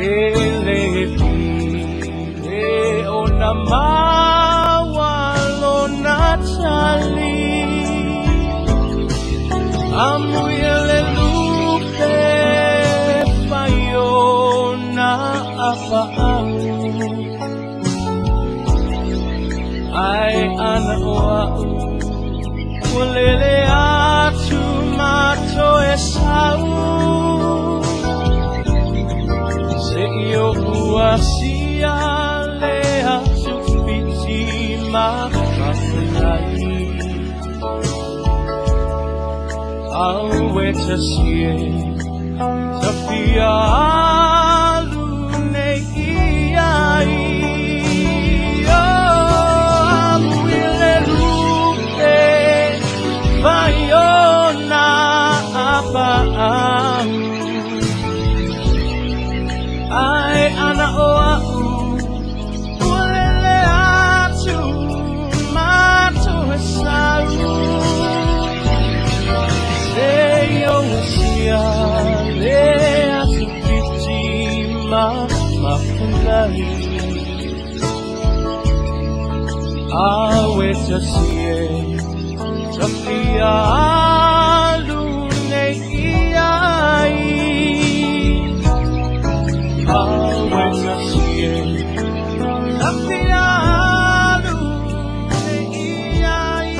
elepi e ona mawalo na tali amuyele lupe payona apaau ai ana oau ulele atu mato esau se io uasia le atu piti makapenai au etasie tafia alune iai Vaiona apaau ai ana oau ulele atu mato esau seio usia le atu piti mapundai au etasie Tafia alune iai awetasie Tafia alune iai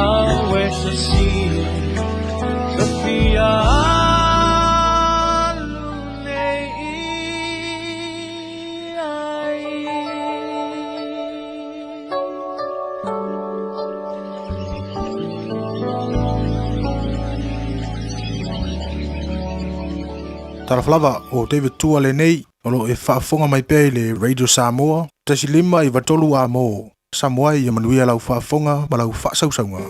awetasie Tafia Taraflava o David Tua le nei, olo e whaafonga mai pēi le Radio Samoa, tasi lima i watolu a mō, Samoa i manuia lau whaafonga ma lau whaasausaunga.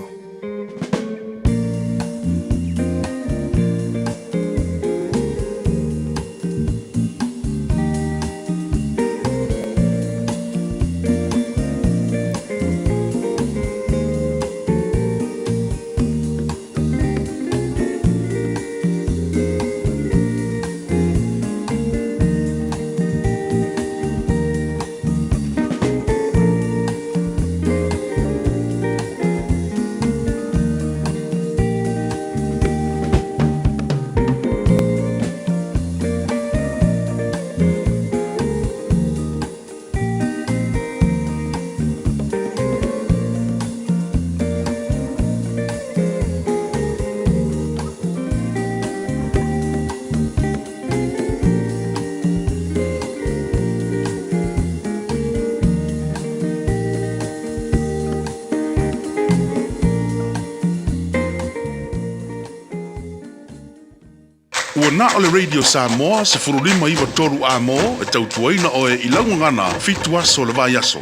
Ua na o le Radio Samoa se furulima iwa toru a mo e tautuaina o e ilaungangana fitu aso le vai aso.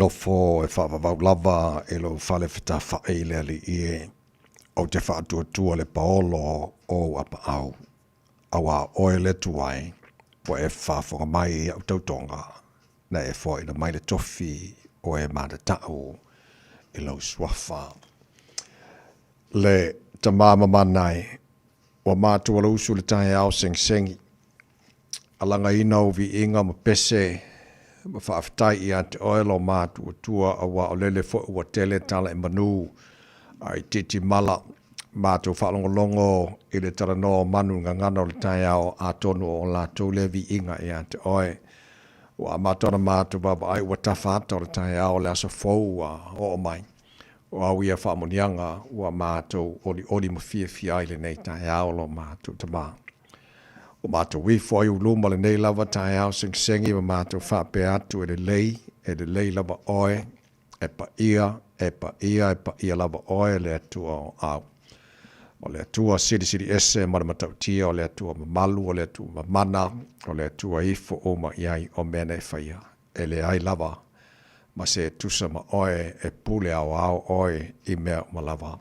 nofo e whaavavau lava e lo whale whita whae le ali ie o te whaatua le paolo o apa au. Awa oe le tuai po e whaafonga mai i au tautonga na e fo ina mai le tofi o e mada tau i lau swafa. Le tamama manai wa mātua lo usu le tahe au seng-sengi. Alanga ina o vi inga ma pese ma whaafitai i ante oelo mātua tua awa o lele fo ua tele tala e manu ai titi mala mātua whaalongolongo i le tarano manu ngangana o le tae au a tonu o lātou le vi inga i ante oe. Wa mātua mātua baba ai ua tawhata o le tae au le asa fau o mai. O au ia whaamonianga ua mātua oli mawhia ai le nei tae au lo mātua tamaa. O mātou wifo ai uluma le nei lava tae au seng-sengi ma mātou whape atu e le lei lava oe, e pa ia lava oe le atua o au. O le atua siri ese maramatau tia, o le atua mamalu, o le atua mamana, o le atua ifo o ma iai o mena e whaia. E le ai lava, ma se tusa ma oe e pule au oe i mea ma lava.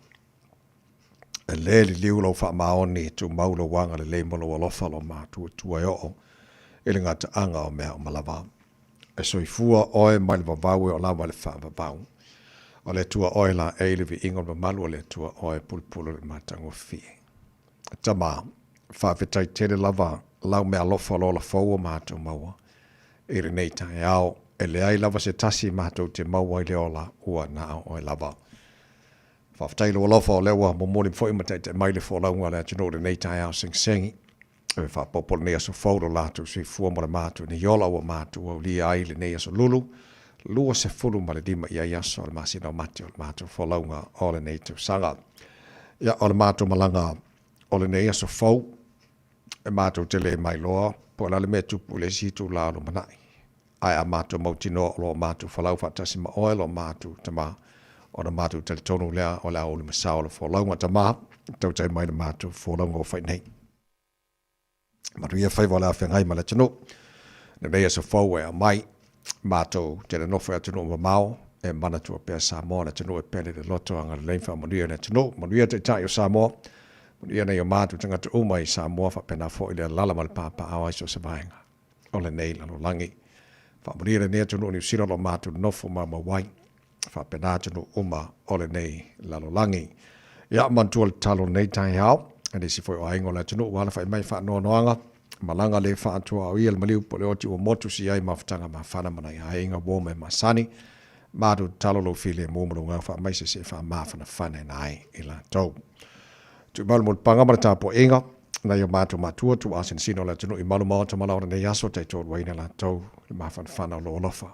E le li liu lau wha maoni tu maula wanga le le molo alofa lo mātua tua e o e le ngata anga o mea o malawa. E soifua oe mai le vavau e o lawa le wha vavau. O le tua oe la e le vi ingo le malu o le tua oe pulpulu le mātango fi. Tama, wha vetai tere lava lau mea alofa lo la fau o mātua maua. E le nei tae au, e le ai lava se tasi mātua te maua i le ola ua na oe lava. Whaftailo alofa o lewa momori mfoi matai te maile fo launga le atino le nei tae au seng-sengi. E whapopolo nei aso faudo lātu sui fua mo le mātu ni yola ua mātu au lia ai le nei aso lulu. Lua se fulu ma le dima ia yaso le masina o mati o le mātu fo launga o le nei tu sanga. Ia o le mātu malanga o le nei aso fau. E mātu te le mai loa po la le mea tupu le situ la lo manai. Ai a mātu mautino o lo mātu falau fatasi ma oe lo mātu tama. O na mātu tali tonu lea o lea o le masao le fōlaunga ta maa, tau tai mai na mātu fōlaunga o whai nei. Matu ia whai wala a whengai ma le tino, na nei asa whau e a mai, mātu te le nofo a tino ma mao, e mana tua pēr Samoa na tino e pēle le loto anga le leinwha manuia na tino, manuia te tai o Samoa, manuia nei o mātu tangata umai Samoa wha pēnā fō i le lala ma le pāpā awa iso sa vaenga, o le nei lalo langi. Wha manuia le nea tino ni usira lo mātu nofo ma wai, fa penatunu uma ole nei lalolangi. Ia mantua le talo nei tai hao, ane si foi o aingo la tunu wala fa mai fa no noanga, malanga le fa atua o ia le maliu po le oti o motu si ai mafutanga ma fana mana ia ainga wome ma sani, madu talo lo fili e mumuru ngā fa mai se fa mafana fana na ai ila tau. Tu malu mo panga mara tapo inga, na ia matua tu asin sino la tunu i malu mawa tamala ora nei aso tai tō waina la tau, le mafana fana lo olofa.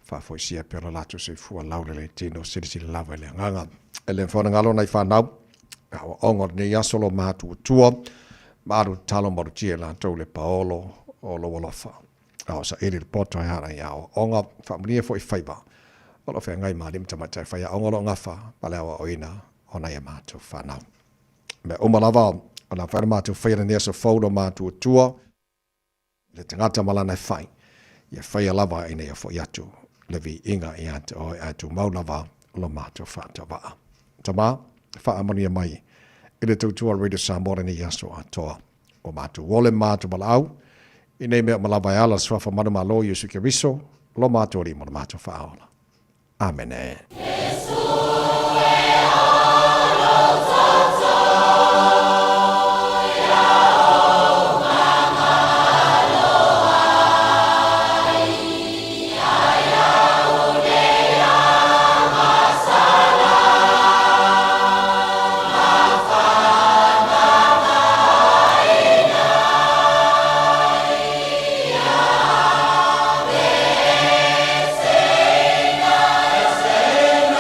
Fa foi sia per la tu se fu laure le tino sirisi lava le nganga ele fona ngalo nai fa nau o ongor ne ya solo matu tua maru talo maru tia la to le paolo o lo wolofa o sa ele poto ya ya onga familia foi faiba o lo fe ngai ma lim tamata fa ya ongolo ngafa pala o ina ona ya matu fa nau me o malava ona fa matu fa ya ne so fodo matu tua le tangata malana fai ya fa ya lava ina ya fo ya tu levi inga i atu o atu maunava lo mātua whātawaa. Tama, whaamania mai, i le tautua Radio Samoa ni yaso atoa. O mātua wole mātua malau, i nei mea malawai ala swafa manuma lo Yesu Kiriso, lo mātua ri mo mātua whaola. Amen. Sing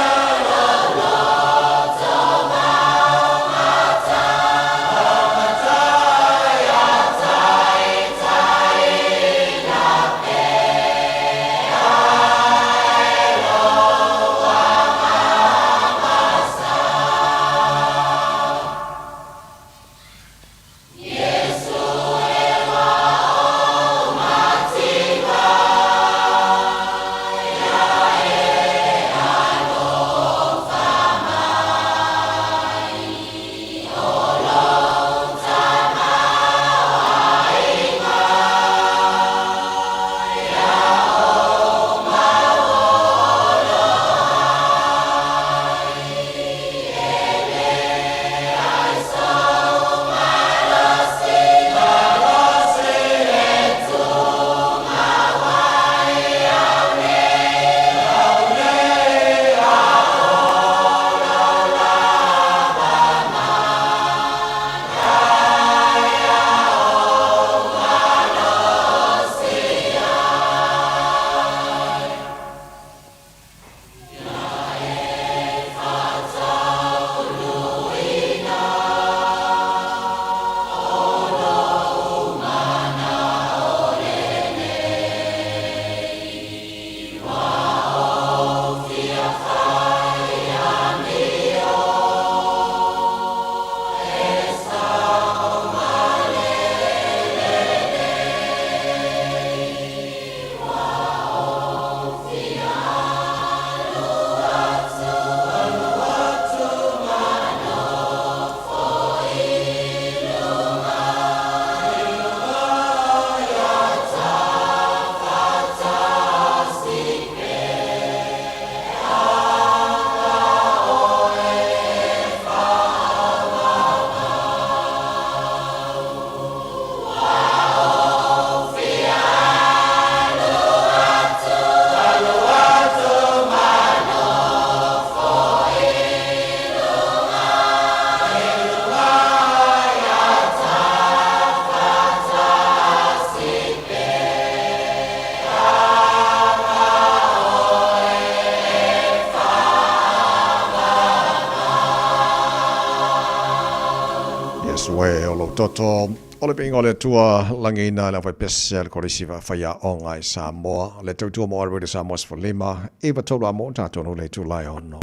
toto ole ping ole tua langina la vai pesel korisiva faya ongai Samoa le tautua mo arwede Samoa for lima eva tola mo tato no le tu lai ono.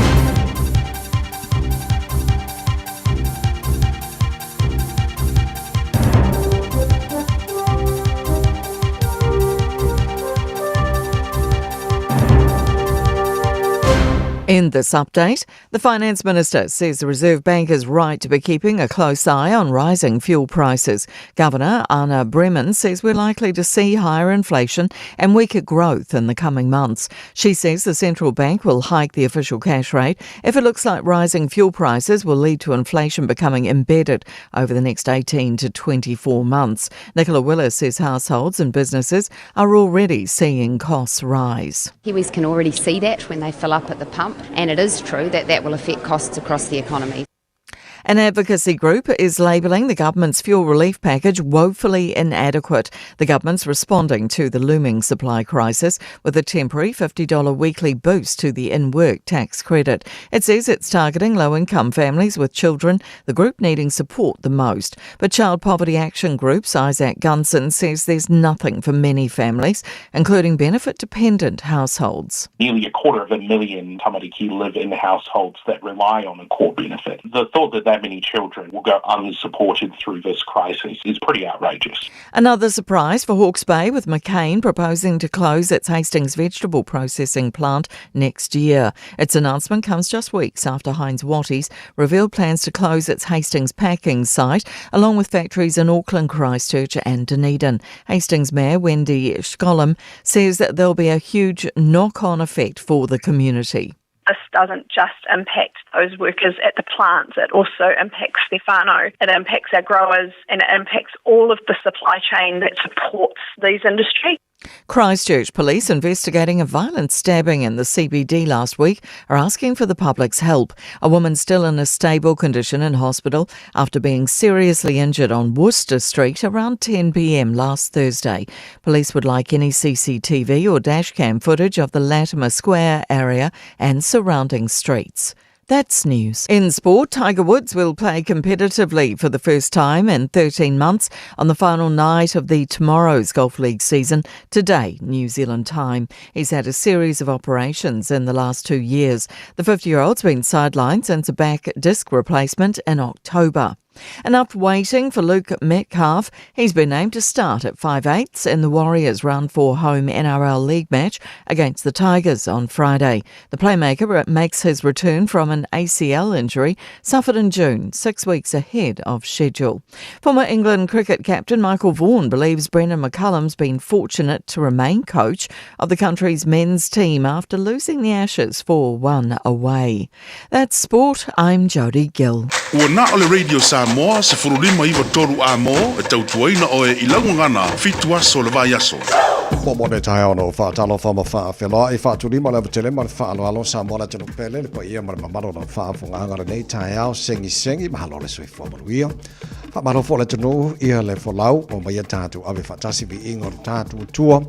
In this update, the Finance Minister says the Reserve Bank is right to be keeping a close eye on rising fuel prices. Governor Anna Bremen says we're likely to see higher inflation and weaker growth in the coming months. She says the central bank will hike the official cash rate if it looks like rising fuel prices will lead to inflation becoming embedded over the next 18 to 24 months. Nicola Willis says households and businesses are already seeing costs rise. Kiwis can already see that when they fill up at the pump. And it is true that that will affect costs across the economy. An advocacy group is labelling the government's fuel relief package woefully inadequate. The government's responding to the looming supply crisis with a temporary $50 weekly boost to the in-work tax credit. It says it's targeting low-income families with children, the group needing support the most. But Child Poverty Action Group's Isaac Gunson says there's nothing for many families, including benefit-dependent households. Nearly 250,000 tamariki live in households that rely on a core benefit. The thought that many children will go unsupported through this crisis is pretty outrageous. Another surprise for Hawke's Bay, with McCain proposing to close its Hastings vegetable processing plant next year. Its announcement comes just weeks after Heinz Watties revealed plans to close its Hastings packing site, along with factories in Auckland, Christchurch and Dunedin. Hastings Mayor Wendy Scollum says that there'll be a huge knock-on effect for the community. This doesn't just impact those workers at the plants, it also impacts their whānau, it impacts our growers, and it impacts all of the supply chain that supports these industries. Christchurch police investigating a violent stabbing in the CBD last week are asking for the public's help. A woman still in a stable condition in hospital after being seriously injured on Worcester Street around 10 p.m. last Thursday. Police would like any CCTV or dashcam footage of the Latimer Square area and surrounding streets. That's news. In sport, Tiger Woods will play competitively for the first time in 13 months on the final night of the Tomorrow's Golf League season, today, New Zealand time. He's had a series of operations in the last 2 years. The 50-year-old's been sidelined since a back disc replacement in October. And after waiting for Luke Metcalf, he's been named to start at 5/8 in the Warriors Round 4 home NRL League match against the Tigers on Friday. The playmaker makes his return from an ACL injury suffered in June, 6 weeks ahead of schedule. Former England cricket captain Michael Vaughan believes Brendan McCullum's been fortunate to remain coach of the country's men's team after losing the Ashes 4-1 away. That's sport. I'm Jodie Gill. Ua na ole Radio Samoa se furulima iwa toru a mo e tautuaina o e ilaungana fitu aso le vai aso. Mo ne tai ono fa talo fa ma fa fela e fa tu lima le tele ma fa alo Samoa la tino pele le pa ia ma maro na fa funga ngara nei tai ao sengi ma lo le soi fo maruia. Fa maro fo le tino ia le fo lau o mai tatu ave fa tasi vi ingor tatu tua.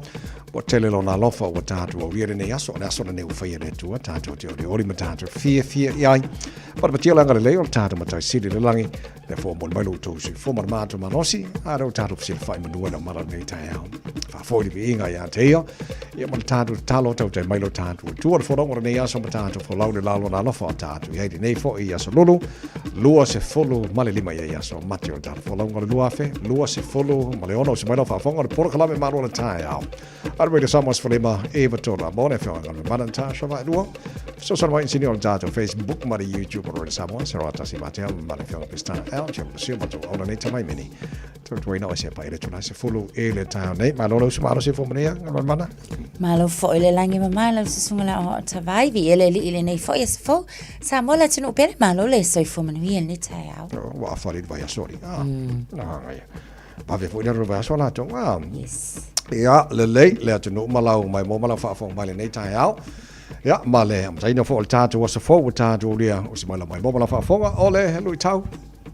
O tele lo na lofa o tatu o ria nei aso ne u fa ia le tua tatu te o ri ma tatu fia iai. But but yela ngale o tatu ma tai sidi le langi le fo mo mai lo to si fo ma matu manosi a ro tatu si fa ma duela mara nei tai ao. Fa fo di inga ia te ia ma tatu talo tau te mai lo tatu tua fo ro nei aso ma tatu fo lau le lalo na lofa tatu ia di nei fo ia so lulu lua se folo male lima ia so mate o tatu fo lau ngale lua fe lua se folo male ono se mai lo fa fo ngale por kala me maro le tai ao. Arwede Samoa for lima eva tola mo ne fo ngale mananta so va dua so so vai insignio dato Facebook ma YouTube or Samoa se rata si mate ma le fo pista ao che se mo to ona nei tamai mini to no se pa ile tona se folo ele ta nei ma lo se maro se fo mania mana malo fo ile langi ma lo se sunga la o tavai vi ile nei fo es fo Samoa la tino per malo le so fo mania ni tai ao wa fa le vai sorry ba ve fo ile ro va so la to yes ja le tino malau mai mo malau fa fo mai nei tai ao ja ma le am sai no fo tatu was fo tatu lia o se mai mo malau fa fo ole lui tau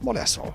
mo le so.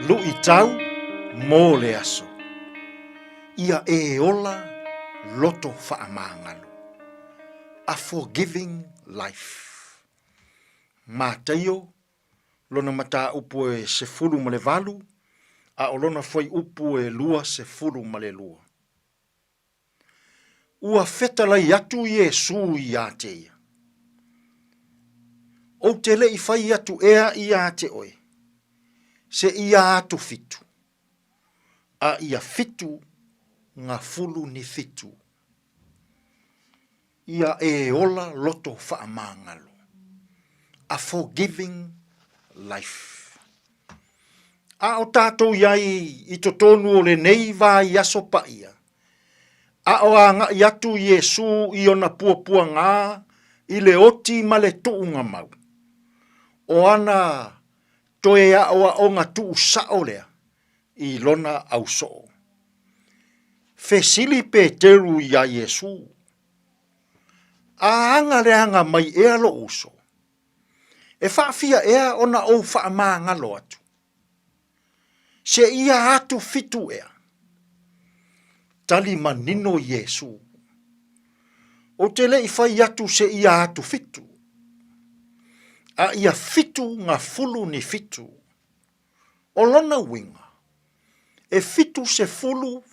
lu I tau mō le aso. Ia e ola loto whaamangalo. A forgiving life. Mātaio, lona mata upu e se fulu ma le valu, a o lona foi upu e lua se fulu ma le lua. Ua fetalai atu Iesu I a te ia. O te le I fai atu ea I a te oe. Se ia atu fitu. A ia fitu ngā fulu ni fitu. Ia e ola loto whaamangalo. A forgiving life. A o tātou iai I to tonu o le nei vā I aso pa ia. A o a ngā I atu Iesu I ona pua ngā I le oti ma le tuunga mau. O ana toe a o ngā tuu sao lea I lona au soo. Fesili pe teru ia Iesu. A anga le anga mai ea lo uso. E whaafia ea ona o whaamangalo atu. Se ia atu fitu ea. Tali manino Iesu. O te le I whai atu se ia atu fitu. A ia fitu ngā fulu ni fitu. O lona winga. E fitu se fulu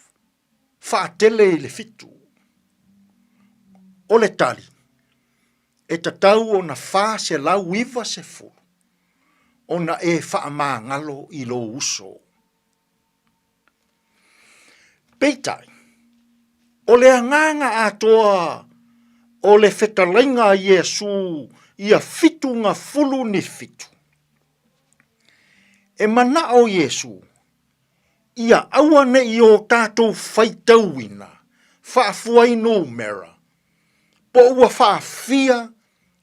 whaatele I le fitu. O le tali. E tatau o na wha se lau iwa se fulu. O na e whaamangalo I lo uso. Peitai. O le anganga atoa o le whetalainga Iesu ia fitu ngā fulu ni fitu. E mana o Iesu, ia aua ne I o tātou whaitauina, whaafuai no mera, po ua whaafia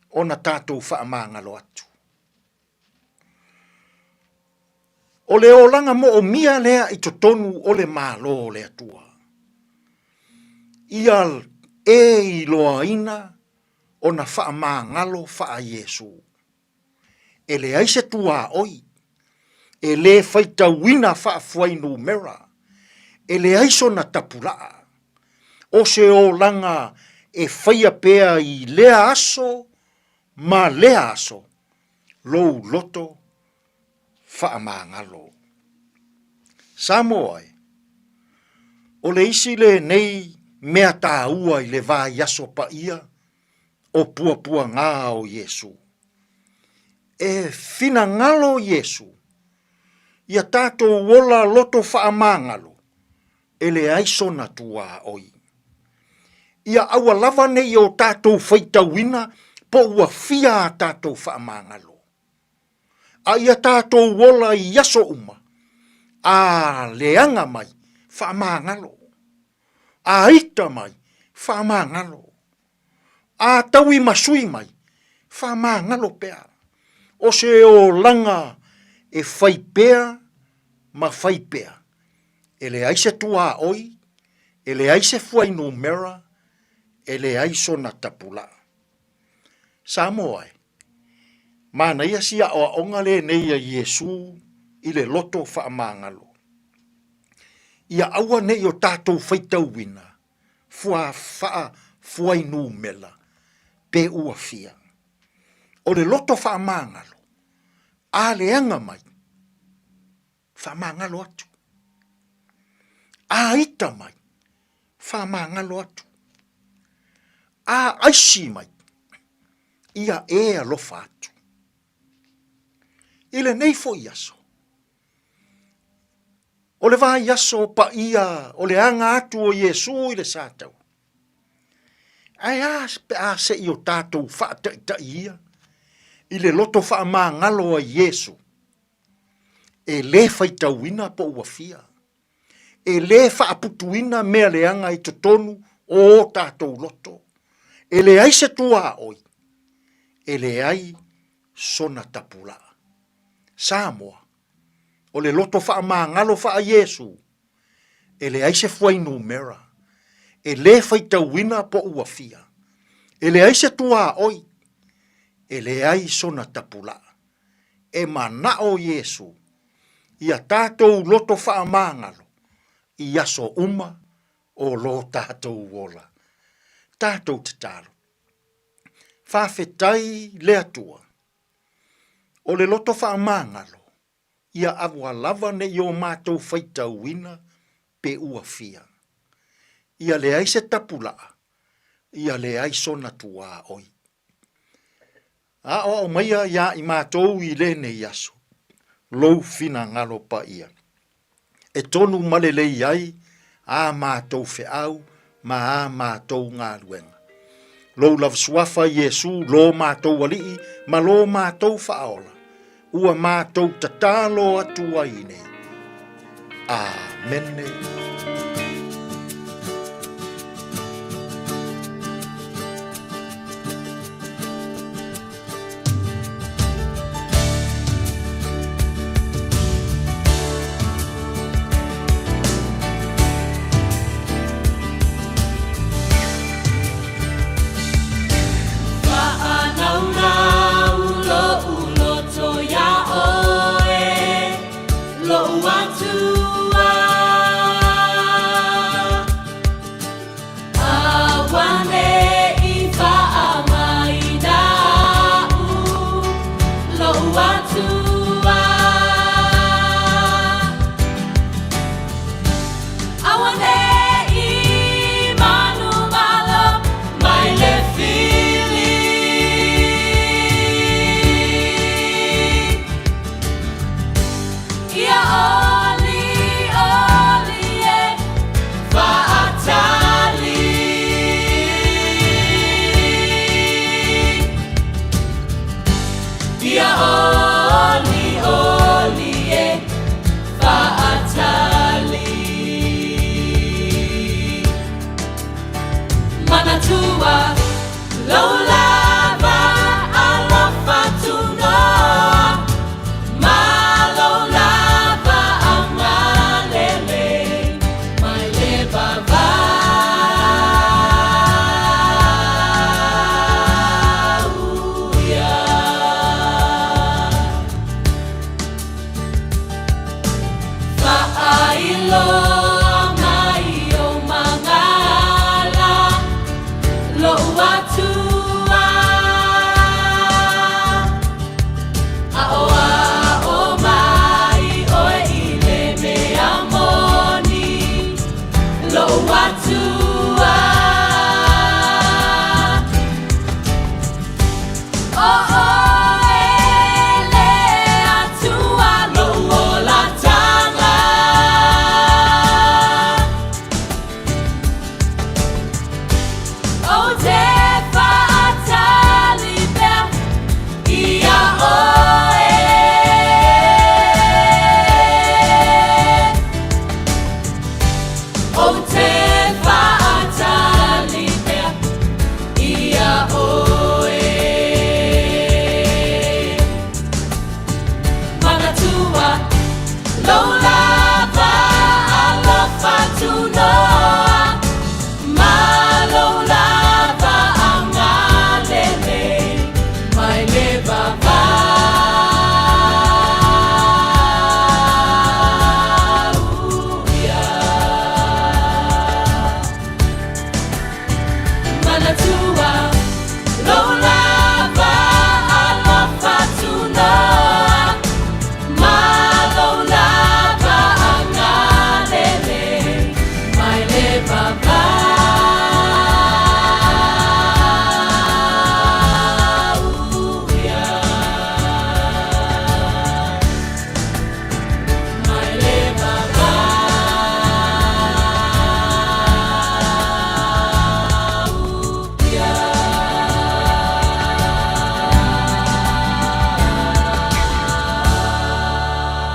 o na tātou whaamangalo atu. O le olanga mo o mia lea I totonu o le malo le atua. Ia e I loa ina o na whaamangalo wha Iesu. E le aise tua oi. E le whaitauina whaafuai no mera. E le aiso na tapulaa. O se o langa e whaia pea I lea aso, ma lea aso, lou loto whaamangalo. Samoai, o le isi le nei mea tā ua I le vā yaso pa ia, o pua ngā o Iesu. E fina ngalo Iesu, ia tātou wola loto whaamangalo, e le aiso na tua oi. Ia aua lava nei o tātou whaitauina, po ua fia tātou whaamangalo. A ia tātou wola I yaso uma, a leanga mai, whaamangalo. A ita mai, whaamangalo. A taui masui mai, whaamangalo pea. O se o langa e whai pea, ma whai pea. E le aise tua oi, e le aise fuai no mera, e le aiso na tapula. Samoai, mana ia sia o onga le nei a Iesu I le loto whaamangalo. Ia aua nei o tātou whaitauina, fuai no mela, pe ua fia. O le loto whaamangalo, a leanga mai, whaamangalo atu. A ita mai, whaamangalo atu. A aisi mai, ia e alofa atu. Ile nei fo iaso. O le vai iaso pa ia, o le anga atu o Iesu I le sātau. Ai a se I o tātou whaata ia, I le loto whaamangalo a Iesu. E le whaitauina po ua fia. E le whaaputuina mea le anga I totonu o tātou loto. E le ai se tua oi. E le ai sona tapula. Samoa. O le loto whaamangalo wha Iesu. E le ai se fuai no mera. E le whaitauina po ua fia. E le ai se tua oi. E le ai sona tapula. E mana o Iesu. ia tātou loto whaamangalo, i aso uma o lo tātou wola. Tātou te taro. Whawhetai lea tua. O le loto whaamangalo, ia awa lava ne i o mātou whaitau wina pe ua fia. Ia le ai se tapulaa, ia le ai sona tua oi. A o maia ia i mātou i le ne yaso, lou fina ngalo pa ia. E tonu malelei ai, a mātou feau, ma a mātou ngā luenga. Lou lavsuafa Yesu, lo mātou alii, ma lo mātou faola. Ua mātou tatalo atua ine. Amen.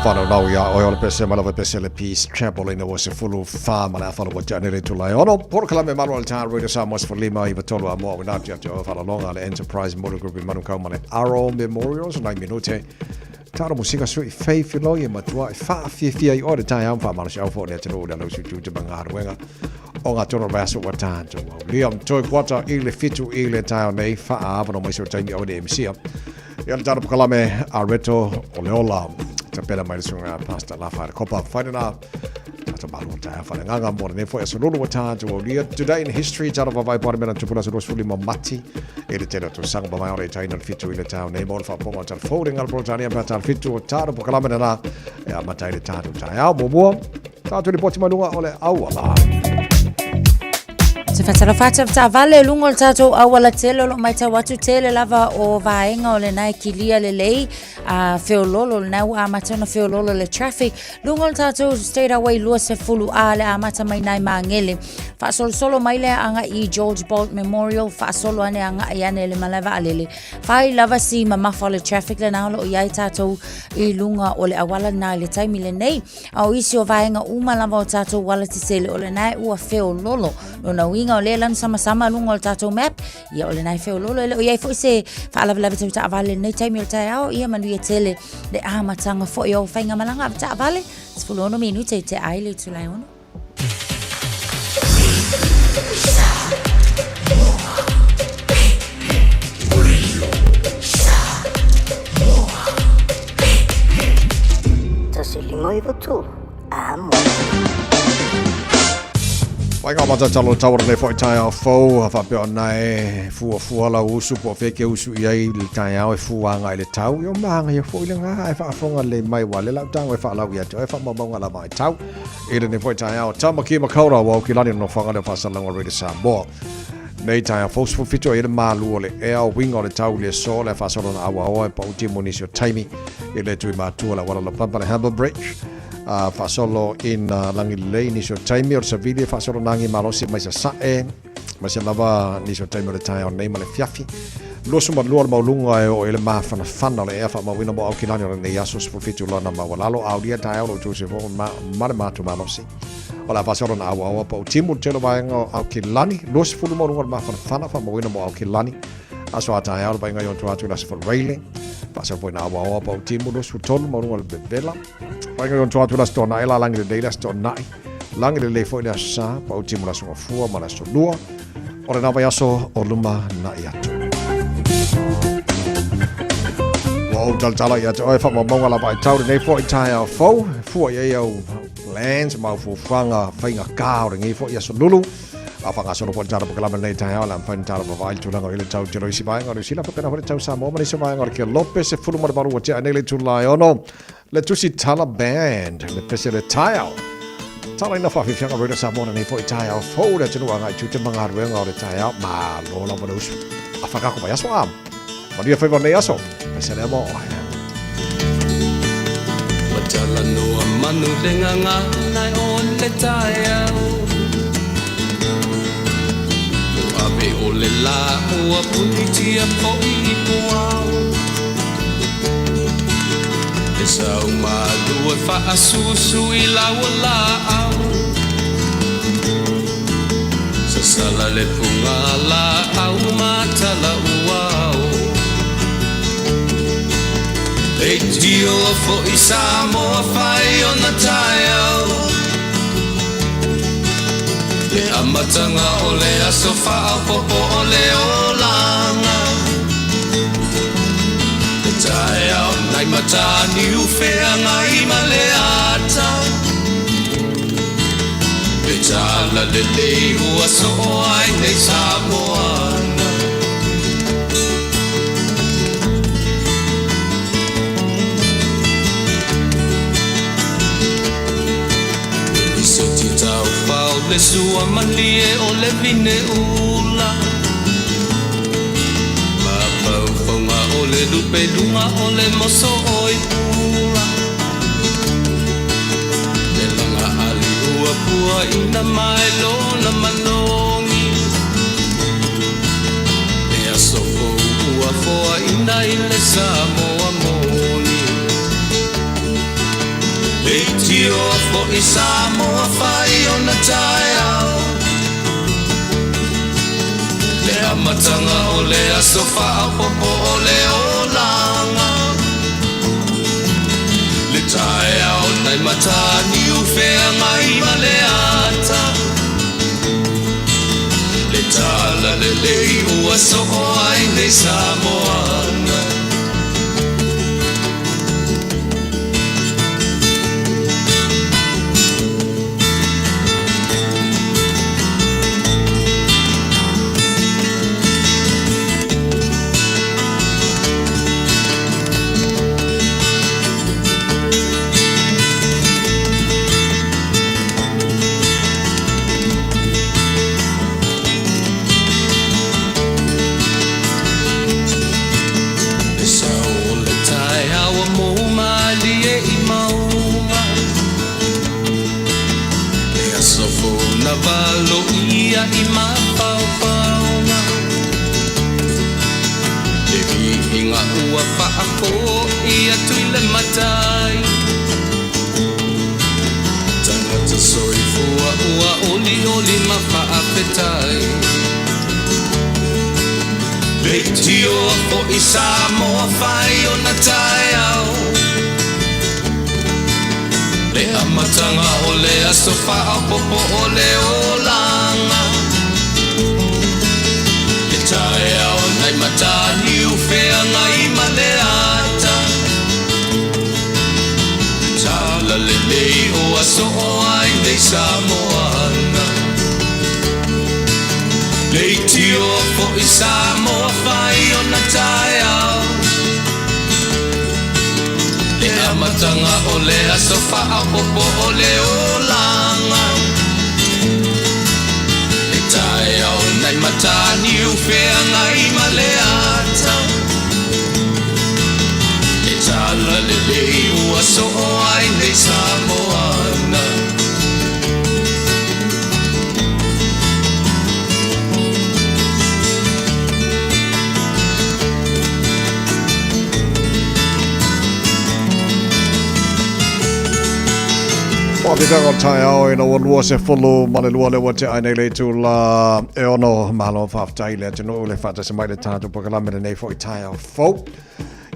Whanau nau ia oi ole pese malawa pese le Peace Chapel ina wase fulu wha mana whanau wa janere tulai. Ono, porokalame manu al tā Radio Samoas for lima i watolo a moa wina tia tia o whanalonga le Enterprise Motor Group i manu kaumane Arrow Memorials nai minute. Tāra musika sui whaifilo i matua i whaafia i ore tai amwha mana si aufo ne tino ura lausu tūta mga haruenga o ngā tono raso wa tātou. Liam toi kwata i le fitu i le tai o nei wha avano mai so taimi o le MCA. Ia le tāra pukalame a reto o le ola pela mai sunga pasta la fa kopa faina ta malu ta fa nga mo ne fo eso lulu wata to lia today in history ta va vai por mena tupula so suli mati e le tera to sang ba mai ore taina fitu ile ta ne mo fa ponga ta folding al brotania pa ta fitu ta po kala mena la e mata ile ta ya bobo ta to le poti malunga ole awala Se fatala fata ta vale lungo le tatou awala tele lo mai ta watu tele lava o vaenga o le nai kilia le lei a feololo le nau a matana feololo le traffic lungo le tatou state away lua se fulu a le a mata mai nai mangele fa solo mai le anga i George Bolt Memorial fa solo ane anga i ane le malava alele fai lava si mamafa le traffic le nau lo iai tatou i lunga o le awala na le taimi le nei au isi o vaenga uma lava o tatou wala tisele o le nai ua feololo lo na winga o le lan sama-sama lungo le tatou map ia o le nai feololo ele o iai foi se fa'alavalava tau ta'avale nei taimi o le taeao ia manuia tele le amatanga fo'i o whainga malanga a ta'avale 10 minute te ai le tulai ono Tasilingoi votu amo Wai ka mata talo tawara nei foi tai fo fa pe onai fu la usu po fe ke usu ia i tai au fu anga ile tau yo manga yo foi nga ai fa fonga le mai wa le la tang fa la ia to fa ma bonga la mai tau ile nei foi tai au tama ki makaura wa ki lani no fanga le fa sa langa re sa bo nei tai fo fu fito ile malu ole e au winga le tau le so le fa so na awa o pa uti monisio taimi ile tu ma tu la wala la pampa le Hamble Bridge fa solo in langi lei ni so taimi or savili fa solo nangi malosi mai sa ma se lava ni so taimi le tai on nei ma le fiafi lo so ma lo maulunga o ele ma fana le fa ma wina mo au kilani o nei aso so fitu lo na ma wala lo audia tai o tu se fo ma tu malosi ola fa solo na awa pa timu telo ba ngo au kilani lo so fulu mo ma fana fa ma wina mo au kilani aso tai o ba ngo yon tu la so railing pasa foi na awa pa timu lo so tolu mo ngo le bela Pagi on tua la stona ela langi le deila stona langi le foi na sa pa uti mo la so fua ma la so lua ora na vai aso o luma na ia wow tala ia to fa mo la vai tau nei foi tai a fo ia o lands ma fu fanga fainga ka o ngi foi aso lulu afanga so po tara pakala nei tai ala fa tara pa vai tulanga ile tau tiro isi vai ngori sila pakana ho tau sa mo ma se vai ngori ke Lopez e fulu mo baru wa nei le tulai ono le tusi tala band le pese le tile tala ina fa fianga re sa mo nei foi tile fo le tunu anga tu te manga re ngori tile ma lo la mo usu afaka ko ya so am ma dia fa nei aso pese le mo Watala no manu lenganga nai on le tile Ave ole la o puni a poi poau Esa uma lua fa asusu I la wala au Sa sala le punga la au mata la uau E tio fo I samo fai ona taiau Le amatanga o le asofa au popo o le olanga Le tae au nai matani ufea ngai ma le ata Le tala le lei ua so ai nei Samoana Le sua malie o le vine ula Ma paufonga o le lupe lunga o le moso oi pula Le langa ali ua pua ina mai lo na manongi Le asoko ua foa ina ile Samoa moni Le tio fo I Samoa fai ona taiau Le amatanga o le asofa a popo o le olanga Le taiau nai matani ufea ngai ma le ata Le tala le lei ua soko ai nei Samoana ia i mapau paunga E inga ua whaako ia tui le matai Tangata soi fua ua oli oli ma whaapetai Leiti o po i Samoa whai o na tai au Le amatanga o le asofa au popo o le olanga Le tai au nai matani u whea ngai ma le ata Tala le lei o aso o ai nei Samoana Leiti o po i Samoa whai o na tai au Le amatanga o le asofa au popo o le olanga Le tai au nai matani u whea ngai ma le ata Le tala le lei u aso o ai nei Samoana Pāpitanga tai au e na walua se fulu male lua le wate aine le tu la e ono mahalo whaftai le atino le whata se mai le tātou pakalamere nei fo i tai au fau.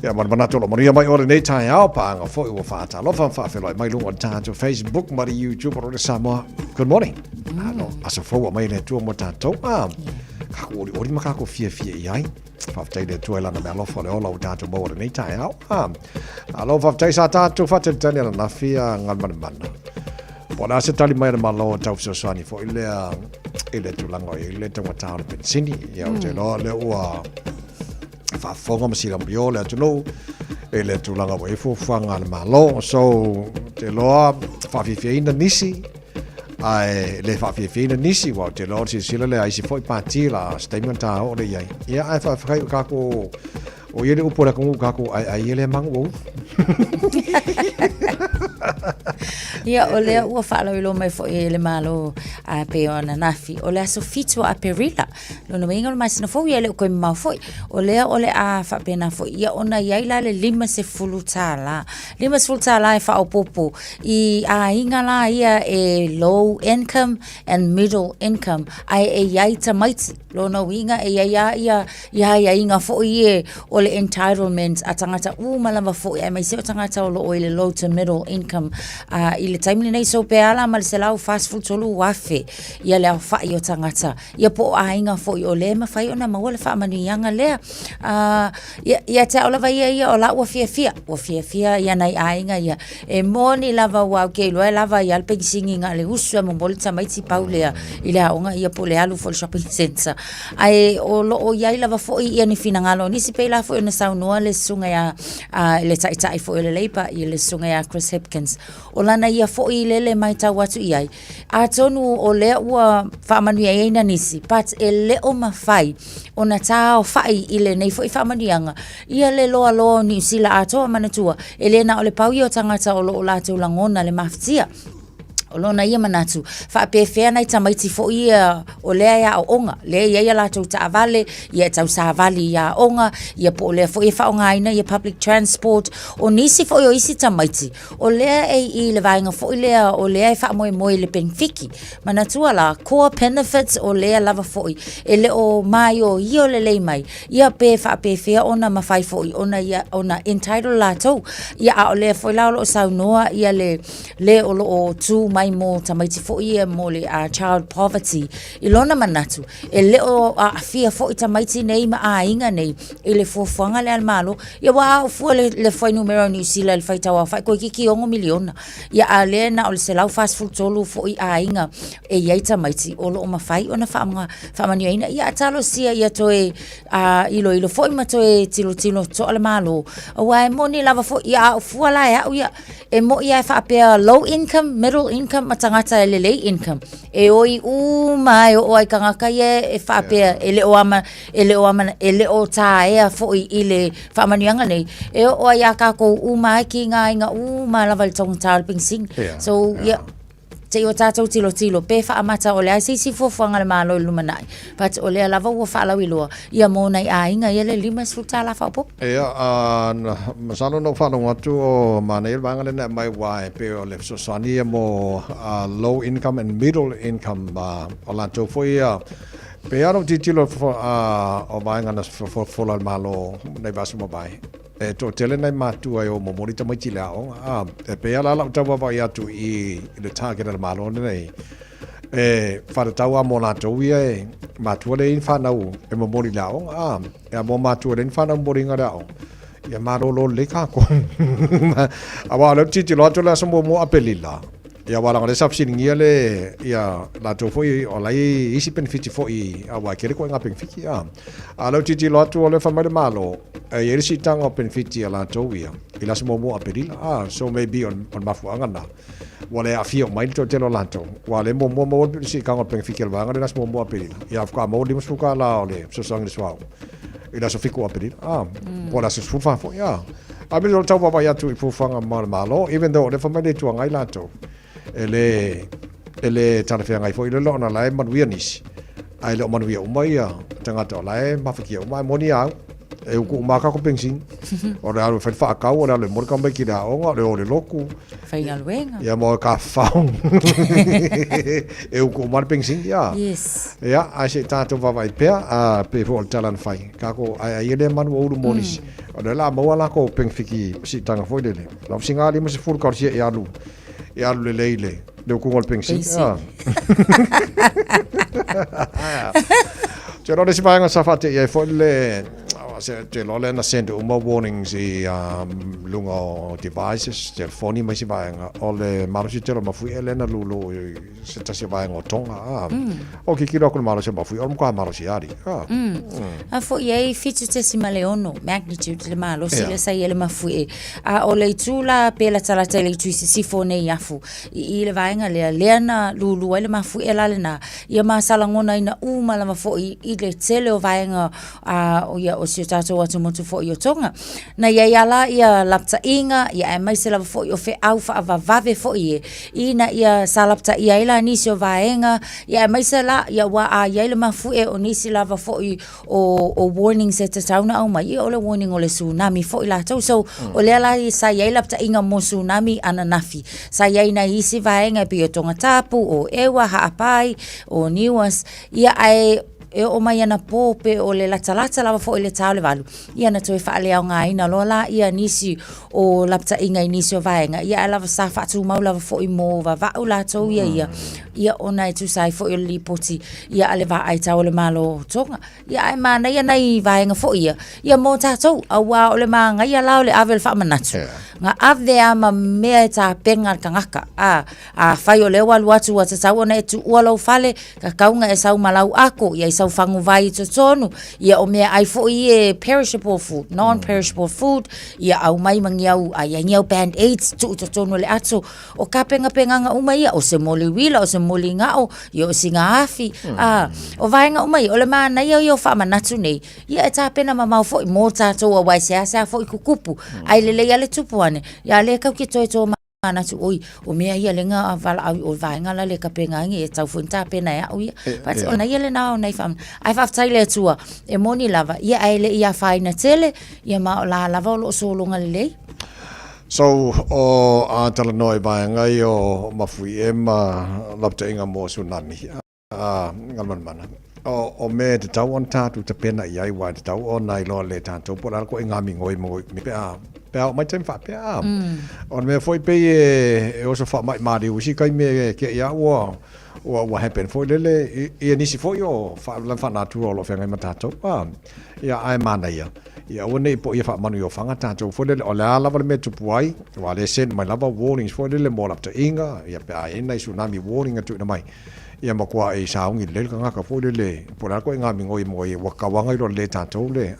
Ia manatu lo maria mai ore nei tai au paanga fo i wa whata lofa whawheloi mai lunga tātou Facebook mari YouTube ro le Samoa. Good morning. Ano asa fau mai le tua mo tātou. Kako ori makako fia i ai. Whaftai le tua lana me alofa le ola o tātou mo ore nei tai au. Alo whaftai sa tātou whatetani ala na fia ngal mana. Pona se tali mai ma lo tau so swani fo ile tulanga ile tanga tau pensini ya o te lo le ua fa fonga masira mbio le tu no ile tulanga wa fo fanga ma lo so te lo fa fifina nisi ai le fa fifina nisi wa te lo si sila le ai si foi patila statement ta o le ya ai fa fa ka ko o ile upora ko ka ko ai ile mangu Ia o lea ua whaalawilo mai fo e le malo a pe o na nafi. O lea so fitu a perila. Lona mainga o mai sina fo ia le koe mau fo. O lea o le a whapena fo. Ia ona iaila le 5 se fulu tāla. 5 se fulu tāla e wha o popo. I a inga la ia e low income and middle income. Ai e iai ta maiti. Lona winga e ia inga fo i o le entitlement a tangata malama fo i. Ai mai se o tangata o lo o le low to middle income. I le taimini nei so pe ala ma le se lau fast food tolu wafe ia le au whai o tangata ia po a inga fo i o le ma whai o na maua le wha manu ianga lea ia te au lava ia o la ua fia ia nei a inga ia e moni lava wau ke loe lava ia le pengisingi nga le usua mo moli tamaiti pau lea i le haonga ia po le alu fo le shopping center ai o lo o iai lava fo i ia ni fina ngalo nisi pe la fo i na saunua le sunga ia le taitai fo i le leipa i le sunga ia Chris Hipkins o lana ia fo i lele mai tau atu iai. A tonu o lea ua whaamanu iai na nisi, pat e leo mawhai o na tā o whai i le nei fo i whaamanuianga. Ia le loa ni usila a toa manatua, e le na o le pau i o tangata o lo o lātou langona le mawhitia. O lona ia manatu whaapewhea nei tamaiti fo ia o lea ia o onga lea ia lātou ta avale ia tau sa avale ia onga ia po lea fo ia whaonga aina ia public transport o nisi fo i o isi tamaiti o lea i le vainga fo i lea o lea i whaamoe le benfiki manatua la core benefits o lea lava fo i e le o mai o io le lei mai ia pe whaapewhea ona mawhai fo i ona entitled lātou ia a o lea fo i lao lo saunoa ia le o lo o tu mai mo tamaiti fo ia mo le child poverty i lona manatu e leo a fia fo i tamaiti nei ma a inga nei e le fuafuanga le almalo ia wa o fua le fai numero ni usila le fai tawa fai koe kiki ongo miliona ia a le na o le se lau fast food tolu fo i a inga e iai tamaiti o lo o mawhai o na whaamani aina ia atalo sia ia toe ilo fo i ma toe tilo to ale malo o wa e moni lava fo ia o fua la ia e mo ia e whaapea low income middle income matangata e lelei income e oi mai o ai kangaka e whaapea e le o tā ea foi i le whaamanuanga nei e o ai a kako mai ki ngā inga mai lava le tonga tāle pingsing so ia te o tātou tilo pe wha amata o le ai sisi fofuanga le malo lumanai pat o le lava ua wha alawi loa ia mo nei a inga ia le 5 suta la wha pop masano no whanau atu o mana il vanga le na mai wai pe o le sosani mo low income and middle income o lantou foi pe ano titilo o vanga na fola malo nei vasu mo bai e to tele nei matu ai o momori tamai tile ao e pe ala la tawa vai atu I le target al malo nei e fara tawa mo na to ia matu le in fanau e momori lao e mo matu le in fanau moringa lao ia maro lo le ka ko awa le titilo to la mo mo apelila ia wala ngale sapsin ngiale ia la to foi o lai isi benefit foi awa kere ko nga benefit alo titi lo atu ole famale malo e isi tanga benefit la to ia ila smo mo aperila so maybe on mafuanga na wala afio mai to telo lanto wala mo si kanga benefit el vanga la smo mo aperila ia ka mo limos fuka la ole so sang le swao ila so fiku aperila wala so fufa fo ia abi lo tau baba ya tu fufanga malo even though le famale tu ngai lanto ele tarafia ngai foi le lona lai manuia nisi ai le manuia umaia tanga to lai mafiki umai monia e ku maka ko pensin ora alo fa ka ora le morka me kira o le loku fai alwenga ya mo ka fa e ku mar pensin ya yes ya a se tato va vai pe a pe vo talan fai ka ko ai le manu o monis ora la mo ala ko penfiki si tanga foi le la singa ali mo se fur ka ya lu ia le leile le kungol pensi te rode si vaenga safate ia foi le te lole na send warnings lunga devices telefoni mai si vaenga o le marusi te ma fui elena lulo se ta si vaenga tonga o ki kiro ko marusi ma fui o mo ka marusi ari a fo ye fitu te si maleono magnitude le malo si le sai ele ma fui o le tula pela tala tele tu si fone yafu I le vaenga le lena lulu ele ma fui ela le na ia ma salangona ina uma la ma fo I le tele o vaenga o ia o si tato atu motu fo I o tonga na ia yala ia lapta inga ia e mai se lava fo I o fe au fa avavave fo I ina ia salapta ia ila nisi o vaenga ia e mai se la ia wa a ia ila mafu e o nisi lava fo I o warning se te tauna au mai o le warning o le tsunami fo I la tau so o le ala I sa ia lapta inga mo tsunami ananafi sa ia ina isi vaenga pi o tonga tapu o ewa haapai o niwas ia ai o mai ana pope o le latalata lava fo le tau le valu ia na toi fa le nga ina lola ia nisi o lapta inga nisi o vaenga ia lava sa fa tu mau lava fo I mo va va ula to ia ona tu sai fo I lipoti ia ale va ai tau le malo tonga ia ai mana ia nei vaenga fo ia mo tatou awa o le manga ia la o le avel fa manatu nga ave ama me ta penga kangaka a fai o le walu atu ata tau ona tu ualo fale ka kaunga e sau malau ako ia sau fangu vai to tonu ia o mea ai fo I perishable food non-perishable food ia au mai mangiau ai ngiau band aids tu to tonu le atu o ka penga nga uma ia o se moli wila o se moli ngao ia o singa afi o vai nga uma ia o le mana ia o fa manatu nei ia ta pena mamau fo I mo tatou a wai se fo I kukupu ai le ia le tupu ane ia le kau ki toi to ana tu oi o mea ia lenga aval o vaenga la le kapenga ngi e tau funta pena ya o ia but ona ia le na nei fam ai fa taile tua e moni lava ia ai le ia faina tele ia ma la lava lo so longa le so o tala noi vaenga o mafui ema lapta inga mo tsunami ngalman mana o me te tau on tatu te pena iai wa te tau o nai lo le tanto por algo inga mi ngoi mi pe o mai tem fa pe on me foi pe e o so fa mai mari usi kai me ke ia o happen foi le e nisi foi o fa la fa natural lo fenga mata to ia ai mana ia o nei po ia fa manu yo fanga tanto foi le o la lava me tu puai wa le sen mai lava warnings foi le mo lapta inga ia pe ai nei tsunami warning atu na mai ia makua e saungi le ka fo le por algo nga mi ngoi mo wa kawanga ro le tanto le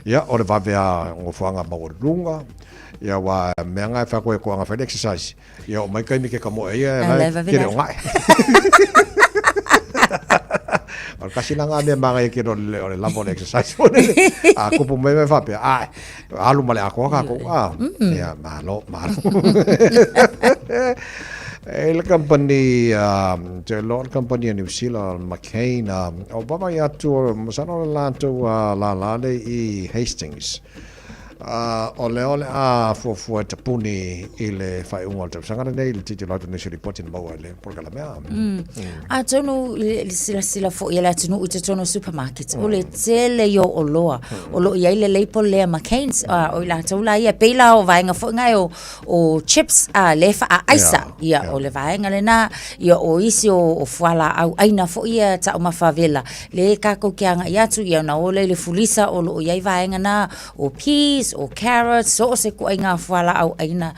ia o le va vea ngo fanga ma lunga ia wa menga fa ko nga fa exercise ia o mai kai mi ke ka mo ia ke ro ngai o kasi na nga me manga ke ro le lambo exercise a ko po me fa pe alu male ako ka ko ia malo Le company te lo company New Zealand McCain o baba ya tu masano la tu la I Hastings ole a fu te puni ile fai un altro sangana nei il titolo ne si riporti in bawale porque la mea a tonu sila fo ia tonu te tonu supermarket ole tele yo oloa olo ia ile leipo le McCain's o la tola ia pela o vainga fo ngai o chips le fa a aisa ia ole vainga le na ia o isi o fuala au aina fo ia ta o mafavela le ka ko kianga ia tu ia na ole le fulisa o lo ia vainga na o peas o carrots so se ko inga fuala au aina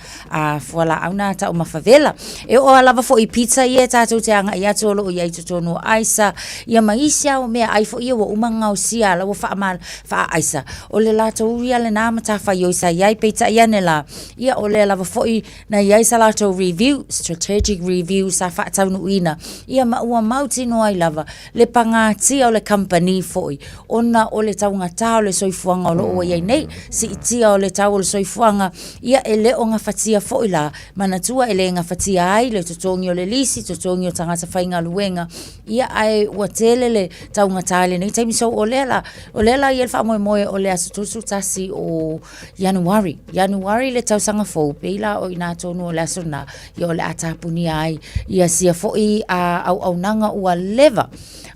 fuala au na ta o mafavela e o lava fo I pizza ia ta tu te anga ia tu lo ia tu tonu aisa ia maisia o me ai fo ia o umanga o sia la o fa mal fa aisa o le la tu ia le na mata fa yo sa ia pizza ia ne la ia o le lava fo na ia sa la to review strategic review sa fa tau ina ia ma ua mauti no ai lava le pangati o le company fo ona o le tau ngata o le soifuanga o lo o ia nei si tia o le tau o le soifuanga ia ele o nga fatia fo ila manatua ele nga fatia ai le totongi o le lisi totongi o tangata whainga luenga ia ai ua tele le tau ngata le nei taimi so o lela ia le wha moe o le asutusu tasi o Januari le tau sanga fo peila o ina tonu o le asuna ia o le atapuni ai ia sia fo I au nanga ua leva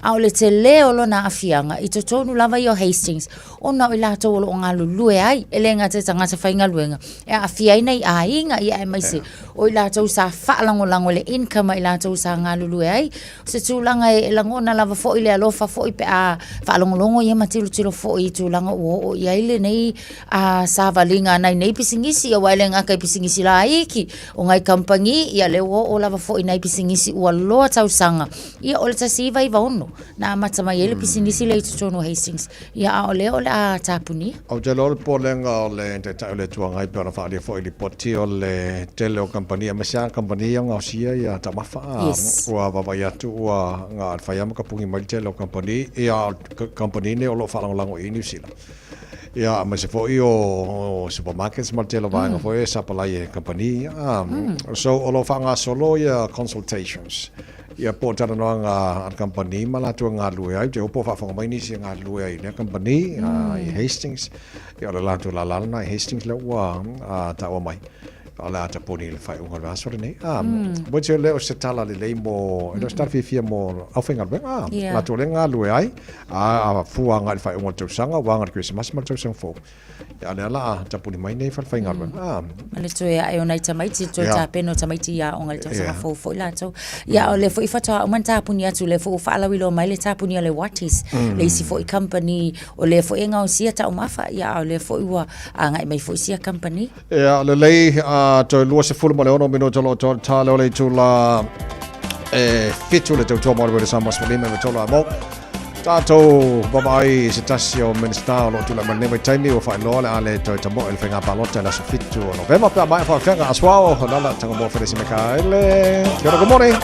au le te leo lona afianga I tonu lava I o Hastings ona o lato o nga lulue ai elenga te tangata whainga luenga e afia ina I inga ia e maise o lato sa whaalango le income I lato sa nga lulue ai se tūlanga e langona lava fo I le alofa fo I pe a whaalongolongo ia matilu tilo fo I tūlanga o ia ile nei sa valinga nei pisingisi ia wailenga kai pisingisi la iki o ngai kampangi ia le o lava fo I nei pisingisi ua loa tausanga ia o le tasiva I vaono na matama ia le pisingisi le tonu Hastings ia o le a tapuni o te lol polenga o le te tau le tuanga I pera whaare fo I li poti o le tele o kampania mesa kampania ngā sia ia tamafa ua wawa iatu ua ngā whaiama ka pungi mai tele o kampani ia kampani ne o lo whalangolango I New Zealand ia ma se fo I o supermarkets ma tele vanga fo e sapalai e kampani so o lo whanga solo ia consultations ia po tana no nga company mala tu nga lue ai te opo fa fa mai ni si nga lue ai ne company I Hastings ia la tu la na Hastings le wa ta o mai ala ta poni le fai unga vaso ne bo che le o se tala le mo no sta fi mo au fenga la tu le nga lue ai fu nga le fai unga tu sanga wa nga Christmas ma tu sang fo ia la ta poni mai nei fa nga le tu ia ai ona tamai ti tu ta peno tamai ti ia onga tu sanga fo la tu ia o le fo ifata o man ta poni atu le fo fa la wilo mai le ta poni le watis le si fo I company o le fo nga o sia ta o mafa ia o le fo wa nga mai fo sia company ia le to lua se fulu male ono minuto lo to tale o le tula fitu le tau tomo le sama smalime le tola mo tato babai se tasio minister lo tula mane mai taimi o fa lo ale to tamo el fenga palota la fitu no vema pa mai fa fenga aswao la tanga mo fere simeka ele good morning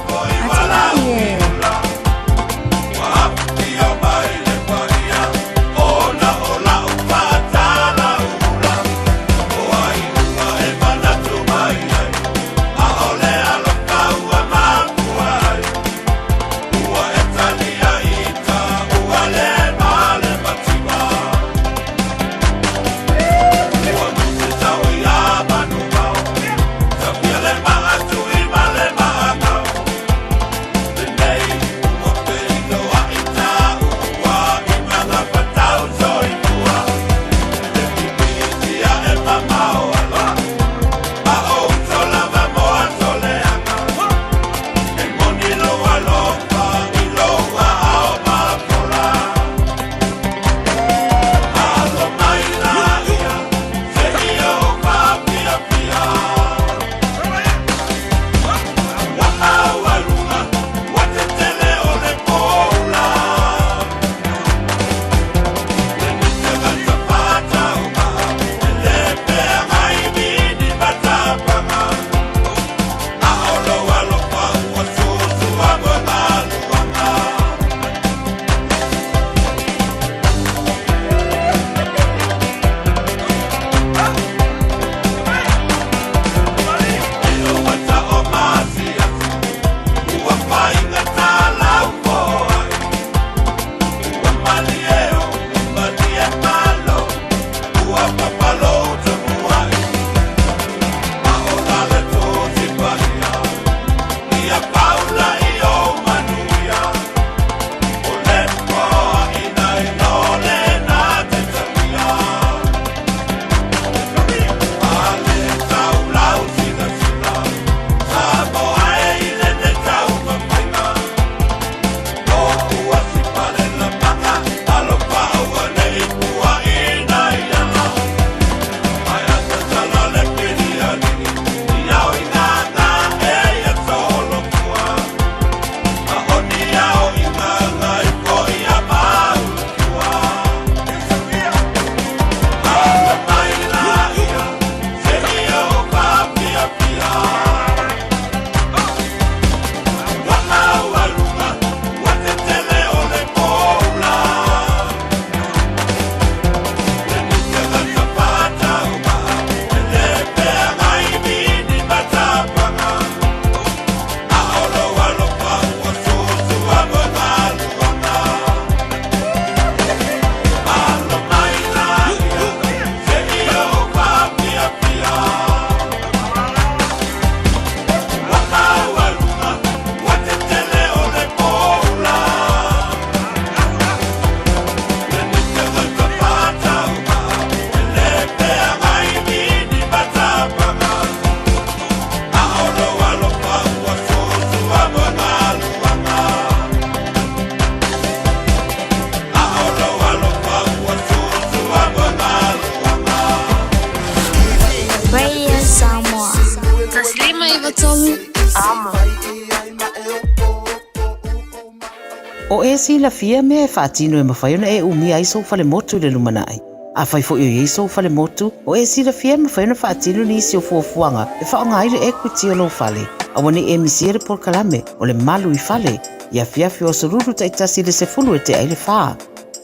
O e sila fia me whaatino e mawhaiona e umi ai so fale motu le lumanai. A whai fo i so fale motu, o e sila fia me whaiona whaatino ni isi o fuafuanga e whaonga aire equity o lo fale. A wane e misiere por kalame o le malu I fale, ia fiafi o sururu ta itasi le se fulu e te aile whaa.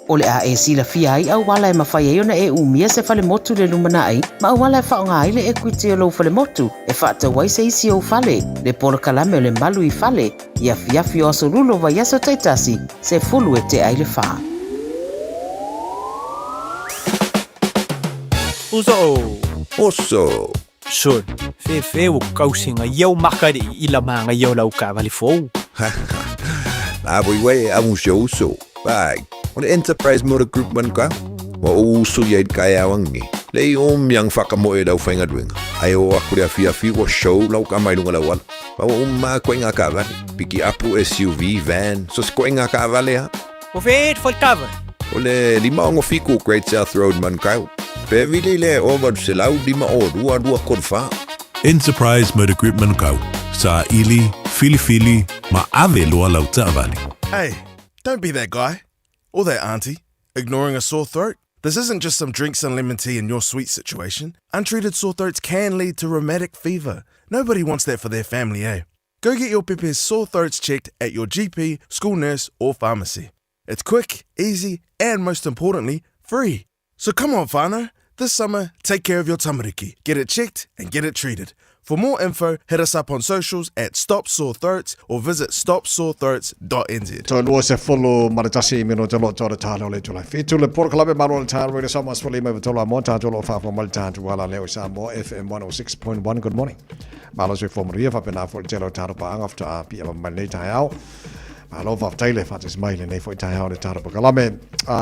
O le a e sila fia ai au wala e mawhaiona e umia se fale motu le lumanai, ma au wala e whaonga aile equity o lo fale motu, e whaata wai se isi o fale, le por kalame o le malu I fale, ia fiafi o sururu wa yaso ta itasi se fulu e te aile whaa. Oso. Son, fe o kausinga iau makari I la manga iau lau ka vali fou. La boi a museo uso. Bag. On Enterprise Motor Group man ka. Wa uso yaid kaya wangi. Lei yang whakamoe lau whainga duenga. Ai o akurea fiafi o show lau ka mailunga lau wala. Ma ma koinga ka vale. Piki apu SUV, van. So koinga ka vale ha. O veet for cover. O le lima ongo fiku Great South Road man kau. Pe vile le over se lau lima o dua korfa. Enterprise Motor Group Manukau. Sa ili, fili, ma ave loa lau ta'avali. Hey, don't be that guy. Or that auntie. Ignoring a sore throat. This isn't just some drinks and lemon tea in your sweet situation. Untreated sore throats can lead to rheumatic fever. Nobody wants that for their family, eh? Go get your Pepe's sore throats checked at your GP, school nurse, or pharmacy. It's quick, easy, and most importantly, free. So come on, whānau. This summer, take care of your tamariki. Get it checked and get it treated. For more info, hit us up on socials at Stop Sore Throats or visit stopsorethroats.nz. So lua se fulu maritasi mino te lo tōre tāna le tūlai. Fitu le pōra kalabe maro le tāna rere sama swali me vitola mo tātu lo whāwha mali tātu wala leo sa mo FM 106.1. Good morning. Malo sui fōmaria whapena fōi telo tāru pa angafta a pia ma nei tai au. Malo fa taile fa tes mai nei foi tai hau le tāru pa kalame.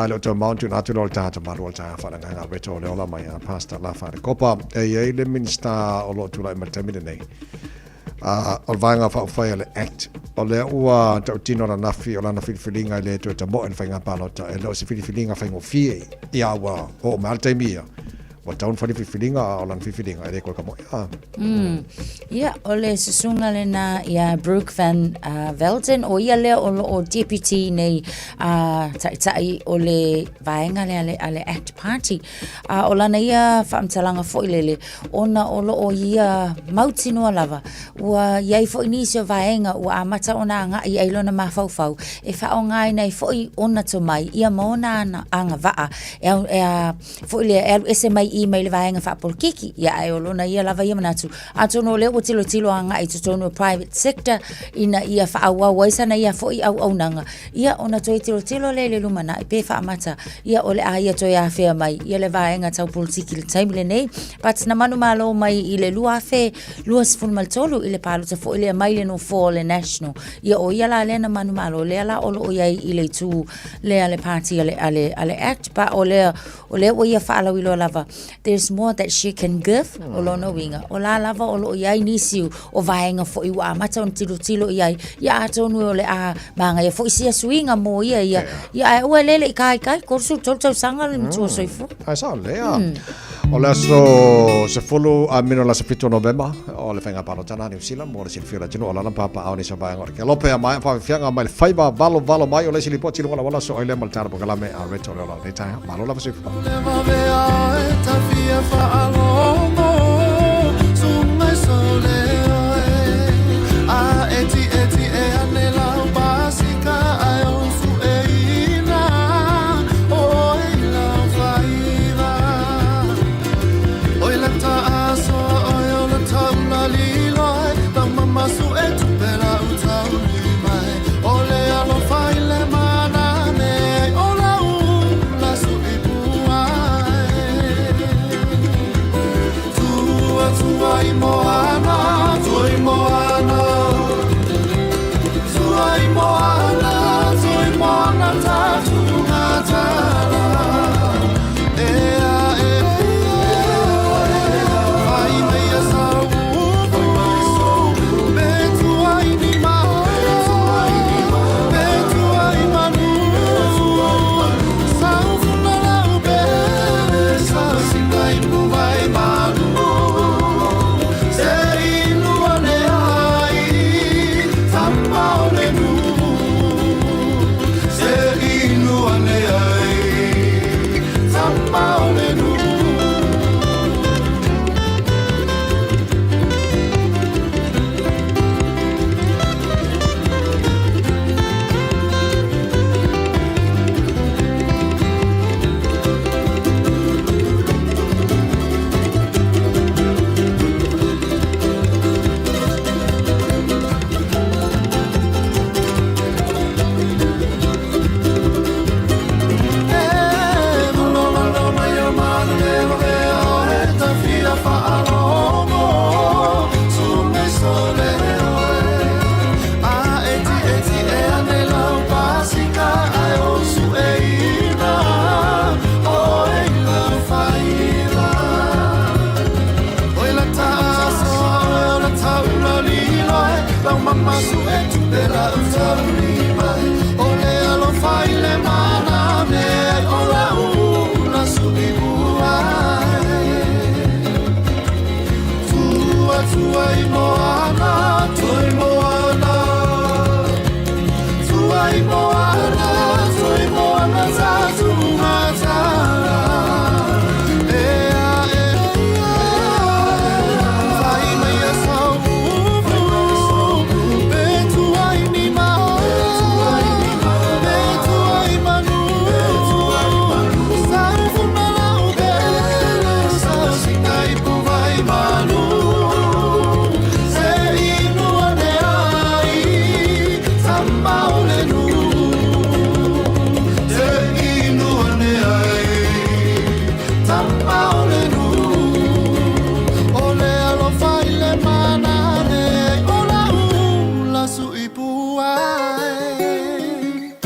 Leo tō mountain atu lo tātu maro le tāna whananga veto le ola mai a pasta la whare kopa. E le minister o lo tūlai matamine nei. O vainga whawhai le act. O le ua tau tino na nafi o lana whiwhilinga le tu ta mo en whainga palota. E leo se whiwhilinga whaingo fie I awa o maltaimia. Wa taun whiwhilinga o lana whiwhilinga e le koe ka mo. Ia, o le susunga le na ia Brooke Van Velden o ia leo o deputy nei tai o le vaenga le ale act party. O lana ia whaamtalanga foilele ona o ia mautinoa lava. Ua iai fo inisio vaenga ua amata ona anga I ailona mawhauwhau. E whao ngai nei fo I ona to mai. Ia maona anga vaa. Fo ile ese mai I mai le vaenga whapolkiki. Ia ai olona ia lava ia manatu. Atono leo tilo anga I tutono private sector. Ina ia whaawa waisana ia fo I au nanga. Ia ona toi tilo le lumana. I pe whaamata. Ia ole a ia toi a whea mai. Ia le vaenga tau politiki le taimile nei. But na manu malo mai I le lua whe. Lua sifun maltolu I le palota fo ile mai le no fo le national. Ia o ia la le na manu malo. Lea la olo o iai I le tu. Lea le party ale act. Pa o lea o ia whaalawi lo lava. There's more that she can give. O lo no winga. O la lava o lo iai nisiu. O vaenga fo I wa amata on tilo iai. Ia atonu o le a manga. Ia fo isia swinga mo ia. Ia ua lele I kai. Korsu tau sanga le mtua soifu. Ai sao lea. O le aso se fulu a mino la se fitu November. O le whainga palotana New Zealand. Mo le silfira tino o lana papa au ni sa vaenga. Ke lope a mai pa fianga mai le whaiba valo mai o le silipo tilo wala so oile mal tara pokalame a reto le ola. Netai malo la fasifu.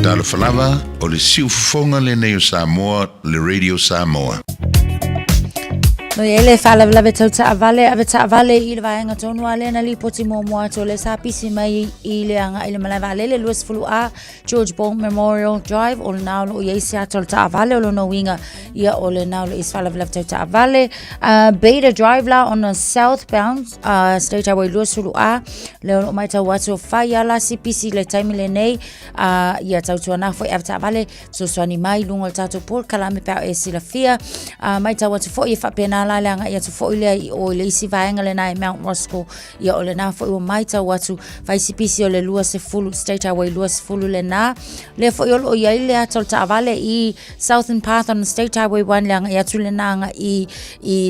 Talo falava o le siufonga le neo Samoa, le Radio Samoa. No ele fala lave tau ta avale I le vaenga tonu ale na li poti mo to le sa pisi mai I le anga I le malava le Louis Fulu a George Bone Memorial Drive o na lo ye sia tol ta avale o no winga ia o le na lo is fala lave tau ta avale Beta Drive la on the southbound State Highway Louis Fulu a le o mai tau watu faya la si pisi le time le nei ia tau tuana fo ta avale so swani mai lungo tatu por kalame pa e sila fia mai tau watu fo ia fa pena la langa ia tu fo ile o le isi vaenga le nai Mount Roscoe ia o le na fo o mai tau watu vai si pisi o le lua se fulu State Highway lua se fulu le na le fo o ia ile atol ta avale I Southern Path on State Highway 1 langa ia tu le nanga I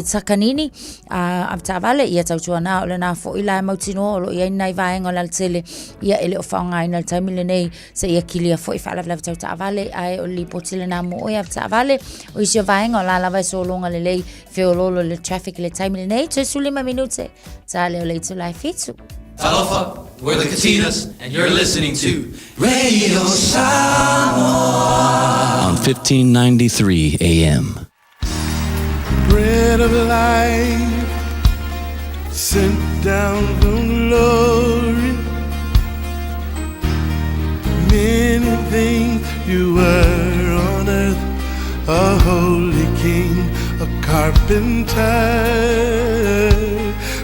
Takanini ta avale ia tau tuana o le na fo ila mautino o ia nai vaenga la tele ia ele o fanga ina taimi le nei se ia kilia fo I fala tau ta avale ai o li potile na mo ia ta avale o isi vaenga la lava so longa le lei feololo le traffic le time le nei te sulima minute ta le o le tu life fitsu Aloha, we're the Katinas, and you're listening to Radio Samoa on 1593 AM. Bread of life sent down from glory. Many things you were on earth, a holy king, a carpenter,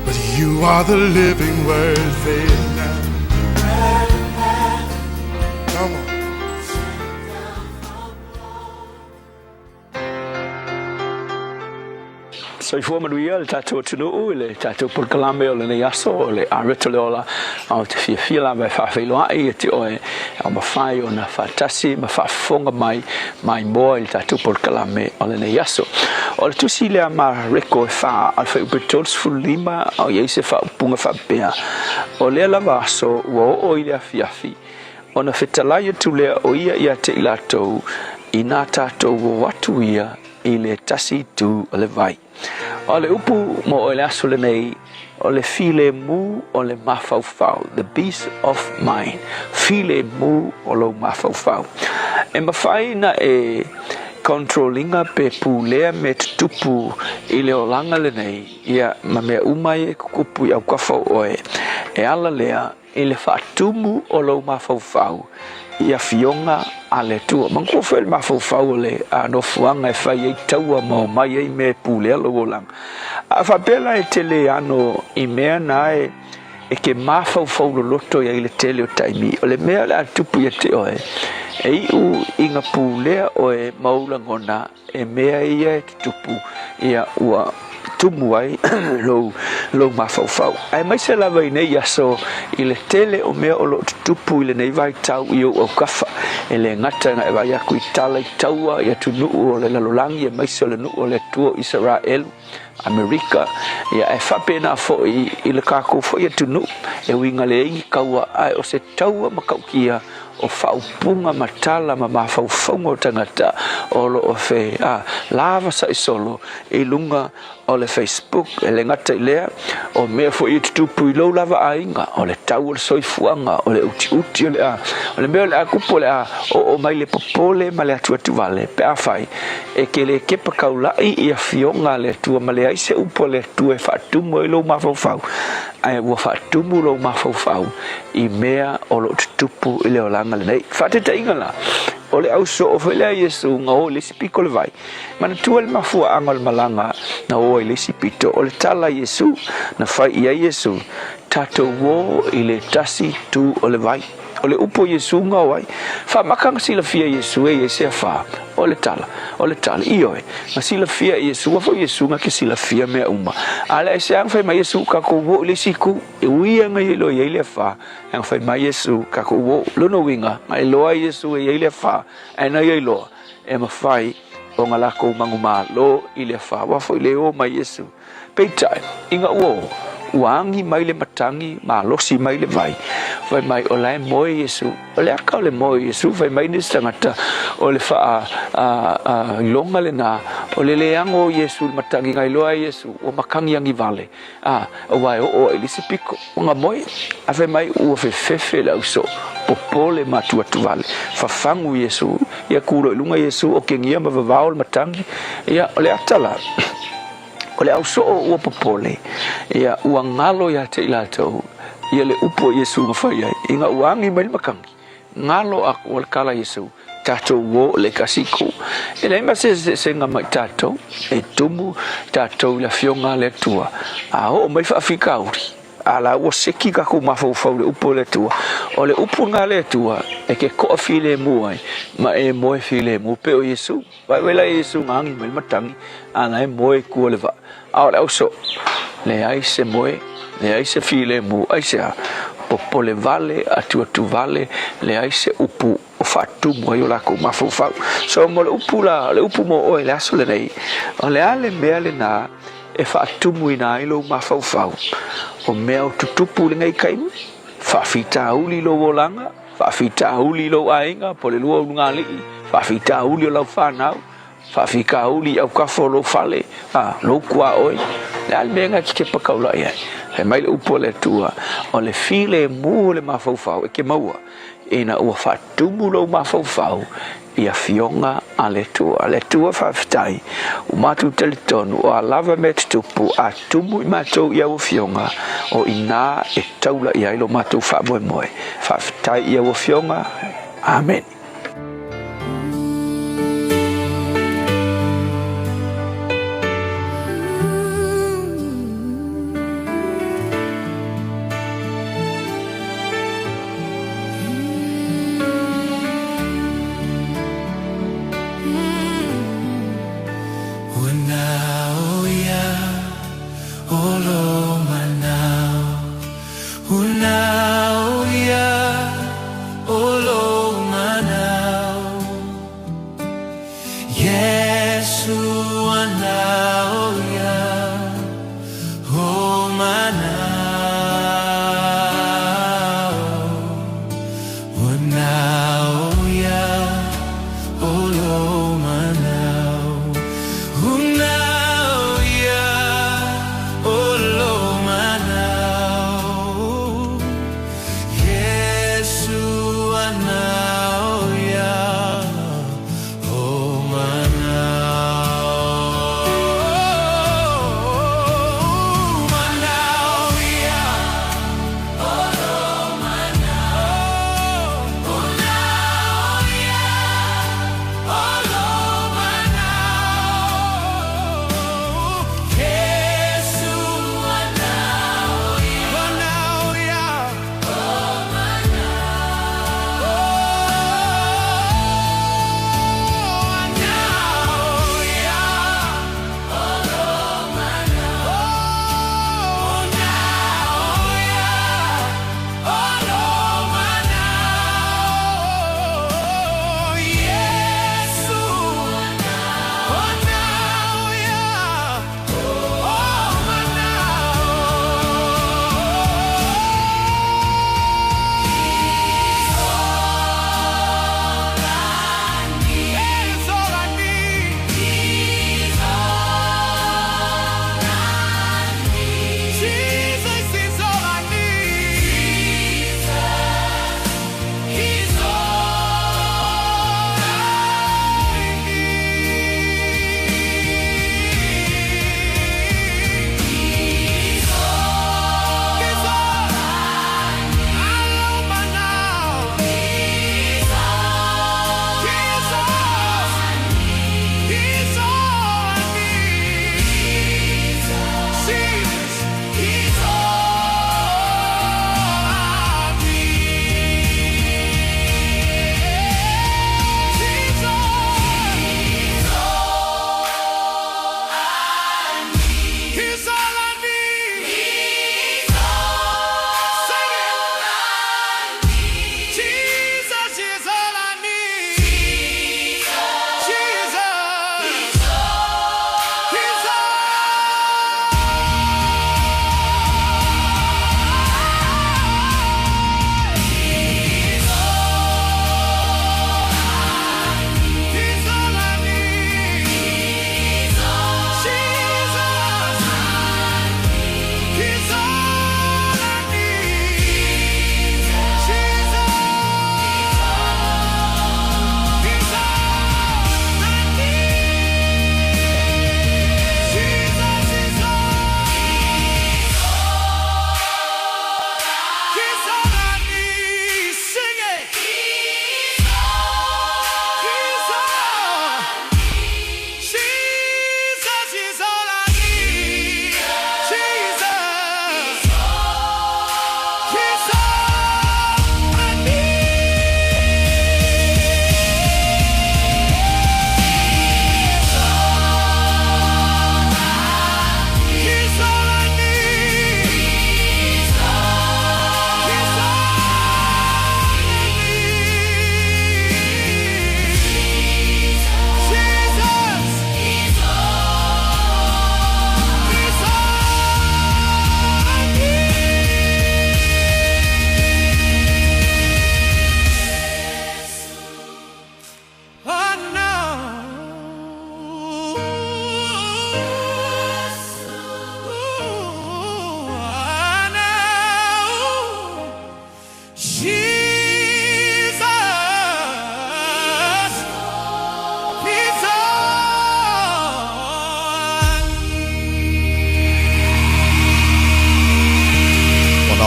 but you are the living word. Say it now. Come on. So if woman we all tato to no ole tato por kalame ole ne yaso ole a retole ola au te fia vai fa filo ai te oe a ma fai ona fatasi ma fa fonga mai boy tato por kalame ole ne yaso ole tu si le ma reko fa al fa betos fulima au ye se fa punga fa bea ole la vaso wo o ile afiafi ona fetala ye tu le o ia te ilato ina tato wo watu ia ile tasi tu ole vai ole upu mo ole asule nei ole file mu ole mafaufau the peace of mind file mu ole mafaufau e mafai na e controllinga pe pulea met tupu ile olanga le nei ia mame umai kupu ya kwafa oe e ala lea ile fatumu ole mafaufau ia fionga ale tu manko fel mafaufau le ano fuanga e fai e taua mo mai e me pulea lo wolang a fa pela e tele ano I mea nae e ke mafaufau lo loto ia ile tele o taimi o le mea la tupu ia te oe e u inga pulea oe maulangona e mea ia e tupu ia ua tumu ai lo mafaufau ai mai se lava I nei aso I le tele o mea o lo tupu I le nei vai tau I o kafa e le ngata nga e vai aku I tala I taua I atu nuu o le lalolangi e mai se o le nuu o le tuo Israel Amerika ia e whapena fo I le kako fo I atu nuu e winga le ingi kaua ai o se taua makaukia o whaupunga matala ma mawhauwhaunga o tangata o lo o whe lava sa I solo I lunga o le Facebook e le ngata I lea o mea fo I tutupu I lau lava ainga o le tau o le soifuanga o le uti o le mea o le akupo le o mai le popole ma le atu vale pe a whai e ke le kepa kaulai I a fionga le tua ma le aise upo le tua e whatumu I lau mawhauwhau ai ua whatumu lau mawhauwhau I mea o lo tutupu I le olanga le nei whateta inga la o le au so o fele Yesu nga o le sipiko le vai mana tua le mafua anga le malanga na o le sipito o le tala Yesu na fai ia Yesu tato wo i le tasi tu o le vai o le upo Yesu nga wai fa makang sila fia Yesu e se fa o le tala io e ma sila fia Yesu fa Yesu nga ke sila fia me uma ala e se ang fa mai Yesu ka ko wo le siku e uia nga lo ye le fa ang fa mai Yesu ka ko wo lo no winga mai lo Yesu e le fa e na ye lo e ma fai o nga la ko manguma lo i le fa wa fa le o mai Yesu pe tai inga wo wangi mai le matangi ma losi mai le vai mai o lai mo Yesu o le aka le mo Yesu vai mai ni sangata o le fa longa le na o le leango Yesu matangi ngai loa Yesu o makangi angi vale o vai o elisipiko nga moi a vai mai o fe la uso popole matua tu vale fa fangu Yesu ia kuro lunga Yesu o kengia ma vavao matangi ia o le atala o le au so o popole ia ua ngalo ia te ilatou ia le upo Yesu mawhai ai inga uangi mai makangi ngalo a o le kala Yesu tatou wo le kasiko e nei ma se nga mai tatou e tumu tatou la fionga le tua a o mai whaafika uri ala o seki ka ku mafau le upo le tua o le upo nga le tua e ke ko file mu ai ma e mo file mu pe o Yesu vai wela Yesu ngangi mai matangi ana e mo ku le va ahora uso le ai se moe le ai se file mu ai se popole vale atu vale le ai se upu o fatu mo yo la ko mafau so mo le upu mo o le aso le nei o le ale me ale na e fatu mu ina ilo mafau o mea tutupu le ngai kai fa fita uli lo volanga fa fita uli lo ainga po le lua ngali fa fita uli lo fanau fa fika uli au ka folo fale lo kwa oi le almenga ke pakaula ia e mai le upo le tua o le file mu le mafau e ke maua ina ua fatu mu lo mafau ia fionga ale tua fa fitai o matu teletonu o alava me tupu a tumu i matou ia o fionga o ina e taula ia ilo matou fa moe fa fitai ia o fionga amen.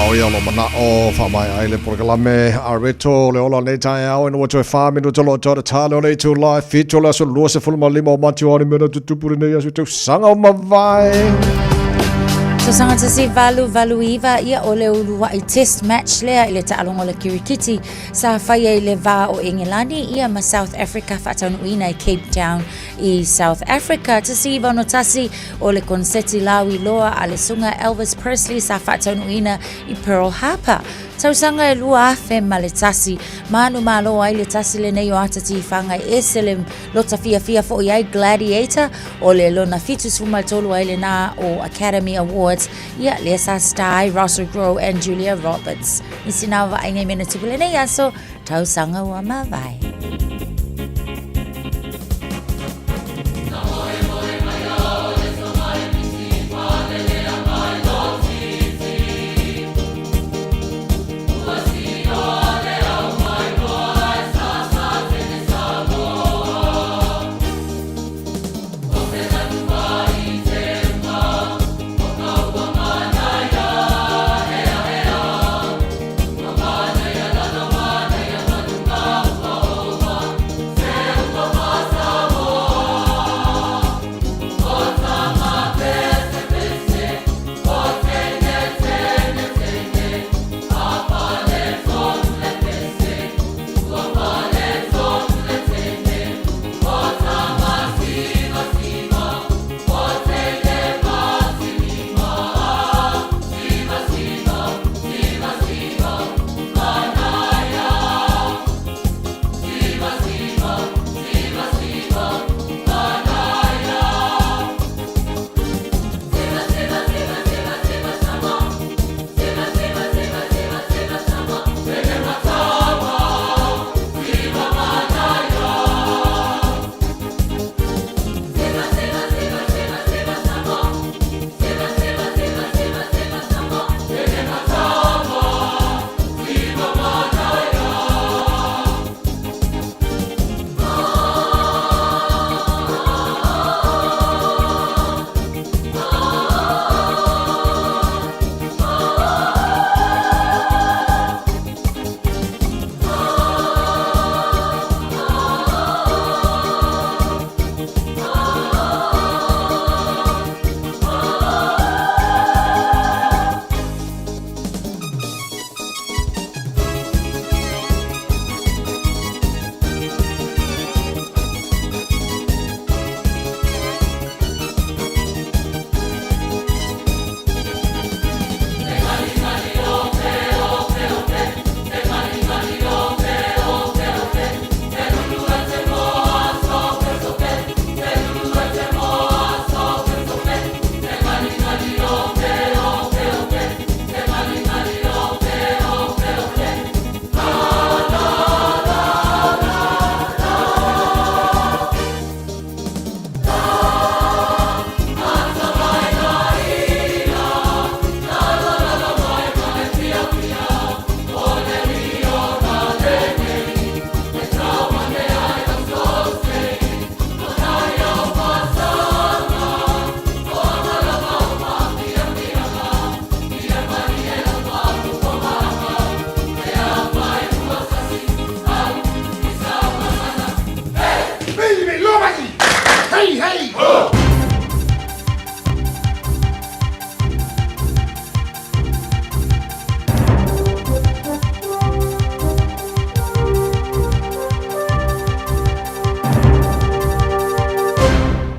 o ia lo mana o fa mai ai le programe Areto le ola nei tai au no to fa mi no to lo to talo le to live fit to la so lo se fulma limo mati o me no tu pure nei asu to sanga o mavai. So sanga tasi valu iwa ia o le ulua i test match lea i le taalongo le kirikiti sa whaia i le vā o Engilani ia ma South Africa whaatanu ina i Cape Town i South Africa. Tasi iwa no tasi o le konseti lawi loa a le sunga Elvis Presley sa whaatanu ina i Pearl Harbor. Tausanga e lua afe ma le tasi manu malo ai le tasi le nei o atati whanga e selem lota fia fo i ai Gladiator o le lona fitu suma tolu ai le na o Academy Awards ia le sa stai Russell Crowe and Julia Roberts. Nisi nawa ai ngai mena tupu le nei aso tausanga ua mawai.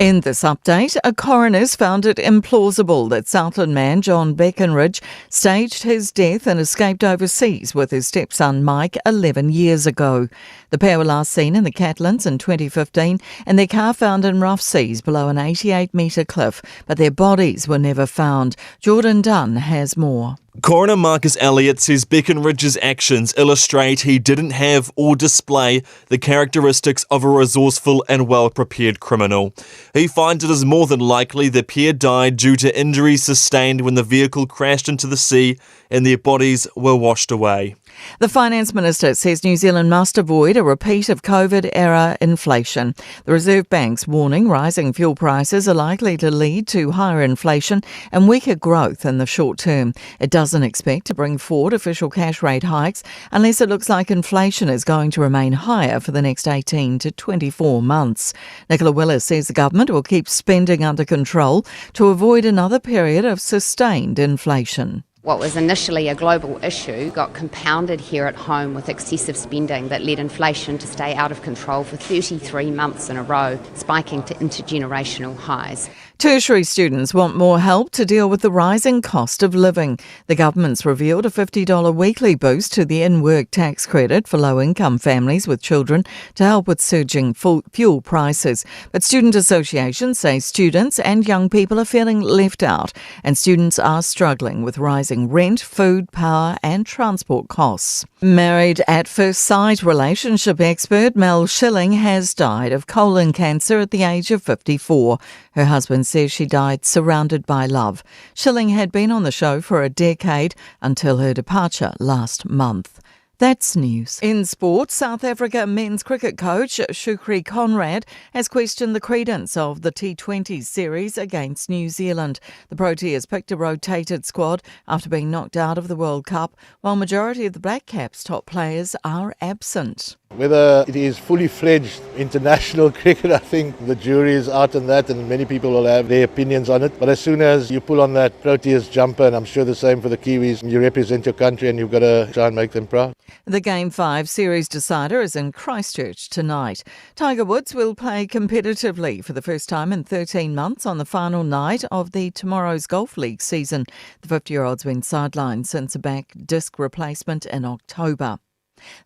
In this update, a coroner's found it implausible that Southland man John Beckenridge staged his death and escaped overseas with his stepson Mike 11 years ago. The pair were last seen in the Catlins in 2015 and their car found in rough seas below an 88-metre cliff, but their bodies were never found. Jordan Dunn has more. Coroner Marcus Elliott says Beckenridge's actions illustrate he didn't have or display the characteristics of a resourceful and well-prepared criminal. He finds it is more than likely the pair died due to injuries sustained when the vehicle crashed into the sea and their bodies were washed away. The Finance Minister says New Zealand must avoid a repeat of COVID-era inflation. The Reserve Bank's warning rising fuel prices are likely to lead to higher inflation and weaker growth in the short term. It doesn't expect to bring forward official cash rate hikes unless it looks like inflation is going to remain higher for the next 18 to 24 months. Nicola Willis says the government will keep spending under control to avoid another period of sustained inflation. What was initially a global issue got compounded here at home with excessive spending that led inflation to stay out of control for 33 months in a row, spiking to intergenerational highs. Tertiary students want more help to deal with the rising cost of living. The government's revealed a $50 weekly boost to the in-work tax credit for low-income families with children to help with surging fuel prices. But student associations say students and young people are feeling left out, and students are struggling with rising rent, food, power and transport costs. Married at first sight relationship expert Mel Schilling has died of colon cancer at the age of 54. Her husband says she died surrounded by love. Schilling had been on the show for a decade until her departure last month. That's news. In sport, South Africa men's cricket coach Shukri Conrad has questioned the credence of the T20 series against New Zealand. The Proteas picked a rotated squad after being knocked out of the World Cup, while majority of the Black Caps' top players are absent. Whether it is fully fledged international cricket, I think the jury is out on that and many people will have their opinions on it. But as soon as you pull on that Proteas jumper, and I'm sure the same for the Kiwis, you represent your country and you've got to try and make them proud. The Game 5 series decider is in Christchurch tonight. Tiger Woods will play competitively for the first time in 13 months on the final night of the Tomorrow's Golf League season. The 50-year-old's been sidelined since a back disc replacement in October.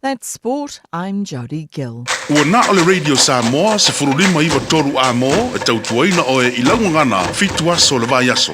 That's sport. I'm Jody Gill. Ua na ole Radio Samoa se furulima iwa toru a mo e tautuaina o e ilangungana fitua so le vai aso.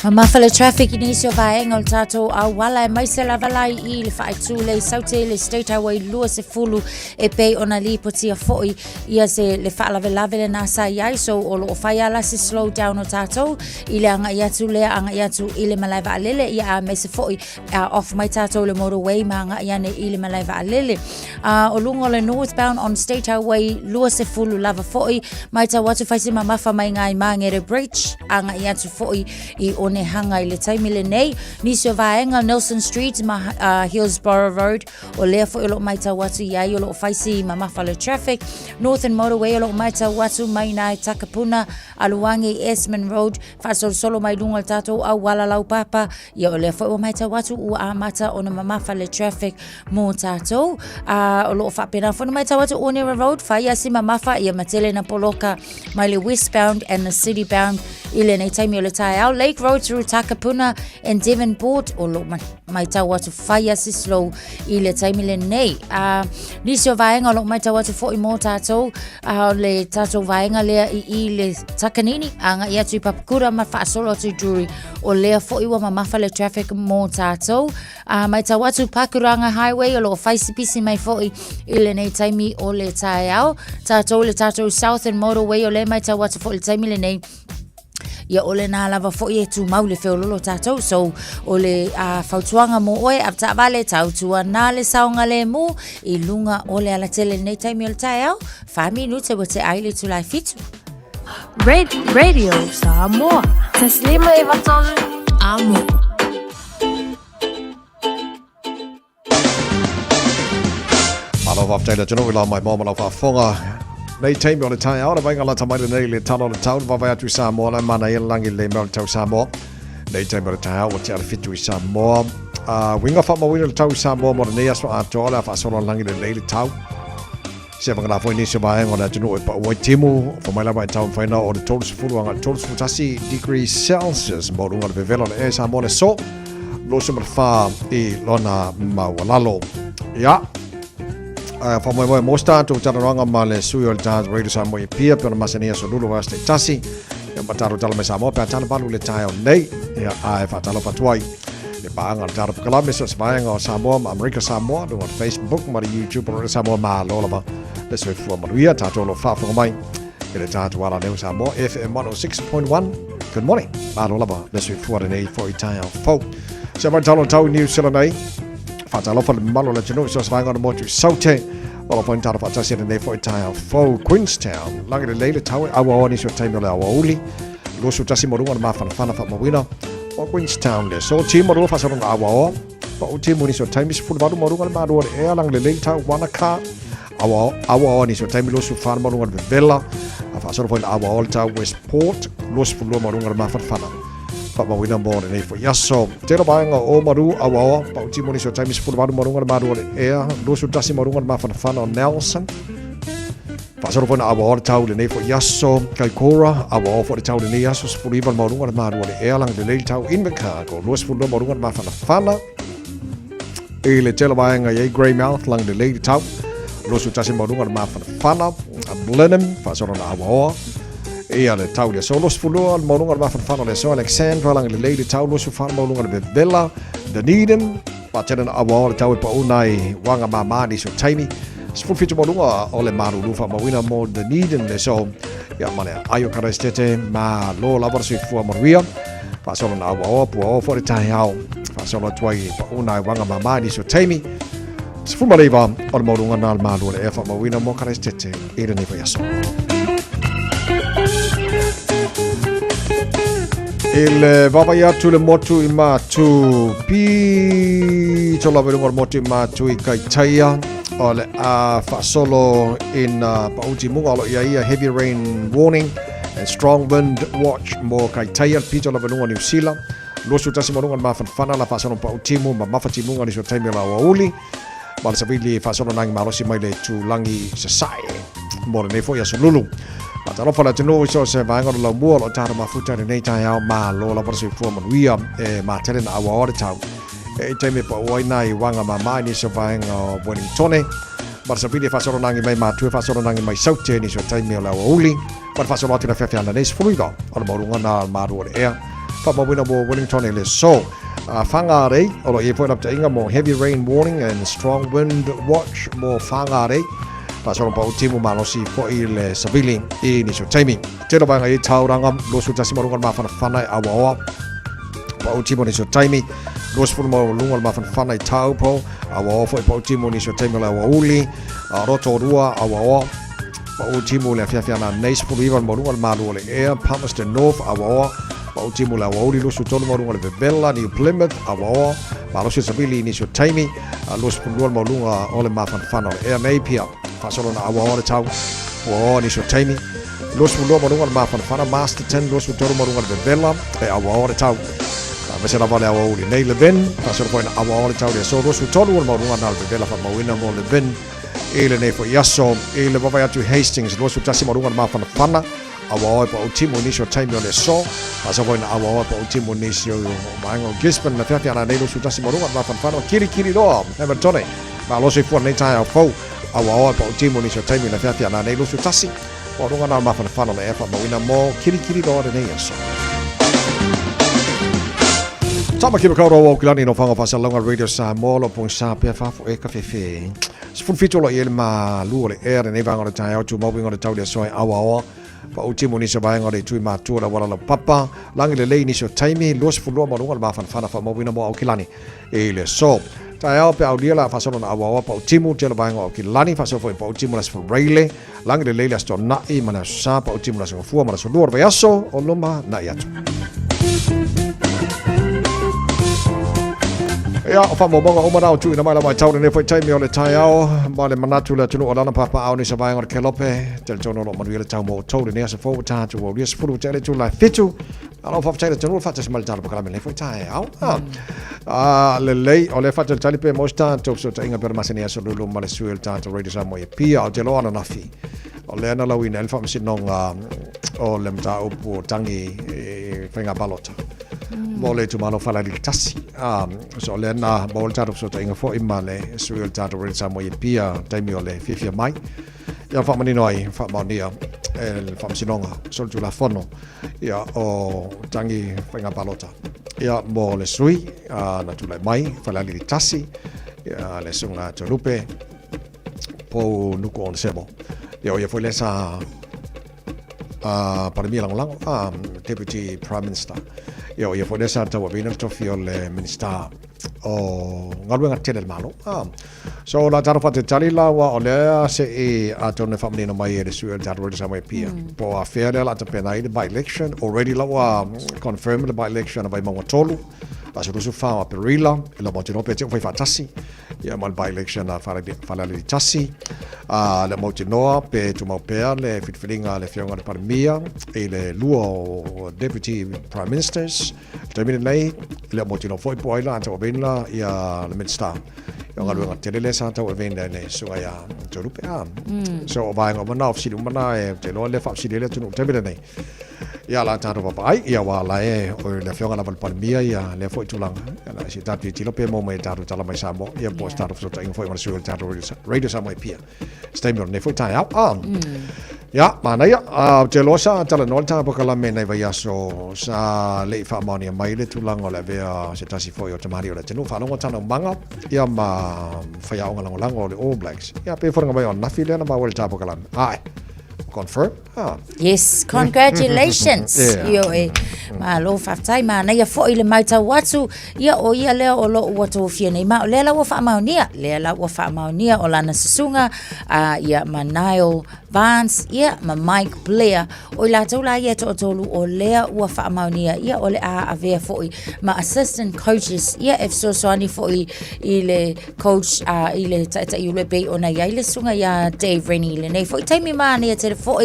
Mafala traffic inisio vaenga o tato a wala e maise lavalai I le whaetu le saute le state highway lua se fulu e pei ona li potia foi ia se le whaalave le nasa iai so o lo whaiala se slow down o tato I le anga iatu lea anga iatu I le malaiva alele ia a mese foi off mai tato le motorway ma anga iane I le malaiva alele o lungo le northbound on state highway lua se fulu lava foi mai ta watu whaisi mamafa mai ngai mangere bridge anga iatu foi I one hanga I le taimi le nei nisio vaenga Nelson Street ma Hillsborough Road o lea fo ilo maita watu iai o lo faisi ma mafala traffic Northern Motorway o lo maita watu mai nai Takapuna Aluwangi Esmond Road fasol solo mai lunga tato au wala lau papa ia o lea fo ilo maita watu ua amata o na mafala traffic mo tato o lo whapena fo na maita watu Onera Road faya si mamafa ia matele na poloka mai le westbound and the city bound ile nei taimi o le tai au Lake Road through Takapuna and Devonport o lo mai tau atu whaia si slow I le taimi le nei. Nisio vaenga o lo mai tau atu fo I mō tātou le tātou vaenga lea I le takanini anga I atu I papakura ma whaasolo atu juri o lea fo I wa mamafa le traffic mō tātou. Mai tau atu Pakuranga Highway o lo whaisipisi mai fo I le nei taimi o le tai au. Tātou le tātou Southern Motorway o le mai tau atu fo le taimi le nei. Ia ole na lava fo I tu mau le feololo tātou so ole fautuanga mo oe apta vale tautua na le saunga le mu I lunga ole ala tele nei taimi o le tai au 5 minutes wa te aile tu lai fitu Radio Samoa Taslima iwatolu amo Malo whafteina tino wila mai mōmana whafonga nei teimi o le tai au, vai ngala tamaira nei le tano le tau, vavai atu I Samoa, lai mana I langi le mea le tau Samoa. Nei teimi o le tai au, o te arafitu I Samoa. Winga whamawina le tau Samoa, mo le nei aso a toa, le a whaasolo langi le nei le tau. Se wangana fo inisio maenga o le atunu e pa uai timu, whamaila mai tau mwhaina o le tolu sifuru anga, tolu sifutasi degrees Celsius, mo runga le vevela le e Samoa le so, loso ma le wha I lona mawalalo. Ia. Whamoe mo tātou tarananga ma le sui o le tātou Radio Samoa I pia pe ona masania so lulu wa stei tasi ia mataro tala me Samoa pe atana balu le tai o nei ia ai whatalo patuai le paanga le tātou pakalame so svaenga o Samoa ma America Samoa le on Facebook ma le YouTube o le Samoa ma lolama le sui fua manuia tātou lo whafonga mai ke le tātou ala neu Samoa FM 106.1 Good morning ma lolama le sui fua le nei fo I tai o fau se mai talo tau New Zealand nei Whatalofa le malo le tino so svaenga no motu saute wala point tara whatasi nei fo I tai o fau Queenstown langi le leile tau awa oni so taimi o le awa uli losu tasi morunga na mawhana wha mawina o Queenstown le so team mo fa so na awa o team ni so time is full baru mo ngal ma e lang le tau Wanaka awa ni so time lo su far mo ngal vela fa so foi awa all tau Westport lo su full mo ngal ma fa pa ma wina mo nei fo yaso te ro ba nga o maru awa pa o team ni so time is full baru mo ngal ma e lo su tasi mo ngal ma fa Nelson Pasoro fona awa ora tau le nei fo yaso kai kora awa fo le tau le nei yaso spuri val maurunga ma ru le elang le lei tau in Chicago los fu lo maurunga ma fana e le tela ba nga ye Greymouth lang le lei tau los u tasi maurunga ma fana Blenheim pasoro na awa e ale tau le so los fu lo maurunga ma fana le so Alexandra lang le lei tau los fu fana maurunga le Bella Dunedin pa tena awa ora tau pa unai wanga ma ni so tiny Sful fitu molunga ole maru lufa mawina mo Dunedin le so ya mane ayo karestete ma lo labar si fu maruia fa solo na awa pu fo tai hao fa solo twai pa una wanga mama ni so taimi sful maleva ole molunga na maru le fa mawina mo karestete ere ne fa yaso il vavaya tu le motu I matu pi chola velungor motu I matu I kai taia ole fa solo in pauti munga lo ia heavy rain warning and strong wind watch mo kai taia pi chola velungor New Zealand lo su tasi morunga ma fana la fa solo pauti mu ma fa ti munga ni so taimi la wauli ma sa vili fa solo nang malosi mai le tu langi sasai mo ne fo ya solulu Talo fala tino so se vanga lo mo lo tara mafuta nei tai au ma lo la porsi fu mo wia e ma tele na awa ora tau e te me pa oi nai wanga ma mai ni so vanga Wellington ma sa vidi fa solo nangi mai ma tu fa solo nangi mai saute ni so tai me la uli ma fa solo tina fa fiana nei sfruiga o mo runga na ma ro e fa mo wina mo Wellington le so fanga rei o lo e foi up to inga mo heavy rain warning and strong wind watch mo fanga rei Pasoro pa utimu manosi fo ile sabili I ni so taimi te ba ngai tauranga lo su tasi morunga ma fana awa pa utimu ni so taimi lo su mo lunga ma fana tau po awa fo pa utimu ni so taimi la uli roto rua awa pa utimu le fia na nice po river morunga ma lo le air Palmerston North awa pa utimu la uli lo su tolo morunga le Bella ni Plymouth awa pa lo su sabili ni so taimi lo su mo lunga ole ma fana air Napier Fasolo na awa ora tau o ni so taimi los fulo morunga ma fana Masterton los futuro morunga de Bella e awa ora tau ma vale awa uli nei leven fasolo point awa ora tau so los futuro morunga na de Bella fa mawina mo leven ele nei fo yaso ele va atu Hastings los futasi morunga ma fana awa pa ultimo ni so taimi le so fasolo point awa pa ultimo ni so mango Gisborne na fia na nei los futasi morunga ma fana kiri do Everton ma lo se fu nei tai fo awa pa ultimo ni so taimi na fia na nei lo su tasi o runga na ma fana le fa ma wina mo kiri do de nei so Tama ki ka ro o kilani no fanga fa salonga radio sa mo lo pon sa pe fa fo e ka fe sfun fito lo el ma lu le er nei vanga ta ya tu mo bingo de tau de so awa pa ultimo ni so ba ngore tu ma tu la wala la papa lang le ni so taimi lo sfun lo mo runga ma fana fa mo wina mo o kilani e le so Tayo pe audia la fa solo na awa pa utimu te la banga o ki lani fa so foi pa utimu la so raile lang le leila sto na I mana sa pa utimu la so fu mana so lor veaso o loma na yatu Ya o fa mo bonga o mana o tu na mai la mai tau ne foi tai mi o le tayo ma le manatu la tunu o lana papa au ni sa banga o kelope tel tono lo manu le tau mo tau ne sa fo ta tu o ries fu te le tu la fitu Alo fa tele tunu fa tas mal tar pa le foi tai au le lei o le fa tele pe mosta to so inga per masenia so lu male suel ta radio sa mo e pia o te lo ana nafi o le ana lawina el fa msinonga o le mta o po tangi fenga balota mo le tu malo fala li tasi so le na mo ta so inga fo imale suel ta radio sa mo e pia taimi o le fifia mai ya fa mani noi fa mania el fa msinonga so tu la fono ya o tangi fenga balota ya mo le sui na tu le mai fala li tasi ya le sunga tolupe po nuku on sebo ya foi lesa para mi lang deputy prime minister ya foi lesa ta wabina to fio le minister o ngaluenga tele malo so la taro fate tali la wa ole se e atone family no mai e suel taro sa mai pia po a fair la te penai de by election already la wa confirm the by election by mawatolu Asurusu fa perila la motino pe foi fatasi ya mal by election fala le tasi le motino pe tu mau pe le fitfilinga le fionga de parmia e le luo deputy prime ministers termine nei le motino foi poi la to benla ya le minister yo ngalu ngate le sa to venda ne so ya to rupe so vai ngomana of sidu mana e te lo le fa sidu le tu termine nei ya la taro papai ya wala e o le fionga la palmia ya le foi tulanga ya la si tatu tilo pe mo mai taro tala mai samo ya po start of so ta info ma suel taro radio sa mai pia stai mi ne foi ta ya mana ya te lo sa tala no ta pa kala me nei vai so sa le fa mani mai le tulanga le vea se tasi foi o tamari o le tenu fa longa tana manga ya ma fa ya onga lango le All Blacks ya pe for ngai on na file na ma wel ta pa kala ai confirm yes congratulations yo ma lo fa tai ma na ya fo ile mai ta watu ya o ia le o lo watu fie nei ma le la wa fa maunia le la wa fa maunia o la na susunga ya ma Nile Vance ya ma Mike Blair o la to la ya to tolu o le wa fa maunia ya o le a ave fo ma assistant coaches ya if so ani fo ile coach ile ta ile be ona ya ile sunga ya Dave Rennie le nei fo tai mi ma ne te fo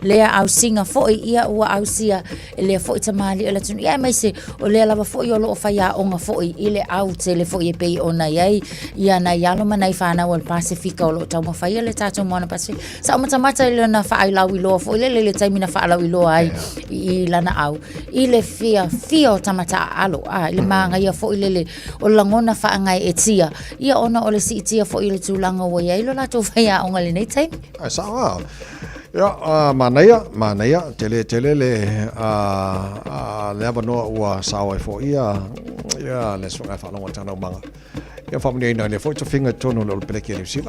le au singa fo ia wa au sia le fo tamali le tunu ya mai se o le lava fo yo lo fa ya onga fo ile au te le fo ye pe ona ya na ya lo manai fa na wal Pacifica o lo tamo fa le tato mona Pacific sa mata le na fa ai la wi lo fo le taimi na fa la wi lo ai I lana au ile fia tamata alo ile manga ia fo ile o langona fa ngai etia ia ona o le si etia fo ile tulanga wo ia ilo la to fa ya onga le nei taimi sa ya manaya tele le le bano wa sawa fo ia le sunga fa longa tana manga ya family na le fo to finger tono lo peleke le si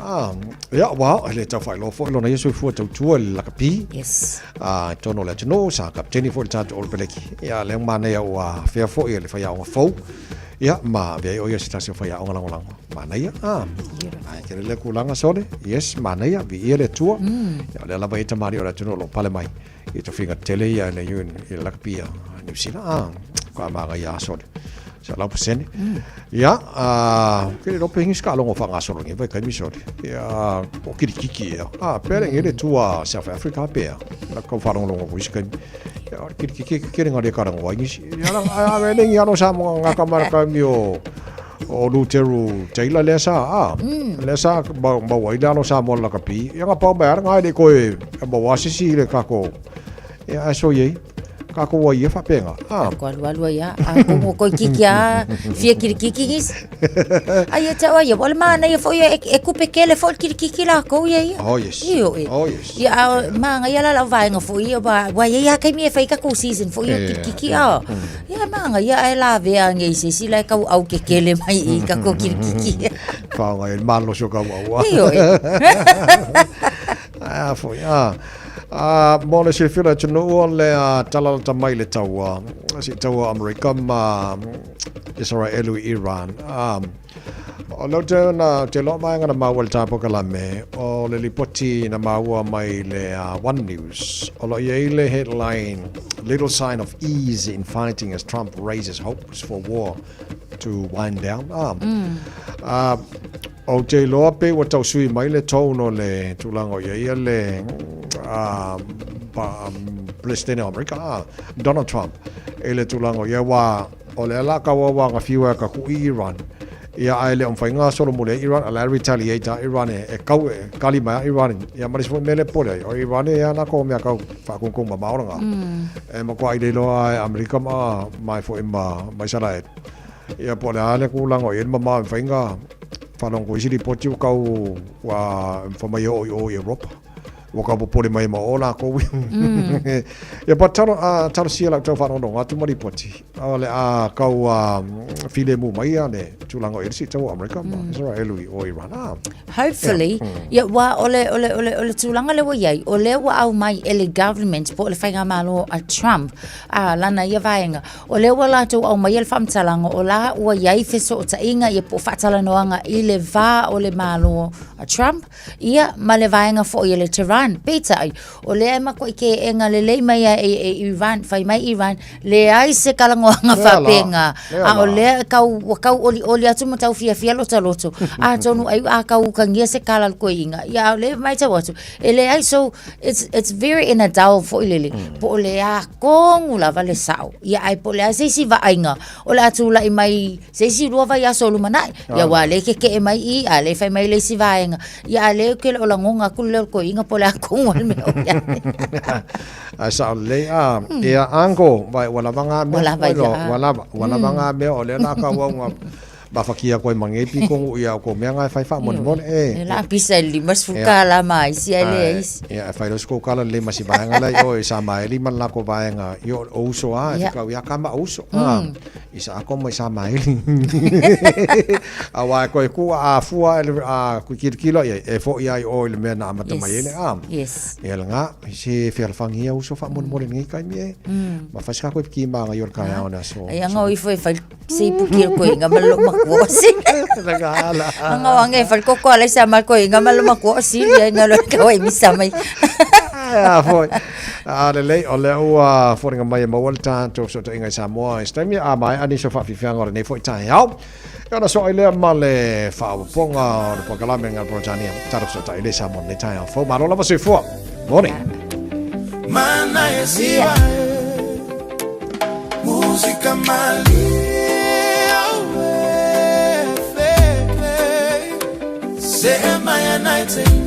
ya wa le ta fa lo fo lo na yesu fo to la kapi yes tono le no sa kapteni fo ta to peleke ya le manaya wa fe fo ia le fa ya wa fo ya ma ve o ya sitasi fa ya onga manaya kere le kulanga sole yes manaya vi ile tua ya le lava ita mari ora tuno lo pale mai ito finga tele ya le yun ile lakpia New Zealand kwa maga ya sole sa la pusene ya kere lo pengi ska lo fa ngasolo ngi vai kai mi sole ya o kiki ya pere ile tua South Africa pe la ko fa lo ngo wis kai ya kiri ngade karang wa ngi ya la ave le ya no sa mo ngakamar ka mio o luteru taila lesa ba wa ida no sa mo la kapi ya nga pa ba nga de ko e ba wa si le ka ko ya so ye ka ko wa ye fa penga ko alwa ya ko kikia fie kirikikis ai ta wa ye bol ma na ye fo ye e kupe kele fo kirikikila ko ye oh yes ya ma nga ya la va nga fo ye ba wa ye ya kai mi fa ka ko season fo ye kirikiki ya ma nga ya la ve nga si la ka au ke kele mai ka ko kirikiki fa nga el malo so ka wa fo ya mo le se fira tino le talal tamai le tawa si tawa America ma Israel Iran o lo te lo mai ngana ma wal tapo kala me o le lipoti na ma wa mai le One News o lo ye le headline little sign of ease in fighting as Trump raises hopes for war to wind down o te loa pe wa tau sui mai le tono le tulango ia le President of America Donald Trump ele tulango ia wa o le ala ka wa nga fiwa ka ku Iran ia ai le onfainga solo mole Iran ala retaliate Iran e kau kalima Iran ia maris mo mele pole o Iran ia na ko me ka fa ko ma maoranga e mo ko ai le loa America ma mai fo ma mai sala ia pole ale ku lango ia ma fainga falong ko siri poti kau wa informayo o Europa waka popore mai ma ola ko ya pa taro sia la tau whanau nonga tu maripoti ole a kau file mu mai ane tulango irisi tau Amerika ma Israel o Iran hopefully ya wa ole tulanga le wa yai ole wa au mai ele government po le whainga malo a Trump lana ia vaenga ole wa la tau au mai ele whamtalanga o la wa yai feso o ta inga ia po whatala noanga i le va o le malo a Trump ia ma le vaenga fo i le Tehran peta ai o le ai mako ke enga le lei mai e Iran fai mai Iran le ai se kalangoanga whapenga o le kau oli atu ma tau fia lota loto a tonu ai a kau kangia se kala ko inga ia le mai tau atu ele ai so it's very in a dull fo ilele po le a kongu la vale sao ia ai po le a se si va ainga o le atu la mai se si lua vai aso lu manai ia wa le ke mai i a le fai mai le si vaenga ia le ke o la ngonga ku le ko inga po le a kongu al me o ia a sa le ia ango vai wala vanga me wala vanga me o le na ka wa ba fakia ko mangepi ko ia ko menga fai fa mon la pisa li mas fuka la mai si ele ia fai los ko kala le masi banga la yo sa mai li man la ko banga yo uso ka ya kama uso isa ko mo sa mai awa ko ku a fua ku kilo e fo ia o le mena mata mai ele yes ia nga si fer fangia uso fa mon ngi kai me ma fa ska ko ki ma nga yo ka ya ona so ia nga i foi fa si pukir ko nga malo makuosi nagala nga wange fal ko ala sa mal ko nga malo makuosi ia nga lo ka wai misa mai foi le ole o for nga mai mo volta to so to inga sa mo stemia mai ani so fa fi ngor nei foi tai au ona so ile male fa ponga po kala menga projani taro so tai le sa mo nei tai fo ma lo se fo morning mana yesiwa música malia say my night in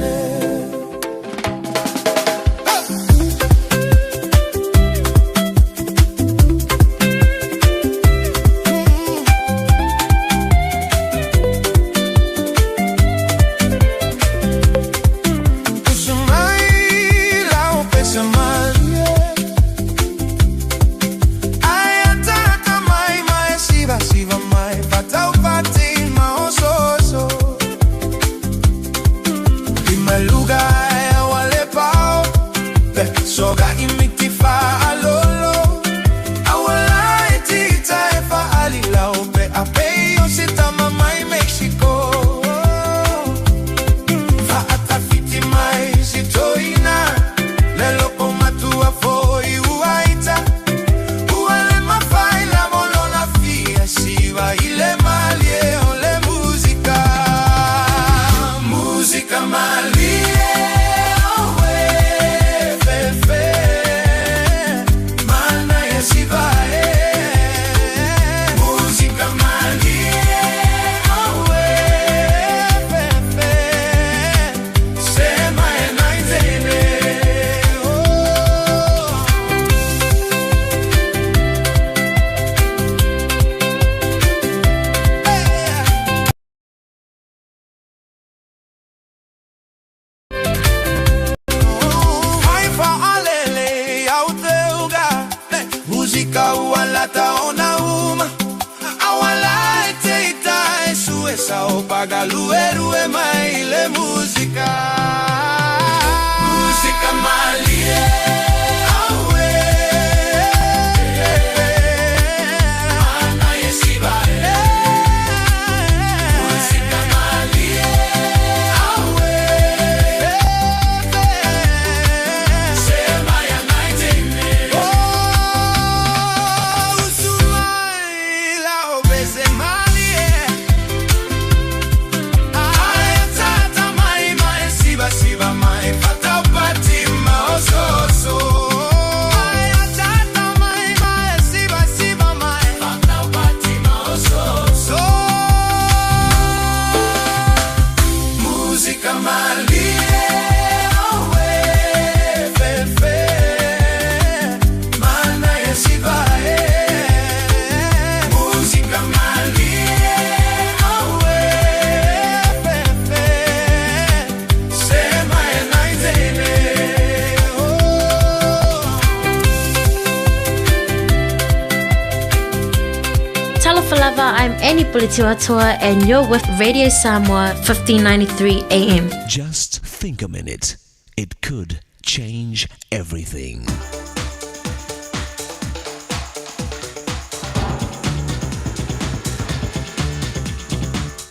Alofa lava, I'm Annie Pulitiwatua, and you're with Radio Samoa 1593 AM. Just think a minute. It could change everything.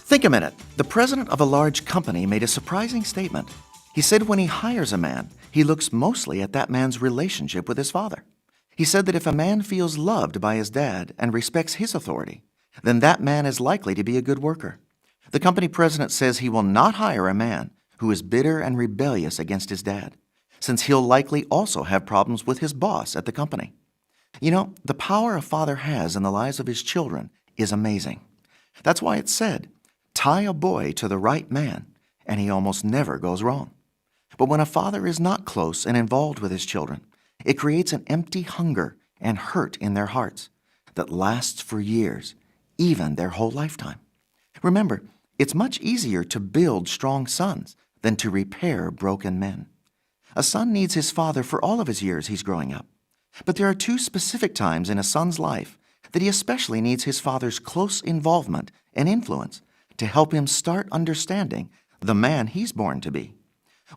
Think a minute. The president of a large company made a surprising statement. He said when he hires a man, he looks mostly at that man's relationship with his father. He said that if a man feels loved by his dad and respects his authority, then that man is likely to be a good worker. The company president says he will not hire a man who is bitter and rebellious against his dad, since he'll likely also have problems with his boss at the company. You know, the power a father has in the lives of his children is amazing. That's why it's said, tie a boy to the right man, and he almost never goes wrong. But when a father is not close and involved with his children, it creates an empty hunger and hurt in their hearts that lasts for years, even their whole lifetime. Remember, it's much easier to build strong sons than to repair broken men. A son needs his father for all of his years he's growing up. But there are two specific times in a son's life that he especially needs his father's close involvement and influence to help him start understanding the man he's born to be.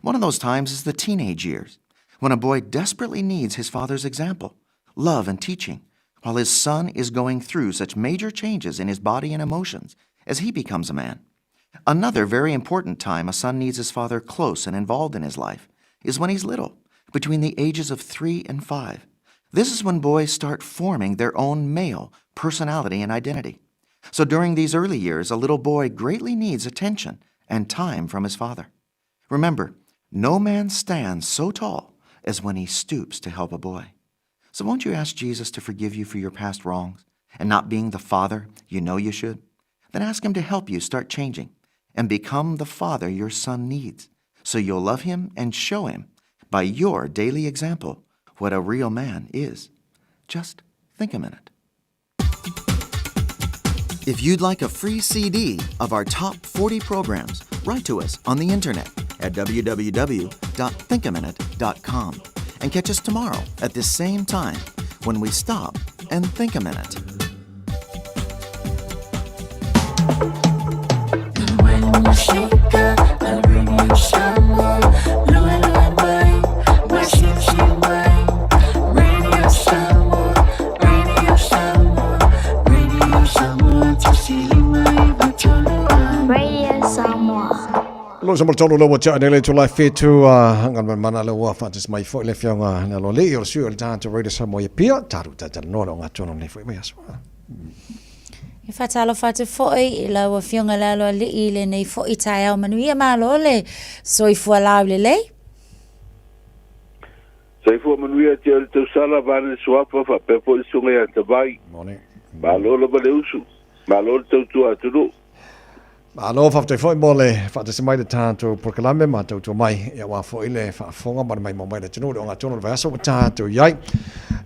One of those times is the teenage years, when a boy desperately needs his father's example, love, and teaching, while his son is going through such major changes in his body and emotions as he becomes a man. Another very important time a son needs his father close and involved in his life is when he's little, between the ages of 3 and 5. This is when boys start forming their own male personality and identity. So during these early years, a little boy greatly needs attention and time from his father. Remember, no man stands so tall as when he stoops to help a boy. So won't you ask Jesus to forgive you for your past wrongs and not being the father you know you should? Then ask him to help you start changing and become the father your son needs, so you'll love him and show him by your daily example what a real man is. Just think a minute. If you'd like a free CD of our top 40 programs, write to us on the internet at www.thinkaminute.com and catch us tomorrow at this same time when we stop and think a minute. Lo sa maltolo lo cha nele to life fit to ngan mana lo wa fa mai fo le fianga na lo le o su el ta to radio sa mo pia taru ta no lo ngatono ne fo ya so e fatalo fatu foi la wa fianga la lo le ile nei fo itaia manuia malo le so I fu la le so I fu manuia te to sala vale swapa fa pe po sunga ya tabai malo lo bale usu malo to atu Alo fa te foi mole fa te mai de tanto por kalame ma to mai ya wa foi le fa fonga ma mai mo mai de tunu nga tunu va so ta to yai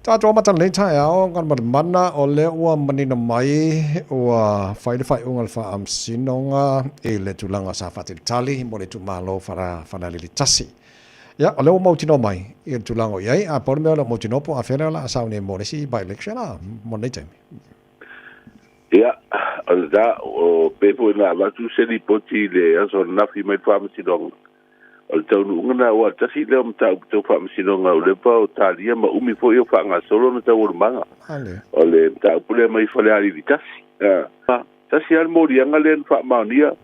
ta to ma tan le ta ya o ngan ma mana o le wa mani na mai o fa ungal fa am sinonga e le tulanga sa fa te tali mo le tu malo fa le tasi ya o le mo tino mai e tulango yai a por me lo mo tino po a fera la sa ne mo le si by election mo ne time ya da o pepo na va tu se li poti le aso na fi mai fa msi dong o tau ngana wa tasi le mta to fa msi dong o le pa o talia ma umi fo yo fa nga solo na tau manga o le mta pule mai fa le ali tasi tasi al mori anga le fa mania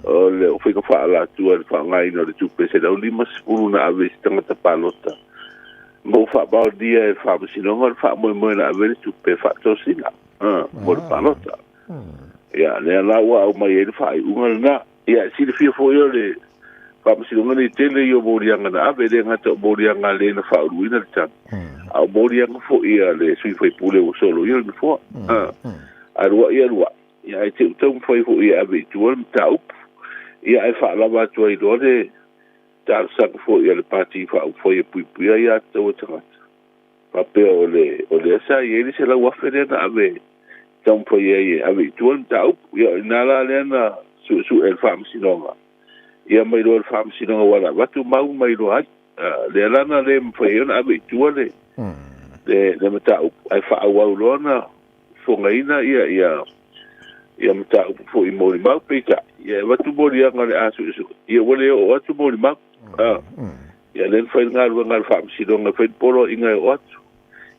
o le o fa fa la tu al fa nga ino le tu pese da lima spulu na ave stanga ta palota mo fa ba dia fa msi dong fa mo na ave tu pe fa to sina mo palota ya le la wa o mai e fai unga na ya si le fia fo yo le fa msi unga ni tele yo borianga na ave le ngata borianga le na fa ruina ta a borianga fo ia le sui foi pule o solo yo ni fo a ro ia ya te tau foi fo ia ave tu on tau ia e fa la va tu i do le ta sa fo ia le parti fa fo ia pui ia to ta pa pe o le sa ye se la wa fere na ave tão foi aí a ver tu então eu nada lena su el fam sinonga ia mai do el fam sinonga wala watu mau mai do ai le lana le foi eu a ver tu le mata ai fa wa lona fongaina ia mata fo I mori mau peka ia watu mori anga le asu ia wale o watu mori mau ia len fai ngal fam sidonga fai polo inga o watu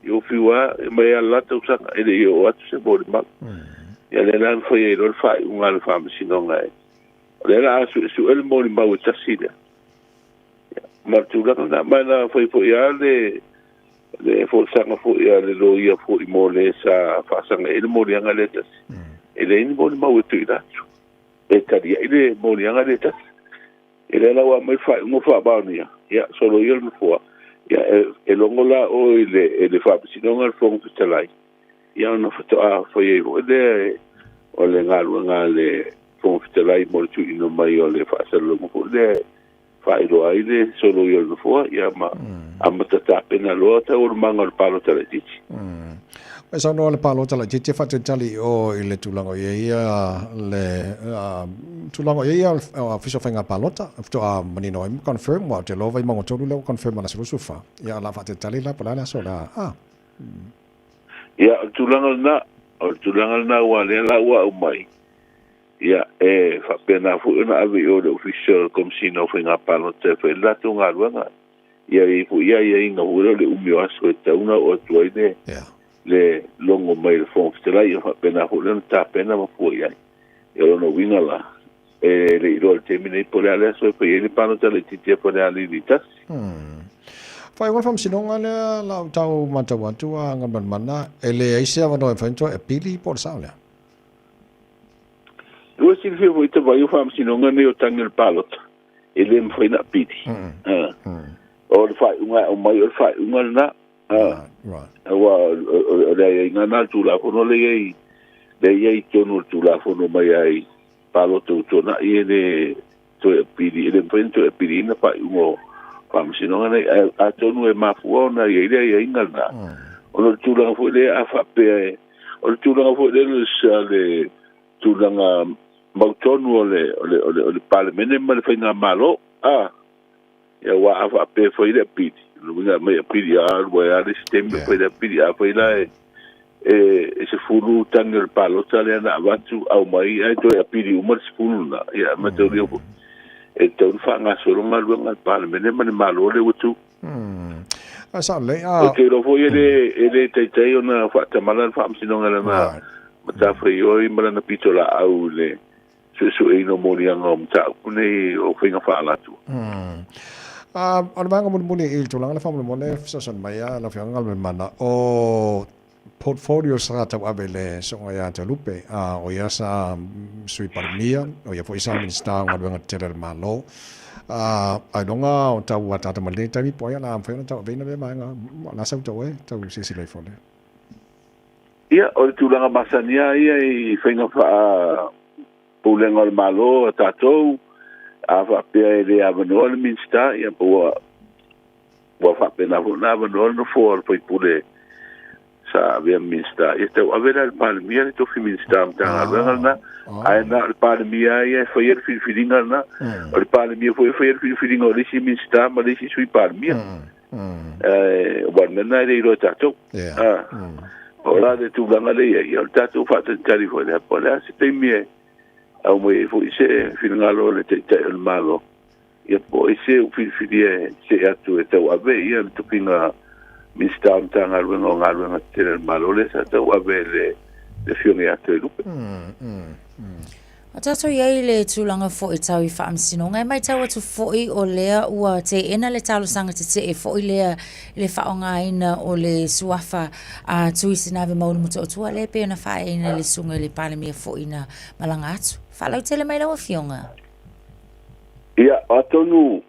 io fiwa mai ala tau sanga ele io watu se mori mau ia le lan fai e lor fai ngal fam sidonga le la asu el mori mau tasida martula na mana fai fo ia le fo sanga fo ia le lo ia fo I mole sa fa sanga ele mori anga le tas ele ni mori mau tu ida e taria ele mori anga le tas ele la wa mai fa mo fa ba ni ya solo yo no fo ya e longola o ele fa sinonga fo fitalai ya no foto a fo ye o le ngale fo fitalai mo tu ino mai o le fa selo mo le fa ilo aile solo yo no fo ya ma amata ta pena lo ta o manga palo tele titi e sa no le palo tele titi fa tali o ile tulango ye le tulango ye official fenga palota to manino im confirm wa te lo vai mo to lo confirm na sulu sufa ya la fa tali la pala so la ya tulango na wa le la wa mai ya fa pena fu na ave o le official comme si no fenga palota fe la tunga luanga ya I fu ya inga uro le umio aso ta una o tuine le longo mai le fon stela ia fa pena fu le ta pena ma fu ya yo no winga la le iro termine por ale so pe ele pano tele titi por ale litas fai wa fam sinonga le la tau mata watu nga mana ele aisia wa no evento e pili por saule yo si fe vo ita vai fam sinonga ne o tangel palot ele me foi na piti o fai unha o mai o fai unha na wa le nga na tu la fono le ye tono tu la fono mai ai palo tu na ele to pidi ele pento e pidi na pa umo fam sinonga ne a tonu e mafu na ye inga na o tu la fo le a fa pe o tu la fo le tu la mautonu le parlemene ma le fainga malo ya wa afa pe foi le pidi luga me pidi al wa al sistema foi le pidi a foi la se fulu tangel palo tale na watu au mai ai to pidi umar fulu na ya ma to rio e to fa nga solo ma luga parlemene ma malo le wutu asa le ke ro foi ele te ona fa tamala fa amsinonga la ma ta frio I mala na pitola au le so e no morianga o mta kune o finga fa la tu ana banga muni il tulang la family mone sason maya la fianga ngal mana o portfolio strata abele so ya te lupe o ya sa sui parmia o ya foi sa minister ngal banga terel malo ai donga o ta wa ta mali ta mi po ya na fa ta be na be manga na sa to e ta si si le fone ia o tulanga masania ia I finga fa pulenga malo tatou ava pe ele avanol minsta ia po wa fa pena na avanol no for foi pule sa via minsta este avera il palmia to fi minsta ta na ai na il palmia ia foi il filinga na il palmia foi il filinga le si minsta ma le si sui palmia wa na le ro tatou ora de tu ganga le ia il tatou fa tali foi la pola si te mie au mai fu se finalo le te el malo ia po ise u filie se atu e tau ave ia tu pinga mistam tanga luengo ngalwenga te el malo le sa tau ave le fione atu e lupe a tato iai le tūlanga fo I tau I whaamsinonga mai tau atu fo I o lea ua te ena le talo sanga te e fo I lea le whaonga ina o le suafa a tui sinawe maulu muto o tua le pe na whae ina le sunga le palemia fo ina malanga atu whalau tele mai lawa fionga ia atonu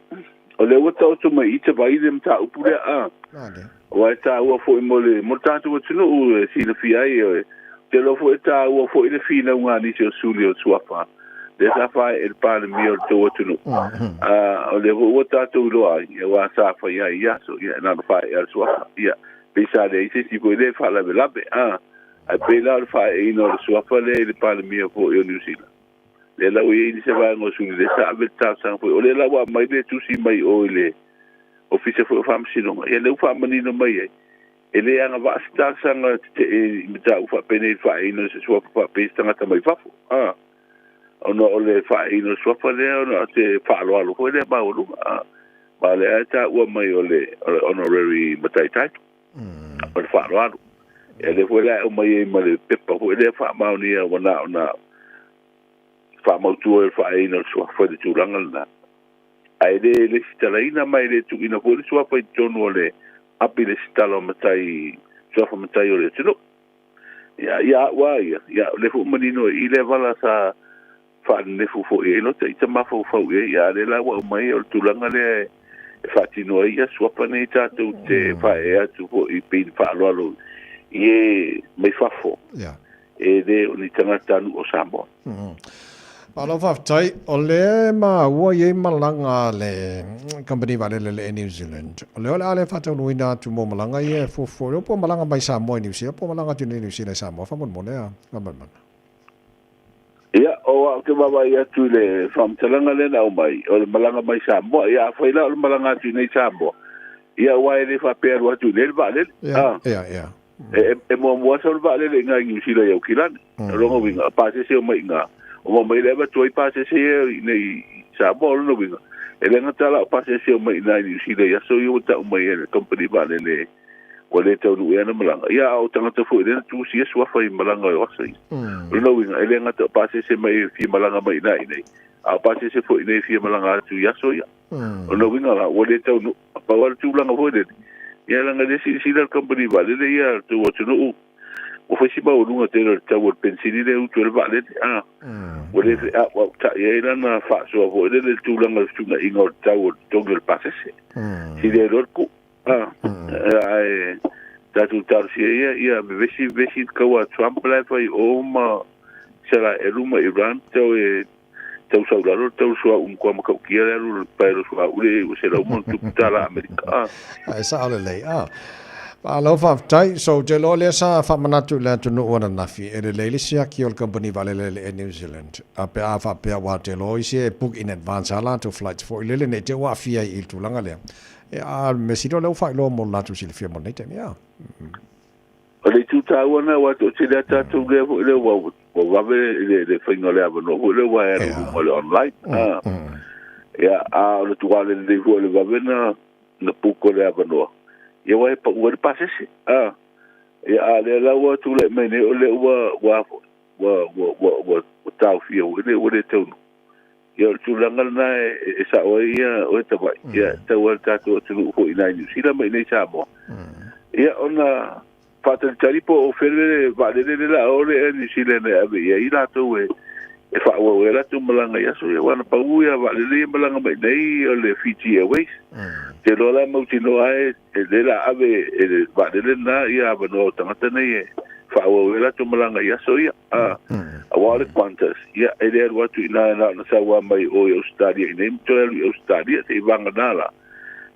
o le wata o tu mai ita vai le mta upure a o e ta ua fo I mole mo tatu o tunu u si le fiai te lo fo eta o fo ile fina nga ni se sulio suafa de sa fa el pan mio to tunu o le o tatu lo ai e wa sa fa ia so ia na fa el suafa ia pesa de ise si puede fa la belabe a pela fa e no suafa le pan mio fo io New Zealand le la ui ni se va ngo sulio de sa beta sa fo o le la wa mai de tu si mai o le office fo fam sino e le fa mani no mai ele anga va sta sanga te mita ufa pene fa ino se sua fa pesta ngata mai fafu ono ole fa ino sua fa le ono te fa lo alo ko le ba olu ba le ata u mai ole honorary matai tai per fa lo alo ele foi lá uma e male pepa foi ele fa ma ni ona fa ma tu fa ino sua fa de turanga na ai le stalaina mai le tu ina ko sua fa tono le api le stalo matai sofa matai ole tino ya le fu manino I le vala sa fa le fu fo e no te ma fo ya le la wa mai o tulanga le fa tino ia sofa ne tatu te fa e atu fo I pin fa lo ye me fa fo e de oni tanga tanu o sambo Palo whaftai, o le ma ua ye malanga le company vale le New Zealand. O le ale whatau nuina tu mo malanga ye fofo. O po malanga mai Samoa New Zealand, po malanga tu New Zealand Samoa. Whamon mo nea, whamon. Ia, o ke mawa ia tu le whamtalanga le nau mai. O le malanga mai Samoa. Ia, whaila o le malanga tu nei Samoa. Ia, wai le whaperu atu le vale. Ia. E mua sa le vale le ngā New Zealand iau kilane. Rongo winga, pāse se o mai ngā. O mai leva toi pase se nei sa bolo no winga ele ngata la pase se mai na ni si le so yo ta mai ele company ba le o le tau no ena malanga ia o tanga te foi le tu si so fa malanga o sai no winga ele ngata pase se mai fi malanga mai na nei a pase se foi nei fi malanga tu ya so ya no winga la o le tau no pa wa tu langa foi le ia langa le si le company ba le ia tu o tu no o foi si ba o lunga te le tau pensini le u tu le ba le o le wa ta ia na fa so o le tu langa tu na ingo tau togel pasese si le lorku ai ta tu tar si ia vesi ka wa Trump la foi o ma será el uma Iran tau saudaro tau so ko ma ka kia le pero so o será un tu tala America sa ole le Alo whaftai, so te lo le sa whamanatu le tunu wana nafi, e le leili sia ki o company vale le New Zealand. A pe a whapea wa te lo isi e book in advance ala to flights for ilele ne te wa fia I tulanga lea. E a me siro leo whai lo mo latu si le fia mo neite, ia. O le tu tawana wa to te le tatu le wa wawe le whainga lea wano, le wa e mo le online. Ia, a le tuale le wawe na puko lea wano. Ia wai pa ua pase se ia ale la wa tu le mene o le wa tau fia o le tau ia tu langa na e sa o ia o te vai ia te wa tatu tu ho ina ni sila mai nei sa mo ia ona pata tari po o fere vale le la o le ni sila ne ave ia ila to e fa o la tu malanga ia so ia wana pa ua vale le malanga mai nei o le Fiji Airways te lola mautino ai e la ave e vale le na ia no tangata nei fa o la tu malanga ia so ia a wale quantas ia e le watu ina na sa wa mai o Australia nei to Australia te vanga nala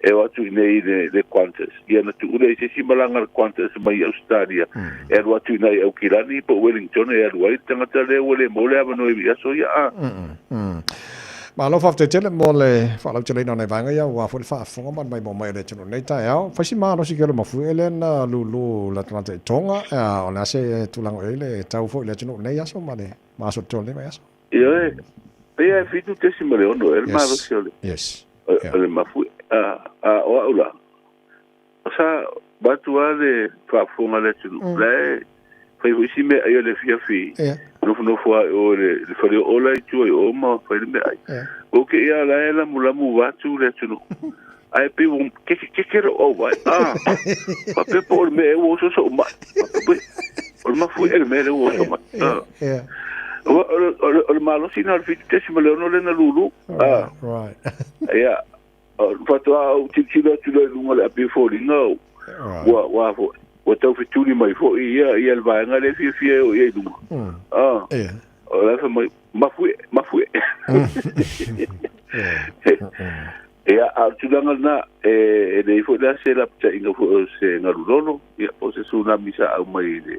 e watu nei le quantas ia na tu ule se si malanga quantas mai Australia e watu nei au kilani po Wellington e wai tangata le wale mo le ava no ia so ia Ma lo fa te tele mo le fa lo tele no nei vanga ia wa fa fonga man mai mo mai le tino nei ta ia fa si ma no si kelo ma fu ele na lu la tante tonga o na se tulango ele tau fo le tino nei aso ma le ma so tole mai aso ia e fitu te si male ono el ma lo si ole yes ele ma fu o aula sa batua de fa fonga le tino le fa si me ai le fi no fua o le fare o la tu o ma fa le ai o ke ia la mula mu va tu le tu ai pe un ke o vai pa pe por me o so ma o ma fu el me o so ma o malo sino al fit te si me no le na lulu right ia fa tu au ti tu le lunga le pe fo no wa o tau fituni mai fo ia el vai ngale fi o ia du o la fa mai ma fu ia a tulanga na e le fo da se la pta inga fo se ngarulono ia o se tsunami sa au mai le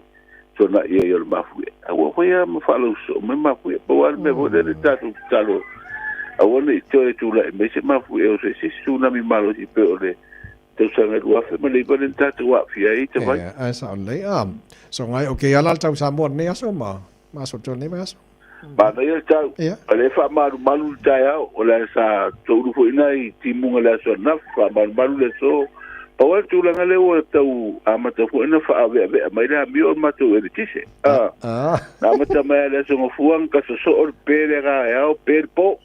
sona ia yo ma fu a wo ia ma fa lo so ma fu po wa me vo de tatu a wo le to la me se ma fu o se tsunami malo si pe o le te sanga lua fe mali ba den tatu wa fia I te vai ai sa le so ngai okay ala tau sa mo ne aso ma so to ne ma so ba na ia tau ale fa malu tai o la sa to ru ina I timunga la so na fa malu le so pa wa tu la ngale o tau amata fu ina fa ave mai la mi o ma tu e tise amata mai la so fuang ka so or pere ga o per po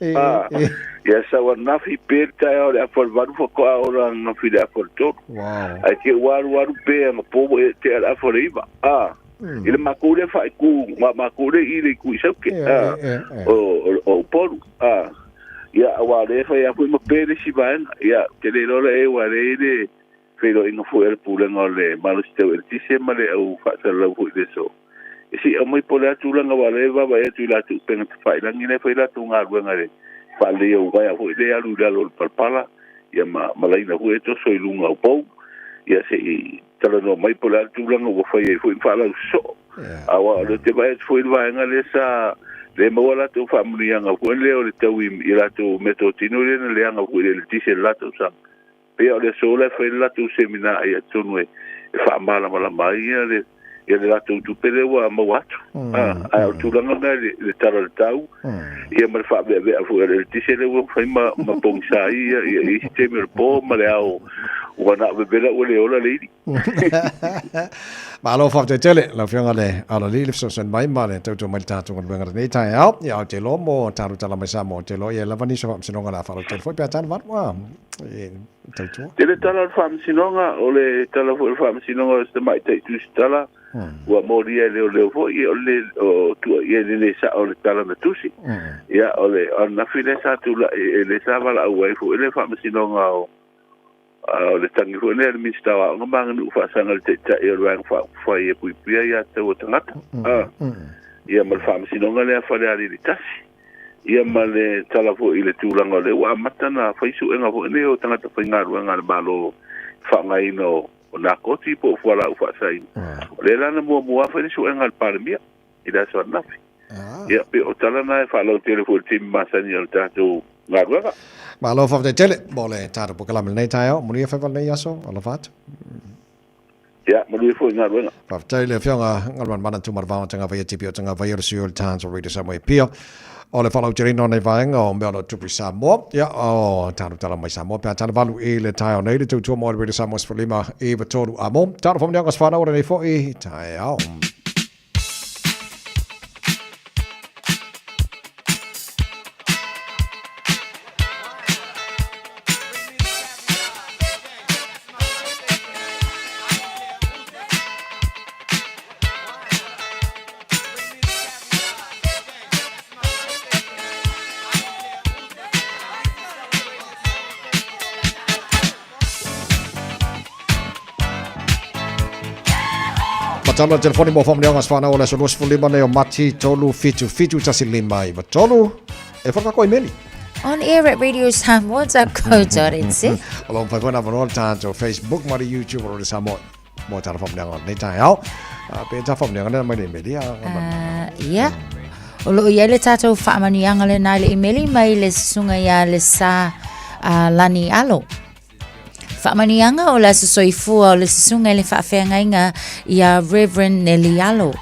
ya sa wa na fi per tai o la for varu fo ko ora na fi la for to ai ke waru pe ma po te ala for iba ile makule fa ku makule ile ku isauke o poru ya wa le fa ya fu ma pere si ban ya te le lo e wa le pero inga fu el pulang ole malu ste el tise male au fa sa la fu de so si amoi pola tu langa wale va va tu la tu penga fa la ngine fa la tu nga ruanga le fa le o va fu de alu la lo palpala ya malai na fu eto so ilunga o pau ya se tala no mai pola tu langa o fa ye fu fa la so awa le te va fu va nga le sa le mo la tu fa mri nga fu le o le tu I la tu metotino le nga fu le tise la tu sa pe o le sola fa la tu semina ia tonu e fa mala mai le la tu pele wa ma watu a tu langa le tara tau ia ma fa be fu le tise le wa fa ma pongsa ia te me po ma le au wa na be la o le ola le ma lo fa te tele la fianga le ala li so sen mai ma le tu mai ta tu ngan nei tai au ya te lo mo taru tala mai sa mo te lo ia la vani so se no ngala fa te foi pe tan va wa Tele tala fam sinonga o le tala fam sinonga ste mai te tu tala wa mori le fo I o tu le sa o le tala na tusi ya o le na fine sa tu le sa vala au fo le fam sinonga o le tangi fo le minsta wa ngamba ngu fa sanga te ta e rang fa e pui pia ya te o tangata ya mal fam sinonga le fa le ali tasi ia male tala fo ile tulanga le wa matana faisu enga fo ne o tanga fa ngaru nga balo fa ngai no na koti po fo la fa sai le la na mo fa ni su enga parmia ida so na ia pe o tala na fa lo telefon tim masani o tato ngaru nga ma lo fa de tele bole tato po kala nei tayo mo ni fa va nei aso ala fat ya mo ni fo ngaru nga fa tele fianga ngalman mana tu mar va tanga va tipi o tanga va yer siul tans o read some way pia o le whalau tirino nei vaenga o mea lo tupi Samoa. Ia, o tānu tala mai Samoa. Pea tāna walu I le tai o nei le tūtua mo le redi Samoa Sfalima I vatoru a mo. Tāna whamneanga swhana ora nei fo I tai au. Tama telefoni mo fam leanga sfana ola so losfo lima ne o mati tolu fitu tasi lima I tolu e fa ko imeli on air at Radio Samoa .co.nz along fa kona vonol tanto Facebook ma YouTube o Samoa mo tala fam leanga nei tai au pe ta fam leanga mai le meli ya o lo ia le tato fa manianga le nai le imeli mai le sunga ya le sa lani alo Whamanianga o la soifua o le sisunga le whaafeangainga ia Reverend Nelly Alo.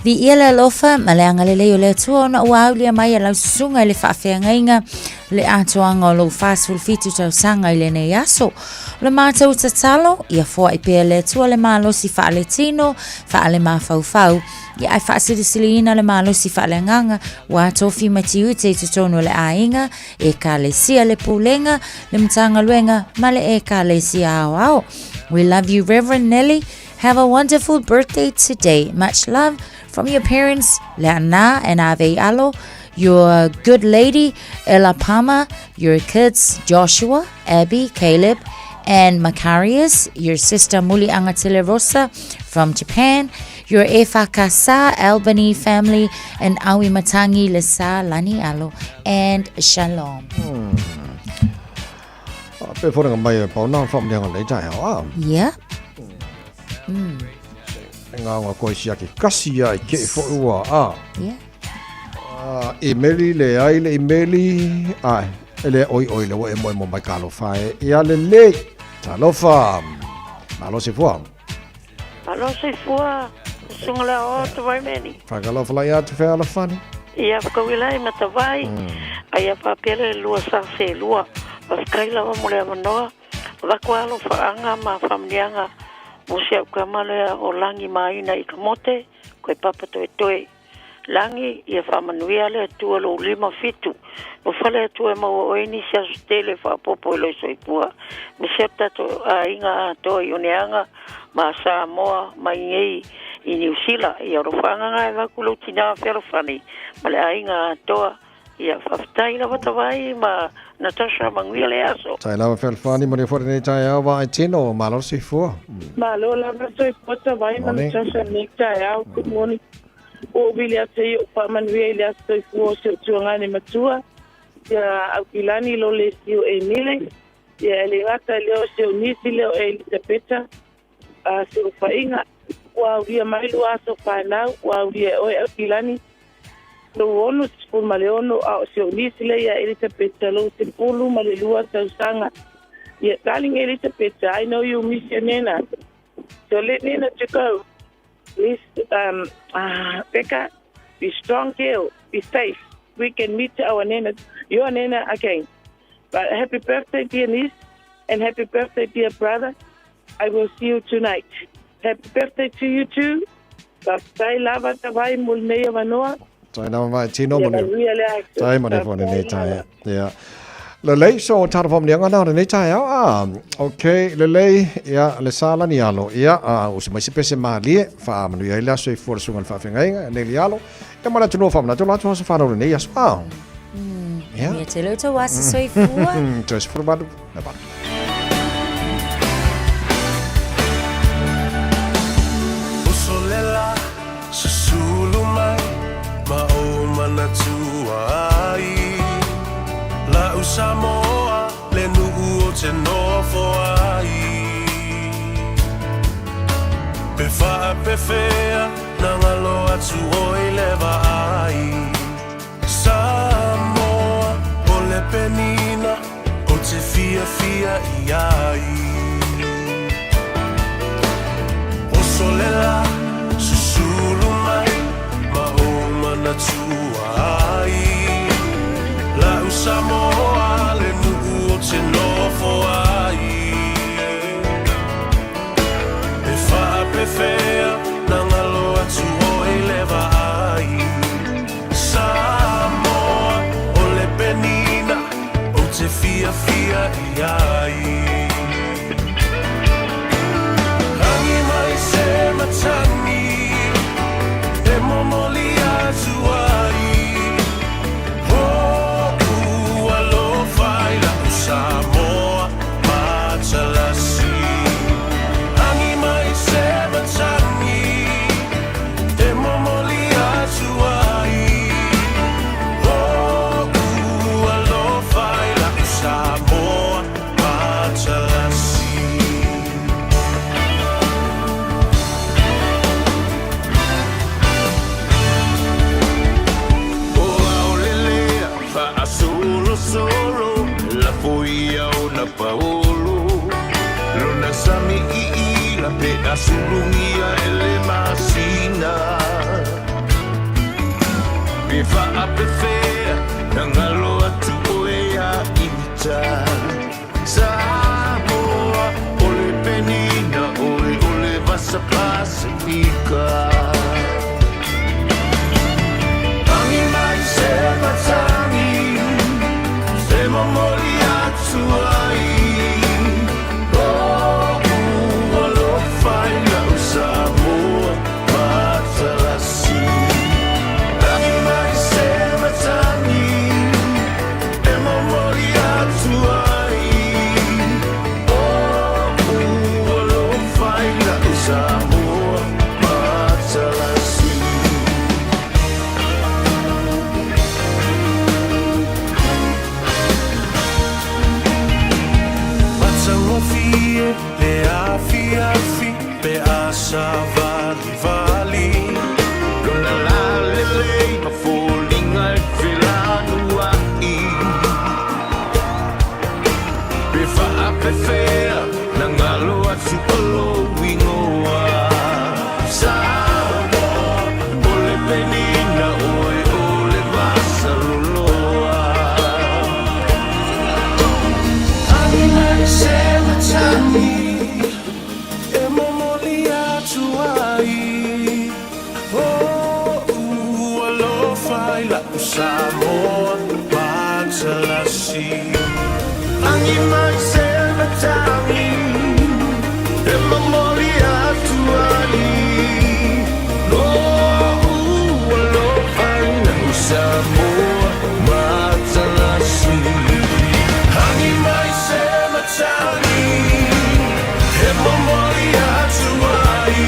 Di ia le lofa ma le anga le leo le atua ona ua au lia mai a lau sisunga le whaafeangainga le atoanga o lo fastful fitu tau sanga I le nei aso. Le mātou tatalo ia fua I pēr le atua le mālosi whaale tino, whaale mawhauwhau. Ia ai whaasirisiliina le mālosi whaale nganga wa tofi matiu te tutono le ainga e ka le sia le pulenga le mtanga luenga ma le e ka le sia au au. We love you Reverend Nelly. Have a wonderful birthday today. Much love from your parents Leana and Ave Alo, your good lady Ella Palma, your kids Joshua, Abby, Caleb and Macarius, your sister Muli Angatile Rosa from Japan, your Efa Kasa Albany family, and Awi Matangi Lesa Lani Alo, and Shalom. Yeah. Nga ko sia ki kasi ai ke fo ua yeah emaili le ai le emaili ai ele oi le mo mai kalo fae ia le Talofa. Malo se fua. Alo se fua. Sungla o te vai meni. Whakalofa lai atu whea ala whani. Ia whakawilai matawai. Aia whapele lua sa se lua. Wafkaila wa mule amanoa. Wakwalo whaanga ma whamnianga. Musia ukamalea o langi maina i kamote. Koe papa toe toe. Langi ia whamanuia lea tua lo 5 fitu. Whale tua mau oini sia sutele whapopo ilo soipua. Misia tato a inga toa ioneanga ma Samoa mai ngei i New Zealand. Ia rofanga ngai wakulo tina wherofani. Male a inga toa ia whaftaila watawai ma Natasha manguia le aso. Tai lawa whelwhani mo ne whare nei tai awa ai tino malo se fua. Malo lava soipota vai ma Natasha nek tai au. Good morning. O vile ate o pamanuia ile aso fuo se tuangani matua ya akilani lo le sio Emile ya elegata leo se unisi leo Elizabeta se ufainga wa uria mailu aso pana wa uria o akilani lo ono spul maleono a se unisi le ya Elizabeta lo se pulu malelua tausanga ya darling Elizabeta, I know you miss your nena, so let Nena to go. Please, Becca, be strong, girl, be safe. We can meet our Nena, your Nena again. But happy birthday, dear niece, and happy birthday, dear brother. I will see you tonight. Happy birthday to you too. Tai lava tawai mulnea manoa. Tai lava vai tino mo ne. Tai mo ne whane nei tai. Yeah. Lelei so tara fom lianga na nei tai okay, lelei ya le sala ni alo ya o se mai se pese malie fa manu ya ila so i for sungan fa fenga nei lialo e mara tuno fam na tuno so fa no nei ya spa ya me te lo to wasa so i fua to es formado na ba usolela susulumai ma o mana tuai La Samoa le nu'u o te nofo ai Pe wha pe whea na ngalo atu o i lewa ai Samoa o le penina o te fia fia i ai O solela susulu mai ma o mana tuai La Samoa le nu'u o te nofo ai E wha pe whea na ngalo atu o i lewa ai Samoa o le penina o te fia fia i ai Hangi mai se matangi e momoli atu ai Samoa, Matalasi Angi mai se matangi E momoli atu ai alo fai la Samoa, Matalasi O aolelea fa asolo solo La poia o na paolo Lona sami i la pe asulungia ele masina Pe fa ape fea na ngalo atu oea imita Samoa o le penina o le vasa pasifika Tangi mai se matangi Se momoli atu ai alo fai la Samoa Matalasi Tangi mai se matangi E momoli atu ai alo fai la Samoa Matalasi faila Samoa Matalasi Angi mai se matangi E mamoli atuali Lo lo faila Samoa Matalasi Angi mai se matangi E mamoli atuali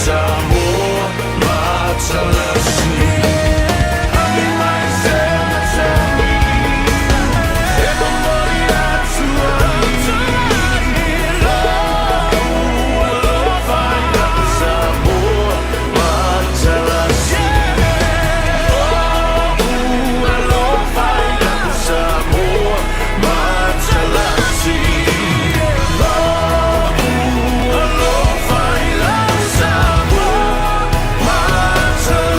Samoa Matalasi Angi mai se matangi E mamoli atuali Lo faila Samoa Matalasi Lo faila Samoa Matalasi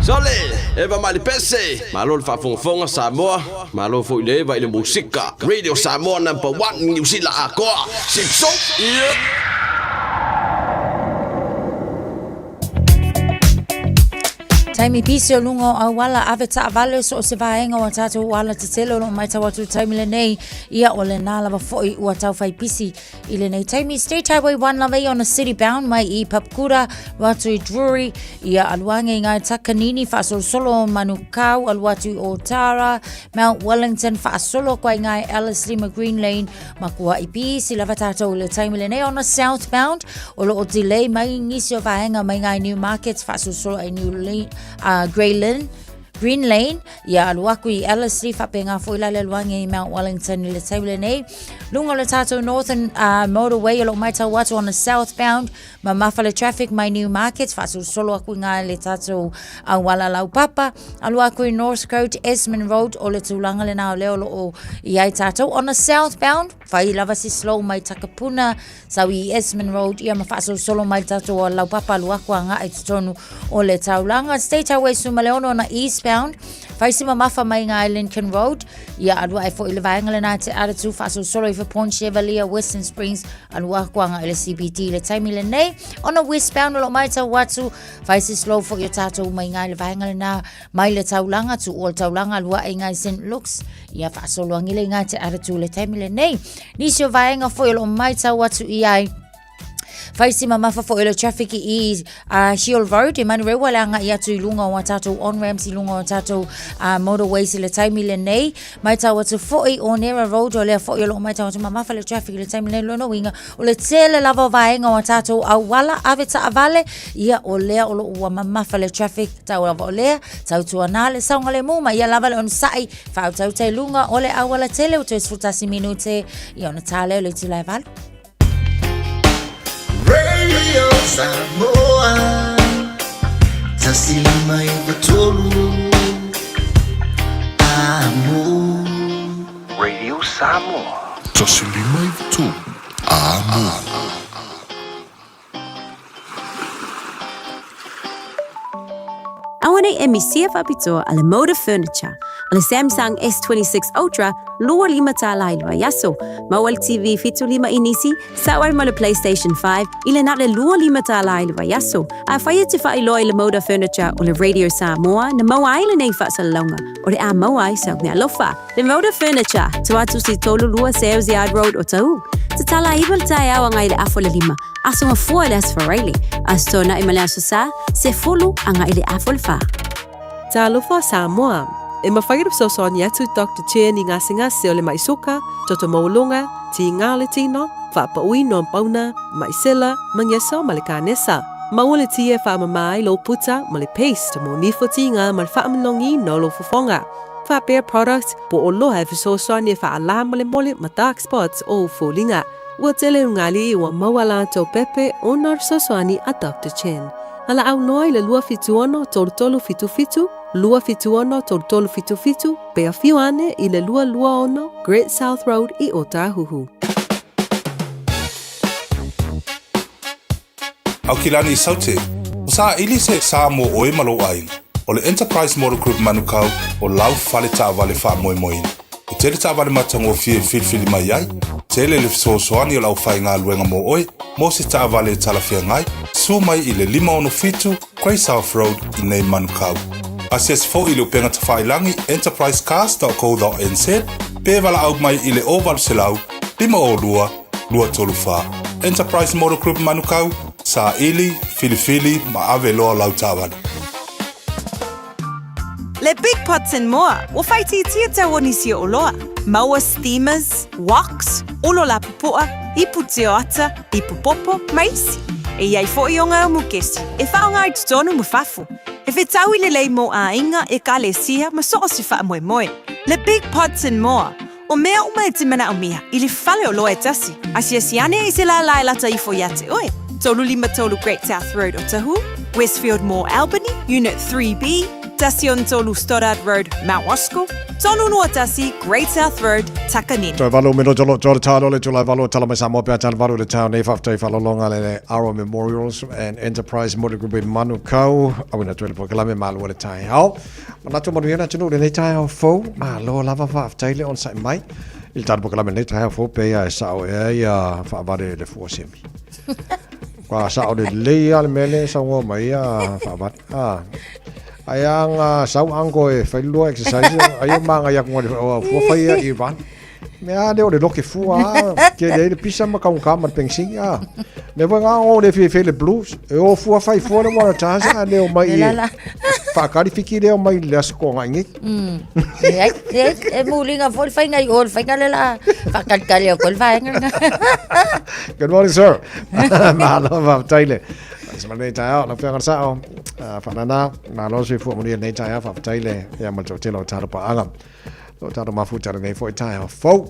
Sole, eva mali pese, malo le fafonfonga Samoa, malo fo ile va ile musika. Radio Samoa #1 New Zealand akoa. Sipso. Taimi pisi o lungo a wala ave ta avale so se vaenga wa tatu wala te telo no mai tawatu taimi le nei ia o le nala wa foi ua tau fai pisi ile nei taimi State Highway 1 lave on a city bound mai I Papkura watu I Drury ia aluange ngai takanini fa solo manukau aluatu o Tara Mount Wellington fa solo kwa ngai Alice Lima Green Lane makua I pisi lava tatu le taimi le nei on a southbound o lo o delay mai ngisi o vaenga mai ngai New Markets fa solo I New Lane Green Lane ia aluaku I Alice Lee whapenga foila le luangi I Mount Wellington I le taule nei lungo le tato Northern Motorway alo mai tau watu on the southbound ma mawhale traffic mai New Market whasu solo aku ngā le tato wala lau papa aluaku I North Coast Esmond Road o le tūlanga le nao leo o I ai tato on the southbound whai lava si slow mai Takapuna sau I Esmond Road ia ma whasu solo mai tato o lau papa aluaku a ngā e tutonu o le taulanga State Highway Sumaleono on the eastbound Faisima mafa mai ngā Lincoln Road ia alua e fo I le vaenga le nā te aratu whaso solo I for Point Chevalier Western Springs alua kuanga I le CBD le taimi le nei on a westbound lo mai tau watu faisi slow fo I tato mai ngā le vaenga le nā mai le taulanga tu o taulanga alua e ngā St. Luke's ia whaso loangi le ngā te aratu le taimi le nei nisio vaenga fo I lo mai tau watu I ai Faisima mafa fo ilo traffic I Hill Road I manu rewa langa I atu I lunga o tato on-ramps I lunga o tato motorways I le taimi le nei mai tau atu fo I Onera Road o lea fo ilo mai tau atu mafa le traffic le taimi le lono winga o le tele lava vaenga o tato a wala ave ta avale ia o lea o lo ua mafa le traffic tau lava o lea tau tuana le saunga le muma ia lava le on sai fa tau te lunga o le awala tele o te sfutasi minute I ona tale o le tulai valu Radio Samoa Tasilima Ivatolu Amo Radio Samoa Tasilima Ivatolu Amo Awane emisia fapito ale Moda Furniture ale Samsung S26 Ultra loa lima tala ilwa yaso mawal TV fitu lima inisi sawal mala PlayStation 5 ile na le loa lima tala ilwa yaso a faya te fa ilo ile Moda Furniture ole Radio Samoa na mawai le nei fa salonga ole a mawai sa ne alofa le Moda Furniture tuatu si tolu lua Sales Yard Road o tau te tala ibal taya wa ngai le afola lima aso ma fo le asfarele asto na imala sa se fulu anga ile afol fa Talofa Samoa e mawhagira sosoani atu Dr. Chen I ngasinga se ole mai soka, toto maulonga, ti ngale tino, whapa ui no pauna, mai sela, mangyeso malikanesa. Maule ti e whamamai lo puta, mali paste, mo nifo ti ngā mal whamanongi no lo fufonga. Whapea products, po o loha e sosoani e whaala mole ma dark spots o fulinga. Ua tele ungali I wa mawala to pepe o nar sosoani a Dr. Chen. Ala au noi le lua fituono tolu fitu, lua fituono tolu fitu, pe a fiuane I le lua ono, Great South Road I Otahuhu. Au kilani saute, sa ili se Samoa oe malo ai, o le Enterprise Motor Group manukau o lau fale ta vale fa moi. I tele ta vale matango fie filfili mai ai, Tele le sosoani o lau whai ngā luenga mo oi, mo se ta avale talawhia ngai, su mai i le 505 Grey South Road i nei Manukau. Asias fo i le upenga ta whailangi enterprisecast.co.nz, pe wala au mai i le oval selau, 502 234. Enterprise Motor Group Manukau, sa ili, fili, ma ave loa lau tāwani. Le Big Pots and More, o whaiti tia tau onisi o loa. Maua steamers, woks, olo la pupua, ipu te ata, ipu popo, maisi. E iai fo i o ngā mukesi, e whaonga i tutonu mu whafu. E whi tau i le lei mo a inga e ka le sia ma so o si wha moe moe. Le Big Pots and More, o mea uma e te mana o mea, i le whale o loa e tasi. Asia siane i se la lai lata i fo iate oe. Tolu lima tolu Great South Road o Tahu, Westfield Mall Albany, Unit 3B, Tasion tolu Stoddard Road, Mount Wasco, tolu noa tasi Great South Road, Takanini. Toi valu mino jolo talo le tulai valu talama sa mo pe tal valu le town e faftai falolonga le Arrow Memorials and Enterprise Motor Group in Manukau. Awina tuele po kalame malu le tai. Au. Manatu manuena tunu le tai au fo, ma lo lava faftai le on sai mai. Il tal po kalame le tai au fo pe ya sao ya fa vale le fuosemi. Kwa sao de le al mele sa ngo mai ya fa vat. Ayang sau angko e fai lua exercise ayo manga yak ngoi fo fai ya Ivan me a de o de loke fua ke de pisa ma kaun ka ma pensing a me vo nga o de fi le blues e o fua fai fo de mo ta sa de o mai fa ka fiki de o mai les ko nga ngi e mulinga fo fai nga gol fai nga la fa ka ka le ko fai nga. Good morning, sir. Malo va taile. Sama nei tai na whenga sao whanana na losi fu mo nei tai fa taile ya ma to telo taro pa anga to taro ma fu taro nei foi tai fo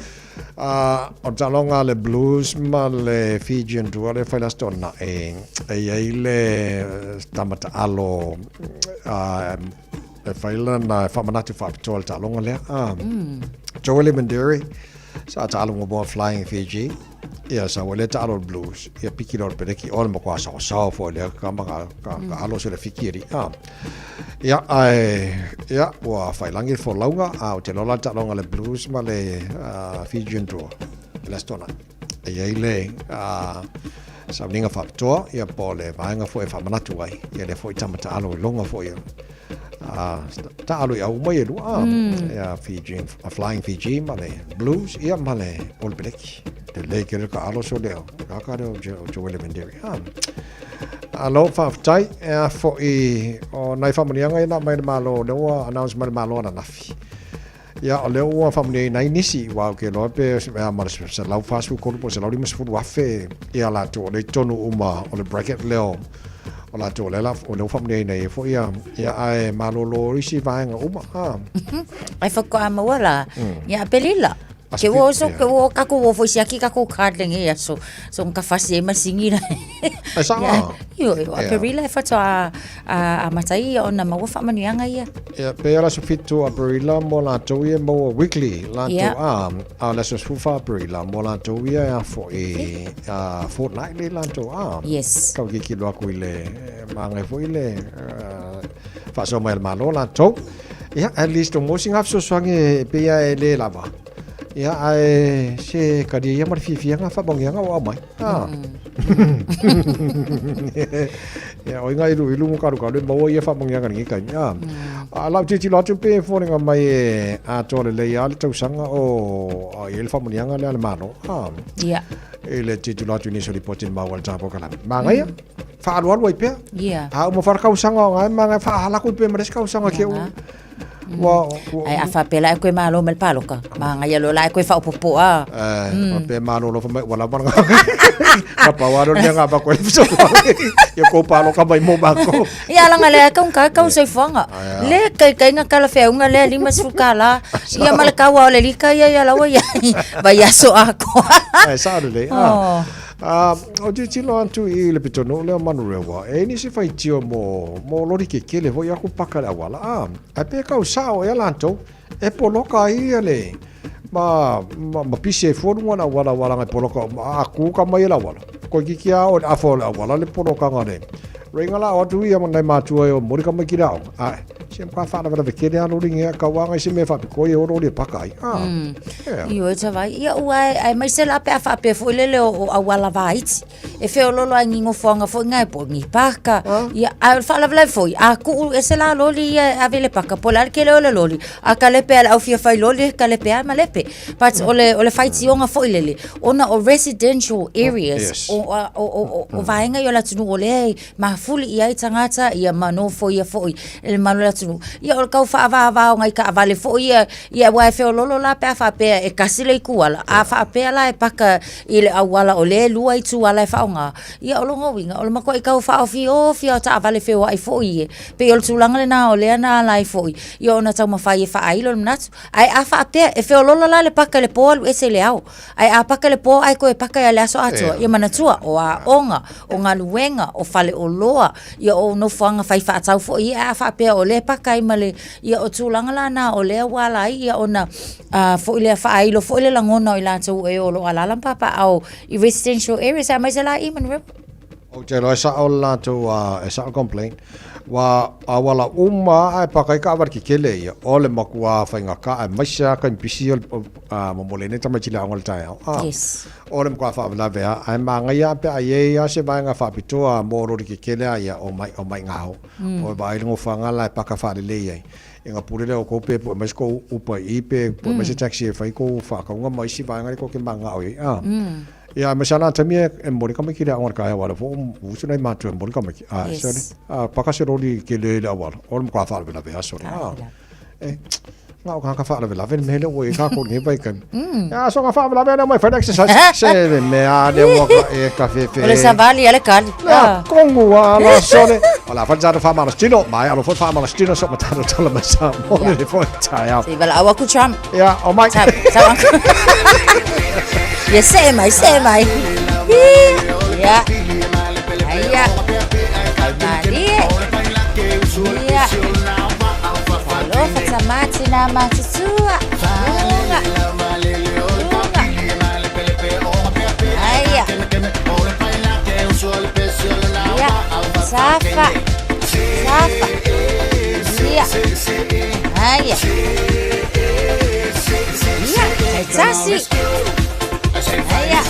o talonga le blues ma le Fijian dua le fai la stona e le tamata alo le fai la na fa manatu fa tol talonga le Joel Mandiri sa talo mo Flying Fiji. Ya sa wale ta alo blues ya pikiror pedeki on mo kwa sa fo le kamba ka alo se le fikiri ya ya wa failangi fo launga au te lola ta longa le blues ma le Fijian draw la stona ya ile sa ninga fa to ya pole vaanga fo e fa manatu ai ya le fo tamata alo longa fo ya ta alo ya umai lu ya Flying Fiji ma le blues ya ma le ol pedeki de leke ka alo so leo ka de Joel Mandiri alo fa tai fo i o nai fa monianga ina mai malo le wa announcement malo na nafi ya o le wa fa moni nai nisi wa ke lo pe ma se lau fa su ko po se lau di mas fu wa fe ya la to le tonu uma o le bracket leo o la to le la o le fa moni nei fo ya ai malo lo risi va nga uma ai fa ko amawala ya pelila ke wo so ke wo ka ko wo fo sia ki ka ko kadling ya so ka fase masingi na yo perila fa to a matai ona ma wo fa manianga ya pera so fitu a perila mo la to ye mo weekly la to la so fa perila mo la to ya fo fortnightly la to yes ka ki lo ko ile manga fo ile fa so mal malo la to ya at least mo sing up so swange pe ya le lava ya ai se kadi ya mar fi nga fa bong nga wa mai ya oi ngai ilu mo karu ka le mo ya fa bong nga ngi ka ya la ti lo tu pe fo nga mai a to le ya le tau sanga o el fa bong nga le mano ya ele ti lo tu ni so ripotin ma wal ta po kala ma ngai fa al wal pe ya mo far ka usanga ngai ma fa hala ku pe mres ka usanga ke ai afa pela ko malo mel palo ka manga ya lo la ko fa popo pe malo lo fa wala ba nga pa waro nya nga ba ko so yo ko palo ka mai mo ba ko ya la ngale ka so fanga le kai nga kala fe nga le lima sukala ya mal ka wa le lika ya la wa ya ba ya so ako sa le o ti lo antu I le pitono le manu rewa e ni se fai tio mo lori ke le vo ya ku pakala wala a pe ka usao ya lanto e poloka I le ma pise fo wala nga poloka a ku ka mai la wala ko ki kia o a fo la wala le poloka ngare ringa la o tu ia mo nei matu o mori ka mai ki rao Sim ka fa na vekele alo ringa ka wanga se me fa ko e oro le pakai. Io e vai. Ia ua ai mai se la pe fa pe fo lele o awala vai. E fe lolo ai ngingo fonga fo ngai po ngi paka. Ia a fa la vla foi. A ku e se la loli a vele paka polar ke le loli. A ka le pe au fia fai loli ka le pe ma le pe. But ole fight onga fo lele. Ona o residential areas o vaenga yo la tunu ole ma fuli ia tangata ia mano fo ia fo ele mano la tunu. Ia o ka fa va ngai ka vale fo ia wa fe lolo la pe fa pe e kasile kuala a fa pe la e paka ile awala ole lua i tu ala fa nga ia o longo winga o mako i ka fa fi ta vale fe wa i fo ia pe o tu langa na ole na la i fo ia ona ta ma fa ia fa ai lo nat ai a fa pe e fe lolo la le paka le po e se le au ai a paka le po ai ko e paka ia le aso ato ia mana tua o a onga o nga luenga o fale o loa ia o no fanga fa ta fo ia a fa pe o le paka i male ia o tu langa la na ole wala ia ona fo ile fa ai lo fo ile langona i la tu e o lo ala papa au i residential areas a mai la even rip o te lo sa o la tu sa complain wa awala ai pakai ka var ki kele ia o le makua fa nga ka mai sa ka pisi mo molene ta mai la ngol ta yes o le makua fa la vea ai manga ia pe ai ia se vai nga fa pitoa mo ro ki kele ia o mai ngao o vai ngo fa nga la paka fa le ia inga purele o ko pe mas ko upa ipe mas taxi fai ko fa ka nga mai si vai nga ko ke manga o ia masana tamia e mori kama kira ngor ka wala fo usuna ma tu mori kama sorry pakase roli ke le la wala o mo ka fa la be sorry nga ka fa la be la ven mele o ka ko ne vai kan so ka fa la be na mai fa exercise se me a de wo e ka fe ole sa vali ale kan kongu ala sole ala fa za fa ma stino mai ala fa ma stino so mata no tala ma sa mo le fo ta ya si bala awa ku tram ya o mai sa ya se mai ya ya ya lo fa mati na matsua aya ya safa ya aya ya tasi aya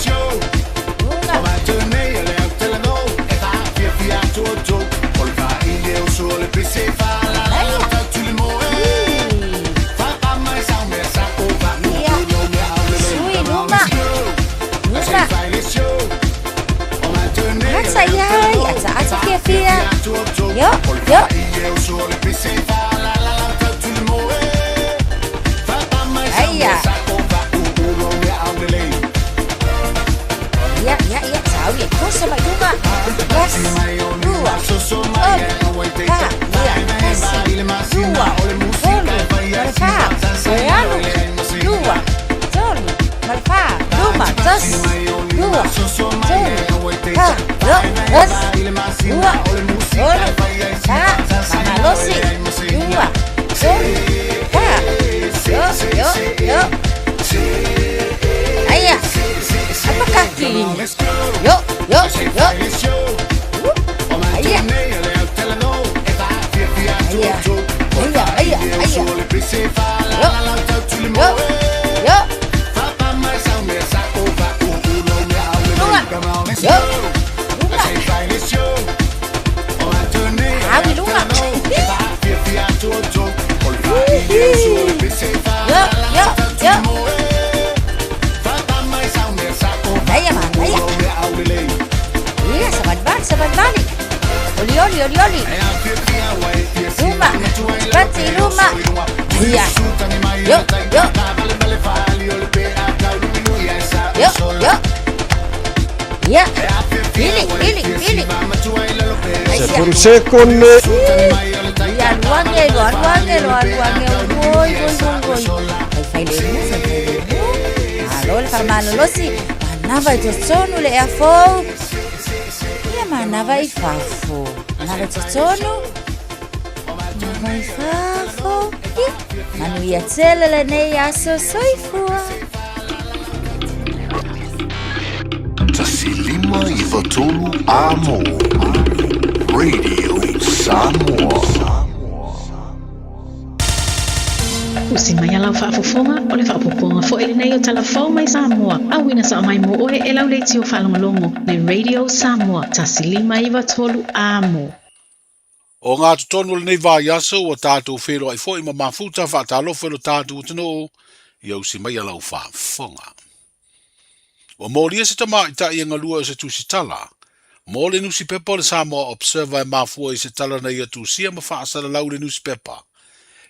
Sekunde ya luange voy fai le allora farmano lo si manava i sono le afo ya manava i fafo manava i sono manava i fafo manu ya tsele le ne aso soifua Tasilima i vatolu amo Radio Samoa. Kusi mai alau whaafofonga o le whaapoponga fo ele nei o talafau mai Samoa. Awina sa mai mo oe e lau leiti o whalongolongo le Radio Samoa. Tasilima iwa tolu amo. O ngā tutonu le nei vai aso o tātou whero ai fo ima mafuta whaatalo whero tātou utano i au si mai alau whaafonga. O mōria se tama i tai ngalua o se tusitala. Mō le nusi pepa le Samoa Observer e mafua i se tala nei atu sia ma whaasara lau le nusi pepa.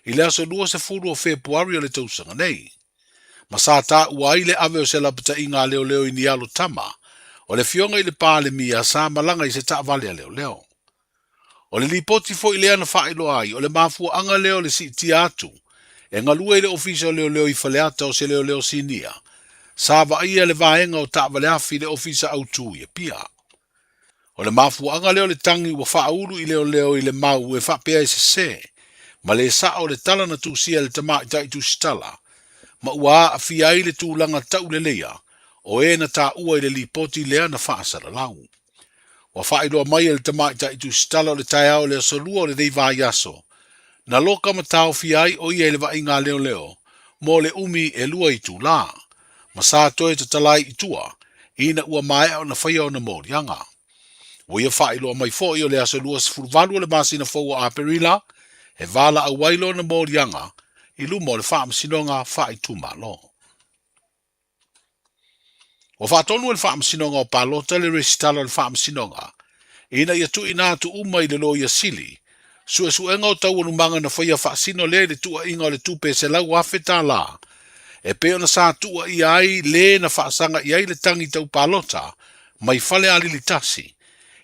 I le aso lua se furu o Februari o le tausanga nei. Ma sa tā ua i le ave o se lapata i ngā leo leo i ni alo tama, o le fionga i le pāle mia sa malanga i se ta vale a leo leo. O le lipoti fo i le ana whaelo ai, o le mafua anga leo le si ti atu, e ngalua i le ofisa o leo leo i faleata o se leo leo sinia, sa va ia le vaenga o ta vale afi le ofisa au tu i pia. O le mafua anga leo le tangi ua whaulu i leo leo i le mau e whapea i se, ma le sa o le tala na tusia le tama i tai tu stala, ma ua a fia i le tūlanga tau le leia, o e na tā ua i le lipoti lea na whaasara lau. Wa whaeroa mai le tama i tai tu stala o le tai au le asolua o le dei vai aso, na loka ma tau fia i o ia i le vai ngā leo leo, mo le umi e lua i tū la, ma sa toe te talai i tua, ina ua mai o na whaia o na mōrianga. Wa ia whaeroa mai fo i o le asolua se furuvalu o le masina fau a perila, e vala a wailo na mōrianga, i lumo le whaamsinonga whae tūmalo. O whaatonu le whaamsinonga o palota le resitala le whaamsinonga, ina ia tu ina tu umai le loia sili, suenga o tau anumanga na whaia whaasino le tua inga o le tupe se lau awheta la, e peo na sa tua i ai le na whaasanga i ai le tangi tau palota, mai whale alilitasi,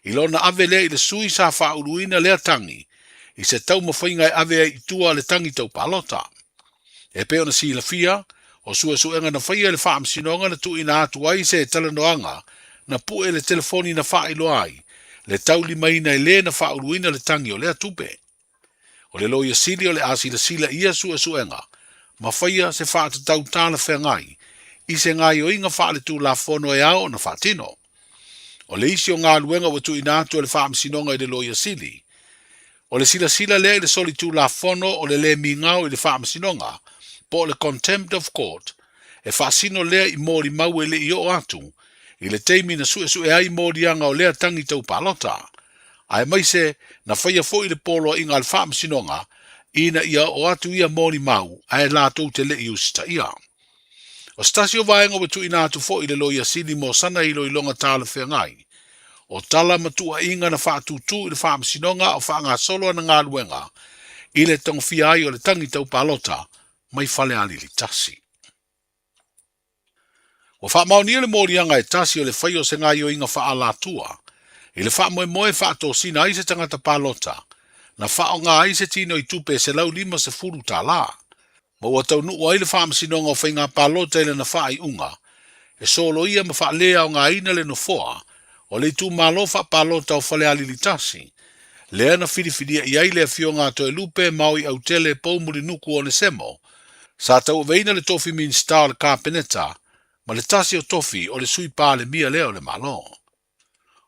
i lona ave le i le sui sa whauruina lea tangi, i se tau mawhainga e ave i tua le tangi tau palota. E peo na si la fia, o suenga na whaia le whaamsinonga na tu ina atu ai se talanoanga, na pue le telefoni na whaelo ai, le tau li maina i le na whauruina le tangi o lea tupe. O le loia sili o le asila sila ia suenga, ma whaia se whaata tau tāna whengai, i se ngai o inga whaale tu la fono e ao na whaatino. O le isi o ngā luenga wa tu ina atu le whaamsinonga i le loia sili, o le sila lea i le soli tu la fono o le mingau i le whaamsinonga, po le contempt of court, e whaasino lea i mōri mau e le i o atu, i le teimi na sue ai mōri anga o lea tangi tau palota. Ai mai se, na whaia fo i le polo inga le whaamsinonga, ina ia o atu ia mōri mau, ai lātou te le i usita ia. O stasio vaenga watu ina atu fo i le loia sili mo sana ilo i longa tāle whengai, o tala matua inga na whaatutu i le whaamsinonga o whaanga solo na ngā luenga, i le tongwhia ai o le tangi tau palota, mai whale alili tasi. Wa wha maonia le mōrianga e tasi o le whai o se ngai o inga wha ala tua, i le wha moe wha to sina ai se tangata palota, na wha o ngā ai se tino i tupe se lau lima se furu tā la. Ma ua tau nuu ai le wha amsinonga o whai ngā palota ile na wha i unga, e solo ia ma wha lea o ngā ina le no foa, o le tu malo wha palota o whale alili tasi, lea na whiriwhiria i ai lea fionga to e lupe maui au tele paumuri nuku o ne semo, sa tau veina le tofi min star le kāpeneta, ma le tasi o tofi o le sui pā le mia lea o le malo.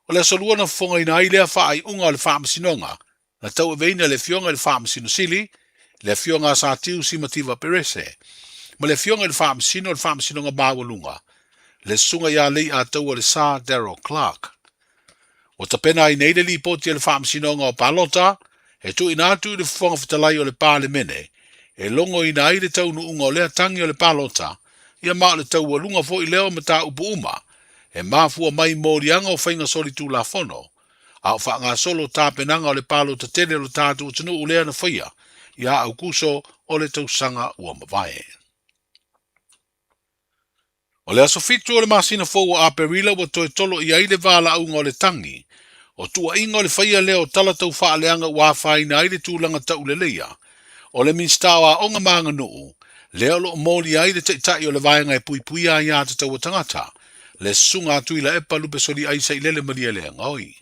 O le solua na fonga ina ai lea wha ai unga o le whaamasinonga, na tau veina le fionga le whaamasino sili, le fionga sa tiu simativa perese, ma le fionga le whaamasinonga mawalunga, le sunga ia lei a tau le sa Darryl Clark. O ta pena i neide li poti le whaamasinonga o palota, e tu ina atu le fonga fitalai o le pā le mene, e longo ina ai le tau nu unga o lea tangi o le palota, ia maa le tau walunga fo i leo ma tā upu uma, e mafua mai mōrianga o whainga soli tū la fono, a o whaanga solo tā penanga o le palota tele o tātu o tanu o lea na whaia, ia au kuso o le tau sanga ua mawae. O le aso fitu o le masina fōu a perila wa toe tolo i aile wala aunga o le tangi, o tua inga o le whaia leo tala tau wha leanga wa whaina aile tūlanga tau le leia, o le minstawa o ngā maanga nuu, leo lo mōri ai le teitai o le vaenga e pui a ia te tau tangata, le sunga tuila e palupe soli aisa i lele maria lea ngoi.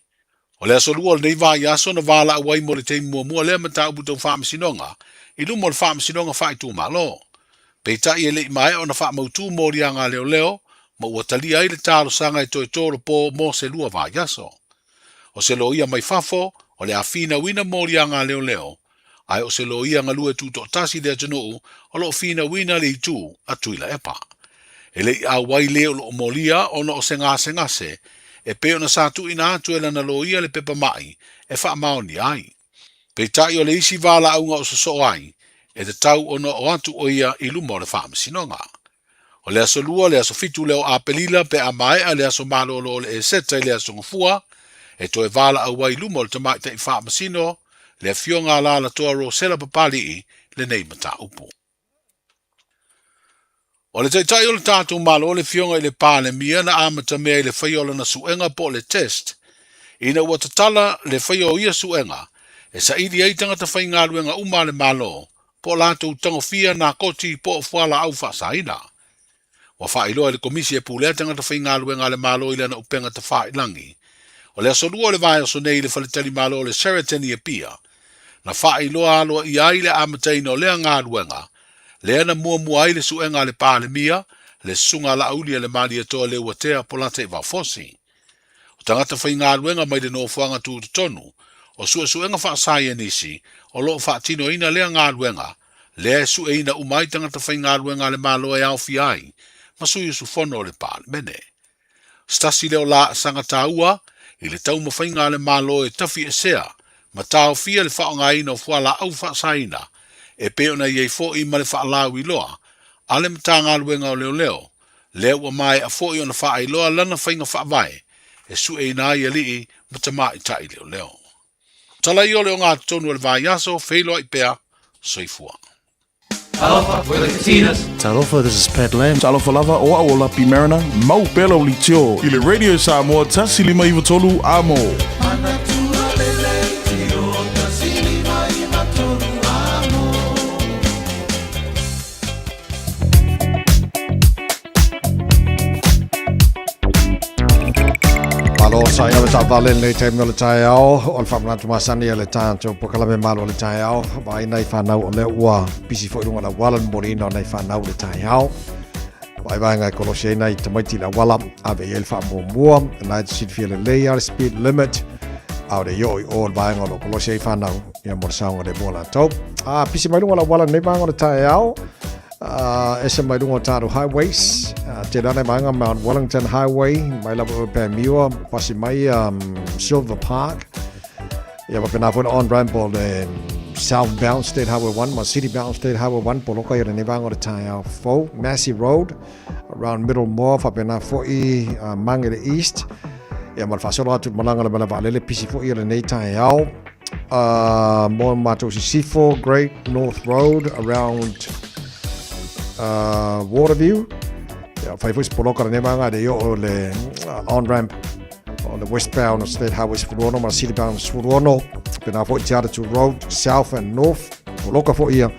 O le aso lua le nei vai aso na vala awai mo le tei mua lea mata upu tau whaamasinonga, i lumo le whaamasinonga whai tū malo. Peitai e le mai o na whaamautu mōri a ngā leo, ma ua tali ai le tālo sanga e toi tōro pō mō se lua vai aso. O se lo ia mai fafo, o le awhina wina mōri a ngā leo, Ai o se lo ia ngalua tu to tasi le atano o lo fina wina le tu atuila epa. E le a wai le o lo molia o no o se ngase, e peo na satu ina atu e lana lo ia le pepa mai, e wha maoni ai. Pei tai o le isi vala aunga o so ai, e te tau o no o atu o ia i lumo le wha masinonga. O le aso lua, le aso fitu leo a pelila pe a mai a le aso malo lo le e seta i le aso ngafua, e to e vala au wai lumo le tamai te i wha masino, le fionga la la toa ro sela papali i le nei mata upu. O le taitai o le tātou malo le fionga i le pāle mia na amata mea i le whaiola na suenga po le test, ina ua tatala le whaio ia suenga, e sa ili eitanga ta whainga luenga uma le malo, po lātou tango fia na koti po fuala au whasaina. Wa whailoa le komisi e pūleatanga ta whainga luenga le malo i lana upenga ta whailangi. O le asolua le vai aso nei le whaletari malo le Sheraton i pia, na whailoa aloa i ai le amataina o lea ngā luenga, le ana mua ai le suenga le pāle mia, le sunga la aulia le mali atoa le uatea polate i wafosi. O tangata whainga luenga mai le no fuanga tu tonu, o suenga whaasai nisi, o loo whaatino ina lea ngā luenga, le sue ina umai tangata whainga luenga le malo e au fiai, masui su fono le pāle mene. Stasi leo la sanga taua, i le tau mawhainga le malo e tafi e sea, ma tau fia le whaonga ina o fuala au whaasaina, e peo na iei fo i ma le whaalau i loa, ale mta ngā luenga o leo, leo a mai a fo i ona wha i loa lana whainga whaavai, e sue ina i alii matama i tai leo. Tala i ole o ngā tonu le vai aso, whailo i pea, soifua. Talofa, we're the Katinas. Talofa, this is Pat Lam. Talofa lava o a ola pi marina. Mau pelo li tio. I le Radio Samoa tasi lima iwa tolu amo. Malo sa ia ta valen le te le tai ao o fa na tuma sani le tanto po kala me malo le tai ao vai nai fa na o le ua pisi fo runga la walan morino nai fa na le tai ao vai vai ngai ko se nai te mai la wala ave el fa mo mo na sit feel le speed limit au de yo o vai ngolo ko se fa na ia mo sa ngore mo la top pisi mai runga la wala nei va ngolo tai ao ese mai runga taru highways te rana mai ngā Mount Wellington Highway mai la pe miwa pasi mai Silver Park ia pena fo on ramp on southbound State Highway 1 ma citybound State Highway 1 po loka ia ni vanga tai au fo Massey Road around Middlemore fa pena fo i Mangere East ia mal fa solo atu malanga la vale le pisi fo ia nei tai au mo mato sifo Great North Road around Waterview. Fai foi spoloka ne manga de yo le on ramp on the westbound State Highway Furuono ma citybound Furuono pena foi tiara to road south and north spoloka foi ia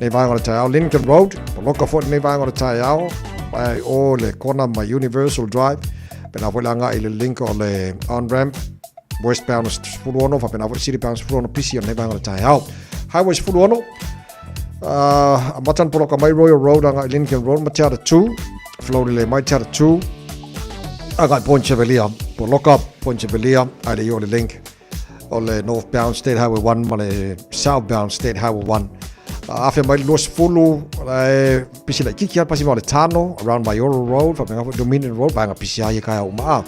ne manga ta Lincoln Road spoloka foi ne manga ta ia vai o le kona ma Universal Drive pena foi langa ile link o le on ramp westbound Furuono fa pena foi citybound Furuono pisi ne manga ta ia highways Furuono matan poloka mai Royal Road anga Lincoln Road matiara 2 Florida mai tiara 2 anga Ponchevelia poloka Ponchevelia ale yo le link o le northbound State Highway 1 ma le southbound State Highway 1 afe mai los fulu pisi la kikia pasi ma le tano around Mayoral Road fa Dominion Road banga pisi ai ka o ma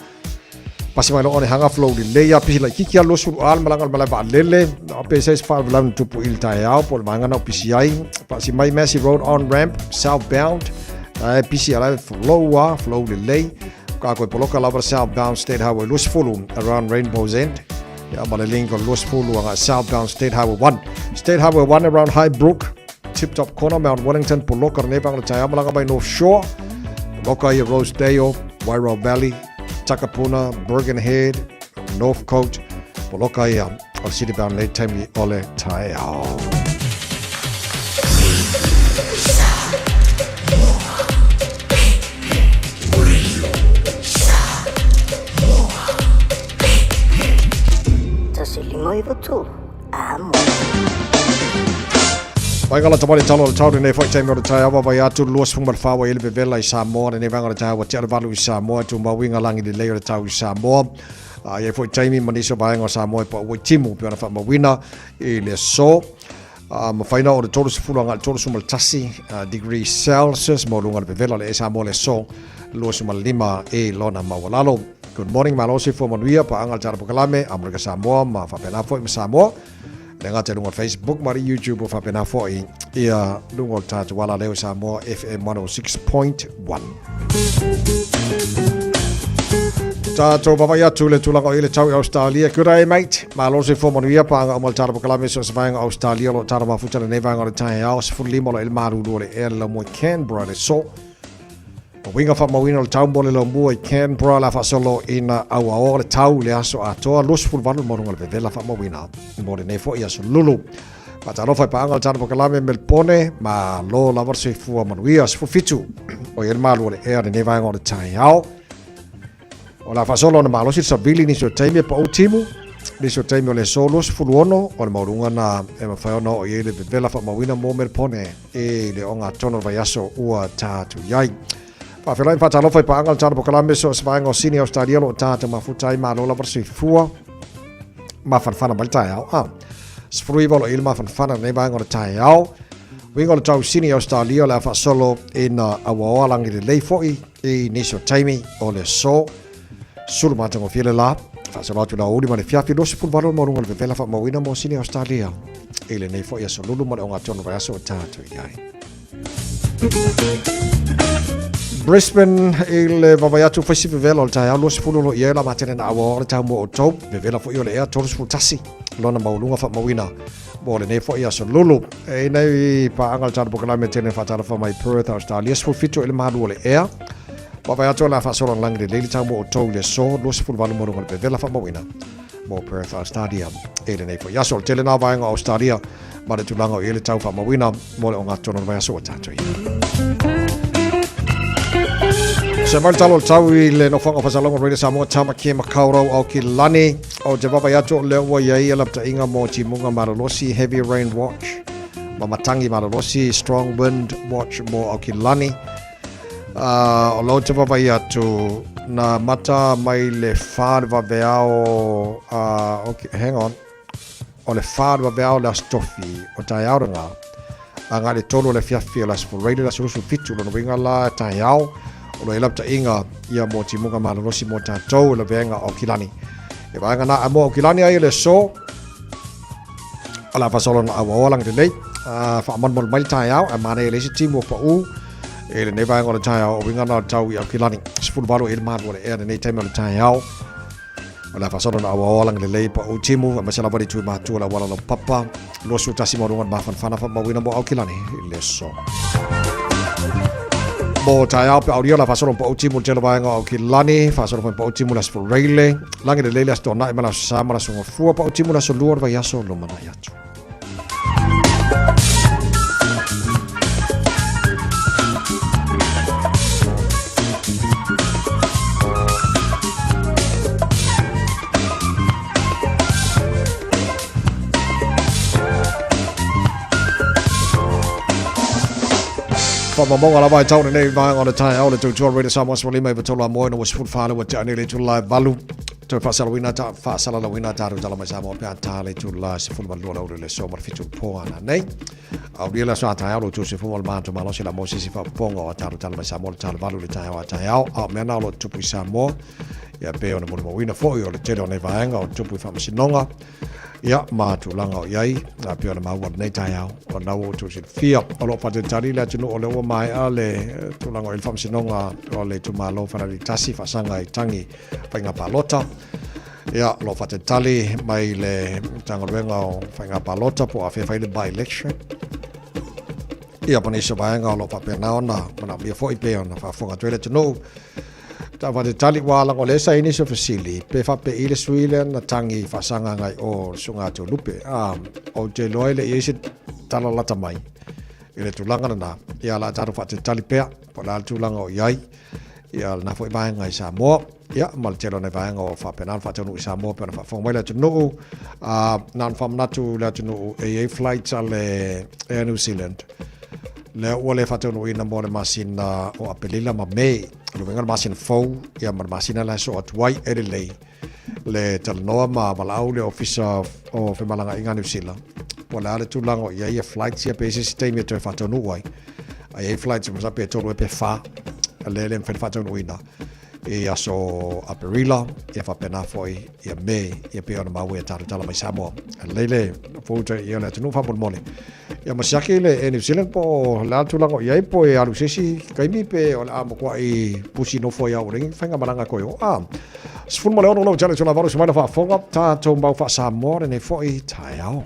pasi mai lo hanga flow di leia pisi la kikia los fulu al malanga malaba lele pesi fa vlam tupu il tai au pol manga no pisi ai pasi mai Massey Road on ramp southbound pisi ala flow di lei ka ko poloka la southbound State Highway los fulu around Rainbow's End ya ma le link on los fulu anga southbound State Highway 1 State Highway 1 around Highbrook Tip Top Corner Mount Wellington poloka ne bang tai malanga by North Shore poloka i Rosedale Wairau Valley Takapuna, Bergen Head, Northcote, poloka ia o citybound late time ole tai ao. Tasilimo iwa tu, amo. Vai ngala tamari talo le tau nei foi time o tai ava vai atu luas fung malfawa ele vevela i Samoa nei vanga tai wa tia valu i Samoa tu mawinga langi de leio tau i Samoa ia foi time maniso vai ngo Samoa po we timu pe na fa mawina i le so Mawhaina o le tolu sifulu anga le tolu sumal tasi degree Celsius mo lunga le pevela le esa mo le so lua sumal lima e lona mawalalo. Good morning malosi fo manuia pa angal cara pokalame Amerika Samoa ma whapena fo i Samoa. Le ngata lunga Facebook mari YouTube o whapena fo i ia lunga o tatu wala leo Samoa FM 106.1. Tātou papaya atu le tulanga o ile tau i Australia. Good day, mate. Malosi fo manuia pa anga umal tara pokalame so savanga Australia lo tara mafuta le nevanga o le tae au sifulimo lo il marulu le ea le mo Canberra le so. Winga fa mawina le tau mole lo mua i Canberra la fa solo ina au ao le tau le aso atoa losful vanu morunga le vevela fa mawina. Mo le nefo i aso lulu. Pataro fai pa anga le tara pokalame Melbourne ma lo la varse fua manuia sifu fitu. O il malu le ea le nevanga o le tae au. O la fasolo na malosi sabili ni so taimi pa utimu ni so taimi o le solos fuluono o le maurunga na e mawhaona o iele bevela fa mawina mo Melbourne e le onga tono vaiaso ua tātu iai. Whawhelai whatalo whai pa angal tāna pokalame so svaenga o sini Australia lo tātu mafutai ma lola varsi fua ma whanwhana mali tae au. Sfrui valo il ma whanwhana ne vaenga o le tae au. Winga le tau sini Australia le whasolo ina awaoa langi le leifoi e ni so taimi o le so sulu matango fiele la fasalo atu la uli mane fiafi lo sipul valo morunga le vela fa mawina mo sini Australia ele nei fo ia so lulu mane onga tono vai so tatu iai Brisbane ele vai atu fasi vela o tai lo sipul lo ia la matene na awa le tau mo o vela fo ia le air toru sipul tasi lona maulunga fa mawina mo le nei fo ia so lulu e nei pa angal tatu pokalame tene fa tara fa mai Perth Australia sipul fito ele malu le air Wawai ato la whasora langi le leili tau mo o tau le so, losi fulu wanu moronga le pevela wha mawina. Mo Perth Australia, e le nei fo yaso, tele nā vaenga Australia, ma le tulanga o ele tau wha mawina, mo le o ngā tono vai aso o tātoi. Se mai talo tau i le no whanga whasalonga reira Samoa tama kia makaurau au ki lani, o te wawai ato le ua iai alapta inga mo ti munga maralosi, heavy rain watch, ma matangi maralosi, strong wind watch mo au ki lani, o lau te wawai atu na mata mai le whāre waweao hang on o le whāre waweao le astofi o tai auranga a ngā le tolo le fiafi o le asforeire la surusu fitu lo winga la tai au o lo elapta inga ia mo ti munga malorosi mo tātou le venga o kilani e waenga na amo o kilani ai le so o la fasolo na awaolang te lei whaaman mo mai tai au a mane le si timu o pa u e le nei vaenga o le tae au o winga na tau i au kilani sifuru varo e le maru o le ea le nei taime o le tae au o la fasoro na awa olang le lei pa o timu a masala wari tui mātua la wala lo papa lo su tasi marungan ma whanwhana wha mawina mo au kilani i le so mo tae au pe au ria la fasoro pa o timu telo vaenga au kilani fasoro pa o timu la sifuru reile langi le leile asto na imala sama la sunga fua pa o timu la so luar vai aso lo mana yatu Whamamonga la vai tau nei vaenga o le tae au le tautua reira Samoa Swalima i vatola moe no wasifuru whāle wa te ane le tula valu tau whasala la wina tāru tala mai Samoa pia tā le tula sifuru malua laure le so marfitu poana nei au ria la sa tae au lo tu sifuru mal mātu malosi la mosisi whaponga o tāru tala mai Samoa le tāru valu le tae au a tae au mea nao lo tupu i Samoa ia pe o na mulu mawina foi o le tele o nei vaenga o tupu i whamasinonga ia mātu langa o iai na pia na maua nei tai au o nau o tu fia o lo pate tari le atunu o le ua mai a le tulanga o il whamsinonga o le tu malo whanari tasi whasanga i tangi whainga palota ia lo pate tali mai le tangaruenga o whainga palota po a whewhai le by-election ia panisa vaenga o lo pape naona mana mia fo i peo na whafonga tuele tunu ta va de tali wala ngo lesa ini so fasili pe fa pe ile suile na tangi fa sanga ngai o sunga to lupe o te loile yesi tala lata mai ile tulanga na ia la taru fa te tali pe po la tulanga o yai ia na foi vai ngai Samoa ia mal telo ne vai ngo fa penal fa tonu Samoa pe na fa fong mai la tunu nan fam natu la tunu AA flights ale Air New Zealand le ole fa tonu ina mo le masina o apelila ma me lo venga masina fou ia ma masina la so atwai ele le talanoa ma malau le officer o fe malanga inga New Zealand po la le tulango ia flight sia pe se time te fa tonu wai ai flight se masa pe tolu pe fa le le fa tonu ina e aso aperila ia fa pena foi ia me ia pe ona mawe tala mai Samoa le fo te ia le tunu fa por mole ia masaki le e New Zealand po la tulango ia po e alu sesi kaimi pe ola mo kwa i pusi no foi au ring fanga malanga ko yo sfun mo le ono jale tula varu semana fa fonga ta to mbau fa Samoa ne foi taiao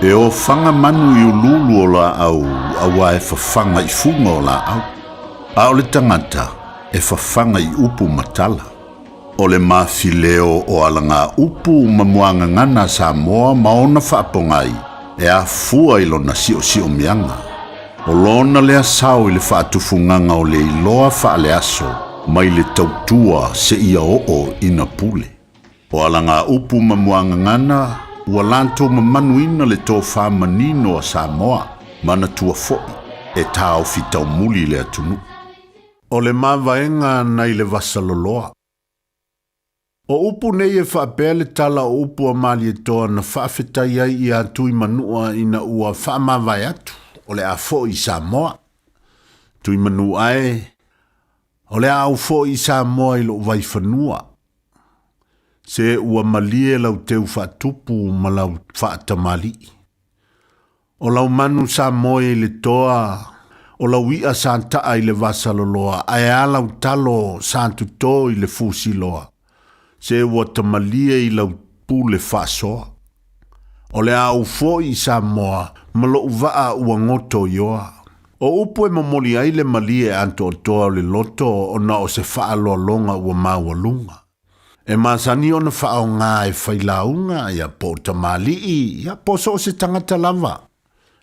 E o whanga manu i ululu o la au, awa e whawhanga i funga o la au. A o le tangata, e whawhanga i upu matala. O le mawhileo o alanga upu mamuanga ngana Samoa maona whaapongai, e a fua ilo na sio mianga. O lona lea sao i le whaatufunganga o le iloa whaale aso, mai le tautua se ia o ina pule. O alanga upu mamuanga ngana, ua lantou mamanuina le tō whamanino a Samoa, mana tua fo'i, e tāo fitau muli le atunu. O le mawaenga nei le vasaloloa. O upu nei e whaapea le tala o upu a mali e toa na whaafetai ai i atui manua ina ua whaamawai atu, o le a fo'i Samoa. Tui manu ai, o le a au fo'i Samoa i lo vai whanua. Se ua malie lau teu whaatupu ma lau whaatamali. O lau manu Samoa le toa, o lau ia santaa i le vasaloloa, ai a lau talo santu to i le fusiloa. Se ua tamalie i lau pule whaasoa. O le au fo i Samoa, ma lo uvaa ua ngoto ioa. O upu e mamoli ai le malie anto o toa le loto o na o se whaaloa longa ua maua lunga. E masani ona whao ngā e whailaunga ia po tamali ia po so se tangata lava.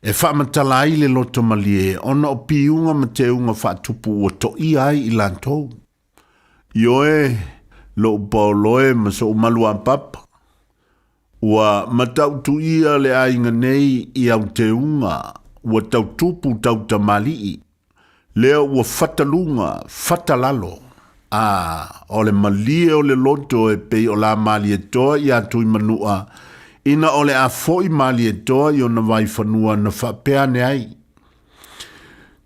E whaamatala ai le loto malie ona o piunga ma te unga whaatupu o to i ai i lantou. Ioe lo upauloe ma so umalua papa. Ua matau tu ia le ainga nei i au te unga ua tau tupu tau tamali. Leo ua whatalunga, whatalalo. O le malie o le loto e pei o la mali e toa i atui manua, ina o le a foi mali e toa i o na vai whanua na whapeane ai.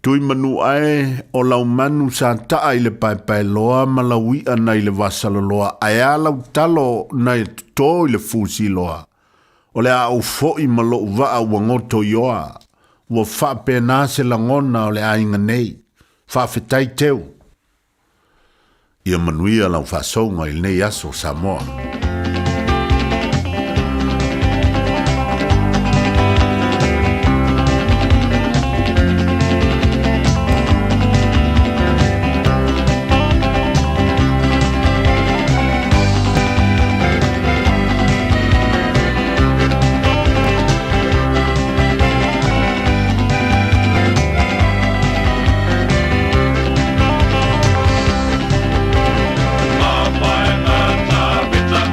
Tui manua e o lau manu sa taa i le pai loa ma lau ia na i le vasaloloa, ai a lau talo na i to i le fusi loa. O le a au foi ma lo vaa wangoto ioa, ua whapeana se langona o le a inga nei, whawhetai teu. Ia manuia lau whasonga il nei aso Samoa. Vita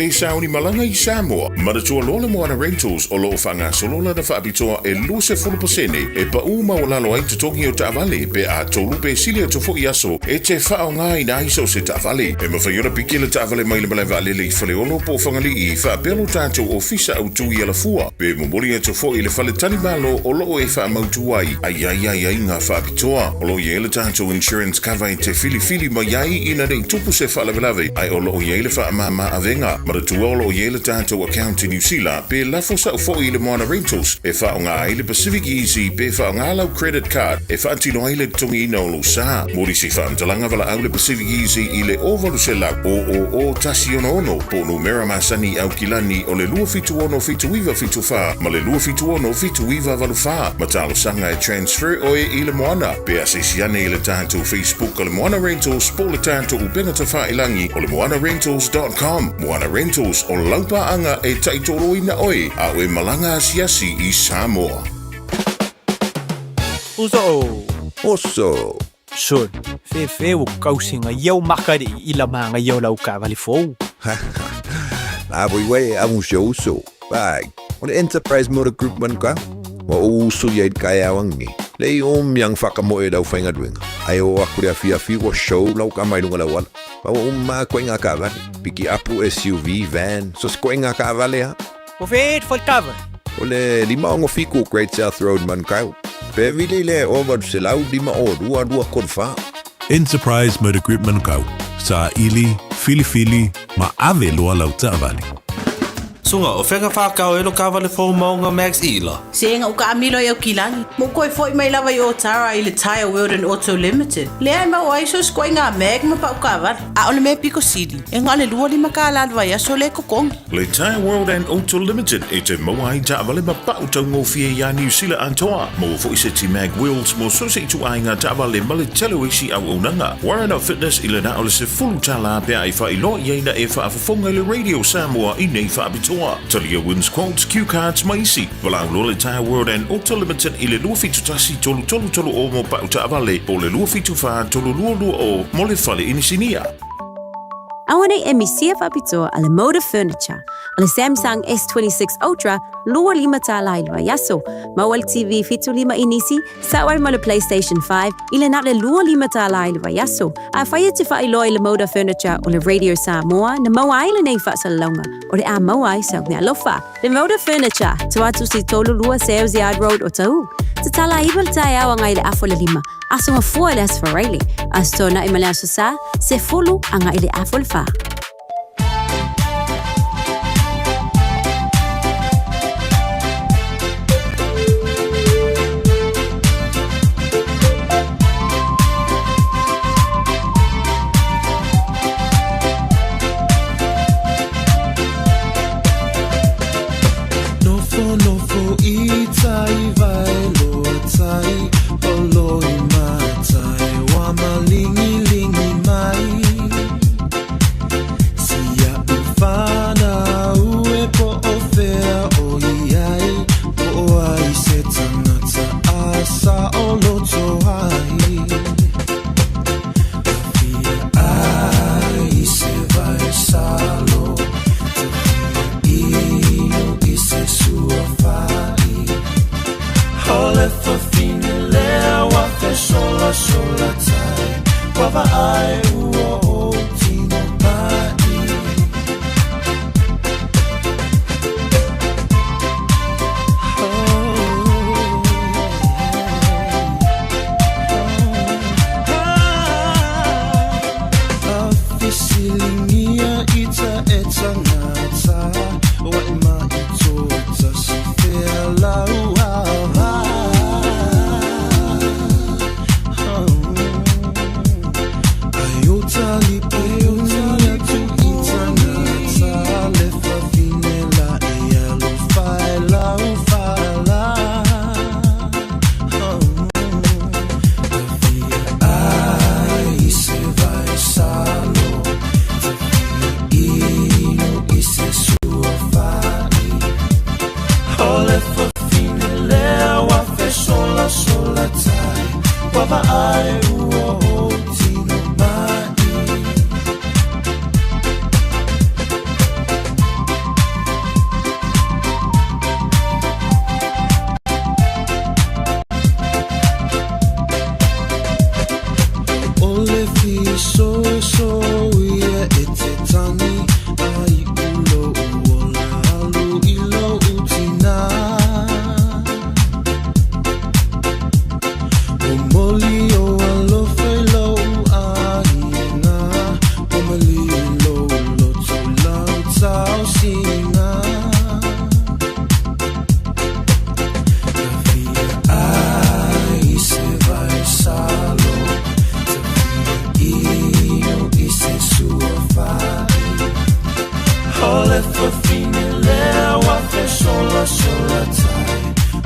e sauni malanga I Samoa. Maratua loa le Moana Rentals o loo whanga solola na whaapitoa e luse 40% e pa uma o lalo ai tutongi o Taavale pe a tolu pe silia tofo I aso e te whao ngai na iso se Taavale. E mawhaiora pikile Taavale mai le malewa lele I whale ono po whangali I whaapelo tātou o fisa au tui ala fua. Pe mumuri e tofo I le whale tani malo o loo e wha mautu ai. Ai ngā whaapitoa. O loo I ele tātou insurance cover I te fili mai ai ina nei tupu se whalawelawe. Ai o loo I ele wha mama avenga. Maratua o loo I ele tātou account I New Zealand pe lafo sa ufo I le Moana Rentals e wha o ngā ai le Pacific Easy pe wha o ngā lau credit card e wha antino ai le tongi ina o lo sa. Mori si wha amtalanga wala au le Pacific Easy I le ovalu se lau o tasi ono po no mera masani au kilani o le lua fitu ono fitu iwa fitu wha ma le lua fitu ono fitu iwa valu wha. Matalo sanga e transfer o e I le Moana pe asesiane I le tātou Facebook o le Moana Rentals po le tātou upenga ta wha ilangi o le moanarentals.com. Moana Rentals o laupa anga e taitoro ina oi a oe malanga asiasi I Samoa. Oso. Son, fe o kausinga iau makari I la manga iau lau ka vali fou. La voi amu uso. Bag. O le Enterprise Motor Group man ka. O uso yaid kaya wangi. Lei yang whakamoe lau whainga duenga. Ai o akure a fia wa show lau ka mai lunga lau ala. Pa o koinga ka vale. Piki apu SUV, van. So koinga ka vale ha. O feet for cover. O le lima ongo fiku Great South Road man kau. Pe vile le over se lau lima o dua konfa. Enterprise Motor Group man kau. Sa ili, fili, ma ave loa lau Taavale. Sunga o whenga whakao e lo kawale fo maunga Max Ila. Senga o ka amilo e o kilani. Mo koe foi mai lawa I o Tara I le Tire World and Auto Limited. Lea ma o aiso skoi ngā meg ma pa o kawale. A o le me Pico City. E ngā le lua lima ka alalwa ia so le kokongi. Le Tire World and Auto Limited e te moa I Taavale ma pa o tau ngofie ia New Zealand antoa. Mo fo I se ti mag wheels mo so se tu ai ngā Taavale ma le telo isi au unanga. Warren Up Fitness I le na o le se fulu tala pia I wha I loa ieina e wha afafonga I le Radio Samoa I nei wha abitoa. Talia wins quotes, cue cards, maisi. Walang Lola Tire World and Auto Limited I le lua fitu tasi tolu o mo pa o Taavale. Po le lua fitu wha tolu lua o mo le whale inisinia. Awane e misia whapitoa a le Moda Furniture, o le Samsung S26 Ultra, lua lima tālailua yaso, Mawal TV fitu lima inisi, sawar ma le PlayStation 5, ile na le lua lima tālailua yaso, a whaia te whailoi le Moda Furniture o le Radio Samoa, na maua ile nei whaasalaunga, o le a maua I sauk ne alofa. Le Moda Furniture, tuatu si tolu lua Sales Yard Road o tau. Te tala ibal tai awa ngai le afo le lima, aso nga fua le asfarele, asto na imalea sosa, se fulu anga ile afo le fa.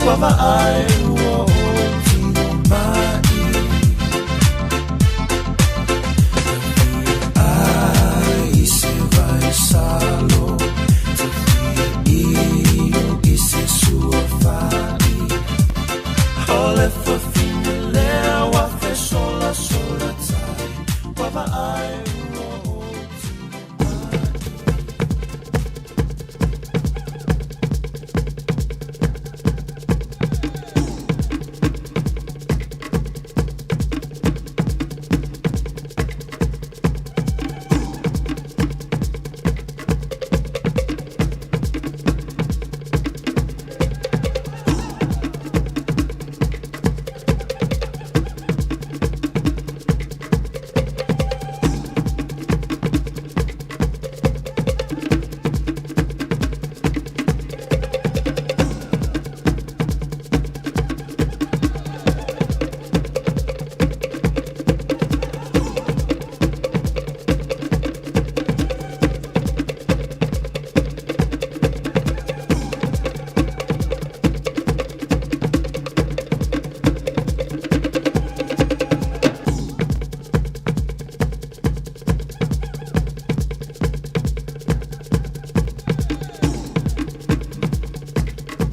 Wava ai ua o tino mai Ai se vai salo Te fia I se sua fai Ole fa fine lea wa fe sola sola tai Wava ai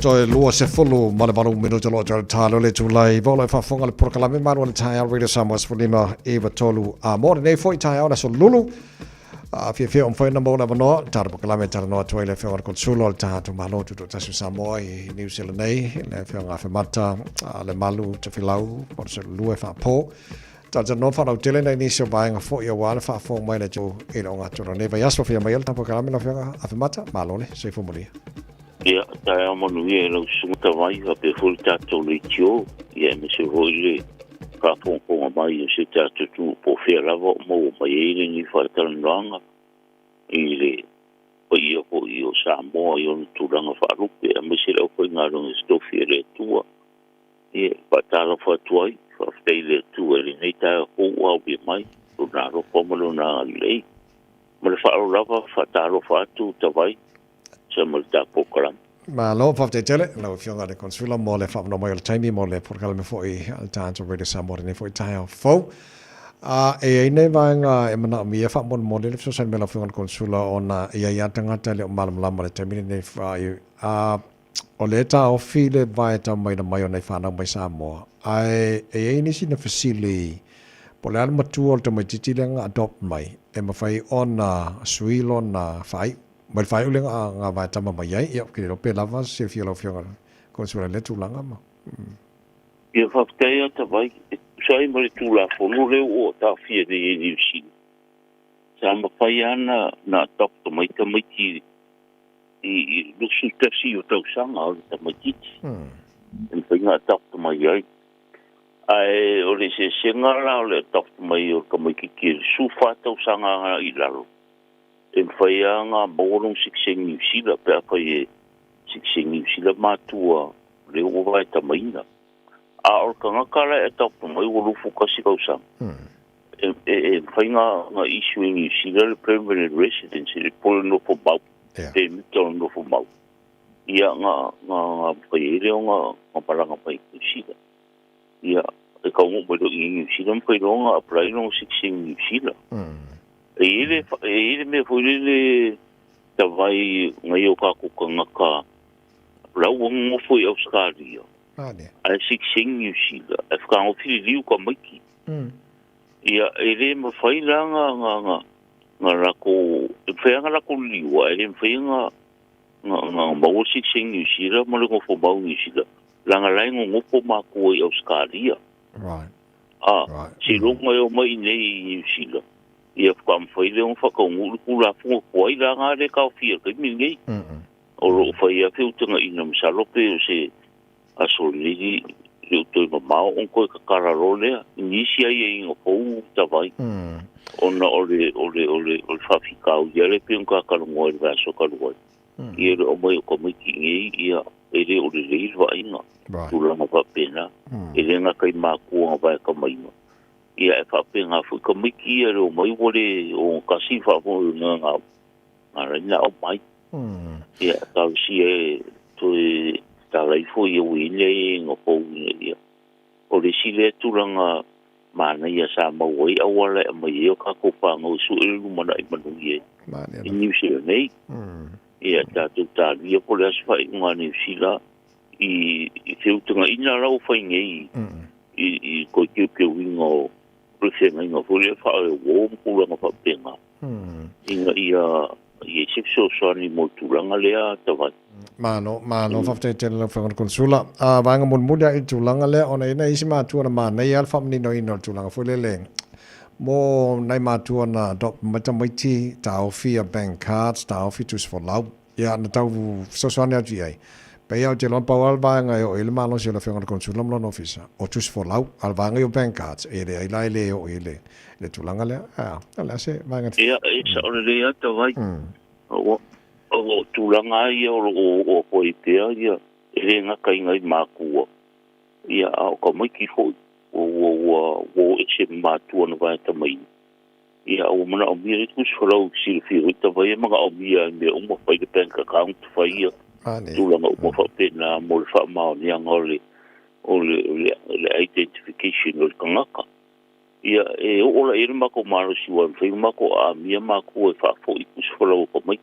Joy lua se fulu mana manu minu jalo jalo talo le tulai vola fa fonga le proklame manu le tai radio Samoa Spolima eva tolu a more nei foi tai ona so lulu a fia on foi na mo na no tar proklame tar no toile fe or consulo al ta to malo to tasu Samoa I New Zealand nei le fe nga fe mata le malu te filau por se lua fa po ta no fa no tele nei ni so ba nga fo yo wala fa fo mai le jo e lo nga to ne va yaso fe mai ta proklame no fe nga a fe mata malo le se fo molia Ia, tae a manu ia lau sunguta mai ha pe fulu tātou le tio ia me se hoi le ka pongponga mai o se tātou tu po whea lava o mau mai eile ni whaitarananga I le pa ia po I o Samoa I onu tūranga whaarupe a me se lau koe ngā runga stofi e le tua ia, whaitala whatuai whawhtei le tua le nei tae hou au be mai o nā ropa malo nā lei ma le whaaro lava whaitalo whatu tawai Samuel Tapo Karam. Ma lo fa te tele lo fionga de consula mo le fa no mo le time mo le por calme foi al tanto radio Samoa ne foi tai fo e ne vanga e mana mi fa mo mo le so san me la fionga consula ona ia tanga tele malam lama le time ne fa o le ta o file vai ta mai na mai ona fa na mai Samoa ai e ni sina facili po le alma tu o te mai titilenga adopt mai e ma fai ona suilo na fai Mal fai uling nga vai tama mai ai ia ke lo pe lava se fia lo fionga consuela le tulanga ma Ia whaftea ta vai sai mare tula fonu le o ta fia de New Zealand sa ma fai ana na dokto mai ta mai ki I lusu tasi o tau sanga o ta mai ki en fai nga dokto mai ai ai o le se sengara o le dokto mai o ka mai ki su fa tau sanga I lalo en faianga borong sikseng New Zealand pe apa ye sikseng New Zealand matua le o vai tamaina a or kanga kala e top mai o lu focus ko sa fainga nga issue in New Zealand permanent residency le polo no fo bau te mito no fo bau ia nga paire nga palanga pai New Zealand ia e ka mo mo New Zealand pai longa apply no sikseng New Zealand ele me foi le tavai ngai o ka kukanga ka lau mo foi Australia ai sikseng New Zealand e ka o fili liu ka maiki ia ele me fai nga rako e fai nga rako liu ele me fai nga mau sikseng New Zealand mo le ko fo mau New Zealand langa lai ngo po ma ko Australia si longa o mai nei New Zealand ia kwam foi le un whakaungu kula fungo koi la ngā re kau fia kai mingi o ro fai a whiutanga ina misalope o se asoliri le utoi mamao on koe kakara rolea nisi ai e ingo pou tawai ona ole whawhikau ia le pion kakarungo e vaso karuai ia le o mai o komiki ngei ia e le ole le irwa inga tulanga whapena e le nga kai mākua ngā vai kamainga ia e whapenga fu komiki ia le o mai wole o kasi whapo ngā reina o mai ia tau si e toi talai fo ia wile ngo po ia o le sile tulanga mana ia sa mawai awala e mai o ka ko pa ngo su e lumana i manu ia i New Zealand nei ia tatu tali ia po le asfa i ngā New Zealand i te utunga ina rau whai ngei i ko kiu wingo rwhenga inga fule whae wō mpulanga whapenga inga ia i sipso soani mo tulanga lea tawai Mano fafte tele la fangon konsula vanga mun mulia i tulanga le ona ina isi matua na mana i alfa mni no ino tulanga fule le mo nai matua na dop mata maiti ta ofia bank cards ta ofi tus for lau ya na tau sosoani atu ai pe au te lon pawal vanga yo ile malo se la fangon konsula mlo ofisa o tus for lau al vanga yo bank cards e le ai le o ile le tulanga le ala se vanga ia sa ona le ata vai o tulanga ia o poitea ia e nga kai ngai makua ia o ka mai ki fo o e se matua no vai tamai ia o mana o mire ku solo si fi ta vai mga o mia me o mo fai de bank account fai ia tulanga o mo fa pena mo fa ma ni angole o le identification o kangaka ia e o la irma ko maro si wa fai mako a mia mako e fa fo i ku solo ko mai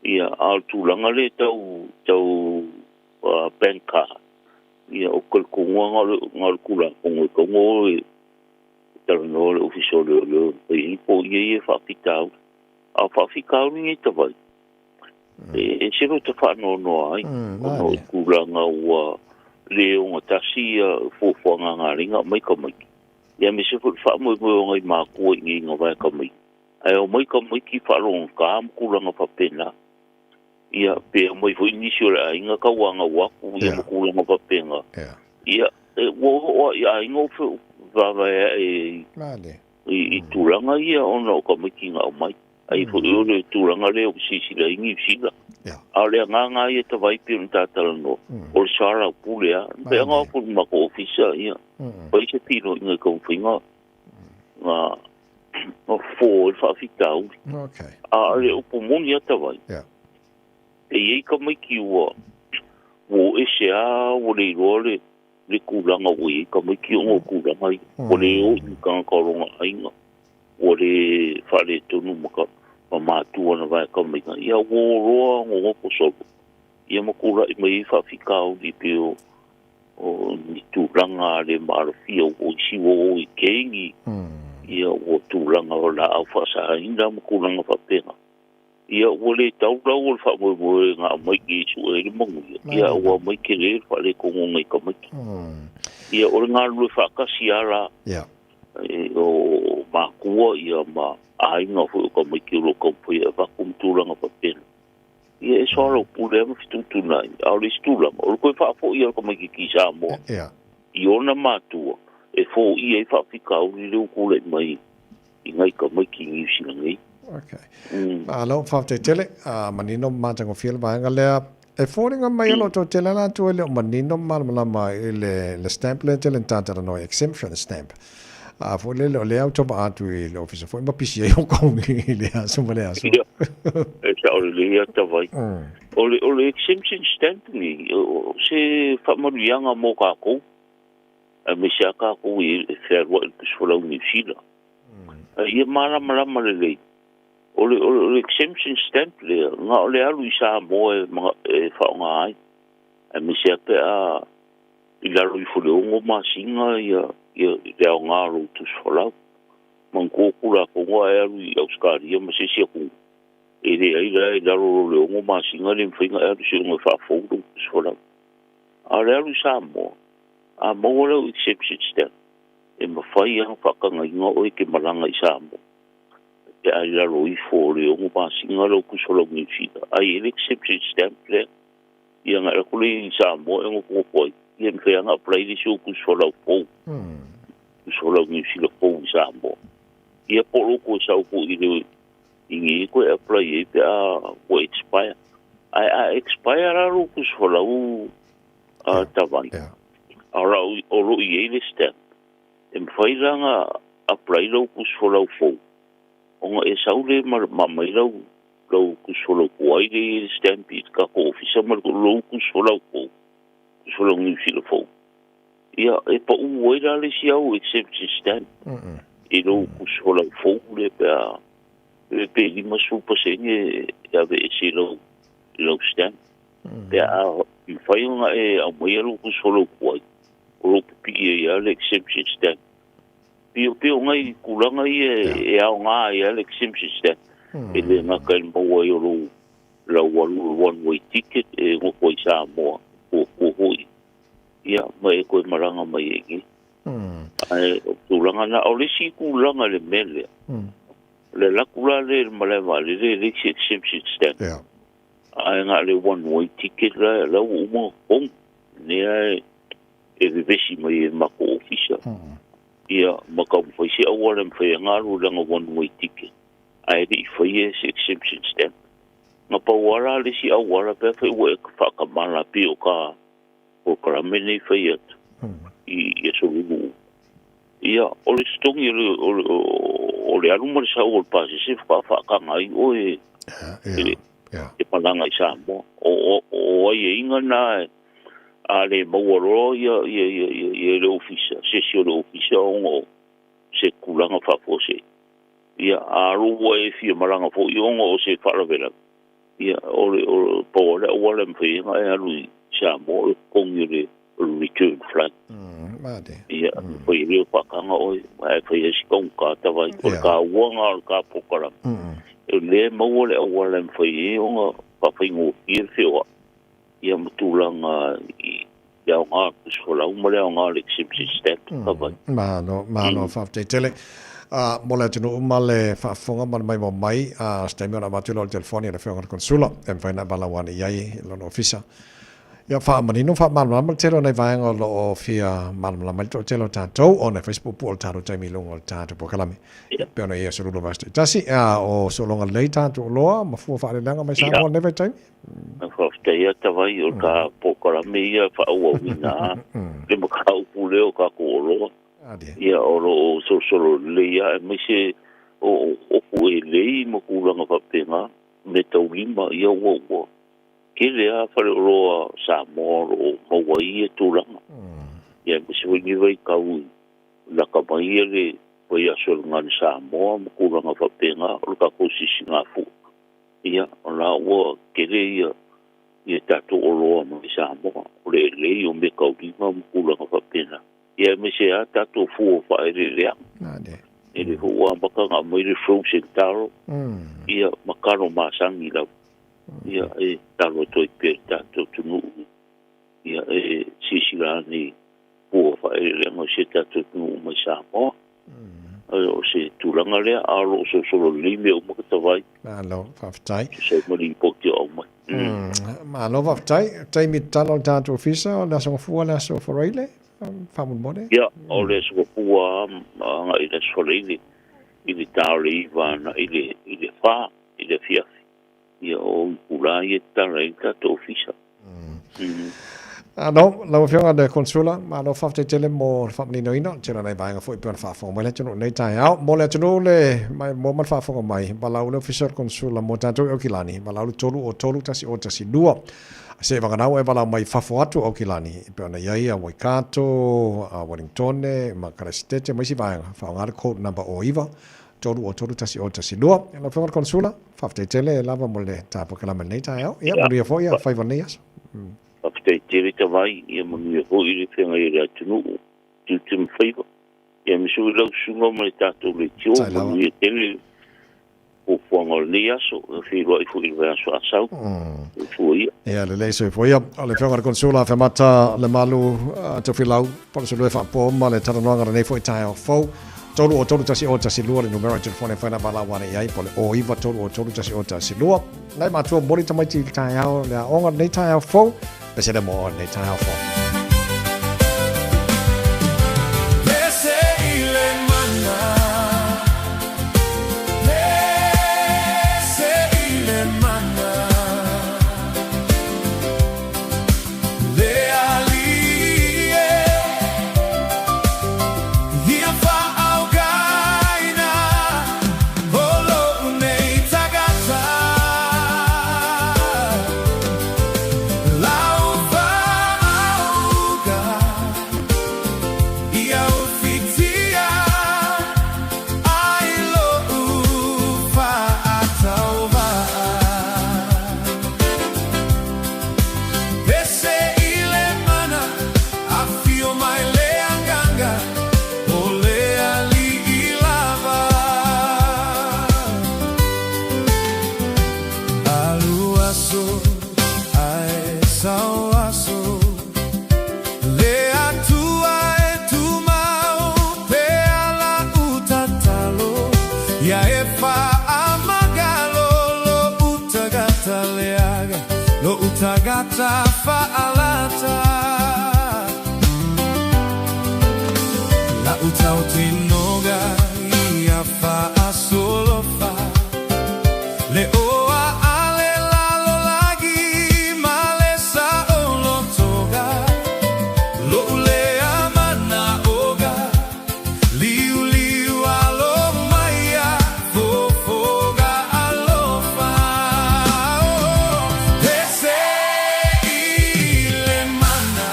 ia al tulanga le tau banka ia o kalkunga ngal kula kongo kongo tau no le official le i po ie fa pitau a fa fikau ni tawai e se ro te fa no ai no kulanga wa le o tasi fo nga ringa mai ka mai ia me se fa mo ngai ma ko ngi nga ka mai ai o mai ka mai ki fa long ka am kulanga fa pena ia pe mo foi inisio la inga ka wanga wa ku ia mo kula mo papenga ia wo ia ingo fu va i tulanga ia ono ka makinga o mai ai fo le tulanga le o sisi la ingi sila ale nga ia te vai pe nta talano o sara pulea pe nga fu ma ko ofisa ia pai se pino inga ko finga nga o fo fa fitau okay ale o pomoni ia te vai e ka mai ki wo e se a wo le role le kulanga wo ka mai ki o kulanga wo le o ka ka ronga ainga wo le fale tonu maka ma tu ona vai ka mai ia wo ro ngo ko so ia mo kula i mai fa fikau di pio o ni tu ranga le mar fio o si wo i kengi ia wo tu ranga o la au fa sa inda mo kulanga fa pena ia wole tau lau fa mo nga mai ki su e mo ia wa mai ki le fa le ko ngai ka mai ia o nga lu fa ka siara o ma ku ia ma ai nga fu ko mai ki lo ko ia va kum tu langa pa pen ia e so lo pu le mo fitu tu nai au le stu la o ko fa fo ia ko mai ki sa mo i ona ma tu e fo ia fa fika o le ku le mai ngai ka mai ki ni si ngai okay alo fafte tele manino matango fiel vanga le e foringa mai lo to tele la to le manino mal mai le stamp le tele tanta no exemption stamp fo le le auto ba tu le office fo ma pisi e ko le aso le aso e sa o le ia ta vai o le exemption stamp ni se fa mo yanga mo ka ko me se ka ko e fer wa so lo ni sila ia mala le o le exemption stamp le nga o le alu isa mo e fa nga ai e me se pe a i la ru fu le ngo ma singa ia le nga ru tu sola man ko kula ko wa e alu i auskari ia me se se ku e le ai la ru le ngo ma singa le finga e se ngo fa fo tu sola a le alu isa mo a mo le exception stamp e ma fai ang fa ka nga ngo o ke malanga isa mo e ai la roi fo le o ma singa lo ku solo ni fita ai le exception stamp le ia nga ko le sa mo e ngo ko ia me nga apply di su ku solo po ku solo ni fita po sa mo ia po lo ko sa ku i le ingi ko apply e a ko expire ai expire ro ku solo ta vai ora o ro i le stamp e fai nga apply lo ku solo po onga e saule ma mai lau lau kusolo kuai le stampi ka ko ofisa mal ko lau kusolo ko kusolo ngi filo fo ia e pa u oira le si au exception stamp e lau kusolo fo le pa pe lima supa senye ya ve si lau stamp pe a fai nga e a mai lau kusolo kuai o pi ia le exception stamp pio ngai kulanga e au nga ia le exception stamp ele nga kai mo yo la one way ticket e ngo ko isa mo ko hoi ia mai ko maranga mai eki ai kulanga na olisi kulanga le mele le la kula le male vale le exception stamp ai nga le one way ticket la mo on ne e vesi mai ma ko ofisa ia maka foi se awara foi ngaru langa one way ticket ai di foi exception stamp na pa wara le si awara pe foi we ka ka mala pio ka o ka meni foi i so lu ia o le stongi o le alu mo sa o pa se fa ka ngai o e palanga isa mo o ye inga na ale baworo ya le ofisa se le ofisa o se kulanga fa fose ya aru e fi maranga fo yongo se faravela ya o pola wala mfe ya alu sa mo kongire return flight ya po ile pa kanga o ai fa ya skonka ta vai ko ka wonga ka pokara le mo wala mfe yongo pa fingo irfewa ia matulanga ia nga kusfola umale nga exception step ka no fa tele mola tino umale fa fonga mai mai stemio na matulo telefonia na fonga consula en faina balawani yai lo ofisa ia fa manino fa mal telo nei vai ngo fia mal to telo tato on Facebook pol tato taimi longo tato pokalame pe ona ia solo vaste tasi o solo nga leita to loa ma fu fa le nga mai sa mo never time fa ia tavai o ka pokalame ia fa o wina le mo ka u le o ka ko lo ia o solo le ia me se o ku le mo ku nga fa penga me tau lima ia wo kele a fale roa sa moro mo wai tulanga ya bisu ni vai kau la ka mai le vai asol ngan sa mo ko nga fa penga o ka ko sisinga fu ya ona wo kele ya tatu o roa mo sa mo le o me kau di mo ko nga fa penga ya me se a tatu fu fa le ele ho wa baka nga mo le frozen taro ya makaro masangi la ia e talo toi per tanto tunu ia e sisilani po fa ele mo se tanto tunu mo sa mo o se tulanga le alo so solo lime o mo ka vai alo fa tai se mo li pokti o mo ma lo va tai mi talo tanto ofisa la so fu la so for ele fa mo mode ia o le so fu nga ile so le ile tali va na ile fa ile fia ia o kula ia tareka to ofisa no la fionga de consula ma no fa tele mo fa ni no ino tela nei banga foi per fa fo mo le tino nei tai au mo le tino le mai mo man fa fo mai bala o officer consula mo tanto o kilani bala o tolu tasi dua se va ganau e bala mai fa fo atu o kilani per na ia o Waikato a Wellington ma Karastete mai si banga fa ngar code number o iva tolu tasi dua la fionga consula fa tele lava mo le tapo kala nei tai au ia mo ia fo ia 5 years after tiri te vai ia mami ho i te ngai ra tunu tu me favor ia me su lo sungo mo tato le tio mo ia tele o fongo le aso fi lo i fu i verso asau fu ia le so foi le fionga consula fa mata le malu to filau por so le fa po ma le tara no nei foi tai fo tolu tasi lua le numero telefone fa na bala wana ia pole o iva tolu tasi lua nei ma tu boli tamai ti tai au le onga nei tai au fo le se mo nei tai au fo aso, ai sao aso. Le atua e tu mau pe ala utatalo. Ya e fa amagalo lo utagata leaga. Lo utagata fa alata. La utautinoga ia fa solo fa. Le oa ale lalo lagi malesa olo toga. Lo ulea mana oga. Liu liu alo maya. Fofoga alo fa. Pese ile mana.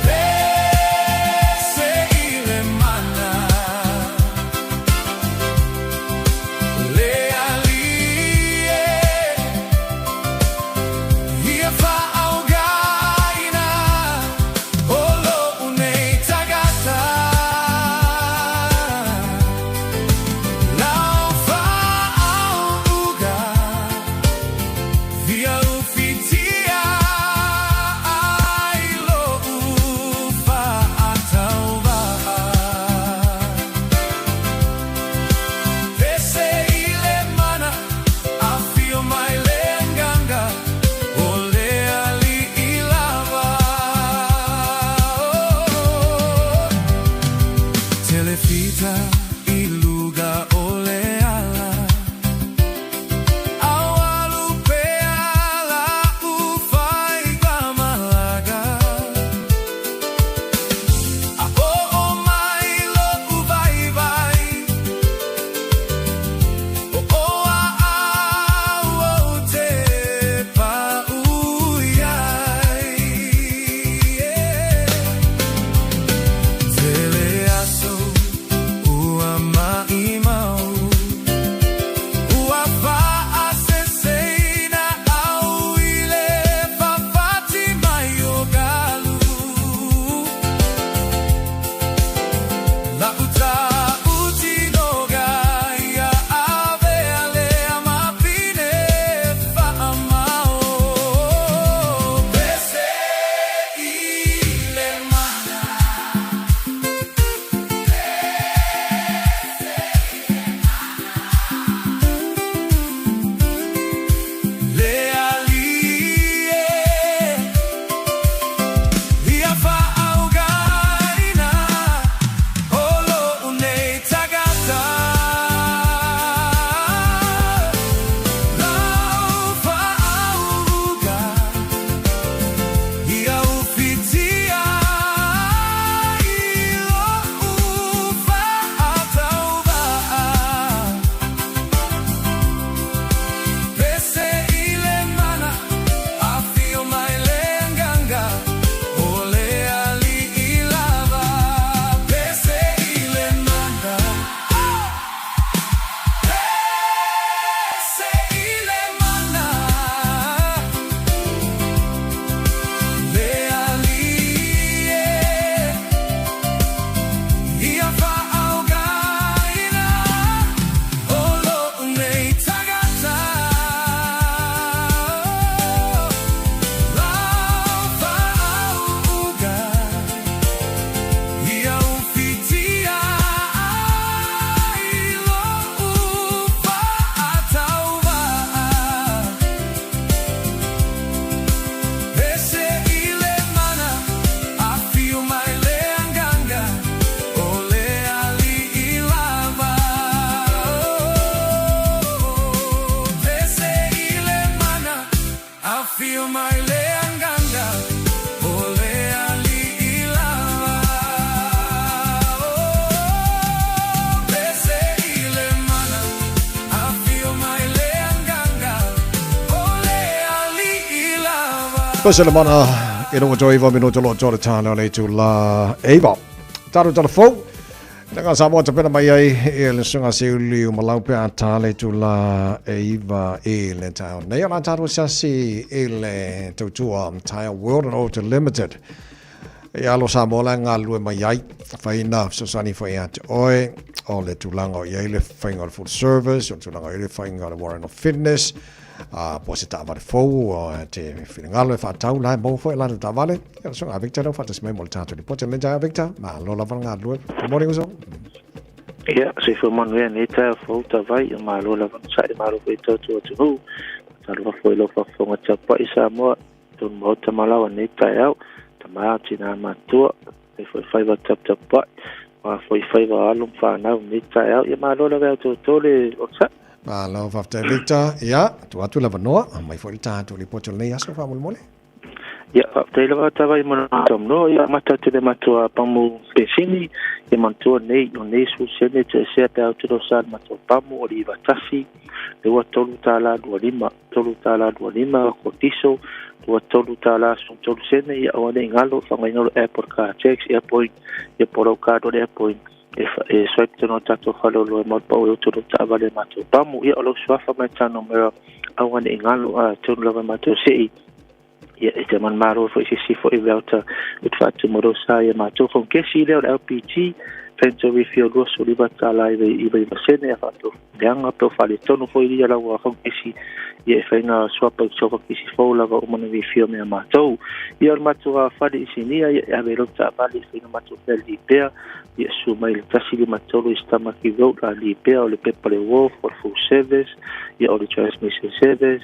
Pese ile mana. Le alie. Ia fa augaina. Olo unei tagata. Lau fa auga. Via ufitia. Ai lo ufa atauva. Pese ile mana. I feel my lenganga. Ole ali ilava. Telefita iluga ole ala. Awalu pe ala ufai gamalaga. A o mai lo uvai vai. O a o te pa uyai. Tele aso ua mai mau. Ua fa aseseina au ile fa fati mai o galu. La uta utinoga ia ave ale amapine fa amao. Pese ile mana. Le alie. Ia fa augaina. Olo unei tagata. Lau fa auga. Ia ufitia. Ilo ufa atauva. Pese ile mana. I feel my lenganga. Ole ali ilava. Pese ile mana. Pese ile mana. Le alie. Ia fa augaina. Olo unei tagata. Lau fa auga. Ia ufitia. Ilo ufa atauva. Pese ile mana. I feel my leanganga. Ole ali ilava. Pese ile mana. I feel my leanganga. Ole ali ilava. Pese ile mana. I feel my leanganga. Ole ali ilava. Pasal mana ino jo iwa minuto lo jo tana le tu la eva. Taru taru fo. Nanga Samoa te pena mai ai e le sunga se uli o malau pe ata le tu la eva e le tau. Nei ana taru sasi e le tautua Tire World and Auto Limited. E alo sa mola ngā lue mai ai, whaina sasani whai ate oe, o le tūlanga o iei le whainga o full service, o tūlanga o le whainga o le Warren of Fitness, po se tāwale fau, o te whiringalo e whaatau, lai mou fo e lana tāwale, e so ngā Victor nau whaatas mai mo le tātou li pote, le jaya Victor, ma lola wala ngā lue, good morning uso. Ia, se wha manu ea ne tā whau tā vai, ma lola wala sa e maro koe tautu atu hou, tā loa fo e loa whaonga tapa i Samoa, tōn mau ta malawa ne tā au, ta maa tina matua, e fo e whaiva tap pai, ma fo e whaiva alum whanau ne tā au, ia ma lola wea tō tōle o sa. Ma lau whafte Victor, ia, tu atu lava noa, mai fo i tātou li pote nei aso wha mole. Ia, whafte lava tawai mana tom no, ia mata te le matua pamu pesini, ia mantua nei, o nei su sene te sea pe au tiro saan matua pamu o li vatasi, le ua tolu tāla 2-5, ko tiso, ua tolu tāla sun tolu sene, ia awane ingalo, whangainolo airport car checks, airpoint, ia porau kādo le airpoint, e swipe te no tato whalolo e malpa o tolu tāwale matua pamu, ia alo swafa mai tāno mera, awane ingalo, tonu lava matua sei, ia e te man maro fo isi sifo i rauta ut whatu moro sa ia matou kon kesi leo LPG pento rifio roso liba tala i vasene a whatu leanga peo whale tonu fo i ria lau a kon kesi ia e whainga swapa sofa kisi fau lava o mana rifio mea matou ia matou a whale isi nia ia e ave rauta a whale whainga matou pea li pea ia su mai le tasi li matou i stamaki road a li pea o le pepa le wolf o le full service ia o le transmission service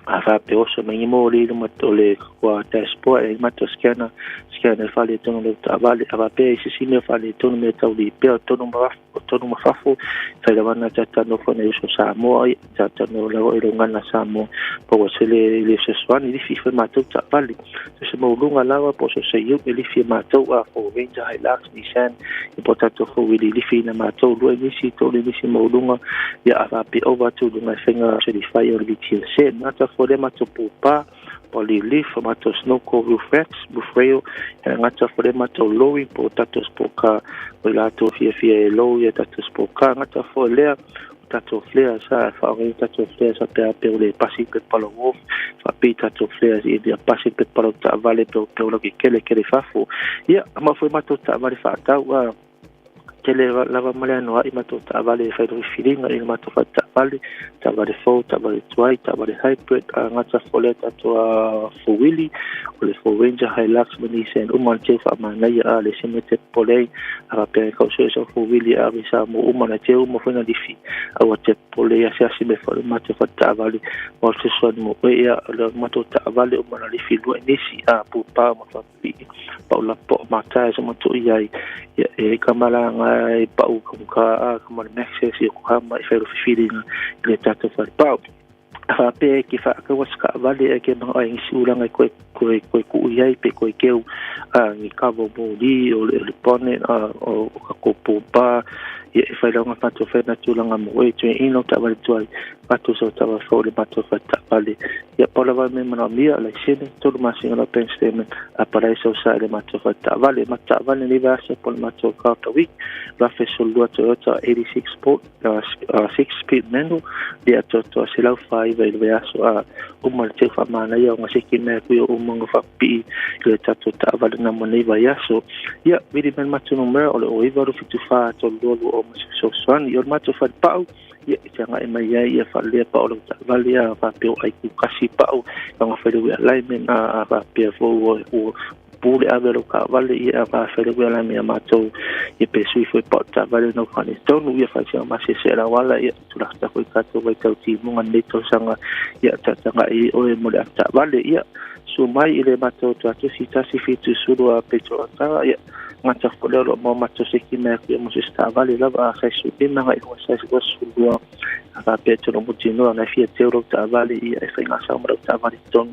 ava pe oso mai mo le le kwa dashboard e mato scanner fale tono le tavale ava pe se sine fale tono me tau li pe tono mafafo fale wana tata no fone uso sa mo tata no la o ngana sa mo po se le se swani li fi mato tavale se mo lunga lawa po se yu li fi mato a o Ranger Hilux Nissan importante fo li fi na mato lo ni si to li si mo lunga ya ava pe over to lunga senga se li fire li ti se nata fo le mato pupa polyleaf mato snow cover roof rail ngata fo le mato lowing po tato spoka o lato fia low ya tato spoka ngata fo le tato flare sa fa tato flare sa pe le pasi pe palo wolf fa pe tato flare e dia pasi pe palo ta vale pe lo que kele fafo ya ma fo mato ta vale fa ta wa tele lava malano i mato ta vale fa do feeling i mato fa ta vale fo ta vale twai ta vale hybrid ngata fo le tato fo willy o le fo Ranger Hilux Nissan man che fa ma na ya le semete pole a pe ko so fo willy a bisa mo man che mo fo na difi a wa te pole ya sia si me fo mato fa ta vale mo se so mo ya le mato ta vale o man le fi lo nisi a pu pa mo fa pi pa la po mata so mo to ya e kamala ngai pa u ka kamala maxes yo ka mai fa feeling le tato fa pa a pe ki fa ka waska vale ke no ai sulanga ko ku ia pe ko keu ni ka bo di o le pone o ka ko pa e fa longa tato fa na tulanga mo e te ino ta vale tu pato so ta va fo le pato fa ta vale ya pola va me mana mia la scene to ma singa pen statement appare so sa le mato fa ta vale ni va se pol mato ka ta week va fe sul Toyota 86 Sport 6-speed manual dia to se la 5 il va so a mal te fa mana ya nga se ki me ku o mo fa pi le tato ta vale na mo ni va ya so ya vedi ben mato numero o i va ru fitu fa to lo o mo so swan yo mato fa pa ia tanga e mai ia fale pa o ta valia pa pe ai ku kasi pa o nga fale we alignment a pa pe fo o pule avero ka vale ia pa fale we alignment mato e pe sui foi pa ta vale no fane tonu ia fa ma se sera wala ia tu la ta ko ka to vai ka ti mo ngane to sanga ia ta tanga i o e mo la ta vale ia so mai ile mato to atu si ta si fitu suru a pe to ta ia mata fodelo mo mato se ki me ko mo se sta vale la va se su e na ai ko se go su do a pe to no mutino na fi te ro ta vale e fa nga sa mo ta vale ton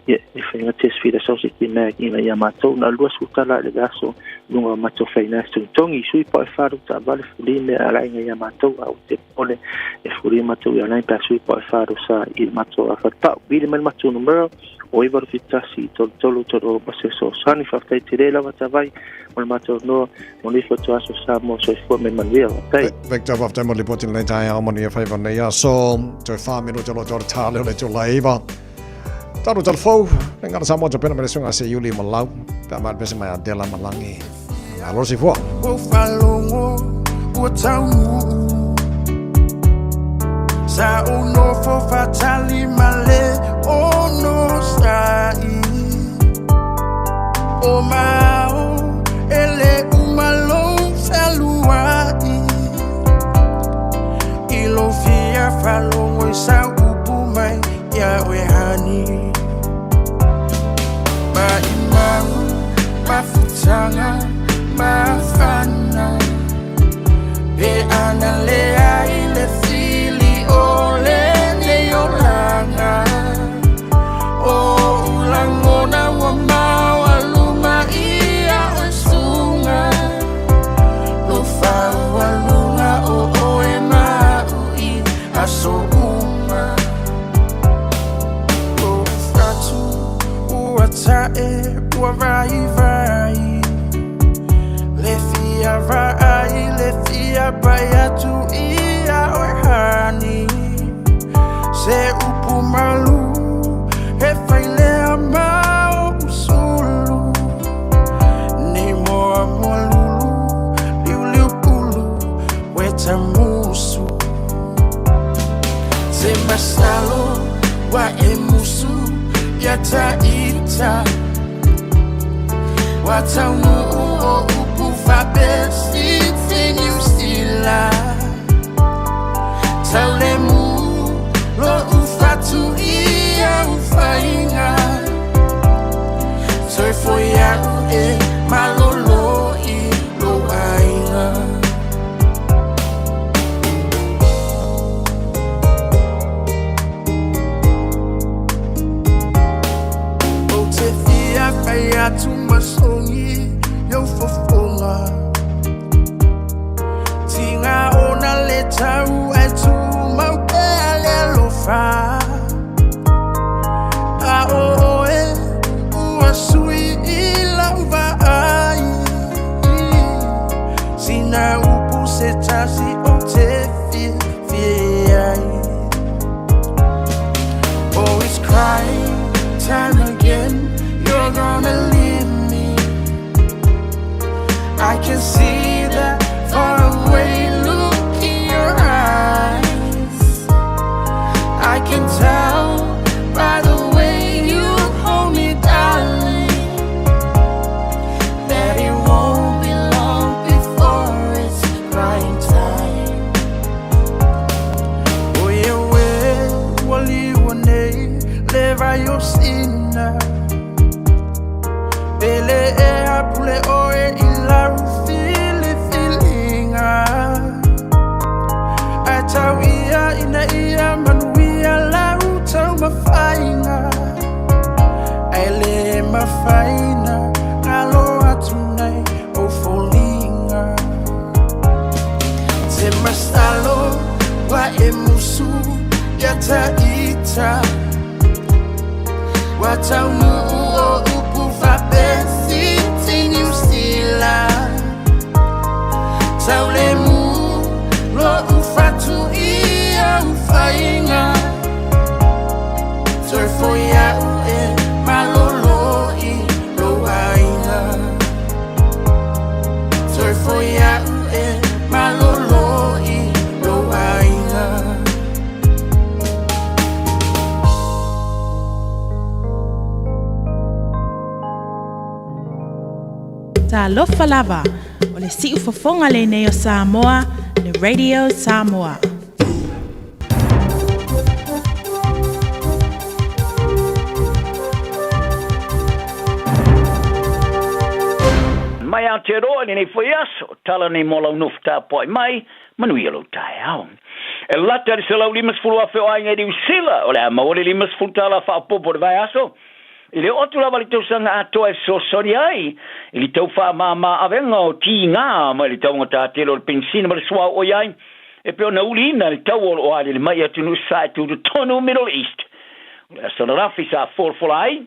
e fa nga te sfida so se ki me ki na ya mato na lu su ta la le gaso lunga mato fa ina su ton i su pa fa ta vale fuli me ala nga ya mato a te pole e fuli mato ya na pa su pa fa sa il mato a fa pa vi me mato numero o i var fitasi tolo proceso sani fa te tirela va vai o mato no ni foto aso samo so fo me manvia tai Victor of them only put in the time harmony of heaven ya so to farm no to tale le to laiva Taru telefon, dengan sama je pena meresunga se Yuli malau, tamat besi mai adela malangi. Alor si fo. O falongo, o taunu. Sa uno fo fatali male, o no sai. O mao, ele umalong saluai. Ilo fia falongo sa upu mai ya wehani. Maimang, mafutanga, mafana. Be analea ile fili ole ne yolanga. O ulangona wa mawa luma ia osunga. Lufa wa lunga o oe maui aso uma. O fratu uatae uavai vai. Lefia vai, lefia bayatu ia ohani. Se upu malu, he failea mau usulu. Ni moa molulu, liu liu pulu, weta musu. Se masalo, wa emusu, yata ita. Wataunu o upu fabesi tenu stila. Taulemu lo ufatu ia ufainga. Soy foya e malolo i lo ainga. O te fia faya tu masongi yo fofonga. Tinga ona le tau e tu mau pe ale lofa. A o e ua sui i lauva ai. Sina upu se tasi o te fie ai. Always crying time again. You're gonna leave me. I can see that far away look in your eyes. I can tell by the way you hold me, darling, that it won't be long before it's crying time. Oye we wali wane leva yo sina. Bele e apule oe ila fili filinga. Atawia ina ia manuia lau tau mafainga. Aile mafaina alo atunai o folinga. Te masalo wa emusu yata ita. Wataunu o upu fabesi tenu stila. Taulemu lo ufatu ia ufainga. Soy foya ue malolo i lo ainga. Soy foya ue malolo i lo ainga. Talofa lava, o le si'u fofonga le nei o Samoa, le Radio Samoa. Mai Aotearoa ni nei foi aso, tala nei mola unufta poi mai, manui alo tai au. E lata de sala limas fulu a feo ainga di usila, o le amaole limas fulu tala fa popo de vai aso. Ile otu lava li tau sanga atoa e so sori ai, ili tau wha ma avenga o ti ngā, ma li tau ngata telo le pensina ma le sua o iai, e peo na uli ina li tau o ali le mai atu nu sai tu tonu Middle East. Sa na rafi sa forfola ai,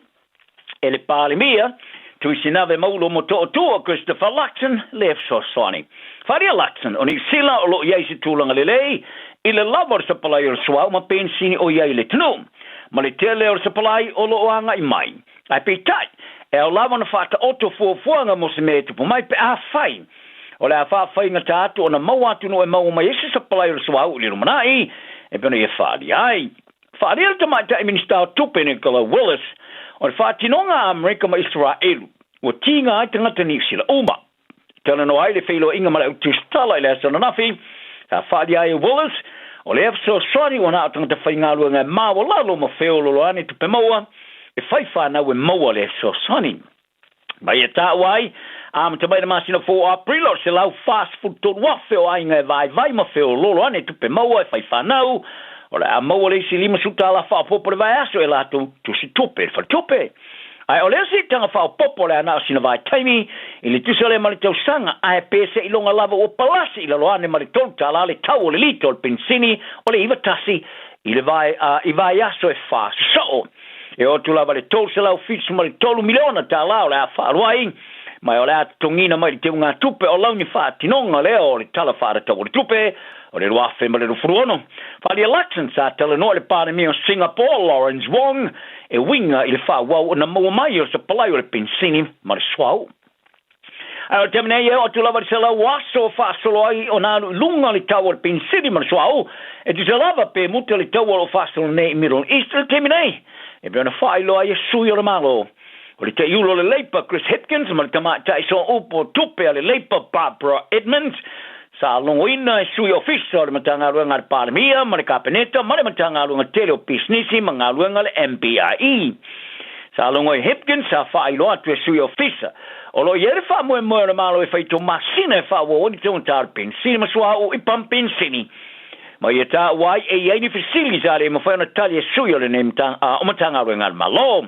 e le pāle mia, tu isinave maulo mo to tua Christopher Luxon, lef so soni. Faria Luxon, o ni sila o lo iai si tūlanga le lei, i le lavar sa palai o sua, ma pensini o iai le tunu. ma le tele o se palai o lo anga I mai. Ai pe tai, e o lava na whata oto fuafuanga mo se me tupu mai pe a whai. O le a whawhai ngā tātu o na mau atu no e mau mai ese sa palai o swa u liru manai, e pena e whaari ai. Whaari al tamai tai minista o tupe Nicola Willis, o le whātinonga Amerika ma Israelu, o tinga ai tangata ni sila uma. Tana no ai le whailo inga mara utu stala I le asana nafi, a whaari ai Willis, o le efso sori o na atangata whaingalua ngai mawa lalo ma wheololo ane tupe maua, e whaiwha na we maua le efso soni. Mai e tā wai, te mai na masina 4 April o se lau fast food tot wafe o ai ngai vai ma wheololo ane tupe maua e whaiwha nau, o le a maua le si lima suta la whaopopo le vai aso e la tu si tupe, whatupe. Ai o le si tanga whaopopo le ana sina vai taimi, I le tusa le mali tau sanga, ai pese I longa lava o palasi I la loane mali tau tala le tau o le lito o le pensini, o le iwa tasi, I vai aso e fast so. E o tu lava le tau se lau fitsu mali tolu miliona tala o le a whaaruai, mai o le a tongina mai te unga tupe o launi whaatinonga leo o le tala whaara tau o le tupe, o le ruafe ma le rufuruono. Whali election sa tala no le pāre mi o Singapore, Lawrence Wong, e winga I le whawau o na maua mai o sa palai o le pensini ma le swau. Ai o temene e o tu lava le sala waso whaasolo ai o nā lunga le tau o le pensini ma le swau, e tu se lava pe muta le tau o le whaasolo nei Middle East le temene. E bea na whaelo ai e sui o le malo. O le te iulo le leipa Chris Hipkins, ma le tamata I so upo tupe a le leipa Barbara Edmonds, sa longoina e sui ofisa o le matangaruenga le paramia, ma le kapeneta, ma le matangaruenga tele o pisnisi, ma ngaruenga le MPIE. Sa longoi Hipkins, sa whaelo atu e sui ofisa. O lo iere wha moe moe le malo e whaito masina e wha wo ni te untar pensini, ma sua o I pam pensini. Ma ia tā wai e iei fisili zare ma whaina tali e sui o le ne o matangaruenga le malo.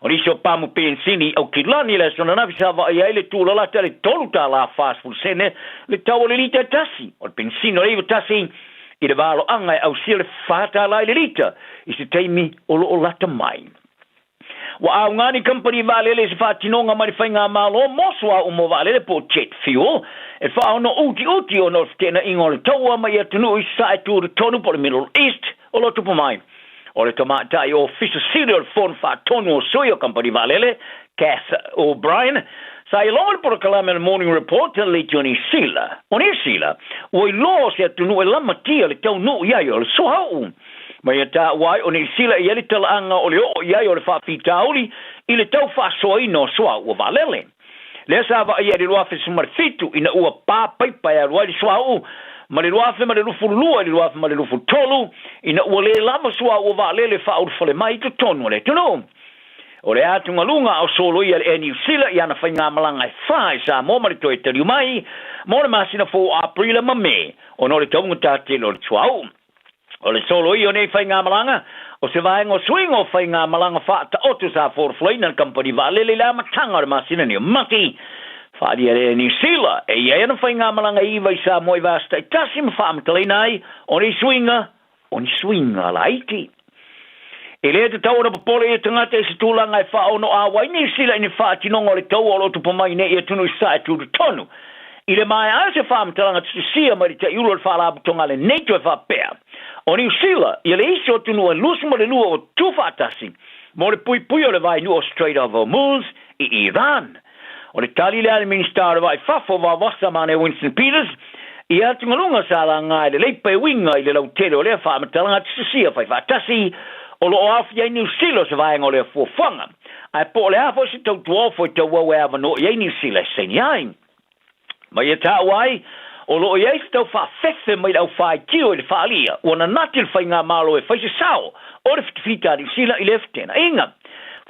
O riso pamu pensini au kilani le sona nafi sava ia le tūla la tale tolu tā la fast food sene le tau le lita tasi. O le pensini o le iwa tasi I le valo anga au sia le whata la le lita I se teimi o lo o lata mai. Wa au ngani company valele se whatinonga mai whainga malo mosua umo valele po jet fuel e wha ono uti o no tena ingo le taua mai atunu I sae tu le tonu po le Middle East o lo tupu mai. O le tamatai o official serial phone fa tonu o soya company valele, Kath O'Brien, sa I longa por kalame le morning report le Johnny Sila. O ni Sila, o I lo se atunu e lamatia le tau no iaio le sohau. Mai ta wai o ni Sila I ele tala anga o le o iaio le fa fitauli I le tau fa soi no soa o valele. Le sa va ia le loafe sumarfitu ina ua pa paipa ya wai soa ma le loafe ma le lufu lua le loafe ma le lufu tolu ina ua le lava soa o valele fa o fale mai to tonu le tono. O le atunga lunga o solo ia le New Zealand ia na whainga malanga e whai sa mo ma le toi tari mai mo le masina 4 April ma me o no le taunga tāte lo le tuau. O le solo ia nei whainga malanga o se vaenga o swing o whainga malanga whaata otu sa forfloi na company valele la matanga le masina ni o maki. Whaari e New Zealand e ia na whainga malanga iwa I sa moi vasta I tasi ma whaamatalei nai o ni swinga la iti. E lea te tau na papole e tangata e se tūlanga e wha ono a wai New Zealand ni whaatinonga o le tau o lotu pamai ne e tunu I sae tūru tonu. I le mai a se whaamatalanga tu sia ma te iulo le whaalabutonga le neito e whapea. O New Zealand, i le isi o tunu e lusu ma le lua o tu whaatasi. Mo le pui o le vai nu o Strait of Hormuz I Iran. O le tali le ale minister vai fafo va wasa mane Winston Peters, I atunga lunga sa la ngai le leipa e winga I le lautele o le whaamatalanga tu sia whai whaatasi, o lo oafi ai New Zealand se vaenga o le fuafanga. Ai po le hafo si tau tuofo I tau wawe avano I ai New Zealand seni ai. Mai e tā wai, o lo iei se tau whaafefe mai lau whae kio I le whaalia, o na nati le whainga malo e whaise sao, o le whitawhita New Zealand I le ftena. Inga,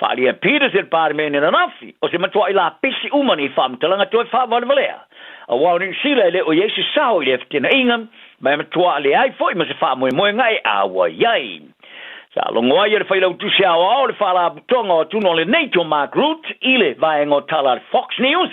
whaalia Peters e le pārmene na nafi, o se matua I la pesi umani I whaamatalanga toi whaavalevalea. A wau New Zealand le o iei se sao I le ftena. Inga, mai matua le ai foi ma se whaamoe moe ngai awa iai. Sa longo ai le whailau tusi awa o le whala butonga o tuno le NATO Mark Root I le vaenga o tala Fox News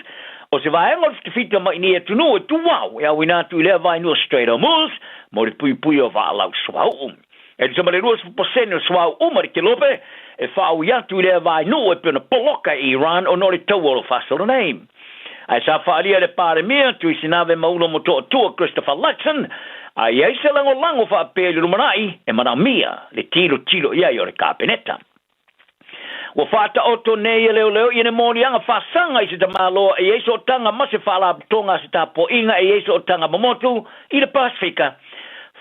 o se vaenga o le whitawhita mai ni e tunu e tu wau e awi nātu I le vaenga o Strait of Hormuz mo le pui o whalau swau. E te samare ruas posene o swau umari ke lope e whau iatu I le vaenga o e pina poloka Iran o no le tau o lo whasolo name. Ai sa whaalia le pāre mea tu I sinave maulo mo toa tua Christopher Luxon Ai ai se lango fa pele lumanai e mana mia le tilo ia yo le kapeneta. Wa fata oto nei leo ine moni anga fa sanga i se tamalo e yeso tanga mase fala tonga se tapo inga e yeso tanga momotu i le Pasifika.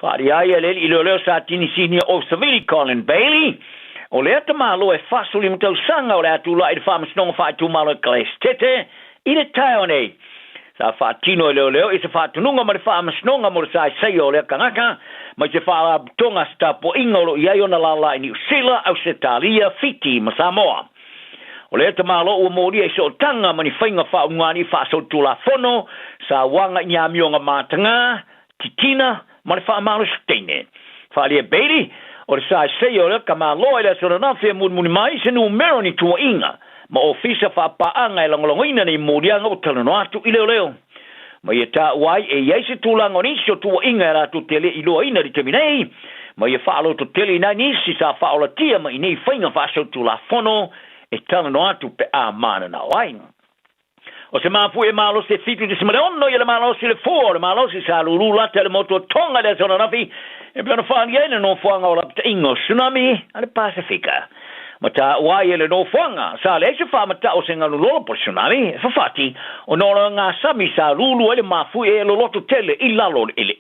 Fari ai le leo sa tini sini o Savili Colin Bailey. O le tamalo e fasuli mtau sanga o le atula i le fama snonga fa tu malo klestete i le taone. Sa fa tino leo i se fa tununga ma le fama snonga mo sai sai o le kangaka. Ma se fala tonga sta po ingolo ia ona lala ni Usila Australia Fiti ma Samoa. O le te malo o mori e so tanga mani fainga fa ngani fa so tula fono sa wanga nya mionga matanga titina ma fa malo steine. Fa le Bailey o sa sei o le kama loile so na fe mun mai se no meroni tu inga ma ofisa fa pa anga longoina ni mori anga o tala no atu ile leo. Ma ia ta wai e yeise tulang o nisio tua inga ra tu tele i loa ina di teminei. Ma ia whaalo tu tele ina nisi sa whaola tia ma inei whainga whasau tu la fono e tala no atu pe a mana na wai. O se mafu e malo se fitu di simale ono ia le malo se le fuo le malo se sa lulu lata le moto tonga le sona nafi e piano whaani ene no whaanga o la pita ingo tsunami ale Pasifika. Mata wai ele no fanga sa le se fa mata o senga lolo por tsunami fa fati o no nga sami sa lulu ele mafu e lo loto tele i lalo ele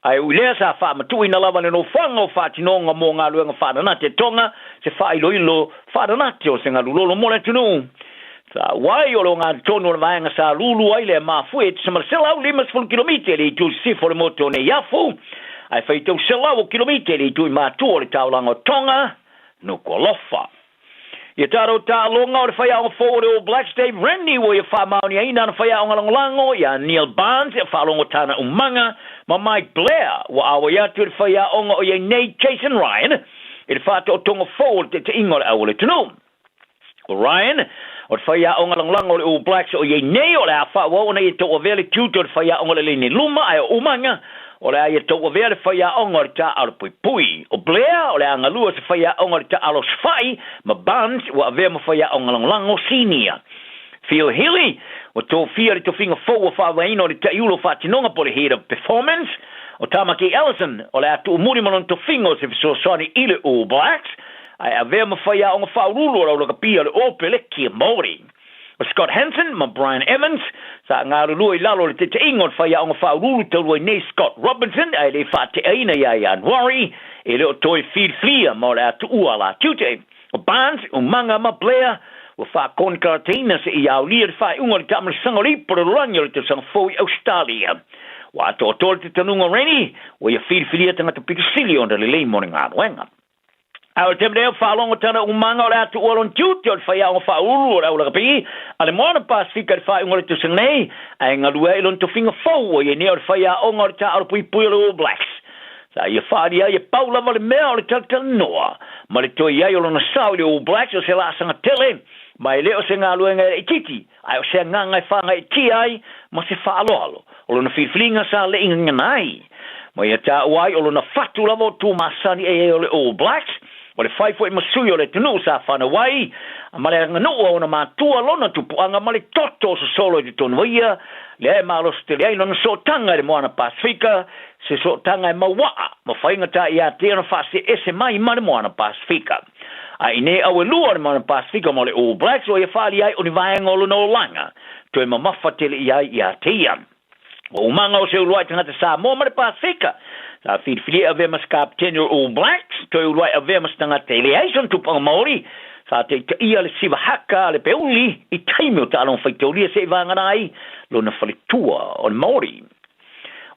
ai ule sa fa matu ina lava no fanga o fati no nga mo nga lu nga fa na te tonga se fa ilo fa na te o senga lolo mo le tunu sa wai o lo nga tono va nga sa lulu ai le mafu e se marcela limas ful kilometri tu si for moto ne yafu ai fa tu sela o kilometri tu ma tu o taulanga tonga no kolofa. Ia taro ta longa o whai ao forward o Black Dave Rennie wo ia wha mauni aina na whai ao ngalangolango ia Neil Barnes ia whalongo tana umanga ma Mike Blair wa awa ia tu whai ao o ia Nate Jason Ryan ia whata o tonga forward te ingo le awale tunu. O Ryan o whai ao ngalangolango o Blacks o ia nei o le a wha wa ona ia to o vele tuto o whai ao le ni luma ai o umanga o le aia tau vele whaia onga ta alo pui. O Blair o le anga lua se whaia onga ta alo sfai ma Barnes wa avea ma whaia onga langolango senior. Phil Healy o tō whia to finga fōua whawaina o le ta iulo whatinonga po le head of performance. O Tamaki Ellison o le atu umuri manon to finga o se visosani ile All Blacks. Ai avea ma whaia onga whaurulu o rau pia le opele kia Māori. O Scott Hansen ma Brian Evans sa ngā rulua I lalo le te ingon whaia o ngā whaururu taurua nei Scott Robinson ai le whate aina ia Ian Worry e leo toi whirwhia ma le atu ua la tute. O Barnes o manga ma Blair o wha kon karateina se I au lia le whai unga le tamara sangori por rangi le te sangfoi Australia. Wa ato o tole te tanunga Rennie o ia whirwhia tangata pikasili o le lei moni ngā ruenga. Au temdeo whalongo tana umanga o le atu ualon tiuti o le whaia o whaulu o le aula kapi. Ale moana Pasifika le whai unga le tu nei. Ai ngalua ilon to finga fau o ye ne o le whaia o ngā le ta aru pui pui o le All Blacks. Sa ia wharia ia paula ma le mea o le tata noa. Ma le toi ia o lona sau le All Blacks o se la sanga tele. Ma leo se ngā luenga e titi. Ai o se nganga e whanga e ti ai. Ma se whaaloalo. O lona whiwhilinga sa le inga nganai. Ma ia ta uai o lona fatu lavo tu masani e o le All Blacks. O le whai fwoi masui o le tunu sa whana wai, a male nganu o na mātua lona tupu anga male toto sa solo I tonu waia, le e malos te le aina na so tanga le moana Pasifika, se so tanga e mawaa, ma whainga ta I a te ana whase ese mai ma le moana Pasifika. A ine au e lua le moana Pasifika mo le All Blacks o ia whali ai o ni vaenga o lona o langa, to e mamafa tele I ai I a te ia. O umanga o se uluai tangata sa mo ma le Pasifika, sa whirwhiria ave mas kapteni o All Blacks, to e uruai ave mas tanga teleation tupanga Māori, sa te ia le siva haka le peuli, I taimi o tālong whaitauria se vanganai, lo na whalitua o le Māori.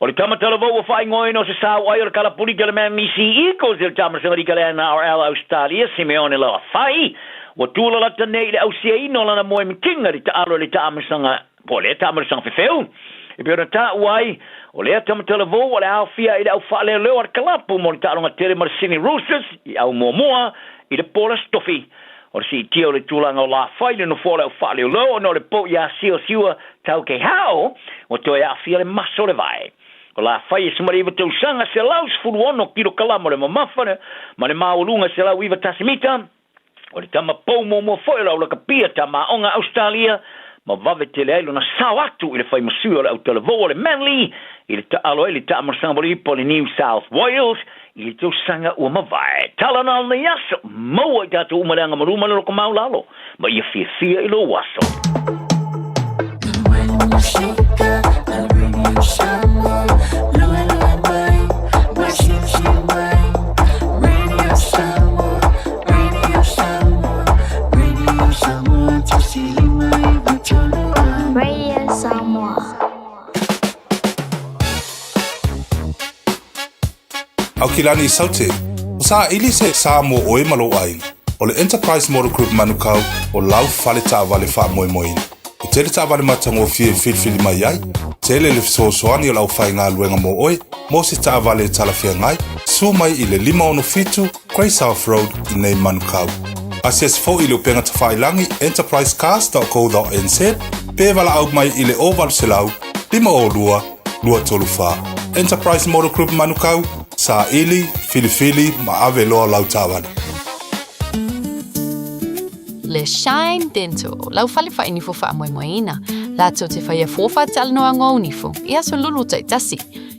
O le tamatala vau o whai ngoino se sa wai o le kalapurika le mea misi iko se le tamarasanga le NRL Australia, Simeone la whai, o tūla lata nei le ausia ino lana moe mitinga le taalo le tamarasanga, po le tamarasanga whiwheu, e pēra tā uai, o lea tamatala vau, o le au fia I le au whaale leo ar kalapu, mo le tāronga tere mara Sydney Roosters, I au moa, I le pola stofi. O le si tia o le tūlanga o la whaile no fōle au whaale leo, no le po ia siwa tau ke hao, o toi au fia le maso le vai. O la whaia se mara iwa tau sanga se laus furu ono kiro kalamo le mamawhana, ma le maulunga se lau iwa tasimita, o le tama pou mo fōle lau laka pia ta maonga Australia, ma vave tele ai lona sao atu i le fai masua le au televoa le Manly, i le taalo i le Tamarasangaripo le New South Wales, i le tausanga ua mavae. Talana na yaso, maua i tatu umareanga maruma le loko maulalo, ma ia fia i lo waso. Radio Samoa. Au kilani i saute, o sa ili se Samoa o e malo ai, o le Enterprise Motor Group manukau o lau fale ta vale fa moe moina. O tele ta vale matango fie filfili mai ai, tele le fisosoani o lau fai ngā luenga mo oe, mo se ta vale talafia ngai, su mai i le 5 Grey South Road i nei manukau. Asias fo i le upenga tawhailangi enterprisecast.co.nz, pe wala au mai i le oval selau, 5 lua tolu wha. Enterprise Motor Group manukau, sa ili, filifili, ma ave loa lau tāwani. Le Shine Dental, lau fale wha inifo wha moe moeina. Lato te whaia fōwha tala noa ngō unifo, ia so lulu tai tasi.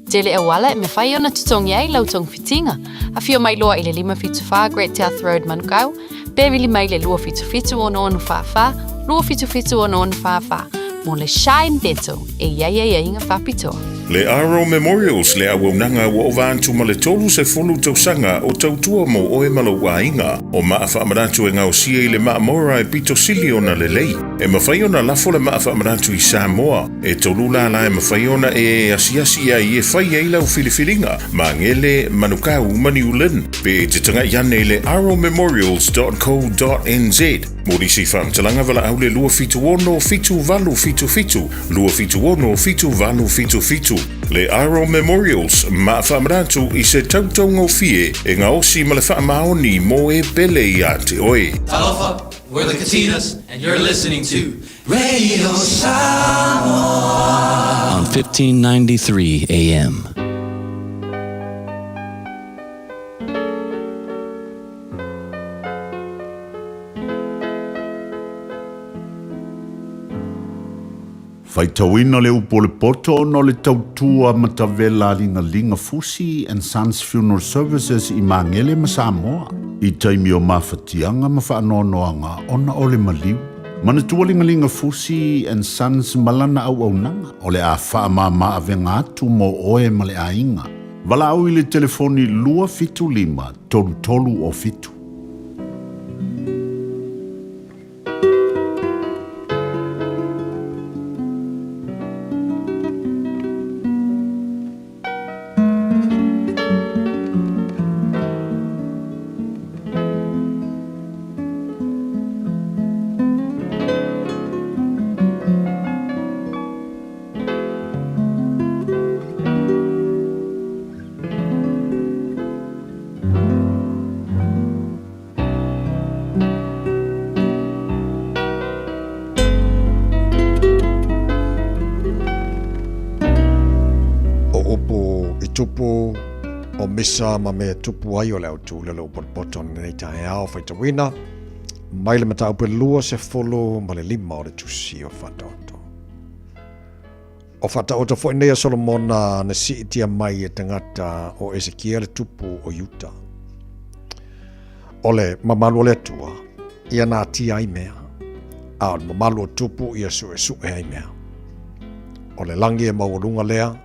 Tele e wala me whai ona tutongi ai lau tong fitinga. A fio mai loa i le 5 Great South Road manukau, Bevili mai le lua fitu o no whawha, lua fitu o no whawha. Mo le Shine Dental, e ia inga whapitoa. Le Aro Memorials le awaunanga wa o vantu ma le tolu se fulu tausanga o tautua mo o e malo wainga o maa whaamaratu e ngau sia i le maa mora e pito sili ona le lei. E mawhaiona lafo le maa whaamaratu i Samoa. E tolu la e mawhaiona e asiasi a i e whai e ilau filifilinga ma ngele manukau mani ulen. Pe te tanga iane le aromemorials.co.nz. Morisi whaamtalanga wala au le lua fitu ono fitu valu fitu fitu. Lua fitu ono fitu valu fitu fitu. Le Aro Memorials, ma whaamratu i se tautongo fie e ngā osi ma le whaamaoni mo e pele i a te oe. Aloha, we're the Katinas, and you're listening to Radio Samoa on 1593 AM. Faitauina le upo le poto no le tautua matavela linga Fusi and Sons Funeral Services i Mangele ma Samoa. I taimi o mawhatianga ma whaanoanoanga ona o le maliu. Manatua linga Fusi and Sons malana au nanga o le a whaamama avenga atu mo oe ma le ainga. Wala au i le telefoni lua fitu lima tolu o fitu. tupu o misa ma me tupu ai o leo tu le lo poto nei tae ao faitawina mai le matau pe lua se folo ma le 5 o le tusi o whataoto. O whataoto fo inea Solomona na si itia mai e tangata o Ezekiel tupu o Utah. Ole mamalu le tua ia na tia ai mea. A mamalu tupu ia su ai mea. Ole langi e maurunga lea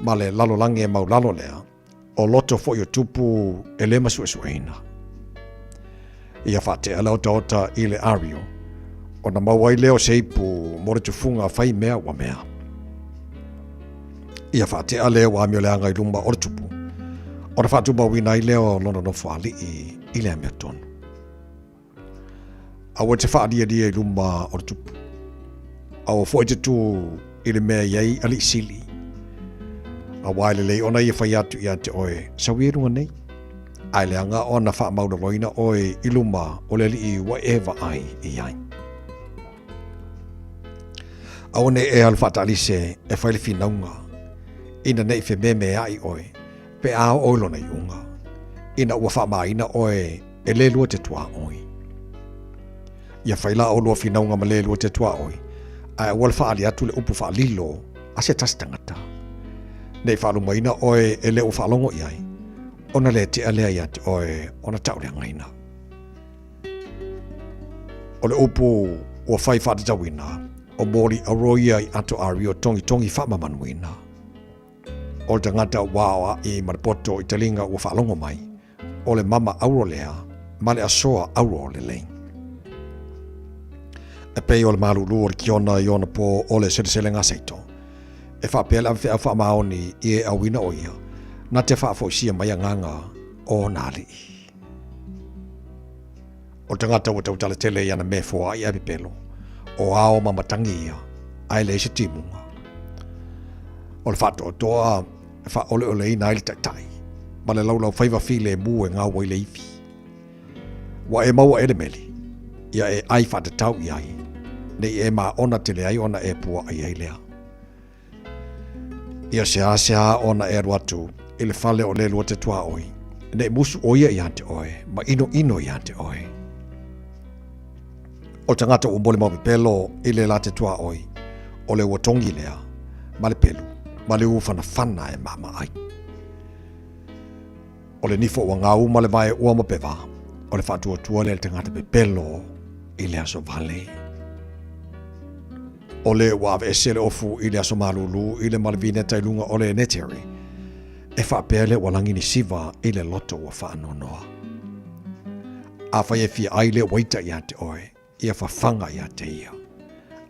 ma le lalo langi e mau lalo lea. O loto fo yo tupu e le masu eina. Ia whate ala o taota i le ario. O na mawai leo seipu more tufunga fai mea wa mea. Ia whate a leo wa meo leanga i lumba o tupu. O na whatu mawina i leo lono no whaali i le mea tonu. Awa te whaadia dia i lumba o tupu. Awa fo te tu i le mea iei ali sili. A waile lei ona ia whai atu i ate oe. Sawirunga nei. Ai leanga ona wha maura loina oe iluma o le li i whaever ai i ai. Aone e al whatalise e whaile whinaunga. Ina nei whi me ai oe. Pe ao oilo nei unga. Ina ua wha maina oe e le lua te tua oe. Ia whaila o lua whinaunga ma le lua te tua oe. Wal whaali atu le upu whaalilo, a se tasi tangata. Nei whaalumaina oe e leo whaalongo iai, ona le te alea ia te oe, ona tau rea ngaina. O le upu ua whai whaatitawina, o mori aroia i ato ari o tongi whamamanuina. O le tangata wawa i maripoto i talinga ua whaalongo mai, o le mama auro lea, ma le asoa auro le lein. E pei o le malulu o le kiona i ona po o le sele ngaseito. E whapela am whea whamaoni i e awina o ia, na te whaafoisia mai a nganga o nari. O tangata o tau tele i ana me fua i apipelo, o ao mamatangi ia, ai le se timunga. O le whato o toa, e wha ole ina ili tai, ma le laulau whaiva file mu e ngā wai le iwi. Wa e maua ere meli, ia e ai whatatau i ai, ne e ma ona tele ai ona e pua ai ai lea. Ia sea ona e ruatu, ile fale o le lua te tua oi, ne musu oia i ante oe, ma ino i ante oe. O tangata o mole mawe pelo, ile la te tua oi, o le watongi lea, ma le pelu, ma le ufana fana e mama ai. O le nifo wa ngau ma le vai ua ma pewa, o le whatua tua le tangata pe pelo, ile aso vale. O le wave esele ofu ile aso malulu, ile malvine tailunga o le neteri, e whapele walangi ni siva ile loto wa whaanonoa. A whaie fia aile waita i ante oe, ia whawhanga i ante ia.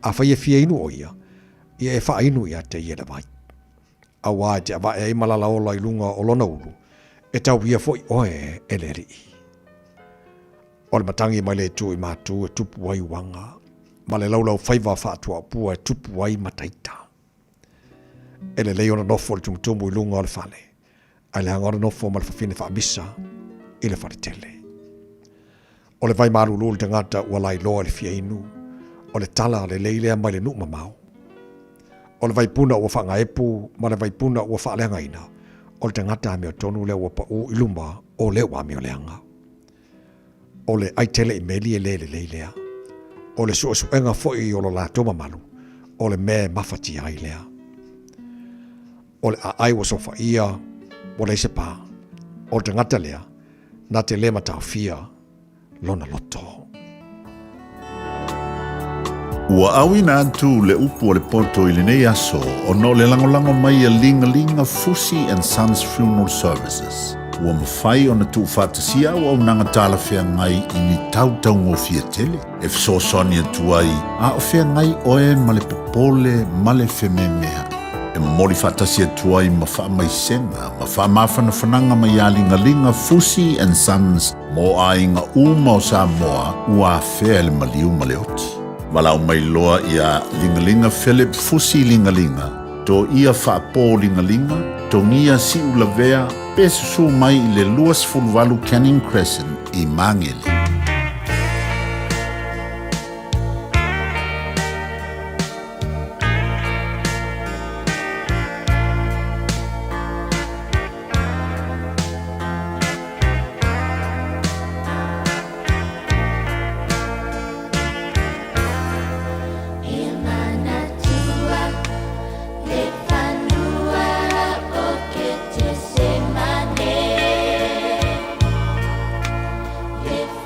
A whaie fia inu o ia, ia e wha inu i ante ia le vai. A wā te awa e malala ola i lunga o lona ulu, e tau ia foi oe e le rii. O le matangi mai le tu i mātu e tupu wai wanga, ma le laulau whaiva whaatua pua e tupu wai mataita. E le leona nofo le tumutumu i lunga o le whale, ai le hangora nofo ma le whawhine whaamisa i le whare tele. O le vai marulu le tangata ua lai loa le fia inu, o le tala le leilea mai le nuk mamau. O le vai puna ua whanga epu, ma le vai puna ua whaaleanga ina, o le tangata mea tonu le ua pau iluma o le ua mea leanga. O le aitele i meli e le leilea, o le suenga foi o lo la toma malu, o le me mafati ai lea. O le ai wa sofa ia, o le sepa, o le tangata lea, na te le matau fia, lona loto. Ua awina atu le upu o le poto i le nei aso o no le langolango mai a linga Fusi and Sons Funeral Services. Ua mawhai o na tu whātasia o au nanga tāla whea ngai i ni tautau ngō fia tele. E fso soni atu ai, a o whea ngai oe ma le popole ma le wheme mea. E mori whātasia atu ai ma wha mai senga, ma wha mawhana whananga mai a linga Fusi and Sons mo a inga uma o Samoa ua whea le maliu ma le oti. Walau mai loa ia linga Philip Fusi linga, to ia whaapō linga, to ngia si ulavea, pesusu mai i le luas fulwalu Canning Crescent i Mangele. If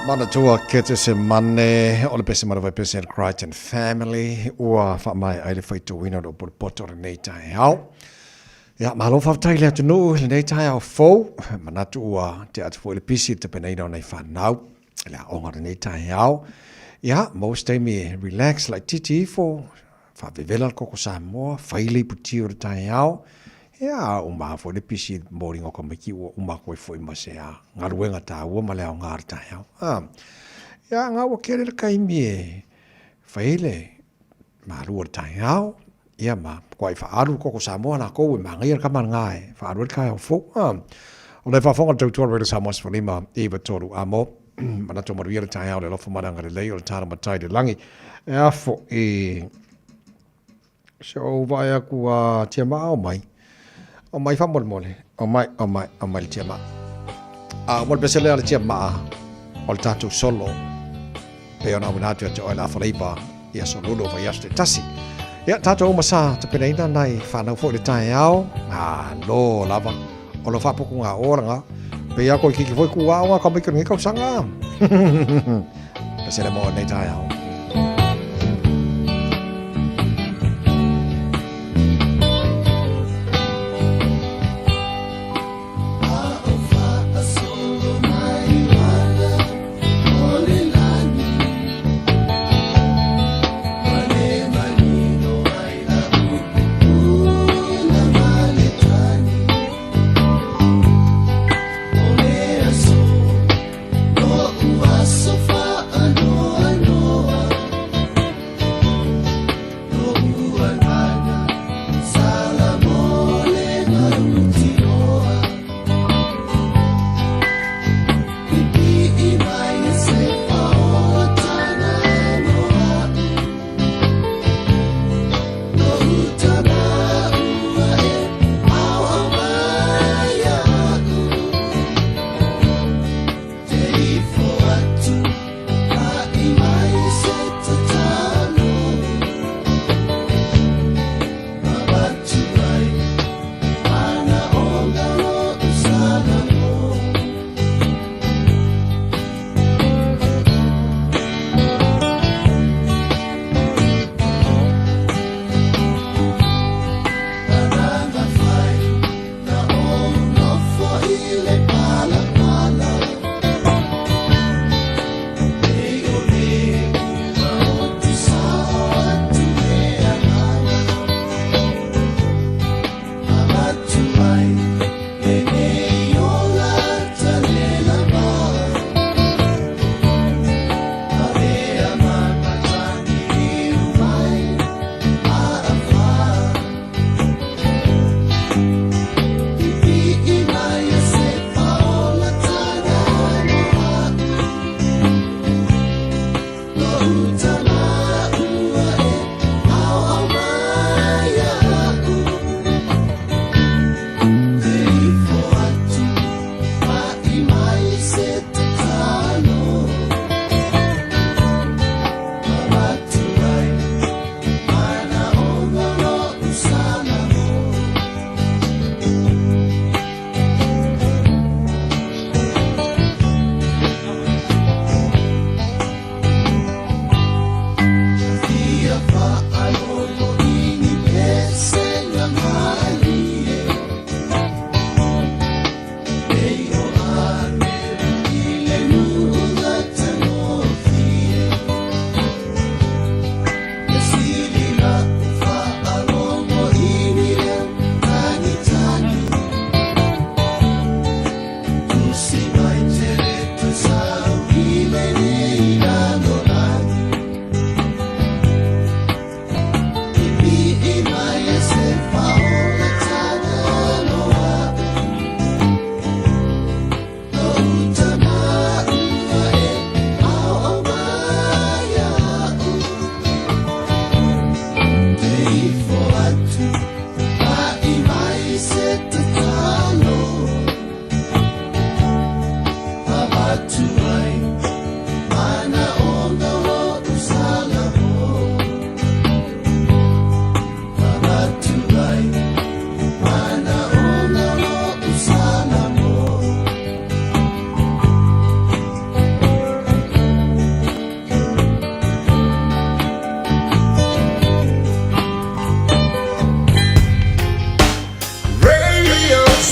Mana tua kete se mane, ole pese mana vai pese Crichton family, ua wha mai aile whaitu wina do por poto re nei tai au. Ia, mahalo whawtai lea tunu, le nei tai au fau, manatu ua te atu fo ile pisi te penei nao nei whanau, lea onga re nei tai au. Ia, most day me relax, like titi ifo, whawewela koko Samoa, whaile puti o re tai au. Ia, uma fo le pisi mori ngoko miki ua uma koe fo ima se a ngaruenga ta ua ma leo ngar tai au. Ia, ngā ua kere le kaimi e whaile, maru o re tai au. Ia ma, kwa i whaaru koko Samoa na kou e mangai ar kamana ngai, whaaru e kai au fo. O le whawhonga tautua rere Samoa Sifalima, Eva Toru Amo, mana tō maru i re tai au le lofa maranga le lei o le tāna matai le langi. E afo e, so vai aku a tia maa o mai. O mai whamole mole, o mai le tia maa. Mole pese lea le tia maa, o le tātou solo, pe ona winatu a te oila a whaleipa, ia so lulu vai asu te tasi. Ia, tātou umasa, te peneina nai whanau fo le tai au, lo lava, o lo whapoku ngā oranga, pe ako i kiki foi kua au ngā kamikir ngi kau sanga. Pese le mo nei tai au. No,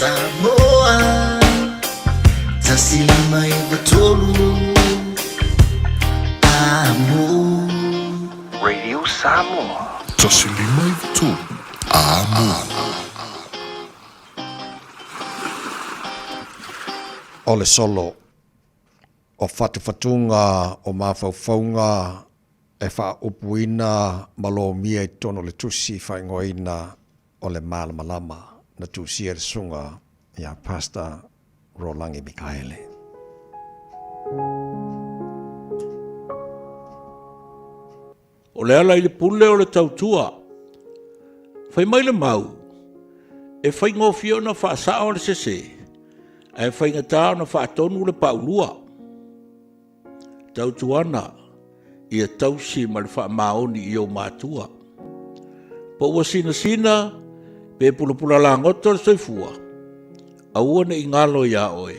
Samoa Tasili mai batolu Amo Radio Samoa Tasili mai batolu Amo Ole solo o whatuwhatunga o mawhauwhaunga e wha upuina malo mia I tono le tusi whaingoina o le malamalama na tusi e sunga ia Pastor Rolangi Mikaele. O le ala I le pule o le tautua. Whai mai le mau. E whai ngofio na wha saa o le sese. E whai ngatao na wha tonu le paulua. Tautuana. Ia tausi ma le wha maoni I o mātua. Po ua sina pe pulapula la ngoto le soifua. Aua ne ingalo ia oe.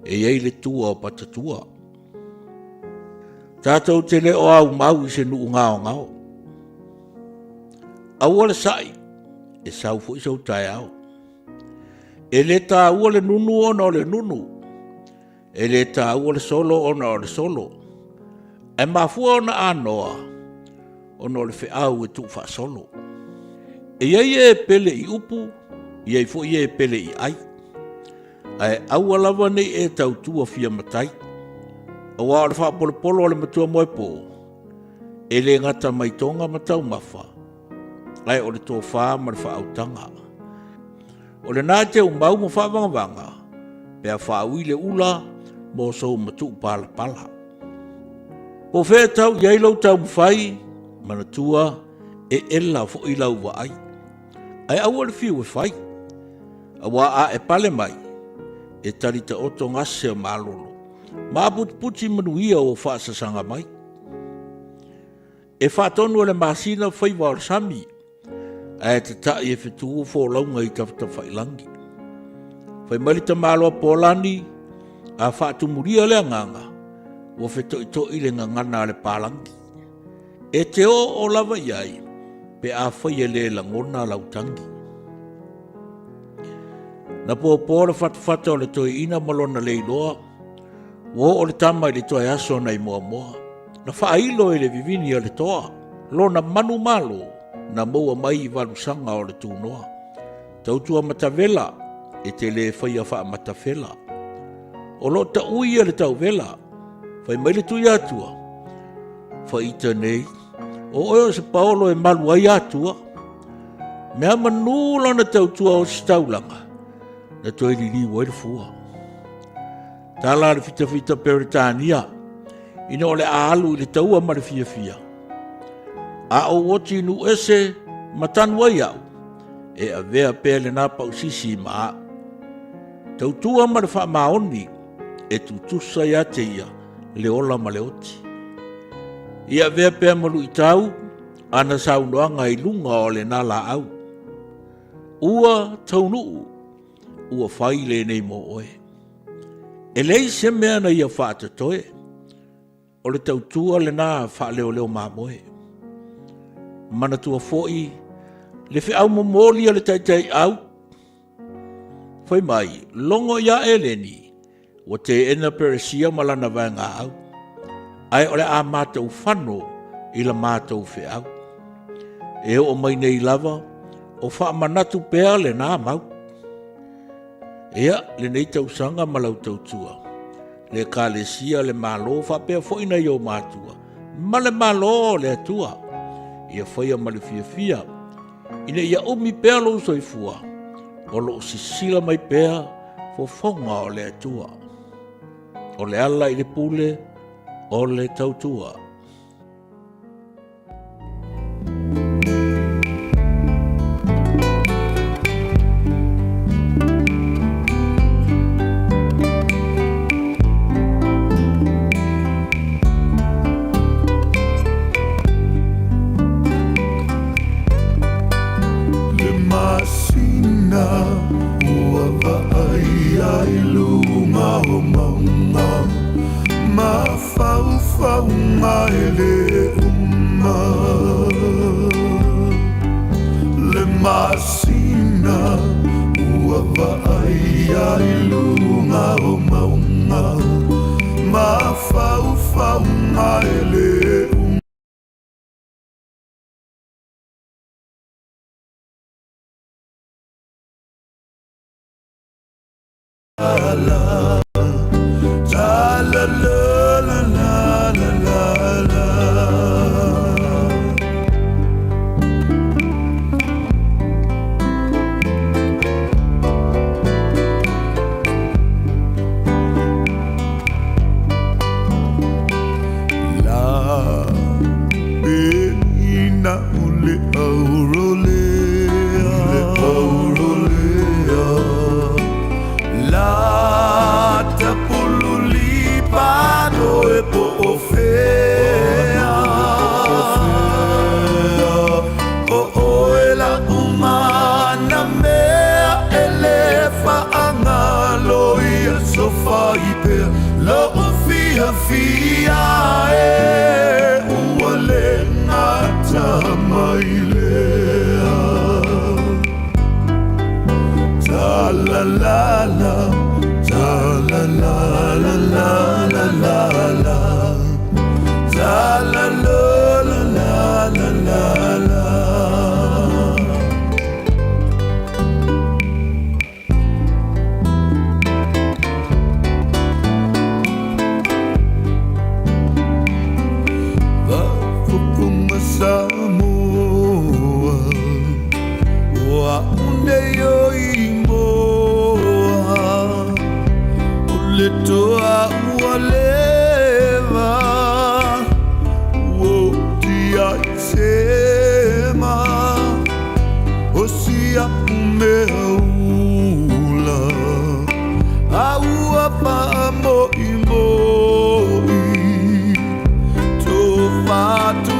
E iei le tua o patatua. Tātou te le o au mau I se nuu ngao ngao. Aua le sai. E sau fu I sau tai au. E le tā ua le nunu ona o le nunu. E le tā ua le solo ona o le solo. E mafua ona anoa. Ona o le fe au e tu fa solo. E iei e pele I upu. Iei fu iei pele I ai. Ai aua lava nei e tautua fia matai. Awa o le wha polo le matua moe po. E le ngata mai tonga matau mafa. Ai o le tō wha ma le wha autanga. O le nāte o mau mo wha vanga. Pea wha uile ula mo sou matu pala pala. Po whea tau iei lau tau mwhai. Mana tua e ela fo I lau wa ai. Ai aua le fiu e whai. Awa a e pale mai. E tarita oto ngase o malolo. Ma puti manuia o whaasasanga mai. E whaatonu le masina whaiwa o sami. E te tai e whetuu fo launga I tawhata whailangi. Whai malita maloa polani. A whaatumuria le anganga. O wheto I le ngangana le palangi. E te o lava iai. Pe a whai e le langona lautangi. Na po le whatawhata o le toi ina malona le iloa. Wo o le tama I le toi aso nei moa moa. Na whailo e le vivini o le toa. Lo na manu malo. Na moa mai I walusanga o le tūnoa. Tautua matavela. E te le whaia wha matavela. O lo ta ui e le tau vela. Whai mai le tui atua. Whai ita nei. O oio se paolo e malu ai atua. Mea manula na tautua o si taulanga. Na toi li wai le fua. Tala le fita peritania. Ina o le alu I le taua ma le fia. A o woti nu ese matanu ai au. E a vea pele na pa usisi maa. Tautua ma le wha maoni. E tutusa ia te ia. Le ola ma le oti. Ia vea pea malu I tau. Ana saunoanga I lunga o le nala au. Ua taunuu. Ua whaile nei mo oe. E lei se mea na ia whaata toe. O le tautua le nā wha leo mamoe. Mana tua foi. Le whi au momoli le taitai au. Whai mai, longo ia eleni. O te ena peresia malana vanga au. Ai ole a mātou whano I la mātou whi au. E o mai nei lava. O wha manatu pēr le nā mau. Ea, le nei tausanga malau tautua. Le kālesia le malo wha pēr foina I o mātua. Ma le malo le atua. Ia whaia ma le fia. Ina ia umi pēr lo soifua. O lo sisila mai pēr fo fonga o le atua. O le ala I le pule, o le tautua. Masina ua vai ia ilunga o maunga ma fau fau maele la la la la la la la. Fia e uale ngata mailea ta la la la ta la la la la la la la ta la la la la la la. Samoa wa uneo imoa uletoa ualeva wotia sema osia umeula au apa mo imoi tofatu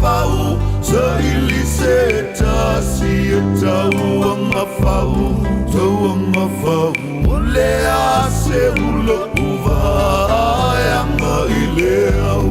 Fau, sa iliseta sieta uanga fau, tauanga fau, ole ase ulo uva anga ileau.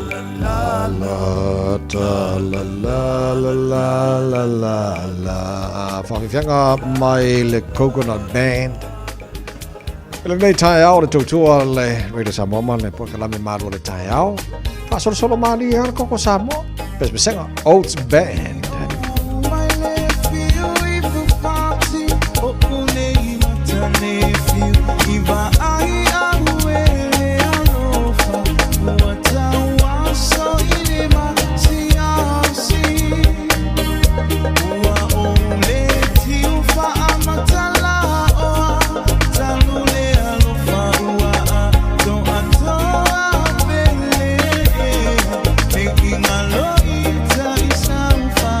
La Whakiwhianga mai le Coconut Band. Ele nei tae au le tautua le Radio Samoa ma le pokalame maru le tae au. Pasor solo mani har koko Samoa. Pespesenga Oats Band. Making a love, it's a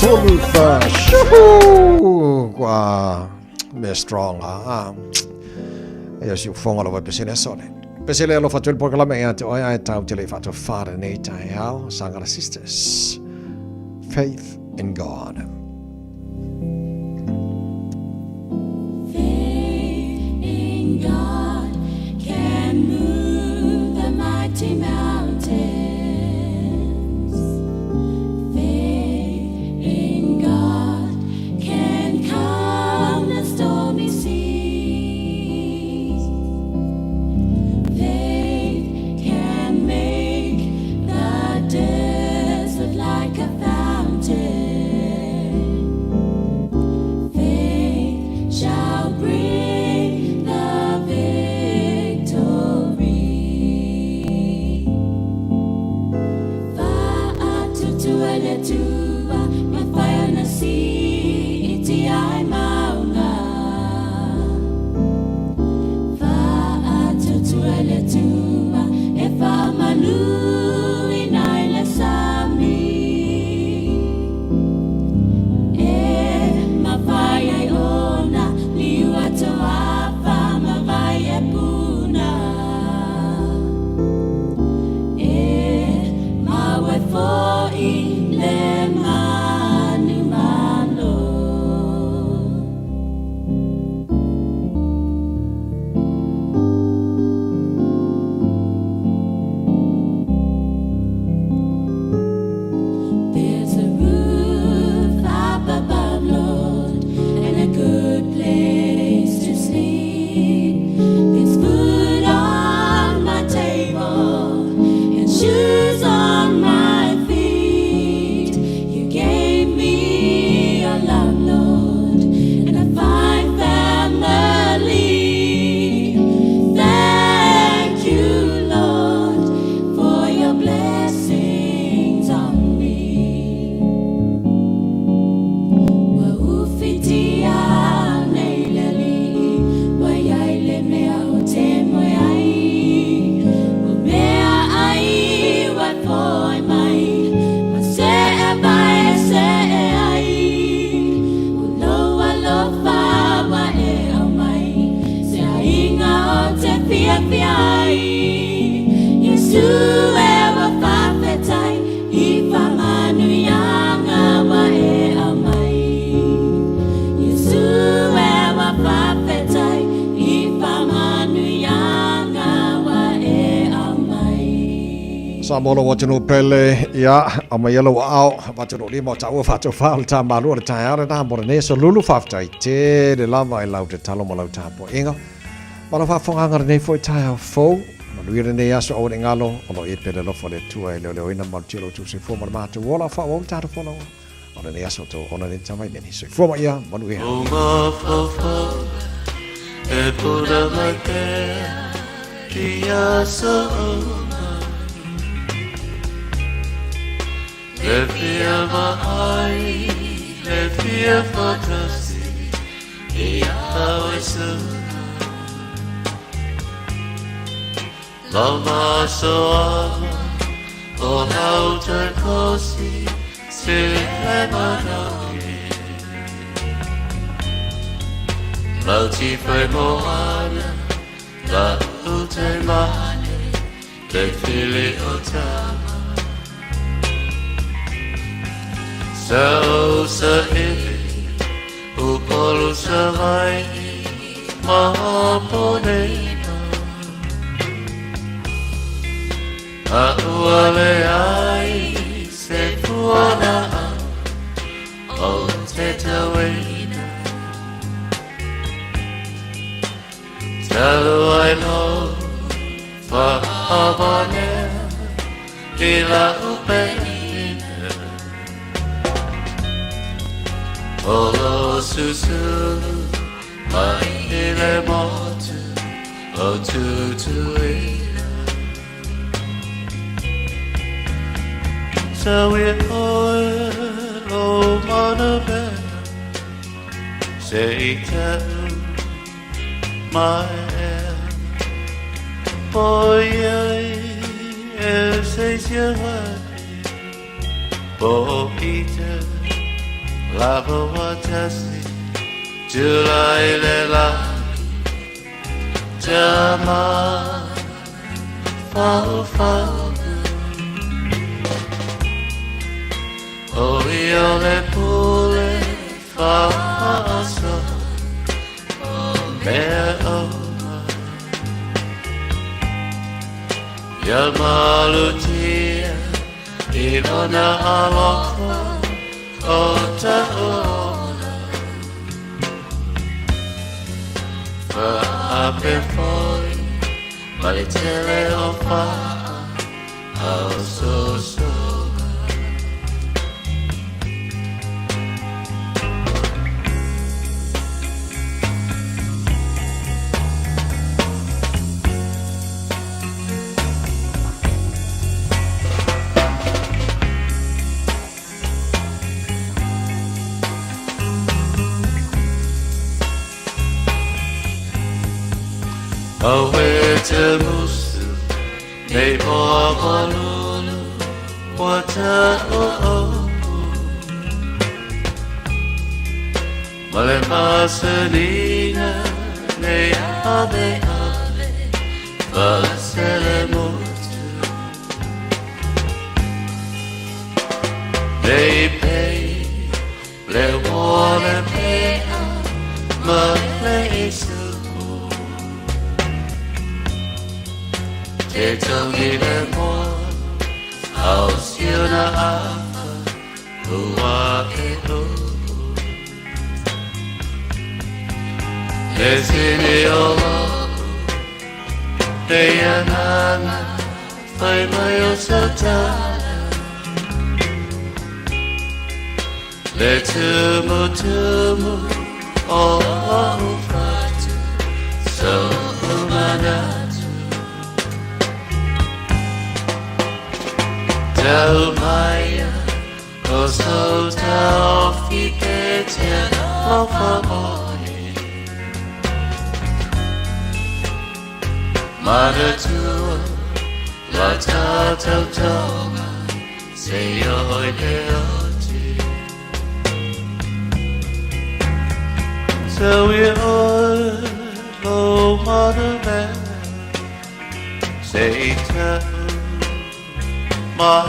Tolufa Shuhu Qua Me strong Yes you fonga lo pesene sole pesele lo fatto il programma e ai tau te le fatto fare nei tai how sangara sisters faith in God. Faith in God can move the mighty mountains. Faith in God can calm the stormy seas. Faith can make the desert like a fountain. Faith shall bring the victory. Fa'atutuele tua, mafaya na si iti ai maunga. Fa'atutuele tua, e fa'amanu inaile sami. Mavaya ona liwato apa mavaya puna mawe foi le manu malo. There's a roof up above, Lord, and a good place to sleep. There's food on my table and shoes on my feet. You gave me your love, Lord, and a fine family. Thank you, Lord, for your blessings on me. Waufitia neileli, wayaile mea utemo yai. Umea ai, wapoi mai, masee bae see ai. Uloa lofa wae au mai, se ainga o te fia fiai. Yesu ewa whawhetai, I whamanu yanga wae au mai. Yesu ewa whawhetai, I whamanu yanga wae au mai. Samolo watino pele ya amayelo au watino limo tau fatu fal ta malu ta ya na borne so lulu faftai te de lava I lau te talo mo lau ta po inga. Mala fa fonga ngar nei foi ta fo malu ne ya so o ngalo o e pele lo fo le tua le ina mal tilo tu se fo ma tu wola fa o ta fo lo. Ona ne ya so to ona ne tamai ne so fo ma ya malu ya. E pura mate dia so le fia mai le fia fantasi e awesu lama so o lauta kosi se manaki Lauti fai moana, la ute mane, le fili o tama. Sa o sa iwi, upolu sa mai, mahaponena. A uale ai, se fuana o te tawena. Tell I know for abane di la upena Olo susu mai ile motu o tutui So we all o manabe Say tell my boy el seis year boy Peter lava watasi July le la Jama Fau Oio le pule Fa'aso Mea oma Yamalutia Ivana aloko Ota ona Fa'ape foi Malitele o fa'a Au so Awe te musu, nei poa lulu, wata o Male pasanina, nei ave, vasele mutu Nei pei, le wale pea, male isu Te tongi le moa, au siuna afa, ua e upu. Le sini o lopu, te anana, whai mai o satana. Le tumu, o au fatu, so umana. Tau Maya, o so tau fitetia o favore. Mara tua, la tau tonga, se oi te oti. So we all, mother man, say tau. My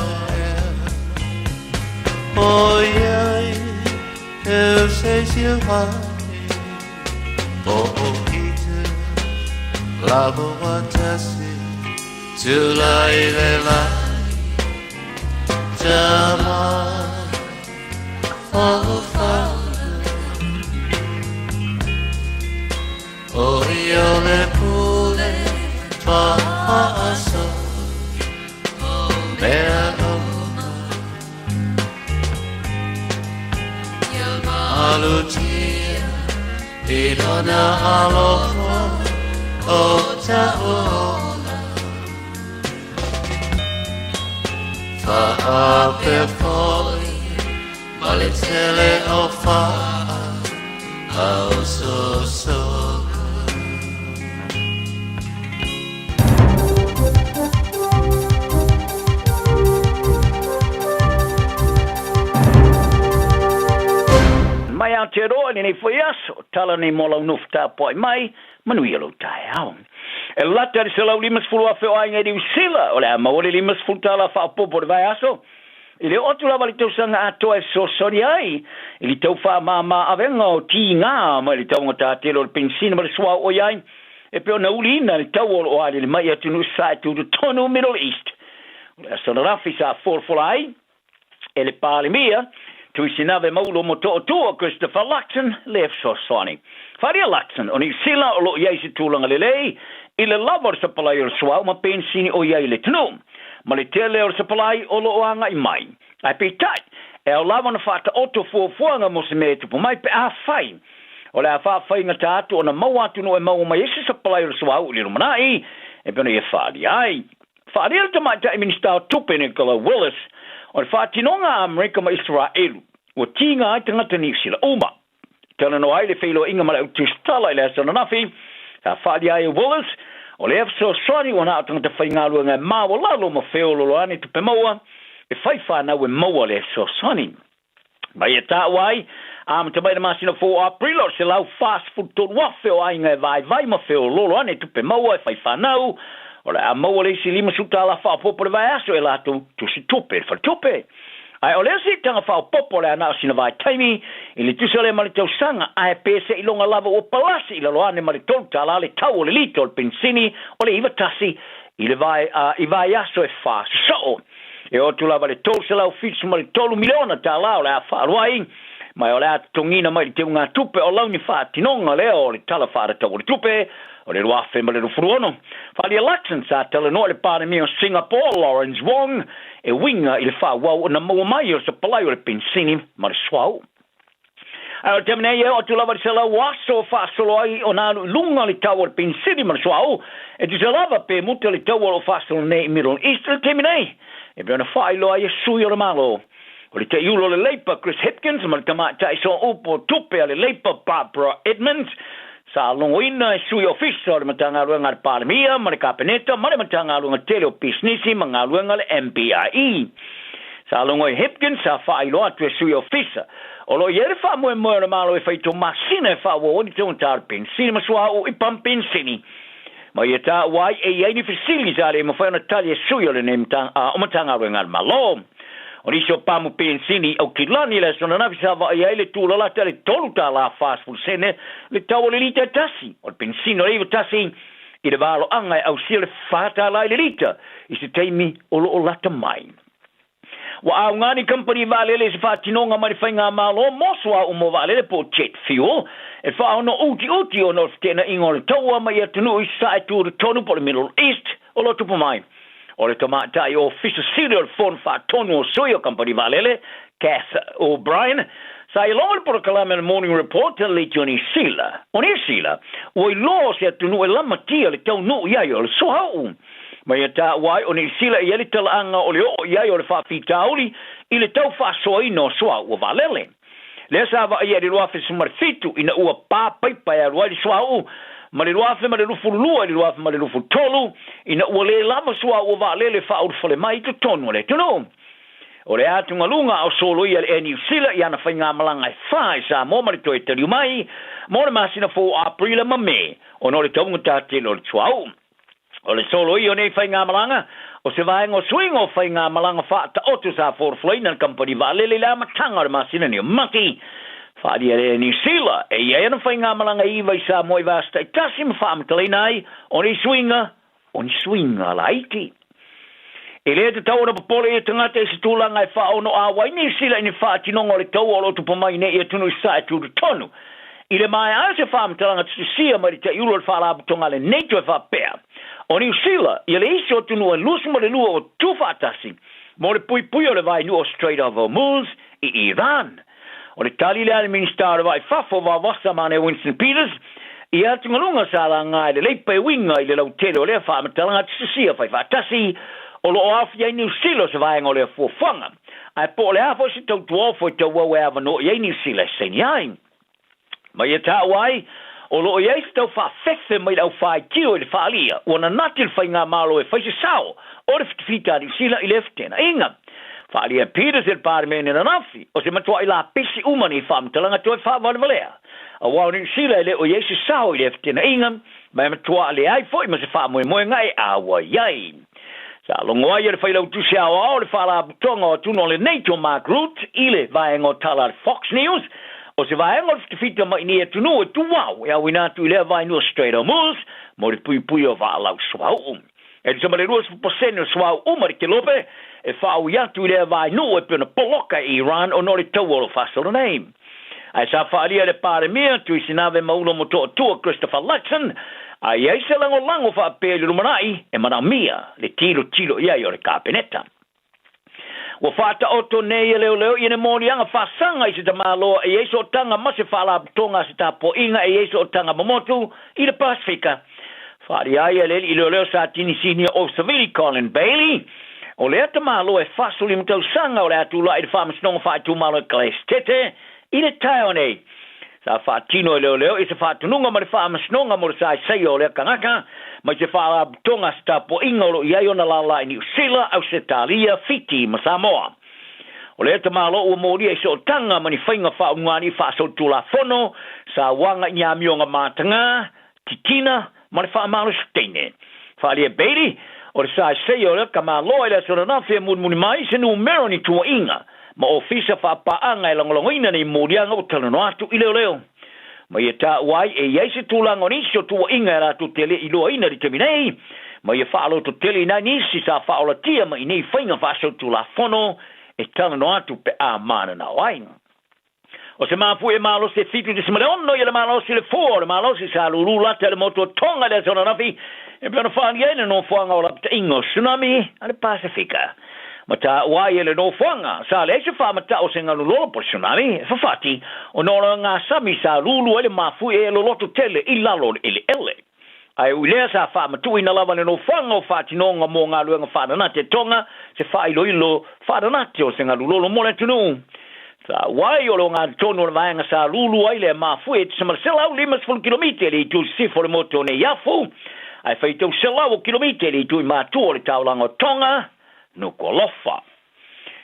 oh yeah, eu sei se vai oh ite lavo watasi July le la Jama oh oh io le pule fa'aso Mea oma Alutia Idona aloko Ota ona Fa'ape foi Malitele o fa'a Au so Mai Aotearoa ni nei foi aso, tala nei mola unufta poi mai, manui alo tae au. E lata ri se lau limas fulu a feo ainga di usila, o le a maore limas fulu tala wha popo de vai aso. I le otu lava li tau sanga atoa e so sori ai, i li tau wha mama avenga o ti ngā, ma li tau ngata atelo le pensina ma le sua o iai, e peo na uli ina li tau o ali le mai atu nu sai tu tonu Middle East. Le a sona rafi sa forfola ai, e le pāle mia, tui sinave maulo mo to'otua Christopher Luxon lef sosoni. Wharia Luxon, o ni sila o lo iai se tūlanga lelei, i le lava o sa palai o suau ma pensini o iai le tunu. Ma le tele o sa palai o lo oanga i mai. Ai pe tai, e o lava na whata oto fuafuanga mo se mea tupu mai pe a whai. O le a whawhai ngā tātu o na mau atu no e mau mai ese sa palai o suau li rumanai, e pena i e whaari ai. Whaari al tamai ta e minister tupe Nicola Willis, o le whātinonga Amerika ma Israelu, o tinga ai tangata ni sila uma. Tana no ai le whilo inga mara utustala i le asana nafi, ka whaari ai Willis, o le efso soni o na tangata whaingalua ngai māwa lalo ma whiolo ane tupe maua, e whai whanau e maua le efso soni. Mai ta wai te mai masina 4 April se lau fast food to wafe o ainga vai ma feo lolo ane tupe maua e fai whanau o le a maua le si lima suta la wha popo le vai aso e la tu si tupe fa tupe ai o le si tanga wha popo le ana sina vai taimi i le tusa le mali tau sanga ai pese i longa lava o palasi i la loane mali tau tala le tau o le lito o le pensini o le iwa tasi i le vai i vai aso e fast so e o tu lava le tau se lau fitsu mali tolu miliona tala o le a wharuai mai o le a tongina mai te unga tupe o launi whaatinonga leo o le tala whaarata o le tupe o le ruafe ma le rufuruono. Whali election sa tala no le pāre mi o Singapore, Lawrence Wong, e winga i le whawau o na maua mai o sa palai o le pensini ma le swau. Ai o temene e o tu lava se la waso whaasolo ai o nā lunga le tau o le pensini ma le swau, e tu se lava pe muta le tau o whaasolo nei Middle East le temene. E bea na whailo ai e sui o le malo. O le te iulo le leipa Chris Hipkins, ma le tamata i so upo tupe a le leipa Barbara Edmonds, sa longo ina e sui ofisa o le matanga ruanga le paramia, ma le kapeneta, ma le matanga ruanga tele o pisnisi, ma ngā ruanga le MPIE. Sa longo i Hipkins, sa whailo atu e sui ofisa. O lo iere wha moe moe le malo e whaito masina e wha wawoni te untar pensini, ma sua o i pam pensini. Ma ia ta wai e iei ni fisilis ale ma whaina tali e sui o le ne o matanga ruanga le malo. O niso pamu pensini au kilani le sona nafi sava ia ele tu la tele tolu ta la fast food sene le tau le lita tasi o pensino le tasi i le valo anga au sile fata la le lita i se teimi o lo lata mai wa au ngani company vale le se fatinonga mai fainga malo moswa o mo vale po jet fuel e fa no uti o no tena ingol taua mai atunu i sa tu tonu po le Middle East o lo tupo mai o le tomata i official serial phone fa tonu o soyo company valele, Cass O'Brien, sa i longa por kalame morning report le Johnny Sila. Oni Sila, o i lo se atunu e lama tia le tau nu iai o le sohau. Mai ata wai oni Sila i ele tala anga o le o iai o le fa fitauli i le tau fa soi no sohau o valele. Le sa va i ele ruafe sumarfitu ina ua pa paipa e ruai di sohau ma le ruafe ma le rufu lua le ruafe ma le rufu tolu ina ua le lava sua ua vaalele whaurufale mai to tonu le tuno. O le atunga lunga o solo ia le New Zealand i ana whainga malanga e whae sa mo ma le toi tariu mai mo le masina 4 April ma me o no le taunga tate lo le tuau. O le solo ia o nei whainga malanga o se vaenga o swing o whainga malanga whaata otu sa forflai na company vaalele le amatanga le masina ni o maki Whaari e New Zealand, e ia ana whainga malanga iwa i sa moi vasta i tasi ma whaamatalai nai, o ni swinga la iti. E lea te tau na papole e tangata e se tūlanga e wha ono a wai New Zealand i wha tinonga le tau o lotu pamai ne i atunu i sa e tūru tonu. I le mai a se whaamatalanga tu sia mari te iulo le whaalabutonga le neito e wha pēr. O New Zealand, i le isi o tunu e lusuma le lua o tu whaatasi, mo le pui o le vai nu o Strait of Hormuz i Iran. O le tali le ale minister vai fafo va wasa mane Winston Peters i atu ngalunga sa la ngai le leipa e winga i le lau tele o le wha matalanga tsusia fai whatasi o lo oafi ai New Zealand se vaenga o le fuafanga. Ai po le hafo se tau tuofo i tau wawe ava no i ai New Zealand se ni ai. Mai e ta wai o lo i ai se tau wha fefe mai lau wha i kio i le wha alia o na nati le whai ngā malo e whai se sao o le whitawhita New Zealand i le ftena inga. Whaali e Peters e pārmene na nafi, o se matua i la pesi umani whaamtalanga toi whaavalevalea. A wau New Zealand le o Yesu sao i le ftena ingam, mai matua le ai foi ma se whaamoe moe ngai awa iai. Sa longo ai le whailau tusi awa o le whaala butonga o tuno le NATO Mark Rutte i le vaengo tala Fox News, o se vaengo le whitawhita mai ni e tunu e tu wau, e awina tu i le vainu Strait of Hormuz, mo le pui o vaalau swau. E tu samale ruas posene o swau umari ke lope, e whau iatu i lea vai no e pena poloka i Iran o nori tau olo whasolo nei. Ai sa whaalia le pare mea tu i sinave maulo mo toa tua Christopher Luxon, ai ai se lango whaapele rumanai e mana mia le tilo iai o le kapeneta. Wa whaata oto nei e leo i ne mōni anga whasanga i se tamaloa e eiso o tanga mase whaala butonga se tapo inga e eiso o tanga mamotu i le Pasifika. Whaari ai e leli i leo sa tini senior o Savili Colin Bailey, o le ata malo e fasuli mtau sanga o le atu la i le whamasnonga whaatu malo e Claes Tete i le taio nei. Sa whaatino e leo i se whaatununga ma le whamasnonga mo le sai o le kangaka, ma se whaala butonga sta po inga o lo i ai ona lala i New Zealand au se talia fiti ma Samoa. O le te malo ua moria I so tanga mani whainga wha ungani wha so tula whono, sa wanga I ngā mionga mātanga, titina, mani wha malo steine. Wha lia beiri, o le sa sei o le ka malo I le sora nawhia muni mai se nu mero ni tua inga, ma ofisa wha paanga I langolongoina ni morianga o talano atu I leo. Ma ia tā wai e iaise tūlanga nisi o tua inga e rātu tele I loa ina ri te minei, ma ia whaalo to tele ina nisi sa whaola tia ma I nei whainga whaasau tūla whono, e tanga no atu pe a mana na wai. O se mafu e malo se fitu de semale ono ia le malo se le fo, le malo se sa lulu lata le moto tonga le zona nafi, e piano whaangi ene no whaanga o lapta ingo tsunami ale Pasifika. Ma ta wai ele no whaanga, sa le se wha mata o se nganu lolo po tsunami, whawhati, o nora ngā sami sa lulu ele mafu e loloto tele I lalo ele ele. Ai ulea sa wha matu ina lava le no whanga o whatinonga mō ngā luenga whananate tonga, se wha ilo whananate o se ngā lulolo mole tunu. Sa wai o lo ngā tono na vaenga sa lulu ai le mafue, te samarsela au 5 kilometri I tu sifo le moto ne yafu, ai whai tau sela o kilometri I tu I mātua le taulanga o tonga, no kolofa.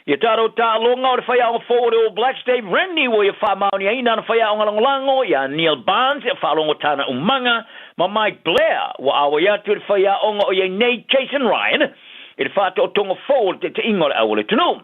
Ia taro tā longa o le whai au forward o Black Dave Rennie o ia wha mauni aina na whai au ngalangolango, ia Neil Barnes ia wha longo tāna umanga, ma Mike Blair wa awa iatu le whai au o ia Nate Jason Ryan, i le whata o tonga forward te ingo le au le tunu.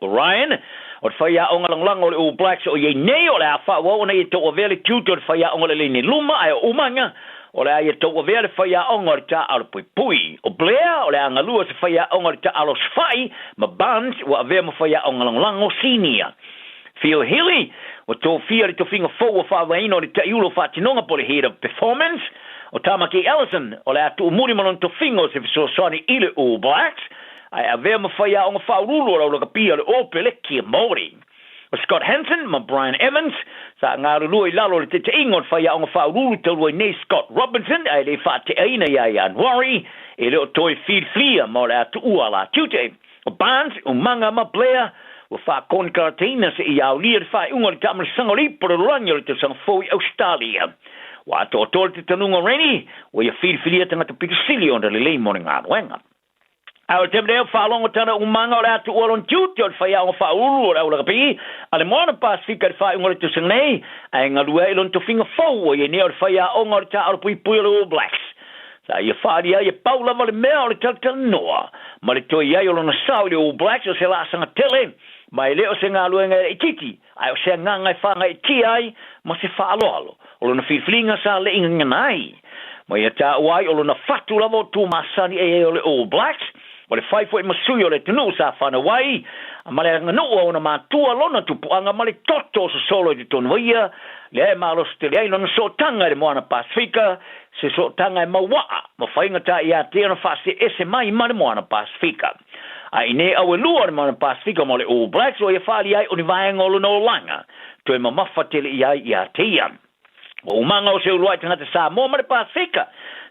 O Ryan, o le whai au ngalangolango le All Blacks o ia nei o le a wha wau na ia tō o vele kiuto le whai au le ni luma ai o umanga, o le aia tau avea le whaia onga le ta alo pui pui. O Blair, o le anga lua se whaia onga le ta alo swhai, ma Barnes, wa avea ma whaia onga langolango senior. Phil Healy, o tō whia le tō whinga fōu a whawaino le ta iulo whatinonga po le head of performance. O Tamaki Ellison, o le atu umuri manon tō whingo se fiso soni I le All Blacks, ai avea ma whaia onga whaurulu o la kapia le ope le kia Māori. O Scott Hansen, ma Brian Evans, sa ngā rulua I lalo le te ingon whaia onga whaurulu te rua nei Scott Robinson, ai le wha te aina ia Ian Worry, e leo toi feed flia ma le atu ua la tute. O Barnes, o manga ma Blair, o wha kon karateina se I au lia le wha unga le tamari sangaripo le ranya le te sangafoi Australia. Wa ato o tole te tanunga Rennie, o ia feed flia tangata pitusili onda le lei moni ngā ruenga. Au te mreo whalongo tana umanga o le atu ualon tiuti o le whaia o whauru o le aula kapi, a le moana Pasifika le whai unga le tusang nei, ai ngā lua ilon to whinga fau o ia nea o le whaia o ngā le ta ala pui pui o le All Blacks. Sa ia whaari ai e paula ma le mea o le tala noa, ma le toi ai o lona sau le All Blacks o se la sanga tele, ma e leo se ngā luenga e titi, ai o se nganga e whanga e ti ai, ma se whaaloalo, o lona whiwhilinga sa le inga nganai. Ma ia ta uai o lona whatu lavo tu masani e o le All Blacks, o le whaifo e masui o le tunu sa whana wai, a male nganua o na mātua lona tupuanga male toto sa solo I te tonuia, le e malos te le aino na so tanga le moana Pasifika, se so tanga e mawaa, ma whainga ta I a te ana whase ese mai ma le moana Pasifika. A ine au e lua le moana Pasifika mo le All Blacks o ia whaali ai o ni vaenga o lona o langa, to e mamafa tele I ai I a te ia. O umanga o se uruai tangata sa mo ma le Pasifika,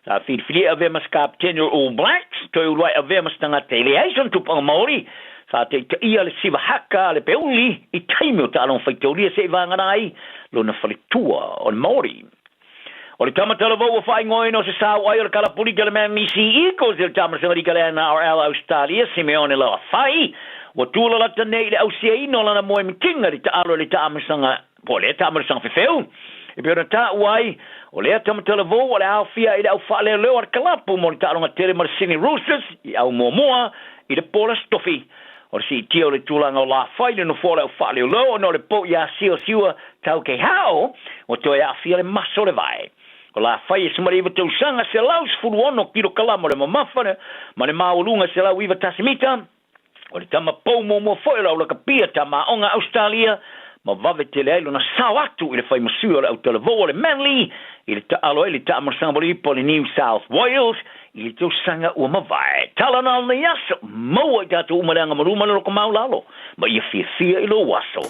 sa whiwhiri a vema skap tenure All Blacks, to e uruai a vema stanga te leation tupanga Māori, sa te ia le siva haka le peuli, I taimi o ta alon whaitauria se vanganai, lo na whalitua o le Māori. O le tamatala vau a whai ngoino se sa wai o le kalapuri ka le mea misi iko se le tamatala ka le NRL Australia, Simeone la whai, wa tūla lata nei le ausia ino lana moe mikinga le ta alo le tamatala, po le tamatala whiwheu, e pia na tā uai, o lea tamatala vau, o le au fia I le au whaale leo ar kalapu, mo le tāronga tere mar Sydney Roosters, I au moa, I le pola stofi. O le si tia o le tūlanga o la whai, le no fōle au whaale leo, no le po ia sio siua tau ke hao, o toi au fia le maso le vai. O la whai e sumari iwa tau sanga se lau sifuru ono kilo kalamo le mamawhana, ma le maulunga se lau iwa tasimita, o le tama pou mo whoera o la kapia ta maonga Australia, ma vave te leilo na sao atu I le whai masui o le au televo le Manly, I le ta alo I le ta amasambori po le New South Wales, I le tau sanga ua mawai. Talana na yaso, maua I tatu umaranga maruma le roko maulalo, ma ia fia I lo waso.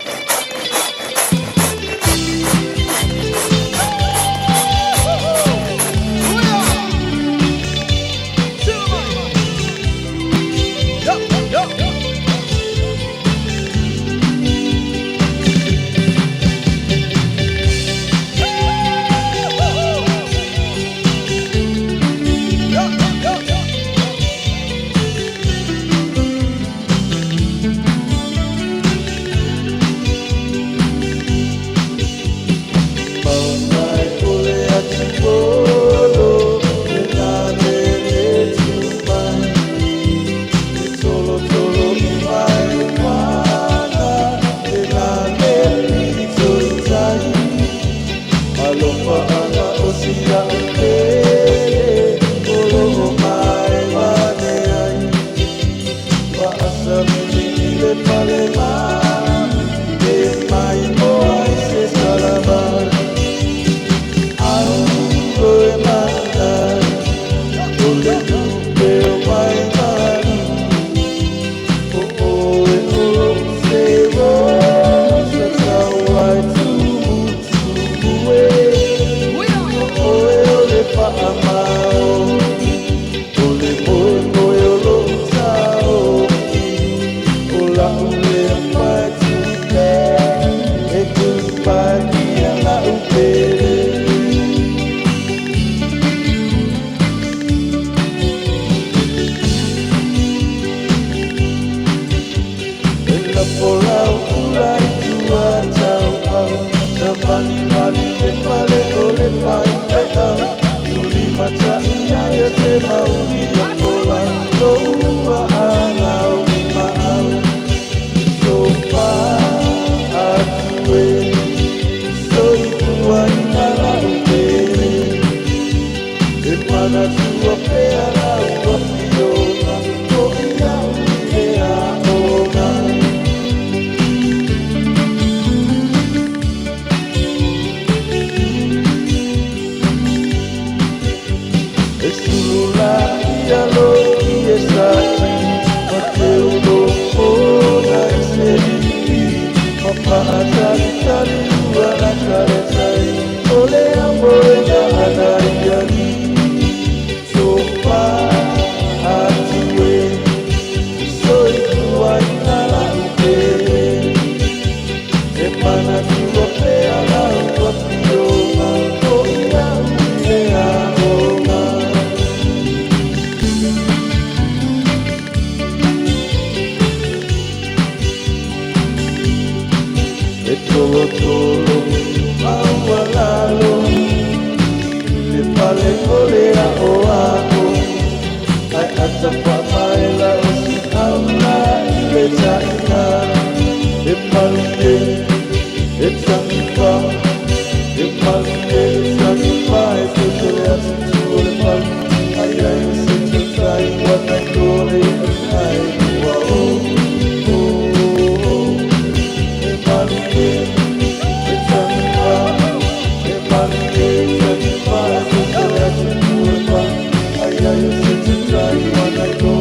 I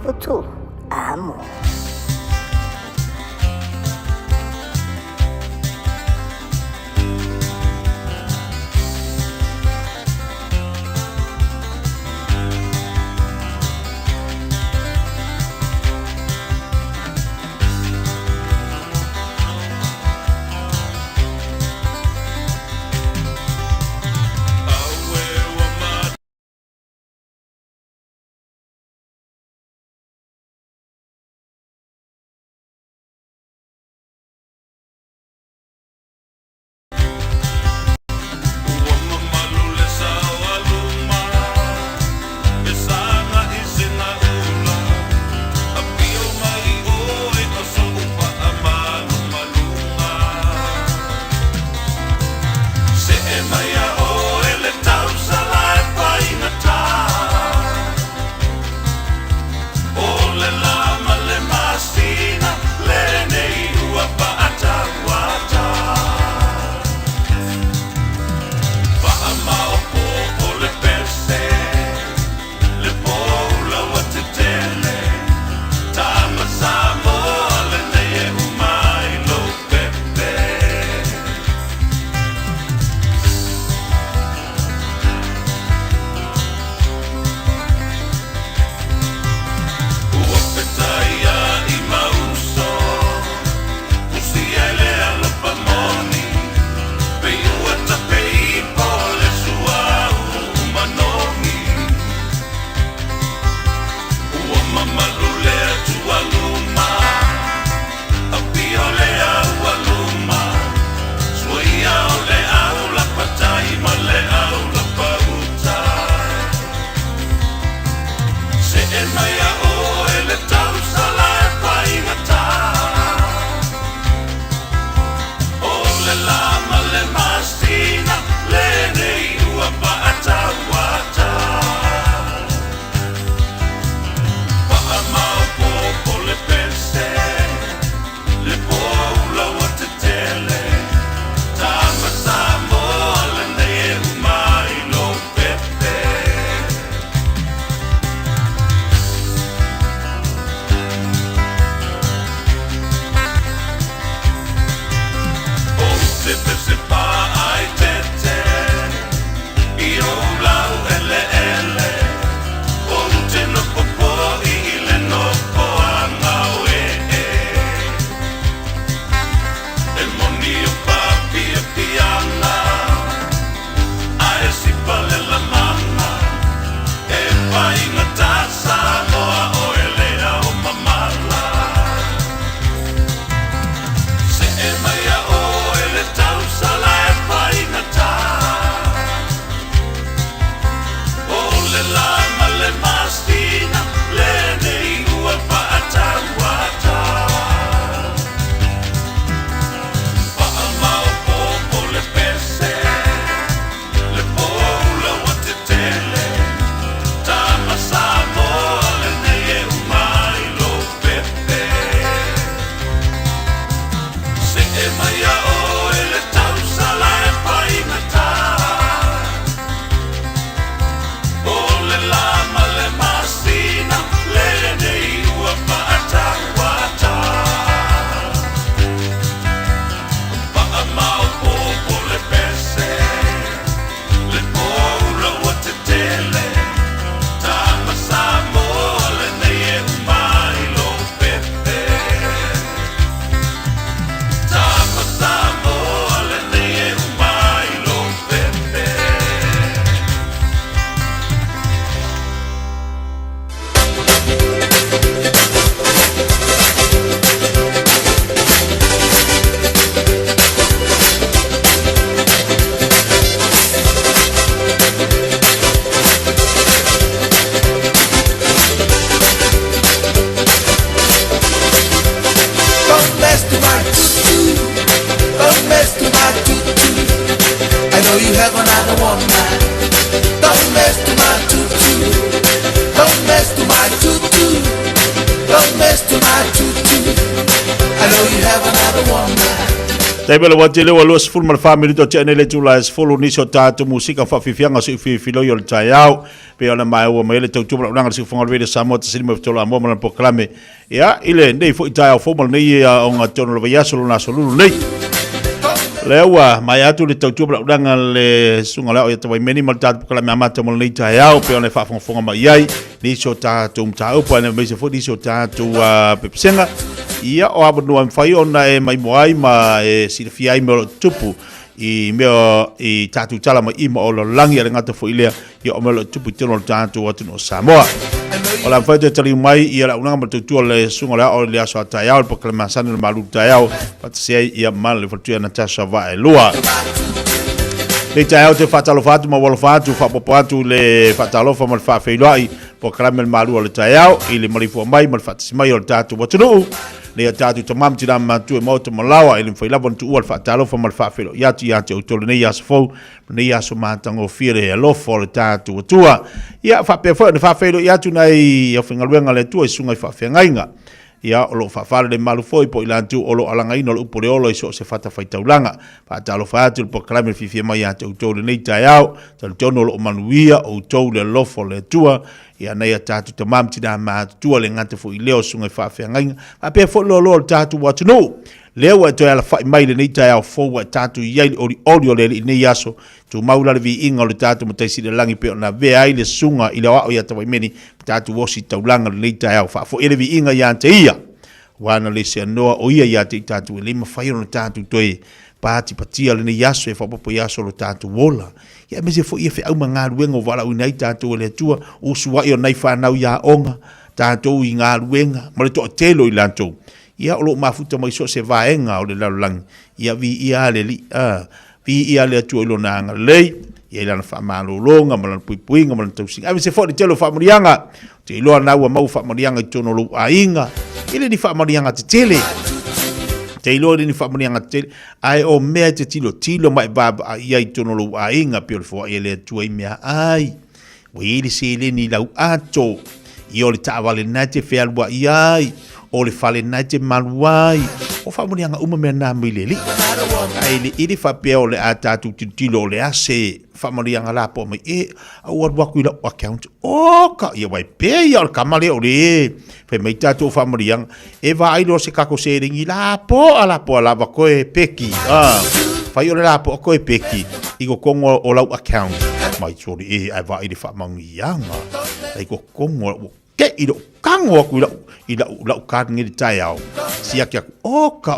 liva tolu amo. know you have another woman. Don't mess to my tutu. Don't mess to my tutu. Don't mess to my tutu. I know you have another woman. Tai bela wate lewa loa sifuru ma le family to tene le tula sifuru nisi o tātu musika whafifianga si uwhiwhiloi o le tai au. Pe ona mai ua mai le tautu ma launanga si uwhangar vede Samoa ta sini mawhitola a moma na poklame. Ia, ile nei fo i tai au fomal nei o ngā tono lewa yasolo na solulu nei. Le ua mai atu le tautu ma launanga le sunga leo ia tawai meni ma le tātu poklame amata ma nei tai au. Pe ona whafonga ma iai. Nisi o tātu mtau pa ane meise fo nisi o tātu pepesenga. Ia o abanu am fai ona e mai moai ma e silafia i meo tupu i meo i tatu tala ma ima o lo langi a ngata fo ilea i o meo tupu tino lo tatu watu no Samoa. O la mfai te tali mai i ala unanga ma tutua le sunga lea o le aso a taiao le pokale masani le malu taiao patasea i a mana le fatuia Natasha va e lua. Le taiao te fatalo fatu ma walo fatu fapopo atu le fatalofa ma le whawheiloai pokale le malu o le taiao i le marifua mai ma le fatasimai o le tatu watu nuu. Le tatu tamam tina matu e mauta malawa ele foi lava tu al fatalo fa mal fa felo yatu o tole nei as fo nei as matango fire e lo fo le tatu tua ia fa pe fo fa felo yatu nai o fingaluenga le tua sunga fa fengainga ia o lo fa fa le malu foi po ilantu o lo alanga ino lo pore olo iso se fata fai taulanga fa talo fa atu po klame fi ma yatu o tole nei taiao tal tono lo manuia o tole lo fo le tua ia nei tatu tamam tina ma tua le ngate fo ileo sunga fa fengainga fa pe fo lo tatu watu no leo to ala fa mai le nei taiao fo wa tatu ia o le nei yaso tu maula le vi inga le tatu mo taisi le langi pe na ve ai le sunga ile wa ia tawai meni tatu wosi taulanga le nei taiao fa fo ele vi inga ia te ia wana le se noa o ia te tatu le ma fai no tatu toi pati patia le nei yaso e fa popo yaso lo tatu wola ia me se fo ia fe au manga luenga wala u nei tatu le tua o suwa io nei fa nau ya onga tatu i ngā luenga ma le to telo i lanto ia o lo mafuta mai so se vaenga o le lalang ia vi ia le li vi ia le tu lo nanga lei ia la fa malo longa ma pui puinga ma tau singa se fo de telo fa morianga te lo na wa mau fa morianga i tono lo ainga ile ni fa morianga te tele te lo ni fa morianga te ai o me te tilo mai baba ia i tono lo ainga pe fo ile tu ai mea ai we ile se ile ni lau ato io le tavale na te fe alwa ai o le fale na te maluai o fa morianga uma me na mileli ai le ili fa pe o le atatu tilo le ase fa morianga la po mai e au wa ku la account o ka ia vai pe ia kamale o le fe mai tatu fa morianga e va ai lo se kako se ringi la po ala va ko e peki fa io la po ko e peki i go kongo o la account mai sori e ai va ili fa mangianga ai go kongo ke ilo kango ku ila ka ngi taiao sia kia oka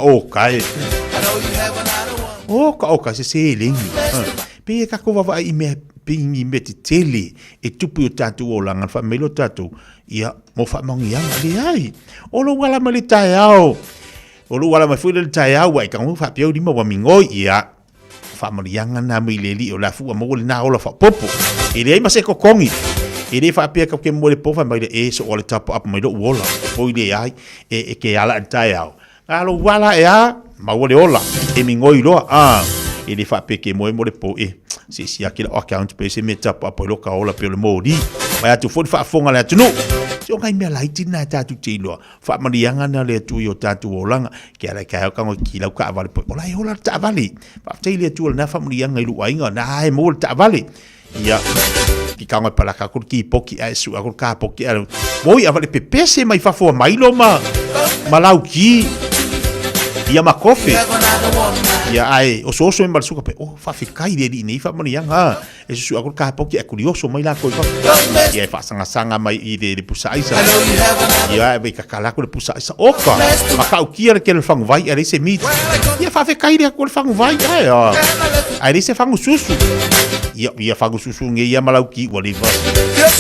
se lingi pe ka ko va i me pingi me te tele e tupu o tatu o langa fa melo tatu ia mo fa mangi anga le ai o lo wala mali taiao o lo wala mai fu le taiao ai ka mo fa pio di mo wa mingo ia fa mali anga na mi le li o la fu mo le na o la fa popo ile ai ma se ko kongi ele fa pe ka ke mo le pofa mai le so o le tap up mai lo wola po ile ai e ke ala taiao alo wala ya ma wole ola e mi ngoi lo ele fa pe ke mo le po si akila account pe se meta pa lo ka ola pe le modi mai atu fo fa fonga le atu no so ngai me lai tina tatu tilo fa marianga na le tu yo tatu olanga ke ala ka ka kila ka vale po ola ola ta vale pa tele tu na fa marianga lu ainga na ai mo ta vale ya ki kanga pala ka ko ki poki ai su ko ka poki ai moi avale pepese mai fa fo mai lo ma malau ki ia ma kofi ia ai o so en balsuka pe fa fikai de ni fa mani nga e su ko ka poki e curioso mai la ko ia fa sanga mai i de pusa isa ia be ka kala ko pusa isa oka ma ka o kia ke le fang vai ai se mit ia fa fikai de ko fang vai ai se fang susu ia fang susu nge ia malau ki waliva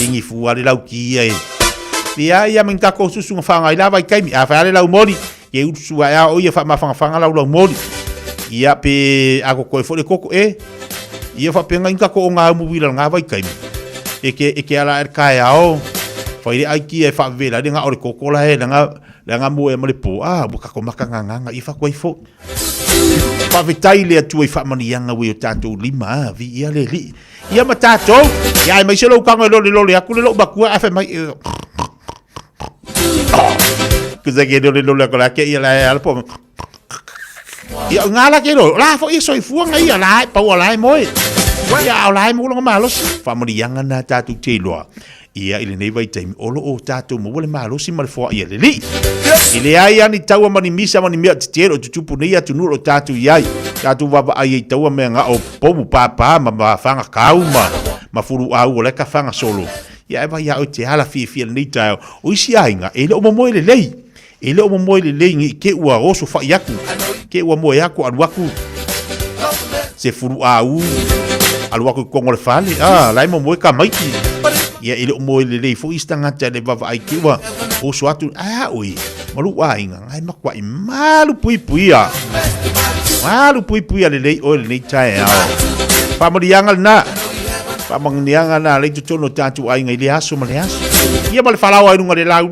ingi fu ale lau ki ia men ka ko susu fanga ila vai kai a fa ale lau mori ye usu ya o ia fa ma fanga lau mori ia pe ako ko fo le koko ia fa penga inka ko nga mu wila nga vai kai ke ala ka ya o fa ile ai ki fa vela de nga o koko la nga mu e mo le po bu ka ko maka nga ia fa ko fo fa vitai le tu e fa mani nga wi tatu lima vi ia le li ia matato ia mai se lo ka ngo lo le aku lo bakua fa mai kuza ke lo la ko la ke ia la al po Ia ngala ke ro la fo iso ifuanga ia la pa wa la moi. Ia la mo lo malos fa mo dianga na tatu teloa. Ia ile nei vai taimi olo o tatu mo le malos mal fo ia le li. Ile ai ani taua mani misa mani mea titero tutupu nei atu nuro tatu iai. Tatu waba ai taua mea nga o pomu papa ma fanga kauma ma furu au le ka fanga solo. Ia eba ia o te hala fia nei tau o isi ainga ele o mo le lei. Ele o mo le lei ngi ke ua roso fa yaku. Ke ua mo yaku aluaku. Se furu au aluaku kongo le fale. Lai mo ka maiki. Ia ele o mo le lei fo istanga te le bava ai ke ua roso atu oi. Malu ainga ngai makwa I malu puipuia. Malu puipuia le lei o le nei tai ao. Pa mo dianga na. Pa mangianga na le tutono tatu ainga ile aso male aso. Ia male falao ai nunga le lau.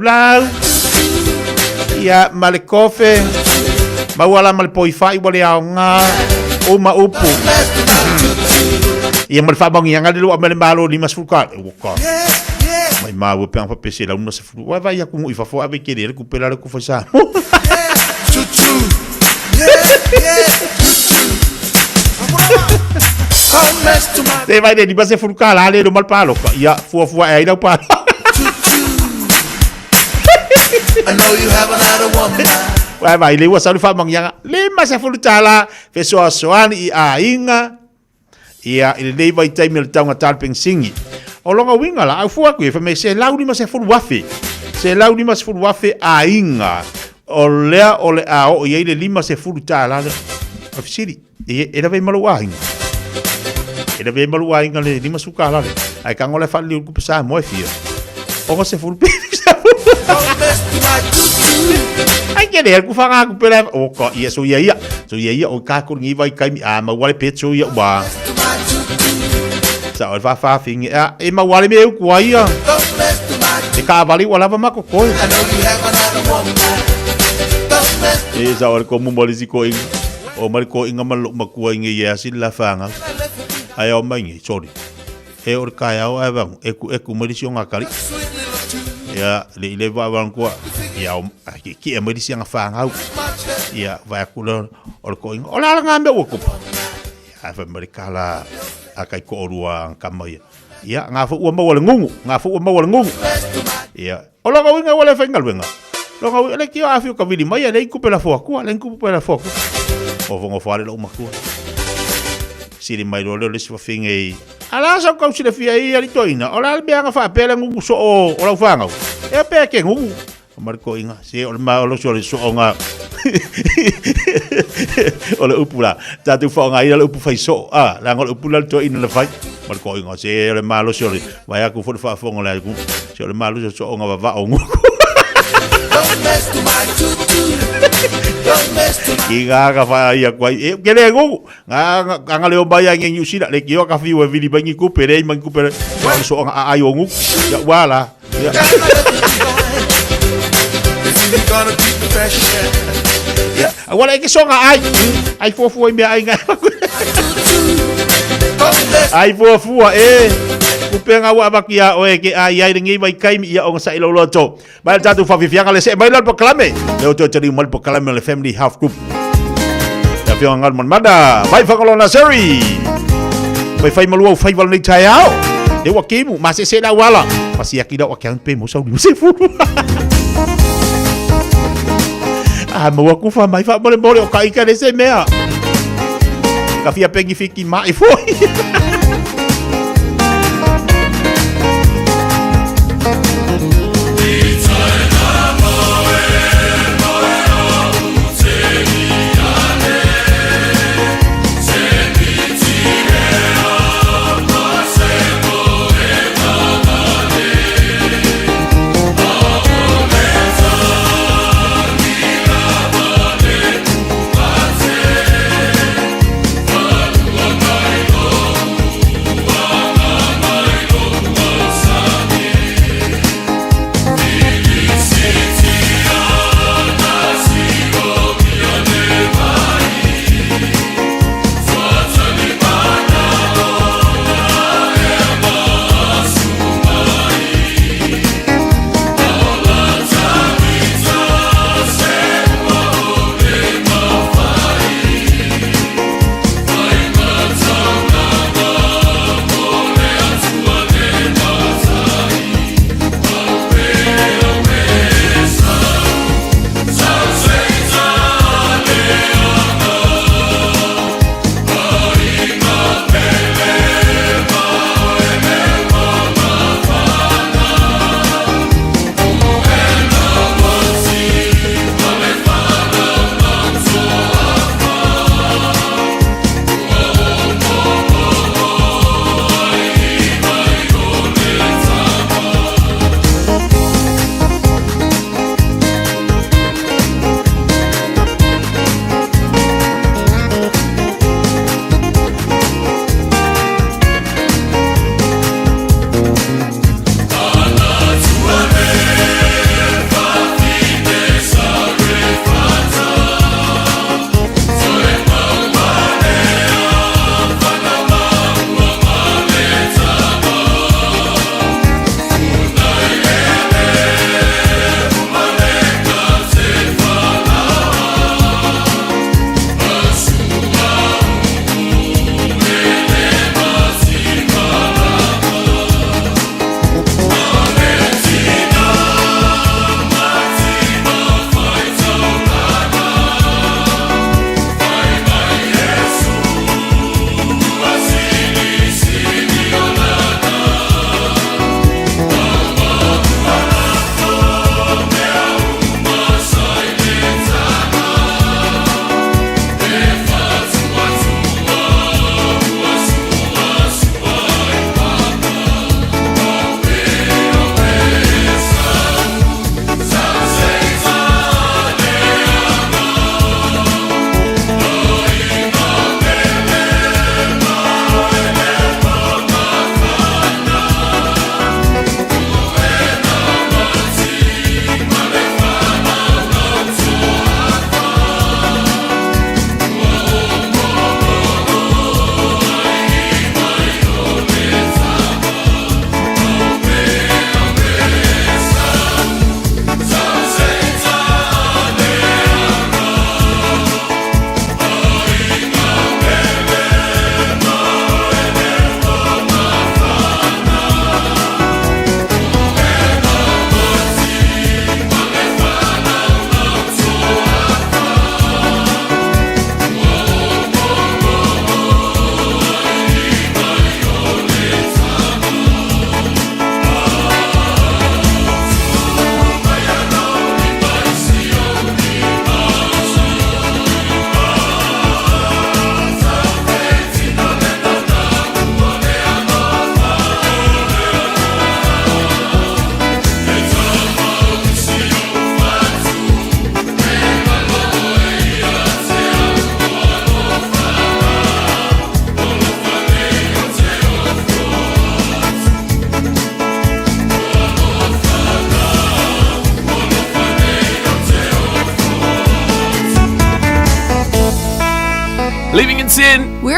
Ia male kofe. Mawala male poifai wale ao nga. O ma upu. Ia male fa mangianga le lo male malo ni masfuka. Woka. Mai mau pe pa pese la una se fu. Wa vai aku I fa fo ave querer recuperar ku fa sa. Te vai de base furca lá le do mal palo. Ia fu ai da palo. I know you have another woman. Vai le wa sa fa mangianga. Le ma se furta la fe so soani I ainga. Ia ile dei vai tai mil tanga talping singi. O longa winga la, au fua koe, me se lau ni ma se furu wafe. Se lau ni ma se furu wafe a inga. O lea o le a o iei le lima se furu ta la. Afisiri, era vei malu a inga. Era vei malu a inga le lima suka la. Ai kango le fali uku pesa moe fia. O se furu pisa. Ai kere, ku whanga ku pere. O ka, ia so ia. So ia o kako ngi vai kaimi a ma wale petso ia wa. Sa o fa fingi e ma wale me ku ai a e ka vali wala va mako ko e sa o ko mo moli si ko o mal ko inga mal maku inga ya si la fanga ai o mai sorry e o ka ya o ava e ku moli si nga kali ya le va ko ya o ki e moli si nga fanga ya va ku lo o ko inga o la nga me o ko ya fa mali kala akai ko orua kamai ia nga fu ma wala ngungu ia ola ga winga wala fa ngalwenga lo ga wala ki afi ka vidi mai le ku pela fo ku le ku pela fo o vongo fale lo maku siri mai lo le swa finge ala so ko sile fia ia li toina ola be nga fa pela ngungu so o la fanga e pe ke ngungu marco inga se o ma lo so nga ole upula tatu fa nga ile upu fai so la ngol upula to in le fai mal ko inga se le malo so vai aku fo fa fo ngola ku se le malo so nga va o ngu Iga ka fa ia kwai ke le ngu nga le o baya ngi usila le ki o ka fi we vili bangi ku pere man ku pere so nga ai o ngu ya wala ya ya wala ke so nga ai fo me ai nga ai fo ku penga wa bakia o ke ai ngi vai kai mi ia o sa ilo loto ba tatu fa fianga le se ba lo proclame le o tari mal proclame le family half group ya fi ngal mon mada vai fa kolona seri vai fai malu fai val ni tai ao de wa kimu ma se da wala pasi akida wa kan pe mo sa di se fu mo ku fa mai fa mole o kai ka le se mea ka fia pengi fiki mai foi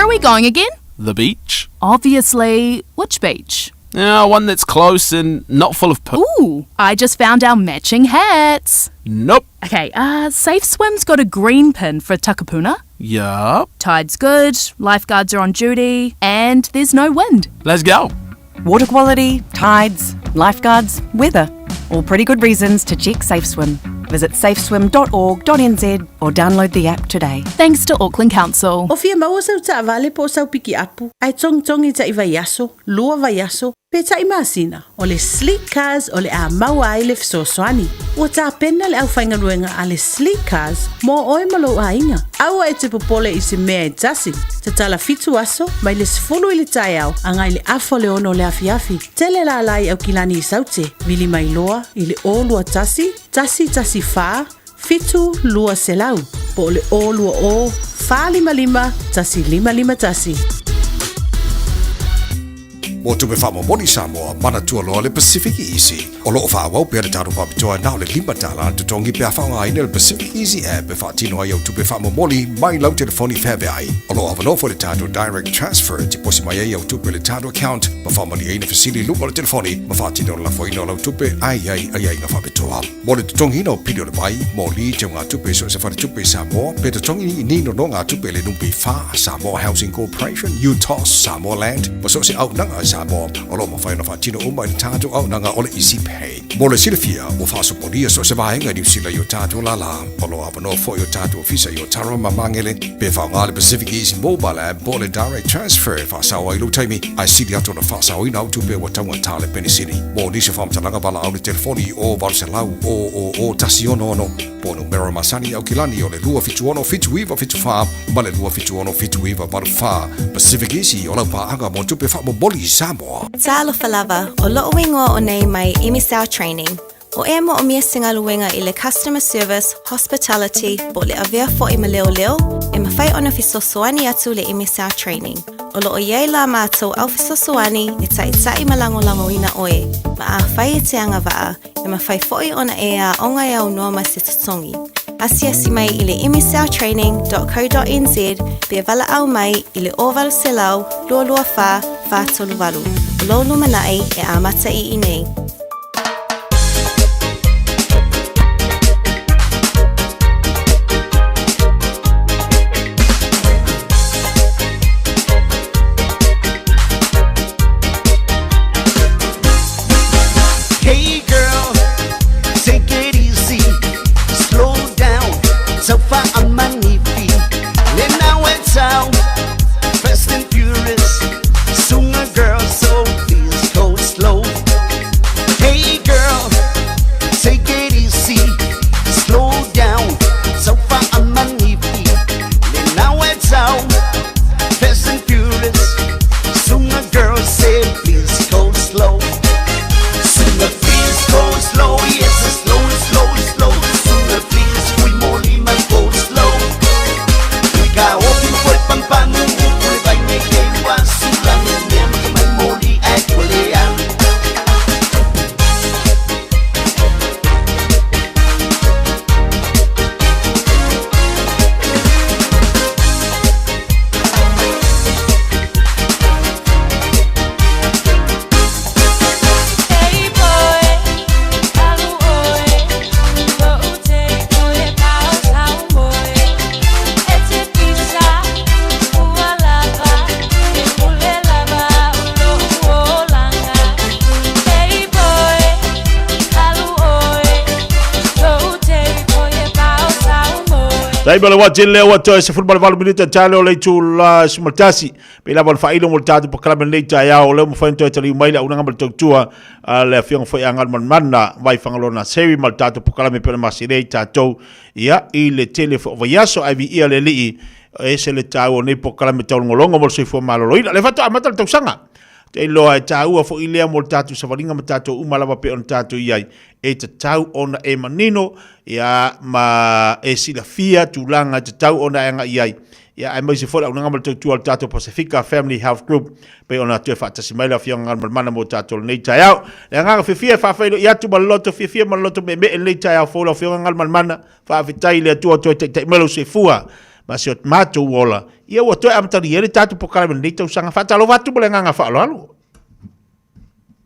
are we going again? The beach? Obviously. Which beach? One that's close and not full of Ooh, I just found our matching hats. Nope. Okay, Safe Swim's got a green pin for Takapuna. Yup. Tide's good, lifeguards are on duty, and there's no wind. Let's go. Water quality, tides, lifeguards, weather. All pretty good reasons to check Safe Swim. Visit safeswim.org.nz or download the app today. Thanks to Auckland Council. O fia maua sau ta vale po sau piki apu. Ai tong i ta iwa yaso, lua va yaso. Pe ta imasina. O le sleek cars o le a maua ai le fisosoani. Ua ta pena le au whainga ruenga a le sleek cars mo oe malo a inga. Aua e te popole i se mea e tasi. Te tala fitu aso, mai le sifulu i le tai au. Angai le afo le ono le afi. Tele la lai au kilani i saute. Vili mai loa i le o lua tasi fa, fitu lua selau. Po le o lua o, fa lima, tasi lima tasi. Mo tupe wha moni Samoa, mana tua loa le Pacific Easy. O loo wha wau pēr tāru papitoa nao le lima tāla tu tongi pēr whaunga aina le Pacific Easy app e wha tino ai au tupe wha moni mai lau telefoni whebe ai. O loo awanofo le tātu direct transfer ti posi mai ai au tupe le tātu account ma wha mani aina fasili lupa le telefoni ma wha tino la whaino lau tupe ai na whapitoa. Mo le tutongi no pidio le mai mo li te ngā tupe so se whare tupe Samoa pe tutongi ni no ngā tupe le numpi wha Samoa Housing Corporation, UTOS, Samoa Land ma so se au nanga Samoa, o lo mawhai na whatino uma i tātou au nanga o le Easy Pay. Mo le silafia, o whasoponia so se vahenga New Zealand i o tātou la, o lo apano fo i o tātou ofisa i o Tara Mamangele, pe whaunga le Pacific Easy Mobile App, po le Direct Transfer, whasawa i lo taimi, ai siri ato na whasawa i nau tupe wa taunga tāle penisini. Mo nisi whamtalanga bala au le telefoni o Varselau, o Tasiono ono, po numero masani au kilani o le lua fitu ono, fitu iwa, fitu wha, ma le lua fitu ono, fitu iwa, maru wha, Pacific Easy, o lau paanga mo tupe wha mo boli Samoa. Talofa lava, o loo wingoa o nei mai MSR Training. O ea mo o mia singaluenga i le Customer Service, Hospitality, po le avea fo i maleo leo, e mawhai ona fisosoani atu le MSR Training. O loo iei la mātou au fisosoani e tai malango ina oe, ma a whai e te anga waa, e mawhai fo i ona e a ongai au noa ma se tutongi. Asiasi mai i le msrtraining.co.nz pe vala au mai i le ovalu selau, lua wha, tolu walu. O lo lumanai e amata i nei. Hey girl, take it easy, slow down, so far on my knee feet. Then I went out, fast and furious, soon a girl, so please go slow. Hey girl, take it easy, slow down, so far on my knee feet. Then I went out, fast and furious, soon a girl said please go slow. Please go slow, yes, slow. Sooner, please, fui moli, mas go slow. Ikaw, pinpoy pang panungo, kung iba'y may kewa, sulang hindi may moli at walian. Tai bala wa jele wa to se football valu minuta talo le tula smaltasi pe la bal failo mo tatu po kala le ta ya o le mo fanto tali mai la una ngal tua le fiong foi angal manna vai fangalona seri mal tatu po kala me pe masire ta to ya i le telefo va yaso ivi le li e se le tau ne po kala me tau ngolongo mo se fo malo le fato amata le tausanga te loa e tau fo i lea mo tatu sa waringa ma tatu umalawa pe on tatu iai e te tau ona e manino ia ma e sila fia tulanga te tau ona e nga iai ia ai mai se fola unanga mal tau al tatu Pacifica Family Health Group pe ona te fa tasi mai la fia ngal mana mo tatu nei tau e nga fia fa fa ia tu baloto fia maloto me nei tau fola fia ngal mana fa vitai le tu te melo se fua ma se o mātou ola, ia ua toi amatari ele tātou pokala mene nei tausanga, whaatalo watu mo le nganga whaaloalo.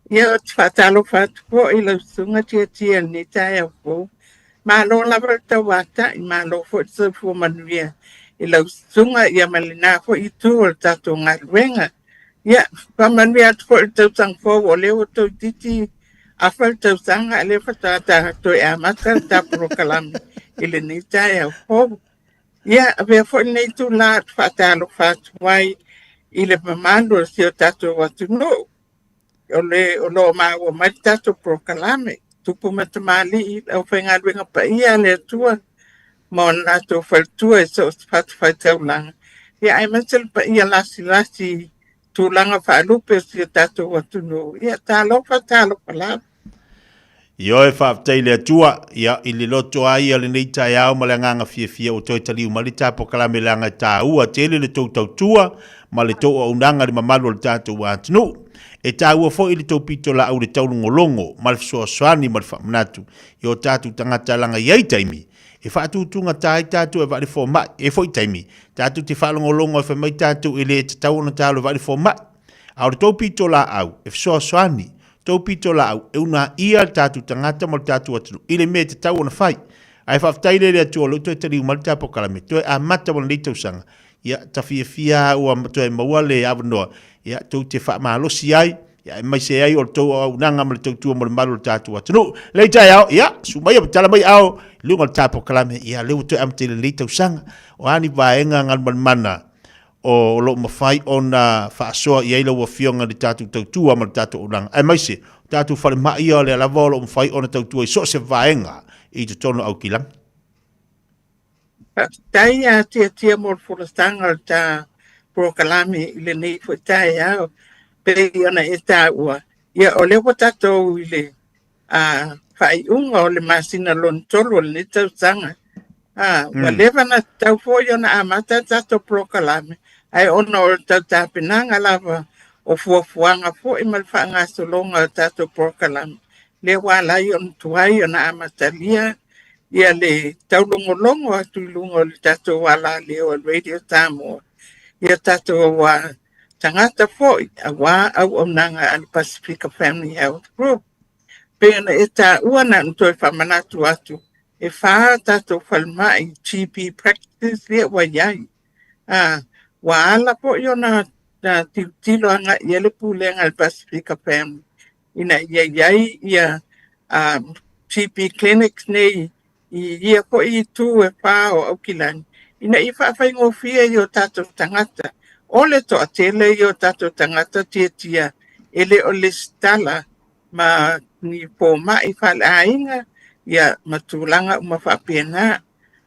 Ia o te whaatalo whatu po i lau sunga tia ni tai au po. Ma lo lava tau wata i ma lo fo te fu manuia. I lau sunga ia malina fo i tu o tātou ngā ruenga. Ia, pa manuia atu fo i tau sang fo o leo tau titi a whal tau sanga le whatata to e amata ta prokalami i le ni tai au po. Ia, a vea fo i nei tu la whaatalo whatu wai i le mamando si o tātou watu no. O lo ma o mai tato prokalame tupu matamali au whainga ruenga pa ia le tua mo na to faltua so fat tau langa ia ai mansel pa ia lasi tu langa fa lupe si tato watu no ia talo pala Io e whaaftai le atua, ia i le loto ai ale nei tai au ma le nganga fia o toi taliu ma le tapo kalame langa tā ua tele le tau tau tua ma le tau au nanga le mamalu le tātou wa atunu. E tā ua fo i le tau pito la au le tau longolongo ma le fisoa soani ma le whamanatu i o tātou tangata langa iai taimi. E whaatutunga tai tātou e wale fo mai, e fo i taimi. Tātou te whalongolongo e whamai tātou e le te tau na tālo wale fo mai. Au le tau pito la au, e fisoa soani. Tau pito la au, e una ia tātou tangata ma le tātou atunu. Ile me te tau na whai. Ai whaftaile le atua lo toi tariu ma le tāpo kalame. Toi a mata wana leitau sanga. Ia ta fia ua toi maua le avanoa. Ia tau te wha mahalosi ai. Ia e mai se ai o le tau au nanga ma le tau tua ma le malu le tātou atunu. Leitai au, ia, sumai a tala mai au. Lunga le tāpo kalame. Ia leo toi amate le leitau sanga. O ani vaenga ngal mana. O lo mawhai o na whaasoa i eila ua fionga ni tātou tautua ma le tātou uranga. Ai maise, tātou whare mai o le alawa o lo mawhai o na tautua i so se vaenga i te tono au kilang. Tai a tia mor furastanga o tā prokalami i le nei fo tai au. Pe i ona e tā ua. Ia o lewa tātou i le whai unga o le masina lon tolo le tau sanga. Wa lewa na tau fo i ona amata tātou prokalami. Ai ona o tau tāpinanga lava o fuafuanga fo i malwhaanga solonga o tātou prokalami. Le wala i on tuai o na amatalia ia le tau longolongo atu lungo le tātou wala leo al Radio Samoa. Ia tātou wa tangata fo i a wā au o nanga al Pacifica Family Health Group. Pena e tā uana ntoi whamanatu atu. E wha tātou whalmai GP practice lea wa iai. Wa ala po i ona tilo anga i ele pūlenga al Pacifica Family. Ina iai ia GP clinics nei i ia po i tū e wha o Auckland. Ina i whawhai ngofia i o tātou tangata. Ole to atele i o tātou tangata tia ele o le stala ma ni po mai whale ainga ia matulanga uma whapena.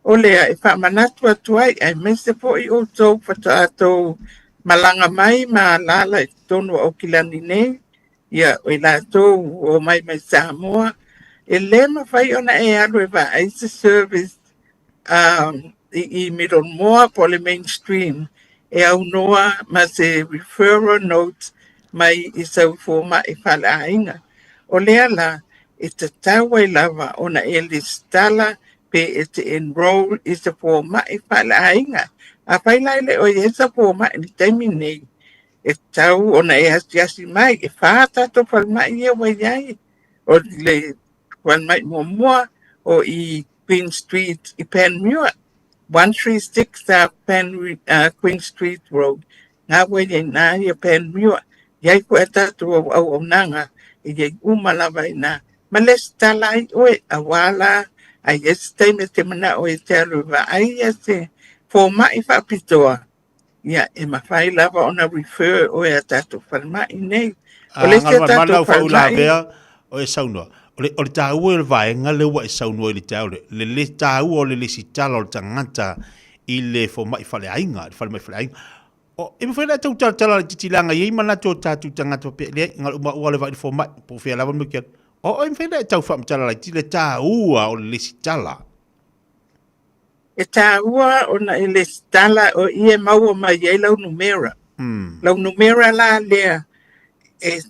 Ole e whamanatu atuai ai mese po i o tau whataatou malanga mai ma lala i tonu o kilani nei. Ia o i lātou o mai Samoa. E le mawhai ona e alu e wa aisa service i Middle Moa po le mainstream. E au noa ma se referral notes mai i sau fōma i whale ainga. O lea la e te tawa i lava ona e le stala pe e te enroll i se fōma i whale ainga. A whailaile o e sa fōma i taimi nei. E tau ona e hasiasi mai e whātato whalmai e waiai. O le whalmai mua o i Queen Street i Panmure. 136 Queen Street Road. Ngā wei nā i a Panmure. Iai ko e tātou au nanga i iai umalawa i nā. Ma le stalai oe a wala ai estai me te mana o e te aruwa. Ai e se fōma i whapitoa. Ia e mawhai lava ona refer o e a tātou whalmai nei. O le se tātou whalmai. O e saunua. O le tāua e le vaenga lewa e saunua i le tāure. Le tāua o le lesi tala o le tangata i le fōma i whale ainga. Le whale mai whale ainga. O e me whaina tau tala le titilanga i mana tō tātou tangata pe le ngal uma ua le vai fōma po whea lava mukia. O e me whaina tau whaamtala lai ti le tāua o le lesi tala. E tāua o na e lesi tala o i e maua mai e lau numera. Lau numera la lea e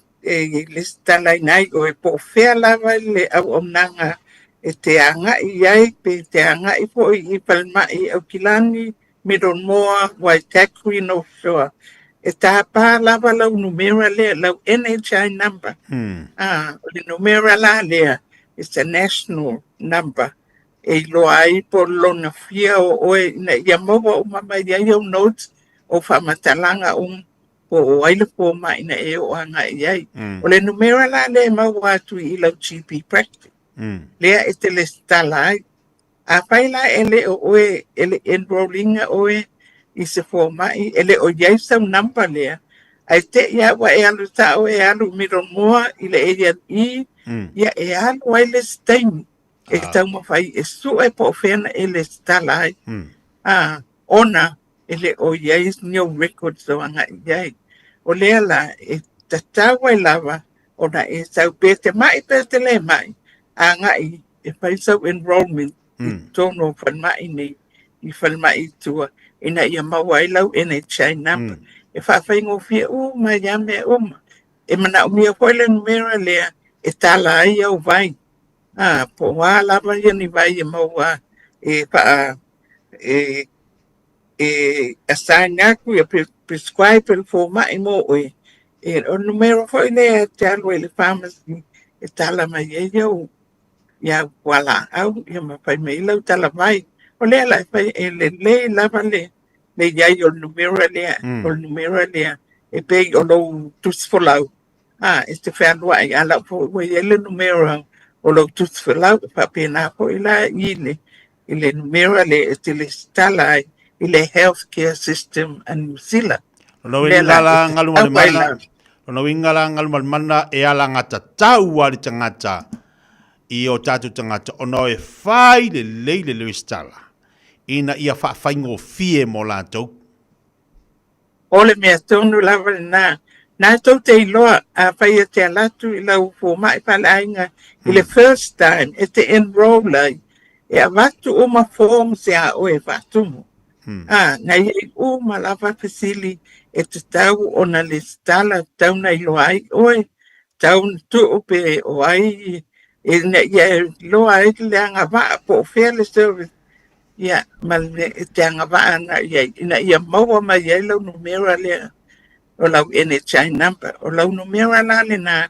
le stala nai o e po fea lava le au omnanga e te anga i ai pe te anga i po i palma i au kilani Middle Moore, Waitakere, North Shore. E tāpā lava lau numera lea, lau NHI number. O le numera la lea, it's a national number. E loa ai po lona fia o oe, na ia maua o mama ia iau notes o whamatalanga po o aile po mai na e o anga iai. O le numera la lea maua atu I lau GP practice. Lea e te le stala ai. A whaila ele o oe, ele enrollinga oe, I se formai, ele o iai sau number lea. Ai te ia wa e alu tau e alu Middle Moore, I le area I, ia e alu ai le steini. E tau mawhai e su e po whena e le stala ai. Ona, ele o iai new records o anga iai. O lea la, e tatau ai lava, ona e sau pete mai pete le mai. Anga I, e pai sau enrollment, I tono whan mai ni, I whan mai tua. Ina ia mawai lau NHI number. E whawhai ngofia mai ame E mana umia koile numera lea, e tala ai au vai. Po wā lava ia ni vai e maua, e wha, assign aku, e prescribe el fo mai mo oe. E o numero foi lea, te alu ele pharmacy, e tala mai e iau. Ia wala au, ia mawhai mei lau tala vai. O lea lai whai e le lava le iai o numero lea, e pei o lo tusfolau. E te whanua I ala po e le numero o lo tusfolau, pa pena po I la I le numero le e te le stala I le healthcare system a New Zealand. Lo ingala ngalu mana e ala ngata tau ali tangata I o tatu tangata ono e whai le leile le stala. Ina ia whaingo fie mo lātou. Ole mea tonu lava na. Nā tau te iloa a whai a te alatu I lau fō mai pala ainga I le first time e te enroll ai. E a watu o ma form se a oe watumu. Na iei o ma lava pesili e te tau o na le stala tau na iloa ai oe. Tau na tu o pe o ai e na ia loa ai le anga waa po fairly service. Ia, ma le te anga waa na iei. Ina ia maua ma iei lau numera lea. O lau NHI number. O lau numera la le na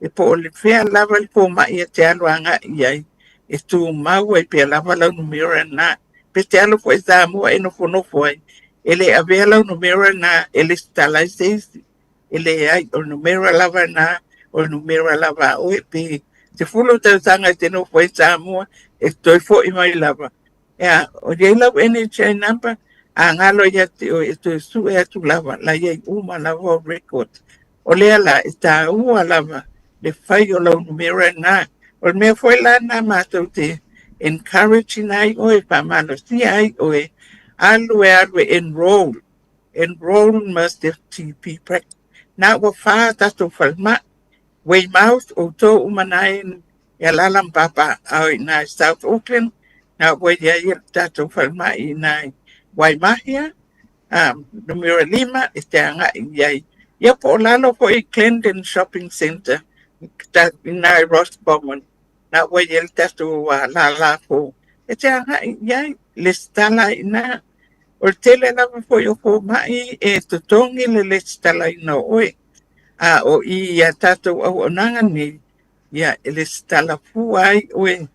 e po o le whea lava le po mai e te alu anga iei. E tu mau e pe lava lau numera na. Pe te alu po e tā mua e nofo nofo ai. Ele avea lau numera na ele stalai seisi. Ele ai o numera lava na o numera lava o e pe. Te fulo tau tanga te nofo e tā mua e toi fo I mai lava. Ea, o rei lau NHI number. A ngalo ia te o e toi su e atu lava. La iei uma lava o record. O lea la e tā ua lava. Le whai o lau numera na. O mea foi la na mātou te encouraging ai oe pa malo si ai oe. Alu e enroll. Enroll must FTP practice. Na wa wha tato whalma. Weymouth o tō umanai e lalam papa au I nai South Auckland. Na wei ia tato whalma I nai Waimahia. Numero 5 e te anga I iai. Ia po lalo po I Clendon Shopping Centre. I nai Ross Bowman. Na wei ia tato la po. E te anga I iai. Le stala I na. O tele lava po I o mai e tutongi le stala I no oe. O I ia tato au onanga ni. Ia le stala fu ai oe.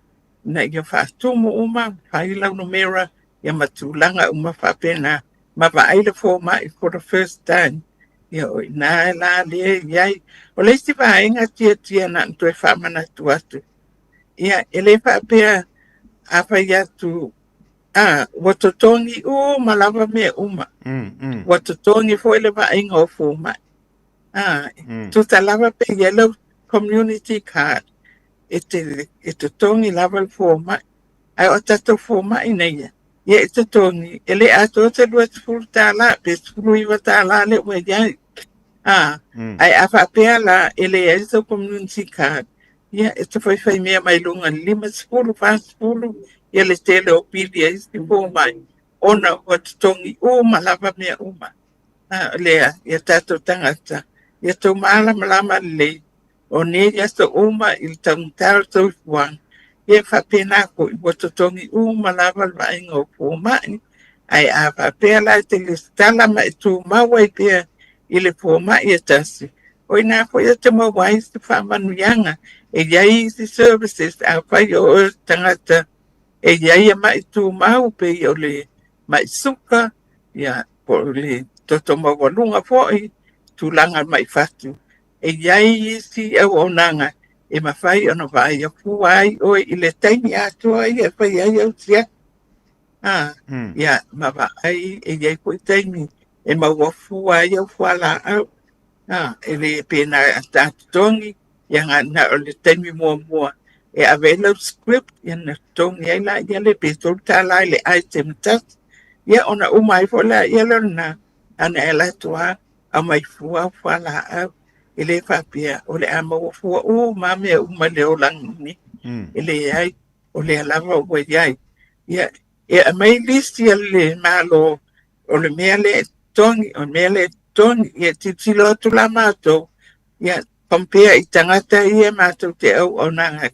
Na ia whaatumu uma. Whailau numera. Ia matulanga uma whapena. Ma waaile fo mai for the first time. Ia oi nā la le iai. O leisi whaenga tia na ntoi whamana tu atu. Ia ele whapea apa ia tu watotongi malava me uma. Watotongi fo ele whaenga o fo mai. Tu ta lava pe yellow community card. E te tongi lava fo mai. Ai o tato fo mai nei. Ia te tongi. Ele ato te lua te furu tāla. Pe furu iwa tāla le ue iai. Ai awha pēr la ele e te community card. Ia e te whaiwhai mea mai lunga 5 10. Ia le tele o pili e isi fo mai. Ona o te tongi malava mea uma. Lea, ia tato tangata. Ia tau malama le. O ne ia sa uma il tau tau tau fuang. Ia whapena ko I watotongi malava vainga o po mai. ai a whapea lai te le stala ma e tū maua i pia i le pō mai e tasi. O ina po ia te mawai si whamanuianga e iai si services a whai o tangata e iai a mai tū mau pe i o le mai suka ia po le toto mawalunga foi tūlanga mai whatu. E iai si au o nanga e mawhai ona vai a fuai o i le taimi atua i e whai ai au tia. Ia mawa ai e iai po i taimi e maua fuai au fuala au. E le pena a tātongi ia ngā na o le taimi mua e avela script ia na tongi ai la ia le petol tā lai le item tas ia ona umai fo la ia lona ana e la tua a mai fua fuala au e le whapia o le ama o fua o mame uma le o langini e le ai o le alava o iai ia e a mai listi le malo o le mea le tongi o mea le tongi ia titilo atu la mātou ia compare i tangata ia mātou te au nanga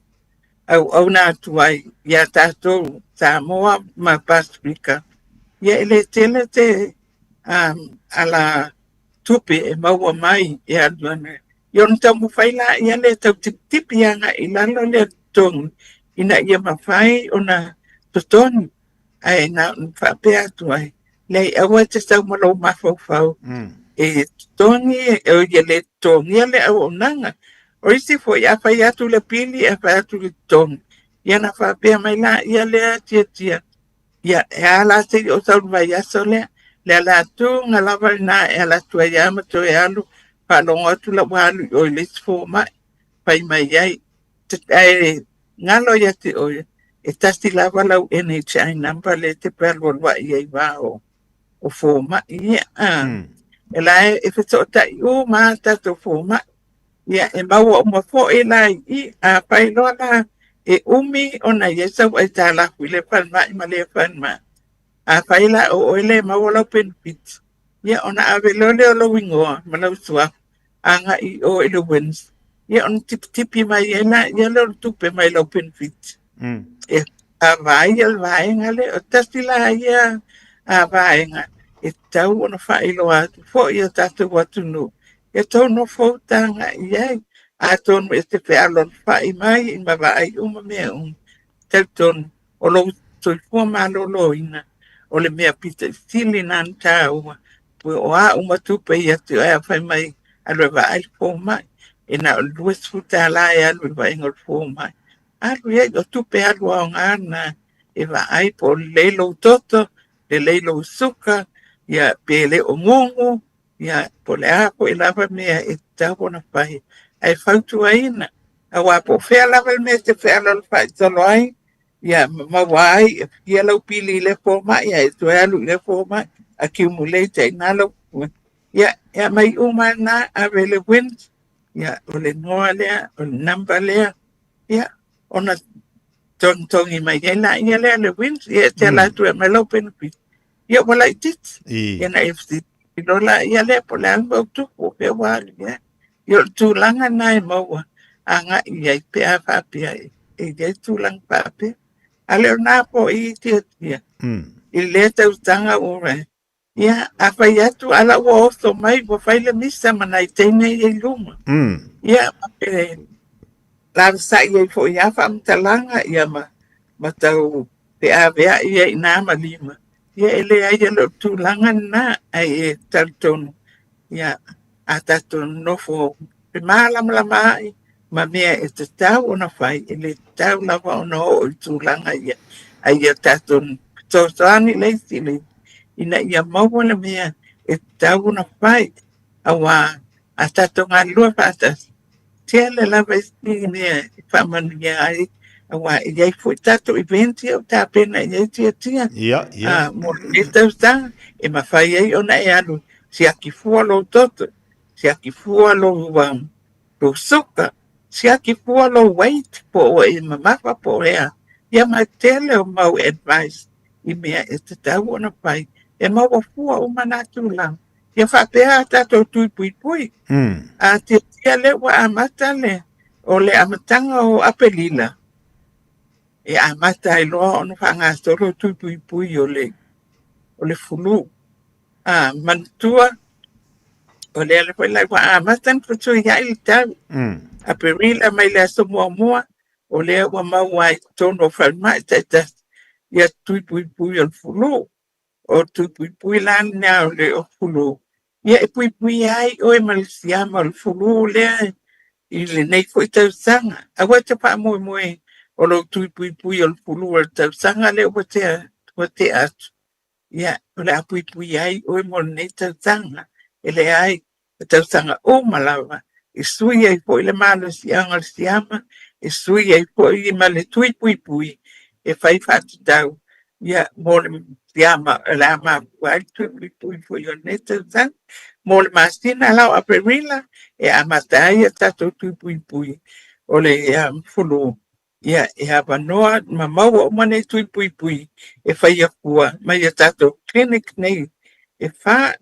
au nā tuai ia tātou Samoa ma Pasifika ia ele tele te ala tupe e maua mai ia duane yon tamu whaila ia le tau tipi anga i lalo le tongi ina ia mawhai o na totoni ai na whapea tuai lei awa te sau malo mawhau e tongi e o ia le tongi le au nanga o isi fo ia whai atu le pili e whai atu le tongi ia na whapea mai la ia lea tia ia e ala te o tau vai aso lea le ala tu ngalawa na e ala tua ia mato e alu whalongo atu la walu o le sifo mai pai mai ai e ngalo ia te o e tasti lava lau NHI number le te pelo wa ia i wao o fo mai ia e la e wheto tai o ma tato fo mai ia e maua o ma fo e lai i a pai loa e umi ona ia sau ai tā lafu i le whanma i ma le whanma a pai la o ele maua lau benefit ia ona ave lole o lo wingoa ma lau sua anga i o ele wins ia on tipi mai e na ia lo tupe mai lau benefit e a vai al vaenga le o tasti la ia a vaenga e tau ona whailo atu fo ia tatu watu nu e tau no fo tanga iai a tonu e te whealon whai mai i ma vai uma mea tau tonu o lo soifua malo lo ina o le mea pita sili nan tāua pui o a uma tupe ia tu ea whai mai alwe vai fo mai e na o lues futa la e alwe vai ngol fo mai alu ia o tupe alu au ngana e vai po leilo toto le leilo suka ia pele o ngongo ia po le apo e lava mea e tau na whai ai whautua ina a wapo whea lava mea te whea lalo whai talo ai ia mawai ia lau pili le fo mai ia e tu alu le fo mai accumulate ina lau ia mai uma na ave le wins ia o le noa lea o le number lea ia ona tongi mai ia lea le wins ia te ala tu e mai lau benefit ia wala i tit ia na FC lola ia lea po le alma utuku pe wali ia ia tūlanga nai maua anga ia i pea whapia e ia tūlanga whapia a leo nā po i tia i le tau tanga ore ia a whai atu ala ua oso mai wa whaile misa mana i teine i luma ia la sa ia i fo ia whamtalanga ia ma tau te awea ia i nā malima ia ele ai alo tūlanga nā ai e tartonu ia a tātonu nofo pe mālama ai ma mea e te tau ona whai e le tau lava ona o i tūlanga ia ai ia tātonu tōsani leisi le ina ia maua na mea e tau ona whai awa a tātonga lua whātas tia le lava isi mea i whamanu ia ai awa i ai fui tato eventi au tāpena i ai tia mo e tau tanga e ma whai ai ona e alu si aki fua lo toto si aki fua lo lo soka si aki fua lo wait po e mamafa po ea ia mai tele o mau advice i mea e te tau ona pai e mau fua o manatu lang ia whapea tato tui pui a te tia le wa amata le o le amatanga o apelila e amata i loa ona whanga solo tui pui o le o le fulu. Mantua, o le ala whai lai wa amatan kutu ia ili tau. A perila mai le aso mua, o le wa mawai tono whalmai taitas, ia tui pui pui o fulu, o tui pui pui lan nea o le o fulu. Ia e pui pui ai o e malisiama o le fulu lea, i le nei fwoi tau sanga. A wata pa mui mui, o lo tui pui pui o le fulu o le tau sanga le wate atu. Ia, o le apui pui ai, o e mo nei tau sanga, e le ai, tau sanga o malawa. E sui ai po i le malo si anga le siama, e sui ai po i ma le tui pui pui, e fai fatu tau. Ia, mo le siama, e la ma puai tui pui pui pui o nei tau sanga, mo le masina lau a perila, e amatai e tato tui pui pui, o le fulu. Ia, e hapa noa, ma maua o mane tui pui pui, e fai a kua, mai e tato clinic nei, e fa,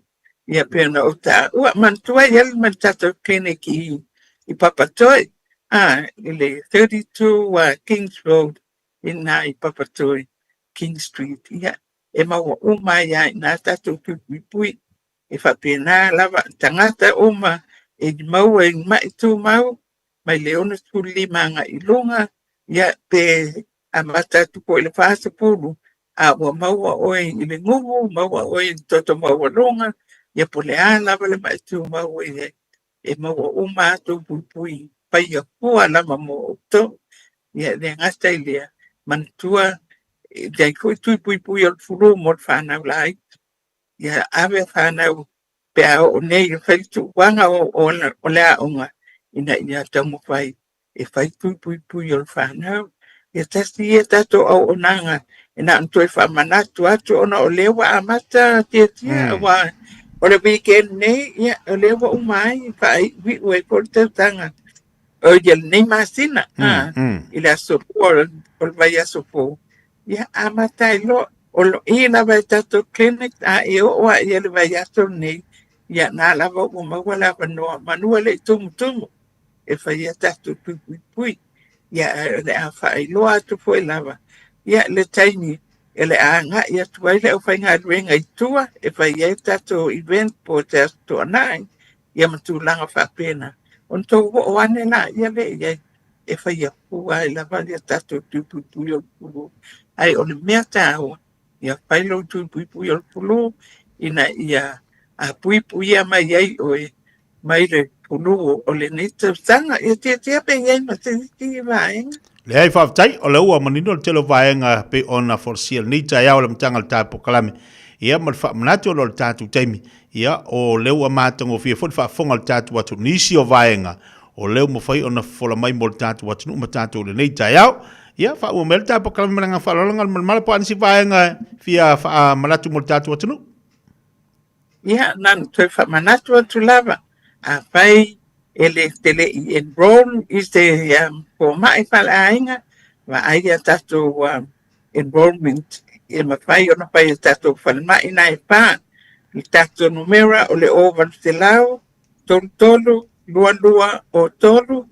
ia pena o ta, ua mantua iel man tato clinic i Papatoi, i le 32 Kings Road, i Papatoi, King Street, ia, e maua uma ia, na tato tui pui pui, e fa pena lava, tangata uma, e maua i mai tu mau, mai leona tu limanga i lunga, ia pe amata tu po le fasa pulu a wa maua oi i le ngungu maua oi toto maua longa ia po le ala vale mai tu maua e maua uma tu pui pai a kua lama mo to ia le ngasta ilia mantua dai ko tu pui al fulu mo fana lai ia ave fana pe o nei fai tu wanga o le onga ina ia tamu fai e fai pui o whanau. E tasi e tato au onanga. E na anto e whamanatu atu ona o lewa amata tia wa o le weekend nei, ia o lewa umai, whai wiu e kore tautanga. O ia nei masina, i le asopo, o le vai asopo. Ia amata i lo, o lo ina vai tato clinic, e o oa ia le vai aso nei, ia na lava o maua lava noa, manua le tumu. E fai tato pui. Ia le a whai loa atu fwoi lava. Ia le taini, e le a nga ia tuai le o whai ngā ruenga i tua, e fai e tato event po te ato anai, ia matu langa whapena. On tō o ane la, ia le ia, e fai a pua i lava ia tato pui o pulu. Ai o le mea tāua, ia whai lo pui o pulu, ina ia a pui a mai ai oe, mai le pulu o le nita sanga e tia pe ngai ma te vaenga. Le ai whaftai o le ua manino le telo vaenga pe ona forsia le nita ia o le mtanga le tāpo kalame. Ia ma le whamanati o le tātu teimi. Ia o le ua mātango fia fwoi whafonga le tātu watu nisi o vaenga. O leo mo fai ona fola mai mo le tātu watu numa tātu le nita iau. Ia wha ua me le tāpo kalame mananga whalolanga mala po anisi vaenga fia manatu mo le tātu watu nu. Ia nan toi whamanatu watu lava. A fai ele tele i enroll is the for mai fal ainga va ai tato enrollment e ma fai ona fai tato fal mai nai pa i tato numera o le over te lau tolu lua o tolu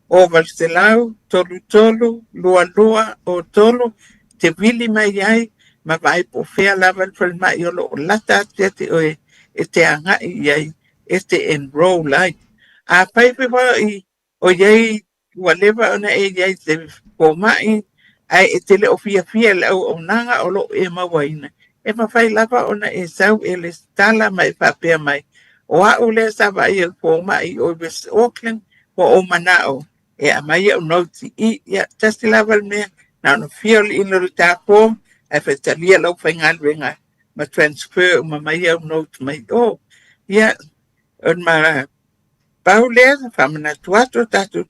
over te lau tolu lua o tolu te vili mai ai ma vai po fea lava fal mai o lo lata te o e te anga i ai este enroll like a paipe wa i o yei whatever ona e yei te pomai ai e tele o fia le o nanga o lo e mawaina e ma fai lava ona e sau e le stala mai papea mai o a ule sa vai e pomai o West Auckland o manao e a mai o noti i ya tasti lava me na no feel in lo tapo e fe talia lo fai ngalwenga ma transfer ma mai o note mai o ya on ma Paulea, whamana tuato tato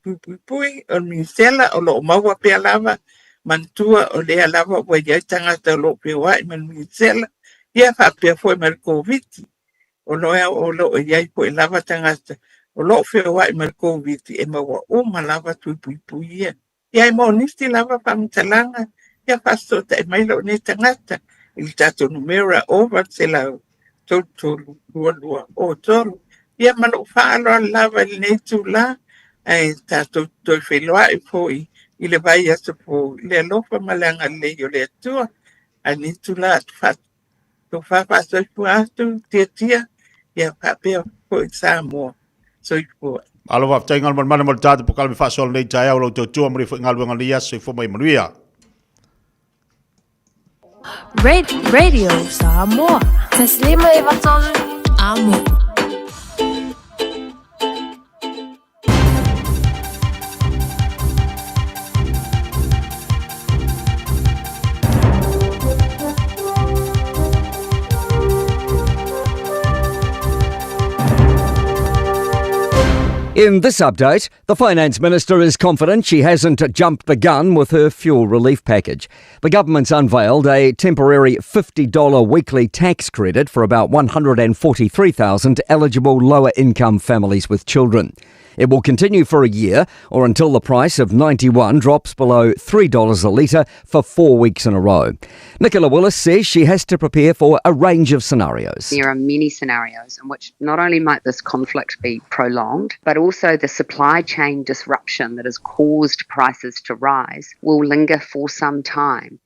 pui, o minisela o lo maua pia lava, mantua o lea lava wa iai tangata lo pia wai man minisela, ia whapia foi mar COVID, o loea o lo iai po e lava tangata, o lo pia wai mar COVID, e maua uma lava pui ia. Iai mo nisti lava whamitalanga, ia pasto ta e mailo ne tangata, il tato numera over se lau, tolu, lua, o tolu. Ia manu whaalo lava i nei tūla, e tātou toi wheloa i pōi, i le vai asa pō, le alofa malanga le o le atua, a nei tūla ko whapa soipu atu, tia, ia whapea po i Samoa, soipu. Alo wa tai ngal man man tata pokal mi fa sol nei tai au lo to tu amri fo ngal ngal ia so fo mai manuia. Radio Samoa. تسليمة يبطل Amo. In this update, the Finance Minister is confident she hasn't jumped the gun with her fuel relief package. The government's unveiled a temporary $50 weekly tax credit for about 143,000 eligible lower-income families with children. It will continue for a year or until the price of 91 drops below $3 a litre for 4 weeks in a row. Nicola Willis says she has to prepare for a range of scenarios. There are many scenarios in which not only might this conflict be prolonged, but also the supply chain disruption that has caused prices to rise will linger for some time.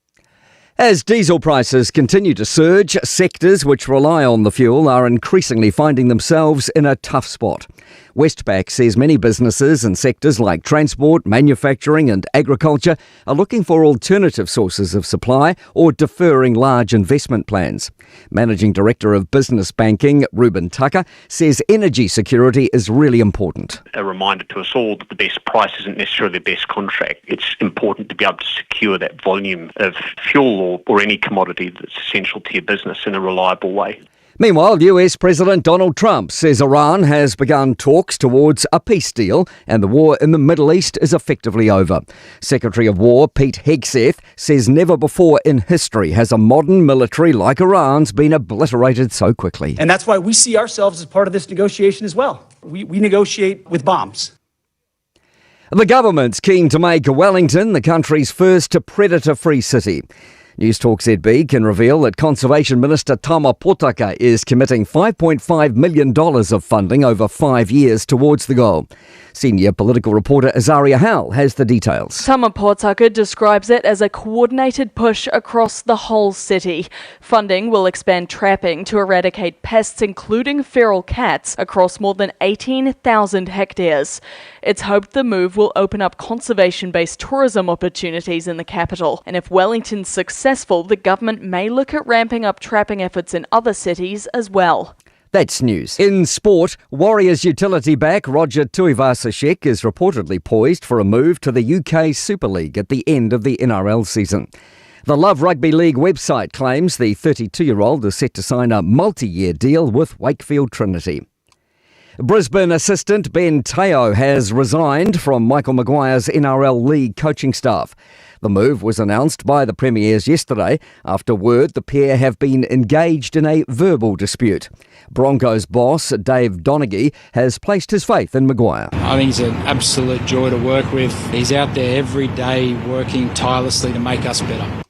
As diesel prices continue to surge, sectors which rely on the fuel are increasingly finding themselves in a tough spot. Westpac says many businesses in sectors like transport, manufacturing and agriculture are looking for alternative sources of supply or deferring large investment plans. Managing Director of Business Banking, Ruben Tucker, says energy security is really important. A reminder to us all that the best price isn't necessarily the best contract. It's important to be able to secure that volume of fuel or any commodity that's essential to your business in a reliable way. Meanwhile, US President Donald Trump says Iran has begun talks towards a peace deal and the war in the Middle East is effectively over. Secretary of War Pete Hegseth says never before in history has a modern military like Iran's been obliterated so quickly. And that's why we see ourselves as part of this negotiation as well. We negotiate with bombs. The government's keen to make Wellington the country's first predator-free city. News Talk ZB can reveal that Conservation Minister Tama Potaka is committing $5.5 million of funding over 5 years towards the goal. Senior political reporter Azaria Howell has the details. Tama Potaka describes it as a coordinated push across the whole city. Funding will expand trapping to eradicate pests including feral cats across more than 18,000 hectares. It's hoped the move will open up conservation-based tourism opportunities in the capital, and if Wellington's successful, the government may look at ramping up trapping efforts in other cities as well. That's news. In sport, Warriors utility back Roger Tuivasa-Sheck is reportedly poised for a move to the UK Super League at the end of the NRL season. The Love Rugby League website claims the 32-year-old is set to sign a multi-year deal with Wakefield Trinity. Brisbane assistant Ben Teo has resigned from Michael Maguire's NRL League coaching staff. The move was announced by the Premiers yesterday after word the pair have been engaged in a verbal dispute. Broncos boss Dave Donaghy has placed his faith in Maguire. I think he's an absolute joy to work with. He's out there every day working tirelessly to make us better.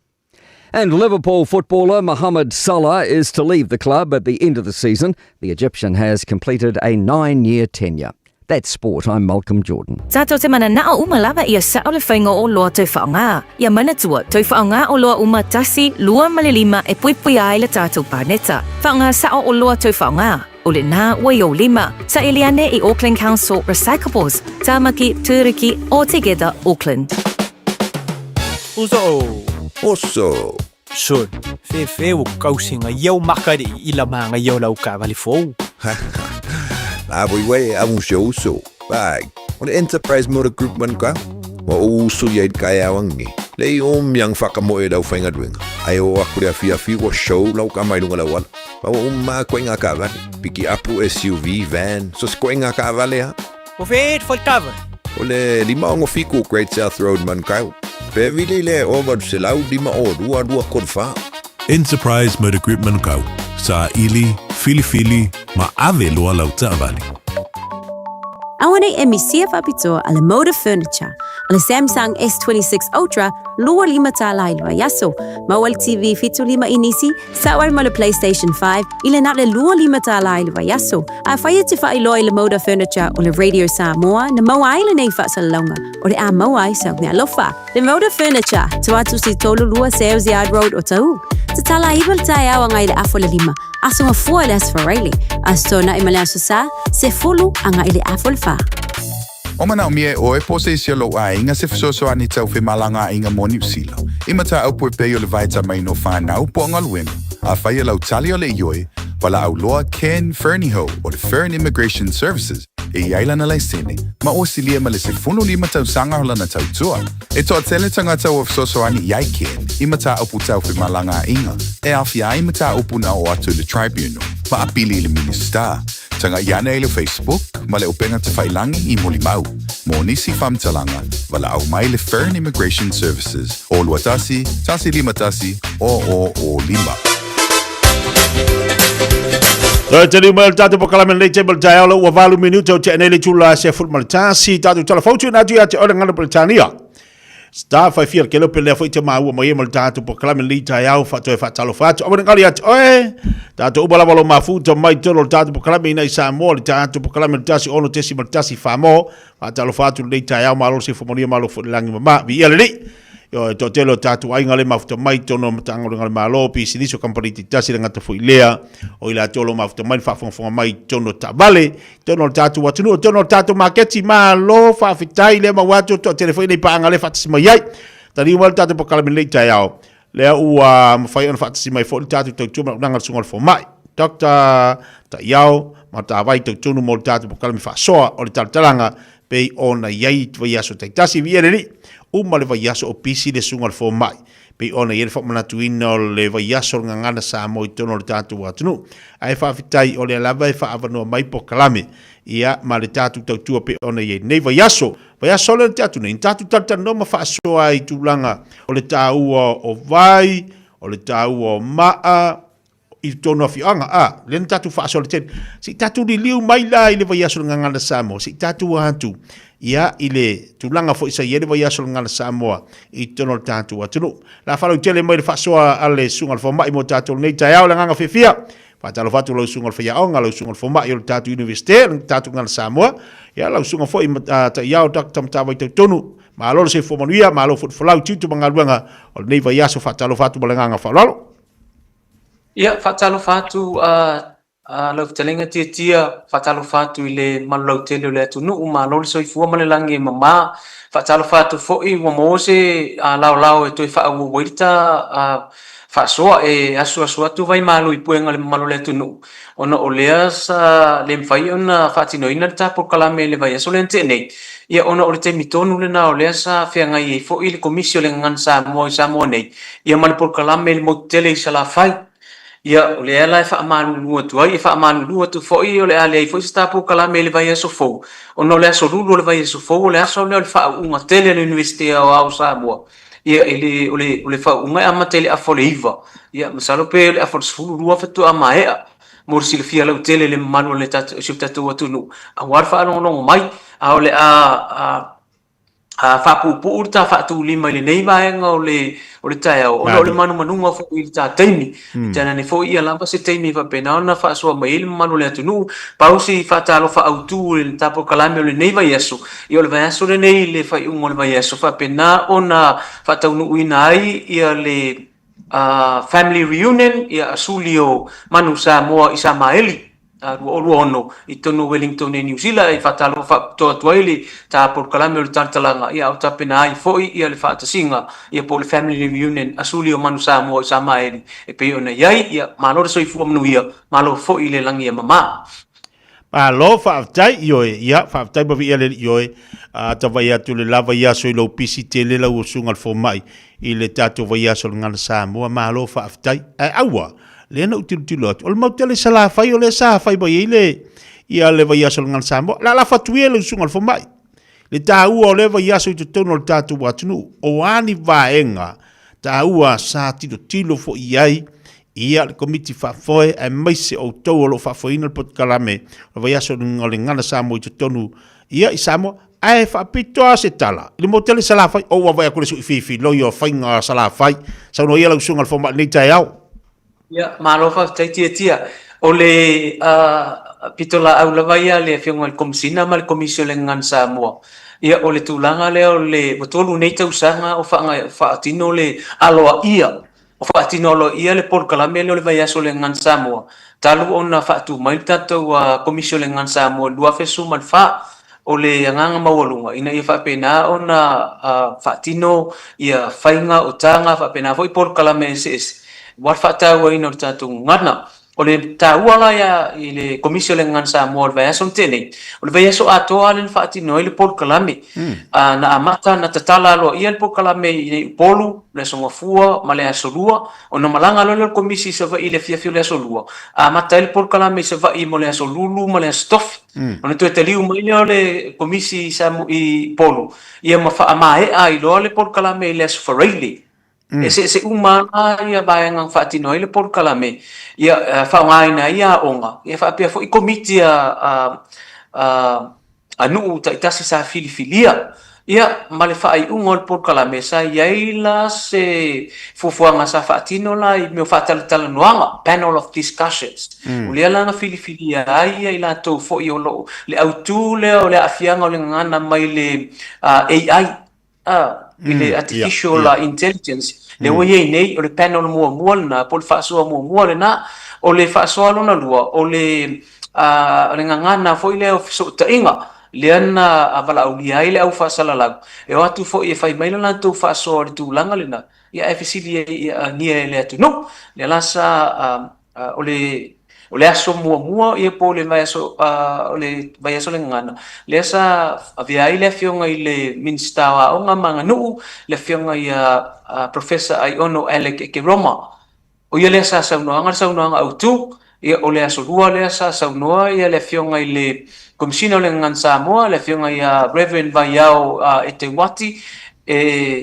And Liverpool footballer Mohamed Salah is to leave the club at the end of the season. The Egyptian has completed a 9-year tenure. That's sport. I'm Malcolm Jordan. Sa tau te mana na o umalava ia sa ole whainga o loa tau whaonga. Ia mana tua tau whaonga o loa umatasi lua malilima e puipui ai le tātou pāneta. Whaonga sa o loa tau whaonga. Ole nā wai o lima. Sa Eliane I Auckland Council Recyclables. Tāmaki Tūriki o Together Auckland. Oso. Son, fe o kausinga iau makari ila manga iau lau ka vali fou. La voi amu so. Bag. On Enterprise Motor Group man ka. Wa uso yai kaya wangi. Lei yang whakamoe dau whainga duenga. Ai o akurea fi o show lau ka mai lunga lawala. Pa o ma koinga ka vale. Piki apu SUV, van. So koinga ka vale ha. O fe faltava. Ole lima ongo fiku Great South Road man kau. Pe vile le over se lau lima o dua kodfa. Enterprise Motor Group Manukau. Sa ili, fili, ma ave loa lau ta vale. Awane emisia whapitoa ale Moda Furniture, ale Samsung S26 Ultra, lua lima tala ilwa yaso, mawal TV fitu lima inisi, sawar mo le PlayStation 5, ile na le lua lima tala ilwa yaso, a faya tifa ilo ile Moda Furniture o le Radio Samoa, na mawa ile nei fa sa longa, o le a mawa sa ne alofa. Le Moda Furniture, tuatu si tolu lua Sales Yard Road o tau. Tatala ibal tayo ang ile afo le lima, aso mafua le asfarele, asto na imala sa se fulu ang ile afo fa. O mana o mie oe po se isia lo a inga se fisoso ani tau whi malanga inga mo New Zealand. Ima ta au poe peo le vaita mai no whanau po anga luenga. A whaia lau tali o le ioi, wala au loa Ken Ferniho o le Fern Immigration Services e iaila na lai sene. Ma o silia ma le se funu lima tau sanga hola na tau tua. E toa tele tanga tau o fisoso ani iai Ken. Ima ta au pu tau whi malanga inga. E awhia ima ta au pu na o atu le tribunal. Ma apili le minister. Tanga iana ele Facebook, ma le openga te whailangi I Molimau. Mo nisi whamtalanga, wala au mai le Fern Immigration Services. O luatasi, tasi lima tasi, o lima. Tadi mal tatu pokalamen le table jaya o walu minuto te nele chula se football tasi tatu telefonu na dia te orang ngana Britania. Sta fa fiel ke lo pele foi te mau mo yemol tatu pokalamen le jaya o fato fa talo fato o ngali at oe tatu ubala balo mafu to mai tolo tatu pokalamen ina isa mo le tatu pokalamen tasi ono tesi mal tasi famo fa talo fato le jaya malo se fomonia malo fo langi mama bi ele yo to telo tatu ai ngale mafuta mai tono matango ngale malo pi siniso kampariti tasi nga to foilea o ila tolo mafuta mai fa fon mai tono tabale tono tatu watunu tono tatu maketi malo fa fitai le mawatu to telefone pa ngale fatsi mai ai tani wal tatu pakala min leita yao le u mafai on fatsi mai fo tatu to tuma ngal sungol fo mai doctor ta yao mata vai to tunu mo tatu pakala mi fa soa o le talanga pe ona yai twa so tasi viere uma le vaiaso o pisi le sunga le fo mai. Pe ona yere fa manatuina le vaiaso ngangana sa mo I tono le tatu watunu. Ai fa fitai o le lava e fa avano mai po kalame. Ia ma le tatu tautua pe ona ye nei vaiaso. Vaiaso le tatu nei. Tatu tatano ma fa asoa I tulanga o le taua o vai, o le taua o maa, I tono afianga. Le tatu fa asoa le ten. Si tatu li liu mai la I le vaiaso ngangana sa mo. Si tatu hantu. Ia ile tulanga fo isa yele vai asol ngala Samoa I tono tatu atunu la falo tele mai fa soa ale sungal fo mai mo tatu nei tayao la nganga fifia fa talo fatu lo sungal fo ya ngala sungal fo mai yo tatu universite tatu ngala Samoa ya la sungal fo tayao tak tam tawa I tonu ma lo se fo manuia ma lo fo lau titu mangaluanga o nei vai aso fa talo fatu balanga fa lo ya fa talo fatu lau telenga tia fatalo fatu ile malau tele le tunu uma lo so fu ma le langi mama fatalo fatu fo I wa mose lau e to fa wo wita fa so e asu tu vai malu I puenga le malu le tunu ona oleas le mfai ona fatino ina ta por kalame le vai so lente nei ia ona o te mitonu le na oleas fe ngai fo ile komisio le ngan sa mo nei ia man por kalame le mo tele sala fai ia ole ala fa amanu tu ai fa amanu tu fo I ole ale fo sta po kala mele vai so fo ono le so lu le vai so fo le so le fa uma tele le universite au Samoa ia ele ole fa uma ama tele afole iva ia masalo pe le afol sulu lu fa tu ama e morsi le fia le tele le manu le tat shifta tu nu a war fa no mai a ole fa pu urta fa tu lima le nei vai o le tau o le manu manunga fo I ta taimi tana ne fo ia lamba se taimi fa pena na fa so mai le manu le tunu pausi fa talo fa autu le tapo kalame le nei vai yeso I le vai yeso le nei le fa un le vai yeso fa pena ona fa tau nu inai ia le family reunion ia asulio manu Samoa I Samaeli ono I tono Wellington e New Zealand I fatalo fa to toile ta por kalame le tantalanga ia o tapena I foi ia le fata singa ia por family reunion asuli o manu Samoa Samaeli e pe ona ia ia malo so I fu manu ia malo foi le langi mama malo fa tai ia fa tai ba vi ele ta vai atu le lava ia so lo pisi tele la usungal fo mai I le tatu vai aso ngal Samoa malo fa tai awa le na util o mau tele sala fai o le sa fai ba ile ia le vai aso ngal Samoa la fatuie le sungal fo mai le tau o le vai aso to no tatu watunu o ani vaenga tau sa tilo fo iai ia le komiti fa foi e mai se o to lo fa foi no pot kalame vai aso ngal ngana Samoa to tonu ia i Samoa ai whaapitoa se tala. Li mo tele salafai, o wa vai a kore su i fifi lo yo whainga salafai, sa no ia lau sunga le foma nei tai au. Ia, malofa tai tia. O le pitola au lavaia le fionga le komisina ma le komisio le ngan Samoa. Ia o le tūlanga leo le watolu nei tausanga o whaatino le aloa ia. O whaatino aloa ia le polkalame leo le vaiaso le ngan Samoa. Talu o na whaatu mai tatou komisio le ngan Samoa lua fesu man wha o le anganga mawalunga. Ina ia whapena o na whaatino ia whainga o tanga whapena fo i polkalame ese. Wat whaataua ina o tatou ngana. O le tāuala ia i le komisio le ngan Samoa le vaiaso tēnei. O le vaiaso atoa le whaatino i le polkalame. Na amata na tatala aloa ia le polkalame i le polu, le songafua, ma le asolua. O na malanga aloa le komisi sa vai i le fiafio le asolua. Amata i le polkalame sa vai mo le asolulu, ma le astofi. O na tue te liu mai leo le komisi i polu. Ia ma whaamaea i loa le polkalame i le asofareili. Se umana ia baengang whaatino i le polkalame. Ia whaongaina ia onga. Ia whaapia fo i komiti nuu ta itasi sa filifilia. Ia male whaai ungo le polkalame sa iaila se fufuanga sa whaatino la i meo whaatalutala nuanga. Panel of Discussions. Ulia langa filifilia ia ila tau fo i olo. Le autu leo le afianga o le ngana mai le AI. Le artificial intelligence. Le oye nei o le panel mua na pol fasoa mua le na o le fasoa lona lua o le ngangana foi le so tainga le ana avala ulia ile au fasala lag e atu foi e fai mai lana tu fasoa le tu langa le na ia efisilia ni le atu no le lasa o le aso mua ia po le vaiaso le ngana le sa avia ile fionga ile minstawa o nga manga nuu le fionga ia professor Iono Alec Keroma o ia le sa saunoanga autu ia o le aso lua le sa saunoa ia le fionga ile komisina le ngan Samoa le fionga ia Reverend Vaiao Etewati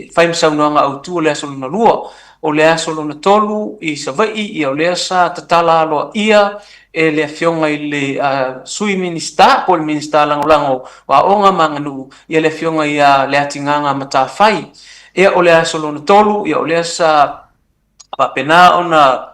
faim saunoanga autu le aso luna lua o le aso lona tolu i savai ia o le sa tatala aloa ia le fionga i le sui minista po le minista langolango wa onga manganu ia le fionga ia le atinganga matawhai ia o le aso lona tolu ia o le sa papena ona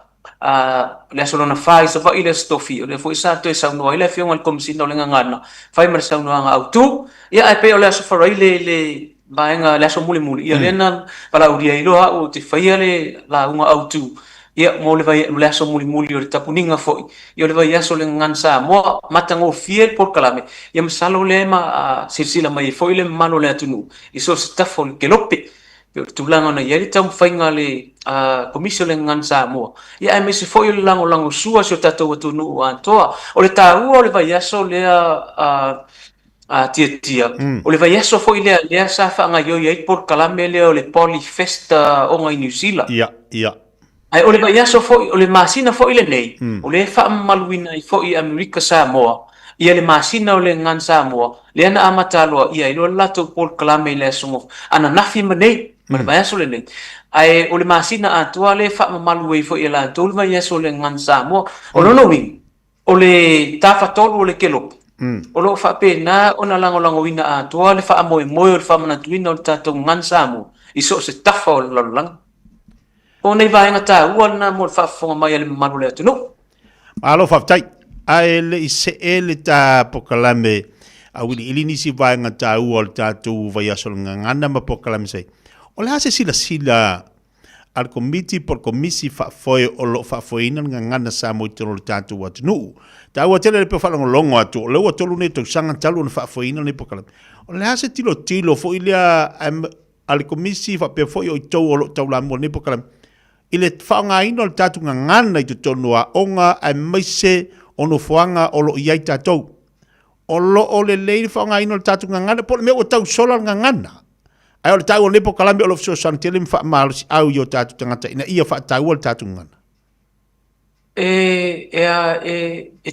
le aso lona whai savai le stofi o le fo isa to e saunua i le fionga le komisina o le ngangana whai mara saunua nga autu ia ai pe o le aso wharai le baenga le aso muli ia lena pala uria iloha o te whaia le la unga autu ia mo le vai le aso muli o le tapuninga foi ia le vai aso le ngan Samoa matango fiel por kalame ia masalo le ma silsila mai foi le mano le atunu iso stafo ke lope tu langa na ia le tam fainga le komisio le ngan Samoa ia ai mesi foi le lango sua so tato atunu antoa o le tau o le vai aso le tia o le vai aso foi le sa fa nga yo ia por kalame le o le Polyfesta o ngai New Zealand ia ai o le vai aso foi o le masina foi le nei o le fa maluina i foi America Samoa ia le masina o le ngan Samoa le ana amatalo ia i lo lato por kalame le songo ana nafi manei ma vai aso le nei ai o le masina atua le fa malu i foi la tol vai aso le ngan Samoa o no wing o le tafatolo o le kelo o lo fa pena ona lango ina atua le fa moe o le fa manatuina o le tato ngan Samoa iso se tafa o lang o nei vai ngata ua mo fa fonga mai le manu le atu no alo fa tai ai le se ele ta pokalame a wili ilini si vai ngata ua le tatu vai asol ngana ma pokalame sei o le hase sila al komiti por komisi fa foi o lo fa foi ngana sa mo tolo tatu wa tunu ta ua tele pe fa longo atu le ua tolu ne to sanga talu fa foi ne pokalame o le hase tilo foi le al komisi fa pe foi o to o tau la mo ne pokalame ile whaanga ino le tatu ngana i tutonua onga ai maise ono whaanga o lo iai tatou. O lo o le leiri whaanga ino le tatu ngana, po le mea o tau sola ngana. Ai o le tau o lepo kalame o lo fso santele mi wha maalo si au i o tatu tangata ina ia wha tau o le tatu ngana.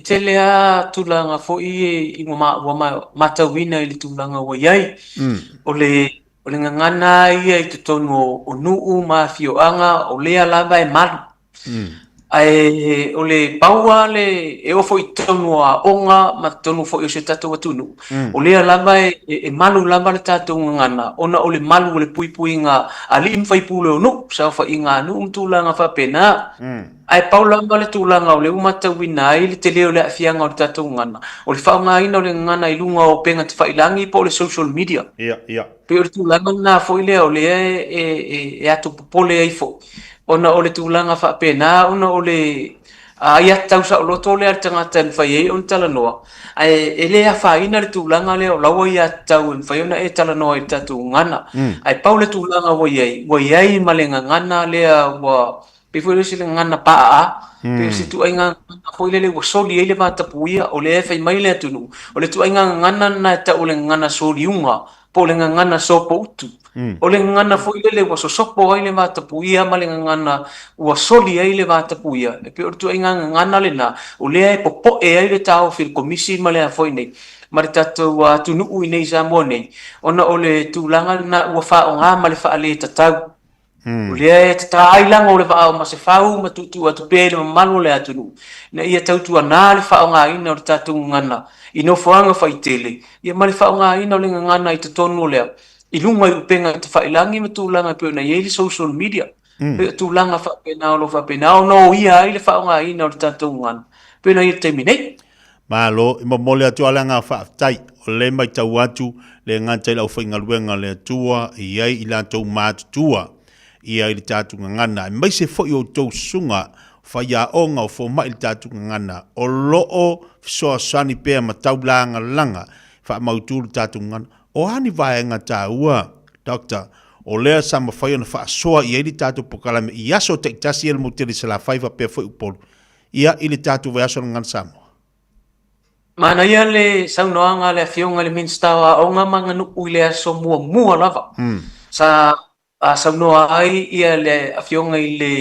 Telea tulanga fo i matawina i le tulanga wa iai. O le ngangana ia i te tonu o nuu ma fioanga o lea lava e malu. ai o le paua le e ofo i tonu a onga ma tonu fo i se tatou atunu o le lava e malu lava le tatou ngana ona o le malu o le puipuinga ali imfai pulo no sa fa inga no umtulanga fa pena ai paula ma le tulanga o le umatauina ai le tele o le afianga o le tatou ngana o le whaongaina o le ngana i lunga o penga te whailangi po le social media pe o le tulanga na fo i lea o le e atu popole ai fo ona o le tulanga fa pena ona o le ai atau sa o loto le tangata en fai on tala noa ai ele a faina le tulanga le o lawa ia tau en fai ona e tala noa i tatou ngana ai paula tulanga wo iai malenga ngana le wa pe foi le ngana pa a pe se tu ainga foi le soli ele va tapuia o le fai mai le tunu o le tu ainga ngana na ta o le ngana soli unga po le ngana sopo utu o le ngana foi le sopo ai le va tapuia ma le ngana wa soli ai le va tapuia e pe tu ainga ngana le na o le popo e ai le tau fil komisi ma le foi nei ma le tatu tunu u nei sa mo nei ona o le tulanga na wa fa o nga ma le fa le tatau o le ai langa o le va ma se fau ma tu atu pele ma malu le atunu na ia tautu ana le fa o nga ina o le tatu ngana ino foanga fai tele ia ma le fa o nga ina o le ngana i te tonu le i lunga i upenga te whailangi ma tūlanga pe na iei social media pe tūlanga whapena o lo whapena o no ia ai le whaonga ina o le tātou ngana pe na i te minei Malo, ima mole atu alanga whaatai o le mai tau atu le ngantai lau whaingaluenga le atua i ai i lantou mātutua i ai le tātou ngana e mai se fwoi o tau sunga whai a onga o fo mai le tātou ngana o loo soa sani pēr ma tau langa langa wha mautu le tātou ngana o hani vaenga tā ua, Doctor, o lea sa mawhai ona whaasoa i eili tātou pokalame i aso te itasi ele mo tele se la whaiva pēr fwoi upolu. Ia ili tātou vai aso ngan Samoa. Mana ia le saunoanga le fionga le minstawa o ngā manga nuku i le aso mua lava. Sa saunoa ai ia le fionga i le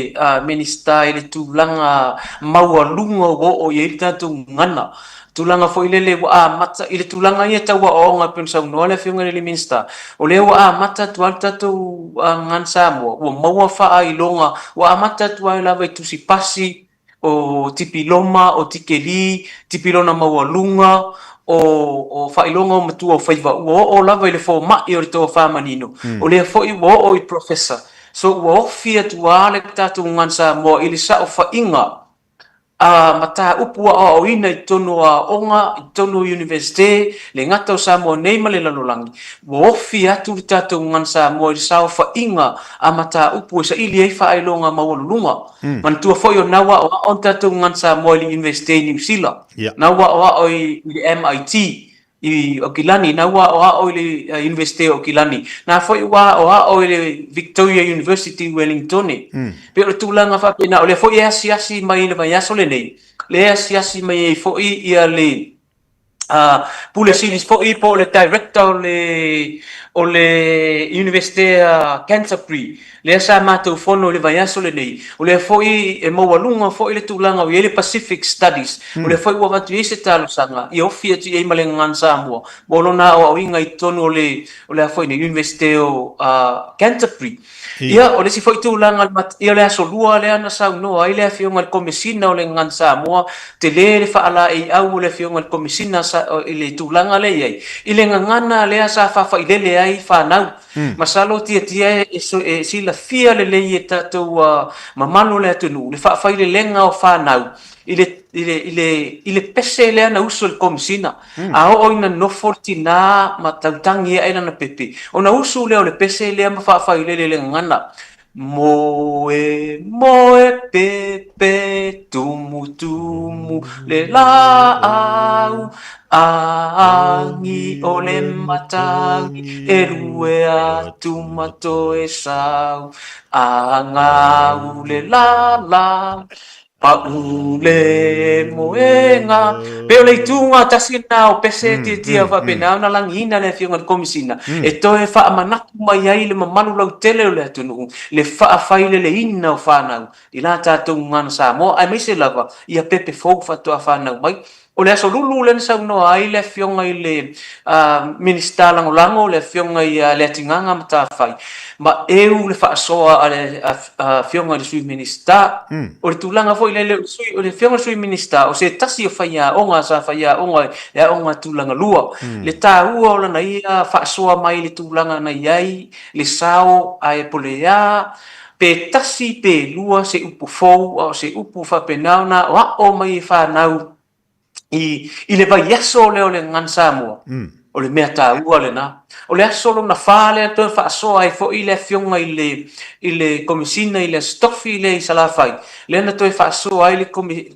minsta i le tūlanga maua lunga o i eili tātou ngana. Tulanga fo ile le wa mata ile tulanga ia tawa o nga pensa no le fionga le minsta o le wa mata tu alta tu ngan Samoa o maua fa ai longa wa mata tu ai lava tu si pasi o tipiloma o tikeli tipilona maua lunga o fa ilonga o matu o faiva o lava ile fo ma i o to fa manino o le fo i o i professor so o fia tu ale tatu ngan Samoa ile sa o fa inga mata upua o ina i tono a onga, i tono universite, le ngata o Samoa nei ma le lalolangi. Wo ofi atu li tatou ngan Samoa i sao fa inga a mata upu sa ili ei fa ailonga mawalulunga. Mantua foi o nawa o on tatou ngan Samoa i universite New Zealand. Nawa o i MIT. I Okilani, na wa o le University o Okilani. Na foi wa o le Victoria University Wellington. Pero tulanga fa pena o le foi asi mai le vai aso le nei. Le asi mai foi ia le Pulesilis foi po le director o le University Canterbury. Le sa matou fono le vai aso le nei. O le foi e mawalunga foi le tulanga o le Pacific Studies. O le foi wa vatu ese talo sanga. I ofia ti e malengan Samoa. Bolona o inga i tonu o le foi ne University o Canterbury. Ia o le si foi tulanga ia le aso lua le ana sau no ai le fionga le komisina o le ngan Samoa te le fa ala e au le fionga le komisina ile tulanga le ai. Ile ngana le asa fa ile ai fa nau. Masalo tia e sila fia le e tatou mamano le atunu le fa ile lenga o fa nau. Ile pese le ana uso le komisina. A o ina no fortina ma tautangi ai na pepe. Ona uso le o le pese le ma fa ile le ngana. Moe pepe tumu le la au angi o le matangi e rue atu mato e sau angau le la paule moenga pe le tunga tasina o pese tia va pena na langina le fionga komisina e to e fa manatu mai ai le mamalu lau tele le tunu le fa faile le ina o fa na i la ta tunga Samoa ai mai se lava ia pepe fo fa to fa na mai o le aso lulu le sa no ai le fionga i le minista lango le fionga i le atinganga mata fai ma eu le faasoa ale fionga le sui minista o le tulanga foi le sui o le fionga sui minista o se tasi o faia onga sa faia onga ya onga tulanga lua le taua o lana ia faasoa mai le tulanga na iai le sao ai polea pe tasi pe lua se upu fou o se upu fa penau na o mai fa nau i le vai aso le o le ngan Samoa o le mea tāua le na o le aso lo na whale to whaasoa ai fo i le fionga i le komisina i le stofi i le i salafai le na to whaasoa ai le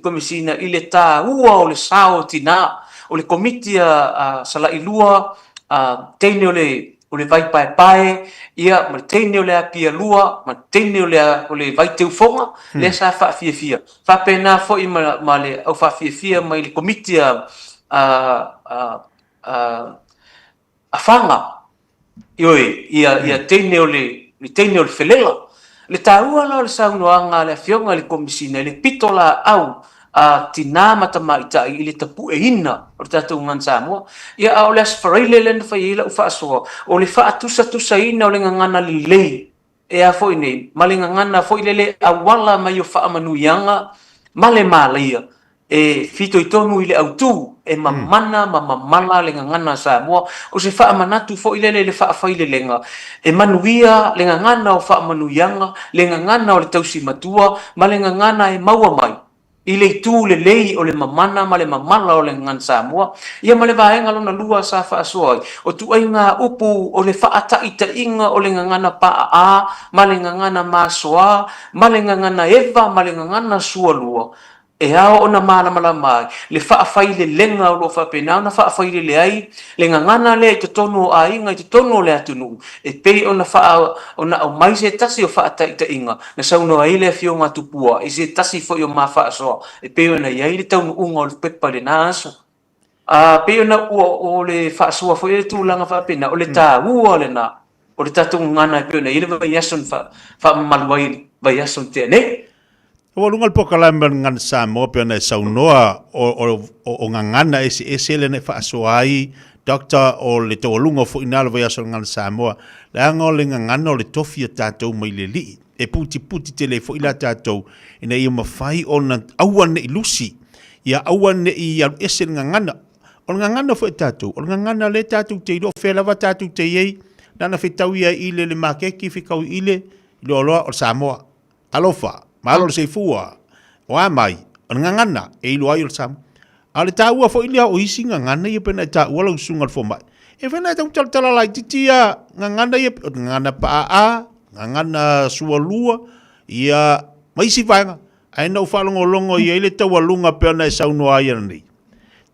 komisina i le tāua o le sao tina o le komiti a sala i lua teine o le vai pae ia ma teine o le apia lua ma teine o le vai teu fonga le sa fa fia fa pena fo i ma le au fa fia mai le komiti a fanga ia teine o le felela le taua la le saunoanga le fionga le komisina le pitola au tina matama ita i le tapu e ina o tatou ngan Samoa ia o le asfarile le na fai ila ufa asoa o le faa tusa ina o le ngangana li lei e a foi nei ma le ngangana foi le awala mai o faa manuianga ma le malaia e fito i tonu i le autu e mamana mamala le ngangana Samoa o se faa manatu foi le faa fai le lenga e manuia le ngangana o faa manuianga le ngangana o le tausi matua ma le ngangana e maua mai i le tu le lei o le mamana ma le mamala o le ngan Samoa ia ma le vaenga lona lua sa faasoa o tu ai ngā upu o le faata ita inga o le ngangana paa ma le ngangana masoa ma le ngangana eva ma le ngangana sualua e ao ona mala mai le faafai le lenga o lo faapena ona faafai le ai le ngangana le te tono a inga te tono le atunu e pei ona ona o mai se tasi o faata ita inga na sauno ai le fionga tupua e se tasi fo yo mafa so e pei ona ai le tau unga o le pepa le naso pei ona o le faasoa fo e tu langa faapena o le tāua le na o le tatu ngana pei ona i le vaiason fa maluai vaiason te ne o lunga le pokalama ngan Samoa pe na saunoa o ngangana ese le ne faasoa ai doctor o le to lunga fo ina le vaiason ngan Samoa la ngo le ngangana o le tofi tatou mai le li e puti tele fo ila tatou ina ia mafai ona awan ne lusi ia awan ne ia ese ngangana o ngangana fo tatou o ngangana le tatou te do fela va tatou te ye na fetau ia ile le makeki fikau ile lo o Samoa alofa malo se fua o mai ngangana e lo ai sam ale taua fo ile o isi ngangana ia pena ta wala usungal fo mai e vena tau tala lai titia ngangana ia ngangana pa ngangana sualua ia mai si vanga ai no falongo longo ia ile tawalunga pena sauno ai nei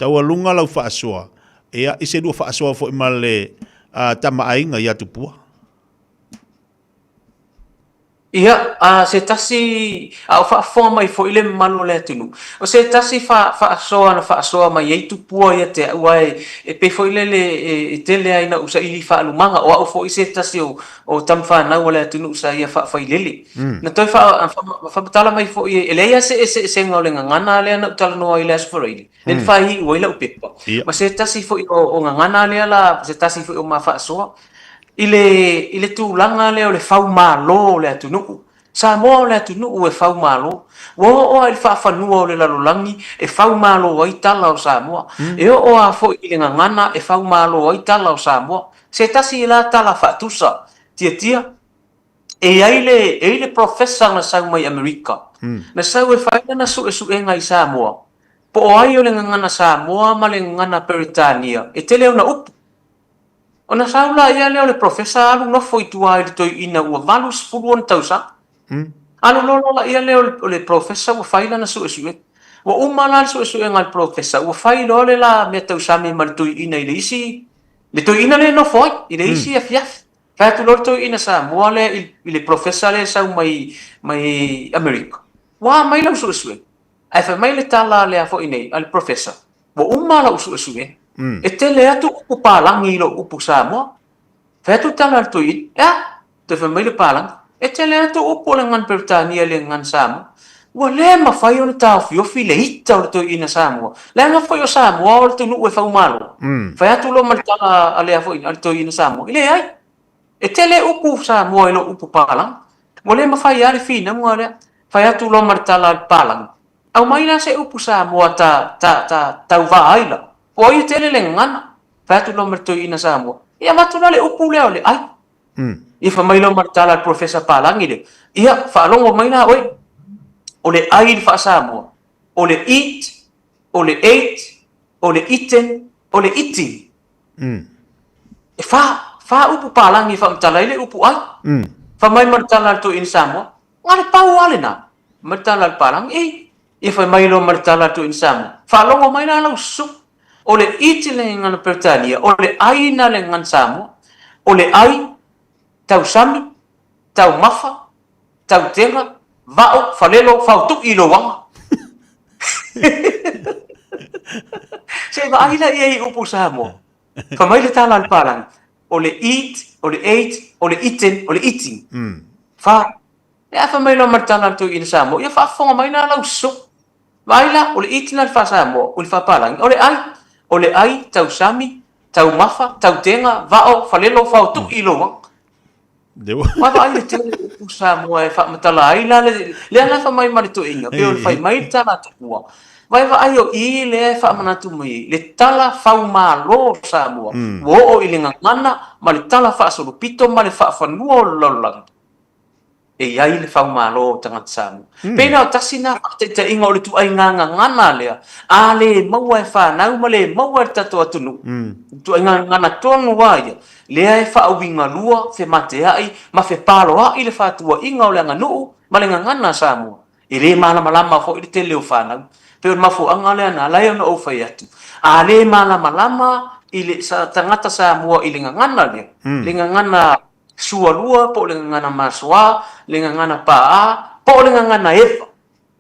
tawalunga lau fa soa ia ise do fa soa fo male tama ainga ia tupua ia se tasi au fa mai fo ile manu le tunu o se tasi fa soa mai e tupua ia te uai e pe fo ile le tele ai na usa ili fa lumanga o fo ise tasi o tamfa na wala tunu sa ia fa ile na toi fa tala mai fo ele ia se ngole ngana le na tala no ile asforili len fa hi o ile upepa ma se tasi fo o ngana le la se tasi fo o ma fa soa ile tu langa le o le fau malo le atunu Samoa le atunu e fau malo o il fa fanu o le lalolangi e fau malo ai tala o Samoa e o a fo ile ngana e fau malo ai tala o Samoa se tasi la tala fatusa tia e ai le professor na sau mai America na sau e fa na su e ngai Samoa po o ai o le ngana Samoa ma le ngana Peritania e tele ona upu ona saula ia le professor alu no foi tua i toi ina ua valu spuluon tausa alu lolo la ia le professor ua faila na su ua umala su ngal professor ua faila le la me tausa me mal toi ina ile isi le toi ina le no foi ile isi afiaf fa tu lor toi ina sa mo le professor le sa mai America wa mai la su ai fa mai le tala le fo ina al professor ua umala su e tele atu upu palangi lo upu Samoa fetu tala tuit ya te family palang e tele atu upu lengan Britania lengan Samoa ua le mafai ona taofiofi le ita o le toiina Samoa le aga foi o Samoa o le tunuu e faumalo fai atu lo malitala a lea foi a le toiina Samoa i leai e tele upu Samoa i lo upu palaga ua le mafai a le finauga lea fai atu lo malitala a le palaga au mai la se upu Samoa tauvā ai la o ia tele le gagana fai atu lo malitoiina Samoa ia matula le upu lea o le ai ia famai lo malitala le profesa palagi le ia faalogo mai la oe o le ai le Samoa o le eat o le ate o le eaten o le eating e fa upu palagi fa matala le upu ai fa mai matala le toiina Samoa ngale pau ale na matala le palagi ia fa mai lo matala to in Samoa fa longo mai na lo su o le eat le ngana Britania o le ai na le ngan Samoa o le ai tau sami tau mafa tau tenga vao falelo fa tu i lo wanga se va ai la ia upu Samoa fa mai le tala al palang o le eat o le ate o le eaten o le eating fa ia fa mai lo matala to in Samoa ia fa fonga mai na lo su Vaila o le itina le Samoa o le fapalangi o le ai tau sami tau mafa tau tenga vao falelo fao tu i loa ma vai le tele o Samoa e fa matala ai la le ana fa mai mari to inga pe o le fai mai tala tua vai vai o i le fa manatu mai le tala fau malo Samoa wo o i le ngana ma le tala fa so pito ma le fa fanua lolang e ai le fau malo tanga Samoa pena tasina te inga o le tu ai ngana lea a le maua e fa nau ma le maua tato atunu tu ai ngana tonu waia lea e fa winga lua fe mate ai ma fe palo ai le fa tua inga o le nganu ma le ngana Samoa e le malama fo i te leo fa nau pe o mafu anga le na lai ona o fai atu a le malama i le tangata Samoa i le ngana le ngana sua lua po le ngana maswa le ngana paa po le ngana efa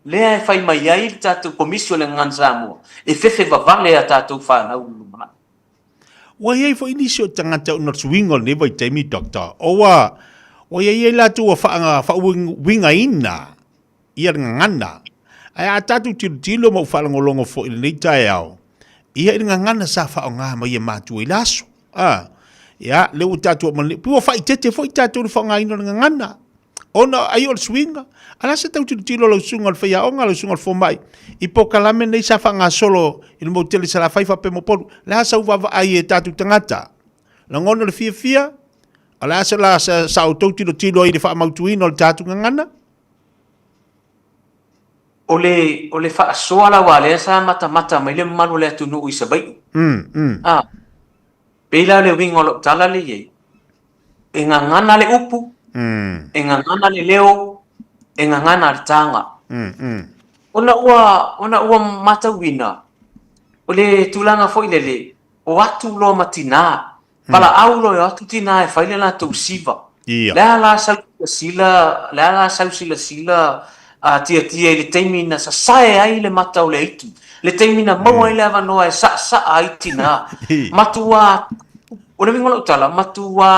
le fai mai ai tatu komisio le ngana Samoa e fefe vavale a tatu fa na uluma wa ye fo inisio tangata no swingo ne vai temi doctor o wa ye la tu fa winga ina ia ngana ai tatu tilo mo fa ngolongo fo ile taiao ia ngana sa fa nga mai matu ilaso ya le utatu mo pu fa tete fo tatu fo nga ino ngana ona ai ol swinga ala se tau tilo lo sungal fa ya onga lo sungal fo mai ipo kalame nei sa fa nga solo il mo tele sala fa pe mo polu la sa uva ai tatu tangata la ngono le fia ala se la sa auto tilo i fa mau tuino le tatu ngana ole fa soala wale sa mata mai le malu le tunu i sabai pela le wingo lo tala le ye e ngana le upu e ngana le leo e ngana le tanga ona ua mata wina ole tulanga foi le o atu lo matina pala aulo e atu tina e faile la tu siva la sila a tia le taimina sa sae ai le mata o le itu le taimina mau ai le avanoa e sa ai tina matua o le vingola utala matua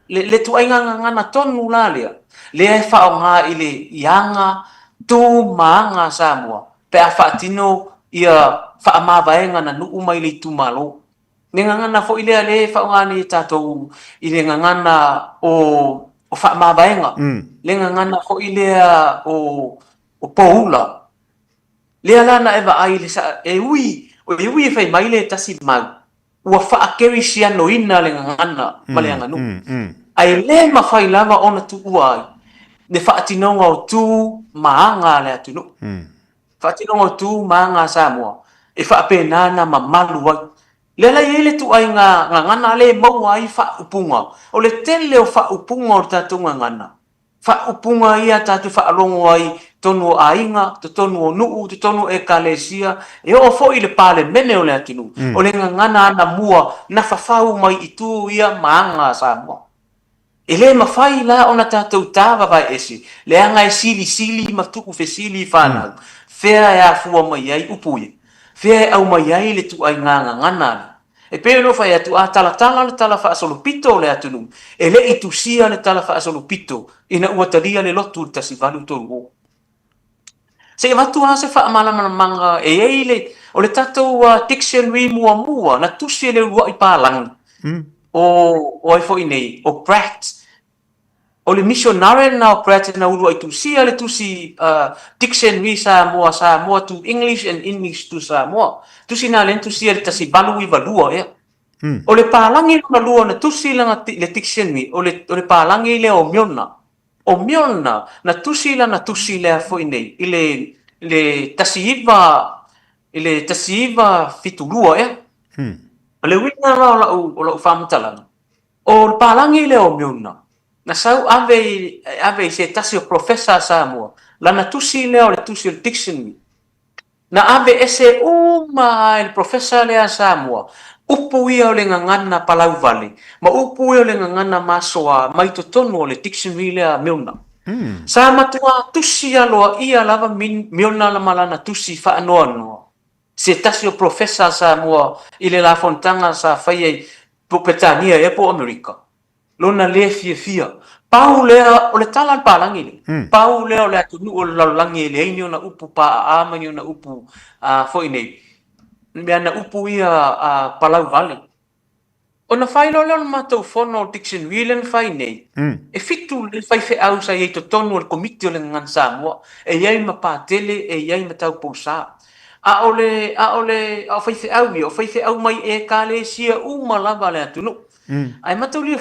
le tu ai ngana tonu la le ai whaonga i le ianga tu maanga Samoa pe a whaatino ia whaamavaenga na nuu mai le tu malo ne ngana fo ile le whaonga ni tatou i le ngana o whaamavaenga le ngana fo ile o poula le alana eva ai le sa e ui fai mai le tasi mau ua whaakeri sia noina le ngana male nganu ai le mawhai lava ona tu uai ne whaatinonga o tu maanga le atunu whaatinonga o tu maanga Samoa e whaapenana ma malu wai le la ele tu ai ngana le mau ai whaupunga o le tele o whaupunga o tatu ngana whaupunga ia tatu whaalongo ai tonu ainga, te tonu o nuu, te tonu e kalesia, e o fo i le pale mene o le atinu, o le ngana ana mua, na whawhau mai i tu ia maanga Samoa. E le mawhai la ona tātou tāwa vai esi, le anga e sili matuku fe sili whanau, whea e a fua mai ai upuye, whea e au mai ai le tu ai ngana. E peo no whai atu a tala le tala whaasolo pito le atunu, e le i tu sia le tala whaasolo pito, ina uatalia le lotu tasi valu toru o. Se watu se fa manga le o le tatou dictionary mua na tusi le ua I palang o ai fo nei o Pratt o le missionary na o Pratt na ua I tusi le tusi dictionary Samoa to English and English to Samoa tusi na le tusi le tasi balu I valua o le palangi na lua na tusi langa le dictionary o le palangi le o miona na tusi la na tusi le fo nei le tasiva fitulua le winga la o famtalanga o le palangi le o miona na sau ave se tasi o professor Samoa la na tusi le o le tusi o dictionary na ave ese il professor le Samoa upu ia o le ngangana Palau Valley ma upu ia o le ngangana masoa mai totonu o le dictionary le miona sa matua tusi aloa ia lava miona la malana tusi fa anoa se tasi o professor Samoa I le la fontanga sa fai Petania po America lona le fia pau le o le tala palangi pau le o le atunu o langi le ino na upu pa amani na upu foi nei me na upu ia Palau Valley ona fai lo le matou fono dictionary len fai nei e fitu le fai fe au sa I to tonu o komiti o le ngan Samoa e ia ma patele e ia ma tau posa a fai fe au mai e kale sia uma lava le atunu ai matou le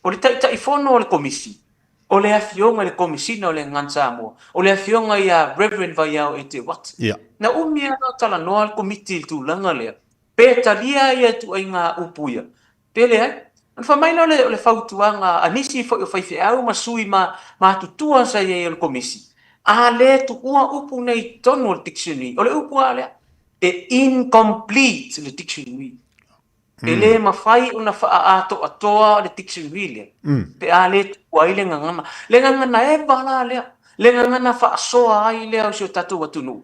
o le tai fono o le komisi o le afionga le komisina o le ngan Samoa o le afionga ia Reverend Vaiao e te wat na umia no tala no al komiti tu langa le pe talia ia tu ainga upuia pele ai an fa mai no le fautuanga anisi fo fai fe au masui ma tutua sa ia le komisi a le tu ua upu nei tonu o dictionary o le upu ale e incomplete le dictionary ele mafai una fa atoa le dictionary le pe a le tu ai le ngana e bala le ngana fa soa ai le o so tatu watunu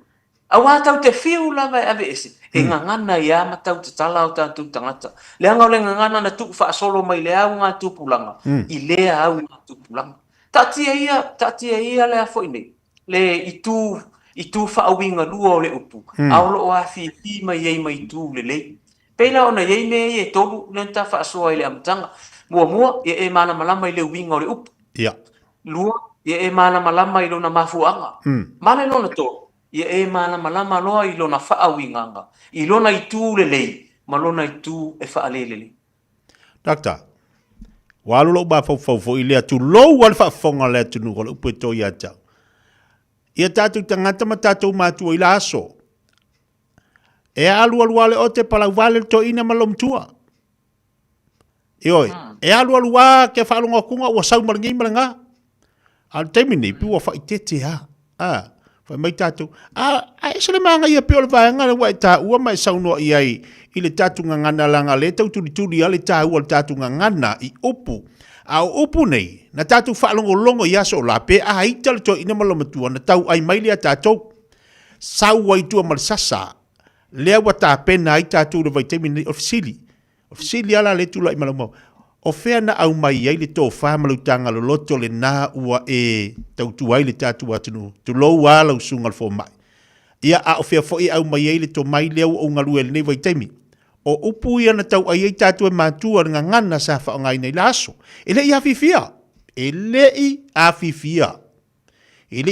awa tau te fiu lava ave ese e ngana ia ma tau te tala o tatu tangata le anga le ngana na tu fa solo mai le au nga tu pulanga I le au nga tu pulanga tatia ia le fo nei le itu fa awinga lua o le upu aulo o afi mai tu le pela ona ye me ye tolu le ta fa so ile amtanga mua ye mana malama ile winga o le upu lua ye mana malama ile na mafuanga mana lo na to ye mana malama lo ile na fa awinga ile na itu le malona itu e fa alele Doctor walu lo ba fo ile atu lo wal fa fonga le tu no lo puto ya ta ia tatu tangata matatu matu ila aso e alu le o te Palau Valley to ina malom tua ioi e alu ke fa longa kunga o sau maringi malanga al temini pi o fa itete fa mai tatu sele manga ia pe o va nga wa ta u mai sau no ia ile tatu ngana langa le tau tuli ale ta u tatu ngana I upu au upu nei na tatu fa longo ia so la pe ital to ina malom tua na tau ai mai le tatu sau wai tu mal sasa le wata pena I tatu le vitamin ofisili ala le tula I malamo o fea na au mai ai le tō whamalutanga lo loto le nā ua e tau tuai le tatu atunu tu lo wala usunga le fō mai ia a o fea fo I au mai ai le tō mai leo o ngalu e le nei vitamin o upu ia na tau ai tatu e mātua nga ngana sa wha o ngai nei laso e le I awhifia e le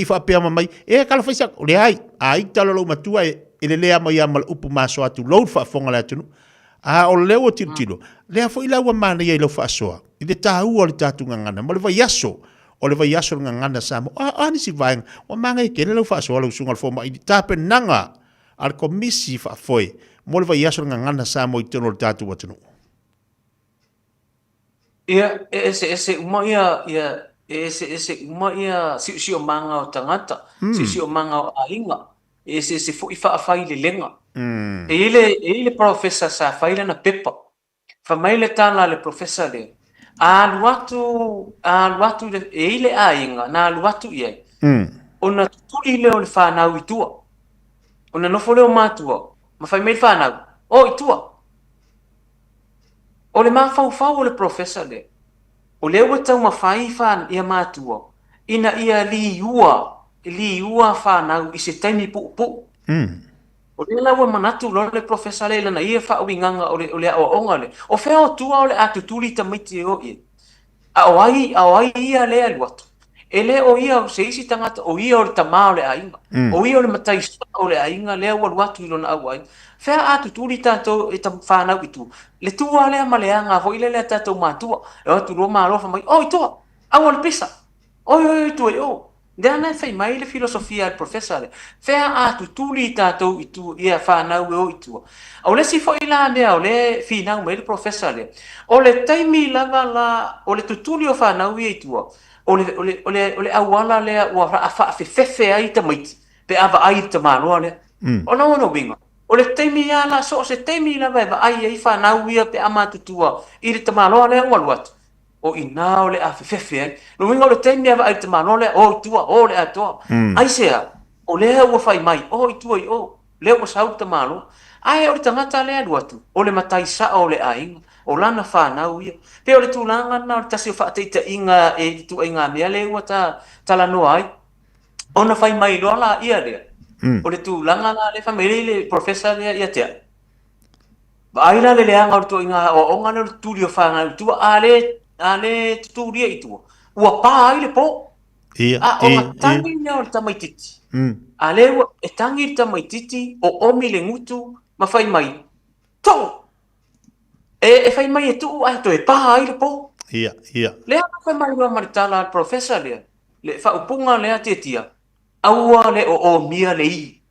I whapea mamai e kalawhaisa o le ai talo lau matua e le lea mai amal upu maso atu lau whafonga le atunu o leo tiro lea fo ila wa mana ia lo fa soa I le tahu o le tatu ngana mo le vai yaso o le vai yaso ngana samo ani si vai o manga I kene lo fa soa lo sunga fo mai tape nanga al komisi fa foi mo le vai yaso ngana samo I tono le tatu watunu ia ese uma ia si o manga o tangata si o manga o ainga ese fo ifa fai le lenga ele professor sa faila na pepa fa mai le tala le professor le aluatu le ele ainga na aluatu ye ona tuli le o le fa na witua ona no fole o matua ma fa mai fa na o itua o le ma fa o le professor le o le wata ma fa ia matua ina ia li ua li ua whanau i se taimi pu. O le lawa manatu lo le professor le na ia fa winganga o le o ngale. O fe o tua o le atutuli tamiti o i. A ai ia le aluatu. Ele o ia se isi tangata o ia o le tamao le ainga. O ia o le matai o le ainga le o aluatu i lona au ai. Fe atutuli tato e tam whanau i tu. Le tua le amaleanga fo ile le tato matua. E o tu lo maalofa mai. O i toa. Au al pisa. O tu e o. Dana fai mai le filosofia al professor. Fea atutuli tato i tu ia whanau e o i tua. O le si fo ila mea o le finau mai le professor le. O le taimi lava la o le tutuli o whanau i tua. O le awala le ua a fefe ai ta maiti. Pe ava ai ta manoa le. O no winga. O le taimi ala so se taimi lava eva ai whanau ia pe ama tutua. I le ta manoa le ua luatu. O ina o le a fefe ai. No winga o le taimi ava ai ta manoa le o tua o le atoa. Ai sea. O le ua fai mai. O i tua i o. Le ua sau ta manoa. Ai o le tangata le aluatu. O le matai sa o le ainga. O lana whanau ia. Pe o le tūlanga na o le tasi o whaateita inga e tu inga mea le ua tala noa ai. O na whai mai loa la ia lea. O le tūlanga na le whamere le professor lea ia tea. Ba aila le leanga o le tu inga o onga le tūri o whanau. Tua a le tuturia i tua. Ua pā ai le po. A o matangi nea o le tamaititi. A le ua e tangi le tamaititi o omi le ngutu ma whai mai. Tau! E fai mai e tu ai to e pa ai le po. Ia. Le ana fai mai wa maritala al professor le. Le fa upunga le atitia. Aua le o mia le i.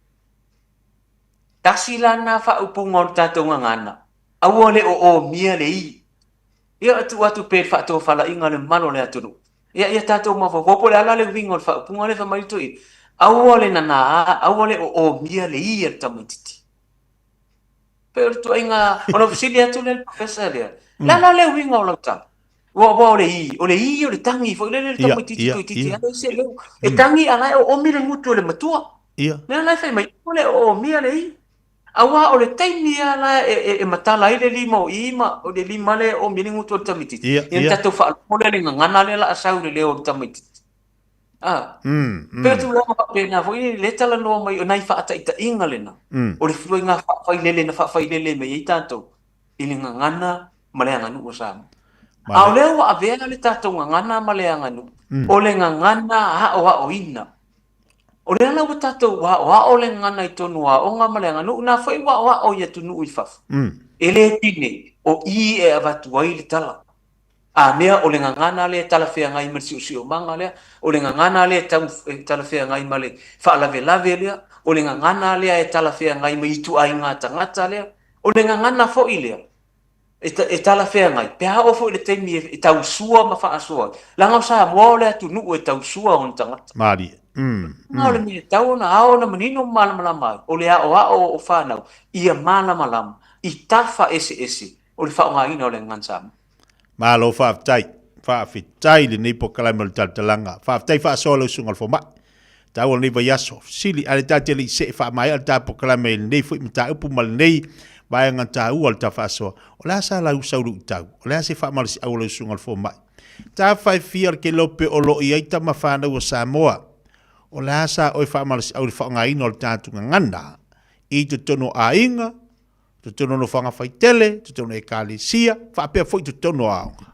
Tasila na fa upunga o tatou ngana. Aua le o mia le i. Ia atu pe fa to fala inga le malo le atu. Ia tatou ma fo po le ala le wingo fa upunga le fa mai to i. Aua le nana, aua le o mia le i e tamititi. Pero tu inga ona fisili atu le professor le. La le winga o lauta. Wa o le i o le tangi fo le tamititi to titi ana se le. E tangi ala o mi le mutu le matua. Ia. Na la fai mai o mia le i. Awa o le taimi ala e matala i le lima o ima o le lima le o mi le mutu le tamititi. Ia tatou fa o le ngana le la asau le o tamititi. Pero tu lama pe na foi le tala no mai nai fa ata ita inga lena. O le floi nga fa lele na fa lele me i tanto. I le ngana maleanga nu sa. Au le wa ave le tato ngana maleanga nu. O le ngana ha o ina. O le ala tato wa o le ngana i tonu o nga maleanga nu na foi wa o ia tunu i fa. Ele tine o i e avatu ai le tala. A mea o le ngangana le talafea ngai mersi o manga le o le ngangana le talafea ngai male fa lave le o le ngangana le e talafea ngai mai tu ai ngata ngata le o le ngangana fo ile e talafea ngai pe ha o fo le temi e tau sua ma fa asua la nga sa mo le tu nu e tau sua on tangata mari na le mi tau na ao na menino mala mai o le o fa na ia mala i tafa ese o le fa ngai no le ngansa Malo whaafitai le nei po kalai mal talanga. Whaafitai whaasolo sungal fo ma. Tau ni yaso. Sili ale tate li se whaamai al ta po kalai mai nei fo imta upu mal nei. Baya ngan ta ual ta whaasoa. O la sa la usauru utau. O la se whaamal si awalo sungal fo ma. Ta whai fiar ke lope o lo i aita ma whaana ua Samoa. O la sa oi whaamal si awalo whaangaino al tātunga ngana. I te tono a inga. Tu tono no whanga whai tele, tu tono e kālisia, whaapea fwoi tu tono aonga.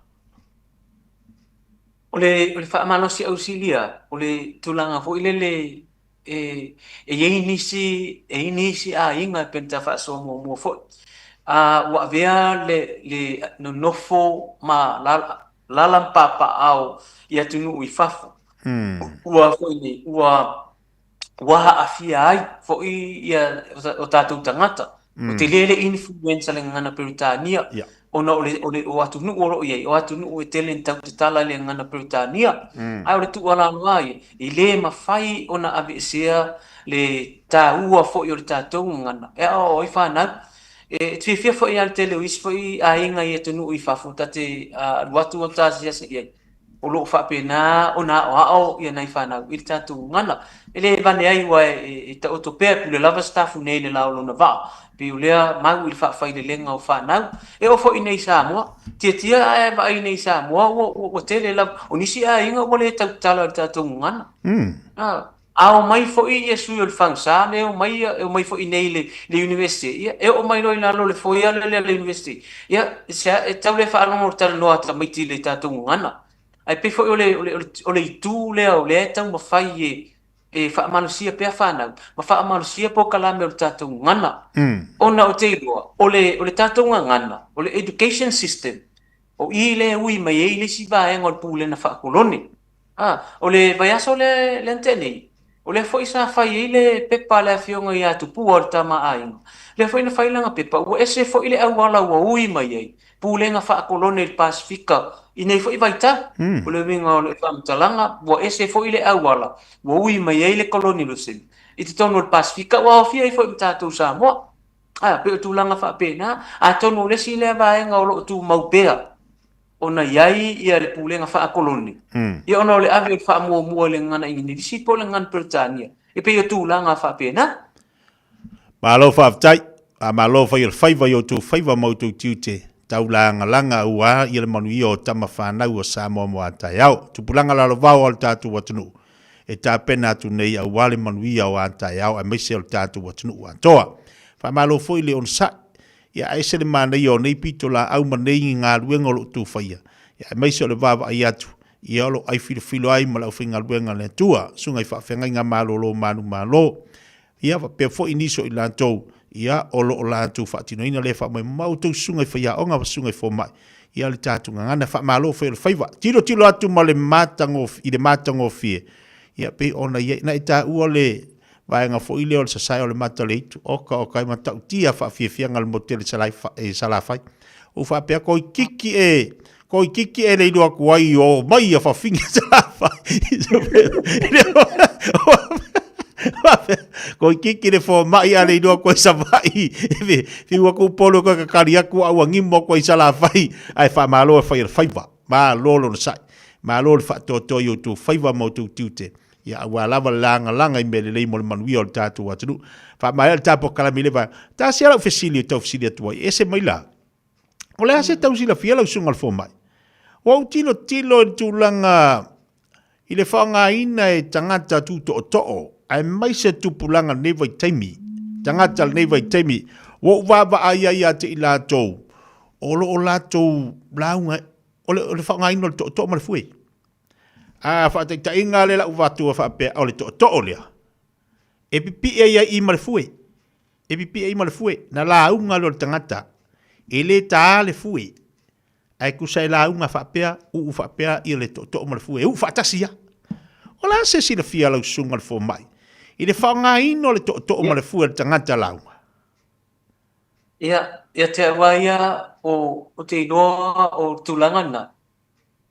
O le whaamanosi ausilia, o le tulanga fwoi lele e inisi a inga penta whaaso mua fwoi. Wa vea le nonofo ma lalampapa au i atunu ui whafo. Ua fwoi ne, ua afia ai fwoi o tātou tangata. O te lele influenza le ngana Peritania. Ona o atu nu oro iei, o atu nu e tele tau te tala le ngana Peritania. Ai o le tu ala ai, i le mawhai ona avesea le tā ua fo i o le tātou ngana. E o i whanau, e tuifia fo i al tele o isi fo i a inga i atu nu i whafu, tate watu o tāsia se iei. O lo whape nā, o nā o ao i anai whanau, i le tātou ngana. E le vane ai wa e ta otopea pule lava staffu nei le laulo na vaa. Pe ulea mau il whawhai le lenga o whanau. E o fo i nei Samoa. Tia e va i nei Samoa o tele lava. O nisi a inga o le tau tala le tātou ngana. Ao mai fo ia sui o le fangsa, ne o mai fo i nei le university. Ia, e o mai no ina lo le fo ia le university. Ia, e tau le wha anongo tala noa ta mai ti le tātou ngana. Ai pe fo o le itu le au le tau ma fai e wha manusia pia whanau. Ma wha manusia po kalame o le tātou ngana. Ona o te iloa, o le tātou ngana, o le education system. O i le ui mai e le si vaenga o le pūle na wha koloni. O le vaiaso le antene. O le foi sa fai le pepa le fionga ia tu pu o tama ainga. Le foi na fai langa pepa o ese foi le au wala o ui mai ai. Pu le nga fa koloni le Pasifika. I nei foi vaita. O le winga o le famtalanga o ese foi le au wala. O ui mai ai le koloni lo sen. I te tono le Pasifika wa fia i foi tatu sa mo. Pe tu langa fa pena. A tono le si le vaenga o lo tu maupea. Ona iai ia le pulenga wha koloni. Ia ona le ave wha mua le ngana ingini. Disi po le ngana Britania. E pe ia tūlanga wha pena. Malo whaftai. Malo whai il whaiva i o tū whaiva mau tū tiute. Tau langa ua i le manu i o tama whanau o Samoa mo atai au. Tupulanga lalo vau al tātu watunu. E tā pena atu nei au wale manu i o atai au. A meise al tātu watunu ua toa. Wha malo fwoi le on sa. Ia aise le mana i o nei pito la au manei ngā luenga o lo tu whaia. Ia mai se o le vava ai atu. Ia olo ai filo ai ma lau whinga luenga le tua. Sunga i whawhenga ngā malo lo manu malo. Ia pe fo iniso i lantou. Ia olo o lantou whaatino ina le wha mai mautou sunga i whaia onga wa sunga i fo mai. Ia le tātu ngana wha malo whaia le whaiva. Tiro atu ma le matango i le matango fie. Ia pe ona ia na i tā ua le vaenga fo ile o le sasai o le mata le itu. Oka i matau tia wha fiafia ngal motele salafai. O wha pia koi kiki e le idua kuai o mai a wha finga salafai. Koi kiki le fo mai a le idua kuai savai. Fiwa ku polo ka kakari aku au angimo kuai salafai. Ai wha malo e whai le whaiva. Ma lolo na sai. Ma lolo wha toto i o tu whaiva mo tu tiute. Ia awa lava langa i mele lei mo le manuia o le tātou atunu. Wha mai le tāpo kalami le vai. Tā se ala ufesili o tau fesili atu ai. Ese mai la. O le ase tau sila fia lau sunga le fo mai. O au tilo i tūlanga i le whaanga ina e tangata tūto o to'o. Ai mai se tupulanga nevai taimi. Tangata le nevai taimi. O wava ai te i lātou. O lo o lātou launga. O le whaanga ina le to'o ma le fue. Whaata inga le lau watu a whaapea o le to'o lea. E pipi ia i malefue. E pipi ia i malefue. Na la unga lo le tangata. E le taa le fue. Ai kusa e la unga whaapea, whaapea i le to'o malefue. E whaatasia. O la se si le fia lau sunga le fo mai. I le whaanga ino le to'o malefue le tangata launga. Ia te awaia o te inoa o tūlangana.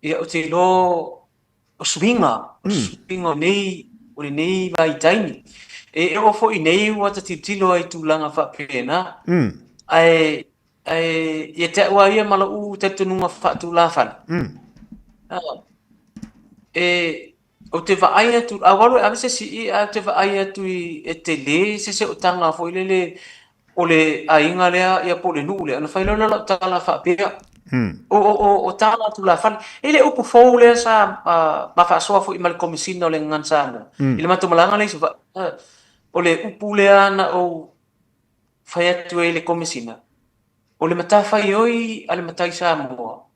Ia o te inoa o swinga o nei vai taini. E o fo i nei wata titilo ai tūlanga whapena. Ia te ua ia mala u te tununga whaatula whana. O te vaai atu, awaru e avese si i a te vaai atu i e te le, se o tanga fo i le o le ainga lea ia po le nuu le, ana whailo la tala whapea. O tala tu la fan ele upu fo le sa ma fa so fo i mal komisina le ngansana ile matu malanga le so o le upu le ana o fa tu ele komisina o le mata fa yoi ale mata isa mo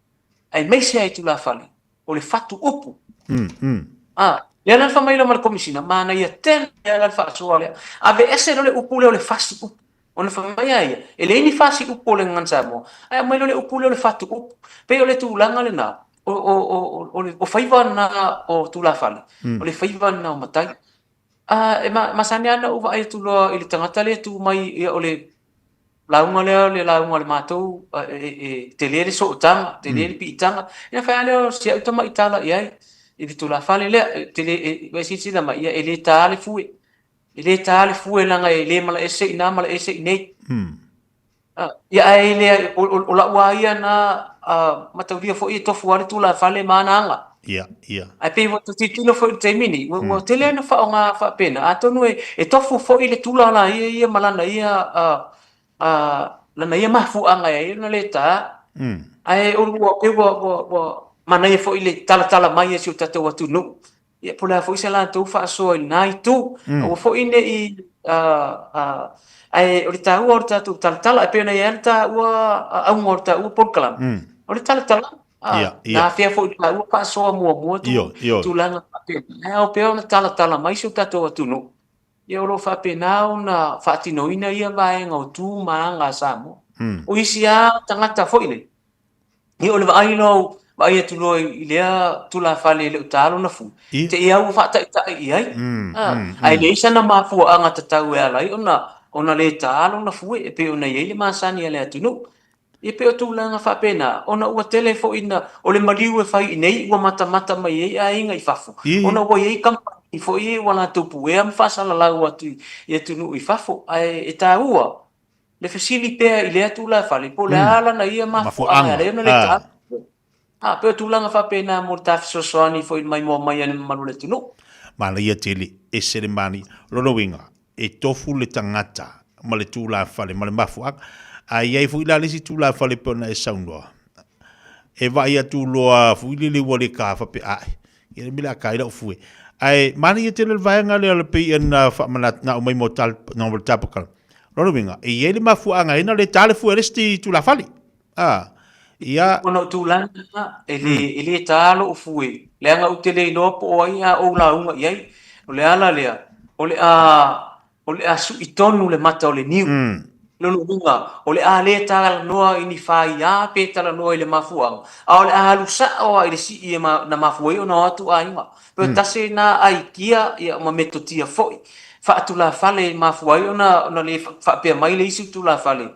ai me se ai tu la fan o le fatu upu le ana fa mai le mal komisina ma na ia ten le fa so le ave ese le upu le fatu upu ona whamaya ia. E le ini whasi upo le ngansa mo. Ai mai le upo le whatu upo. Pe o le tūlanga le nā. O whaiva na o tūla whale. O le whaiva na o matai. E masane ana uwa ai tūloa i le tangata le tū mai ia o le launga le mātou. Te le so o tanga. Te le pi i tanga. Ina whai leo sia utama i tala i ai. I le tūla whale lea. Te le waisisi lama ia e le tāle fue. Ele tale fue langa ele mala ese ina mala ese nei ya ele o la waia na matauria fo i tofu ari tu la fale mananga ia ai pe mo titilo fo te mini mo tele na fa nga fa pena atonu e tofu fo i le tula la ia malana ia lana ia mafu anga ia na le ta ai o wo mana ia fo i le tala mai e si o tatu atu no ia pula foi se la tu fa so nai tu o foi ne I ai o ta o ta tu tal e pena ia ta o au morta o porkalam o tal na fia foi ta o pa so mo tu langa o pe ona tal mai su ta to tu no ia o fa pena ona fa tino ina ia vai ngo tu manga samo o isia tangata foi le ia o le vai no vai tu lo ilia tu la fale le talo na fu te ia o fa ta ai ai le sana ma fu anga tau e ala ona le talo na fu e pe ona ye le masani ale tu no e pe tu langa fa pena ona o telefo ina o le maliu e fai nei o mata mai e ai ngai fafu ona o ye kam I fo I wala tu pu e am fa sala la o tu e tu no I fafu ai e ta ua le facilite ile tu la fale po la ala na ia ma fu anga le no le ta pe tu langa fa pena mo ta so soani foi mai mo mai ane malule tino. Mana ia tele e sere mani lolo winga e tofu le tangata ma le tu la fale ma le mafu ai ai foi la lesi tu la fale pona e saunoa. E vai a tu loa foi le wole ka fa pe ai. Ia mila ka ila fue. Ai mana ia tele vai ngale le pe na fa manat na mai mo tal na mo tapakal. Lolo winga e ia le mafu anga ina le tale fu resti tu la fale. Ia ono tulanga ele talo ufue le anga utele no po ia o la unga ia o le ala lea o le a su itonu le mata o le niu no lunga o le a le tala noa ini fai a pe tala noa le mafuang a o le a lusa o ile si ia na mafuai o na atu ai ma pe tase na ai kia ia ma metotia foi fa tu la fale mafuai o na le fa pe mai le isu tu la fale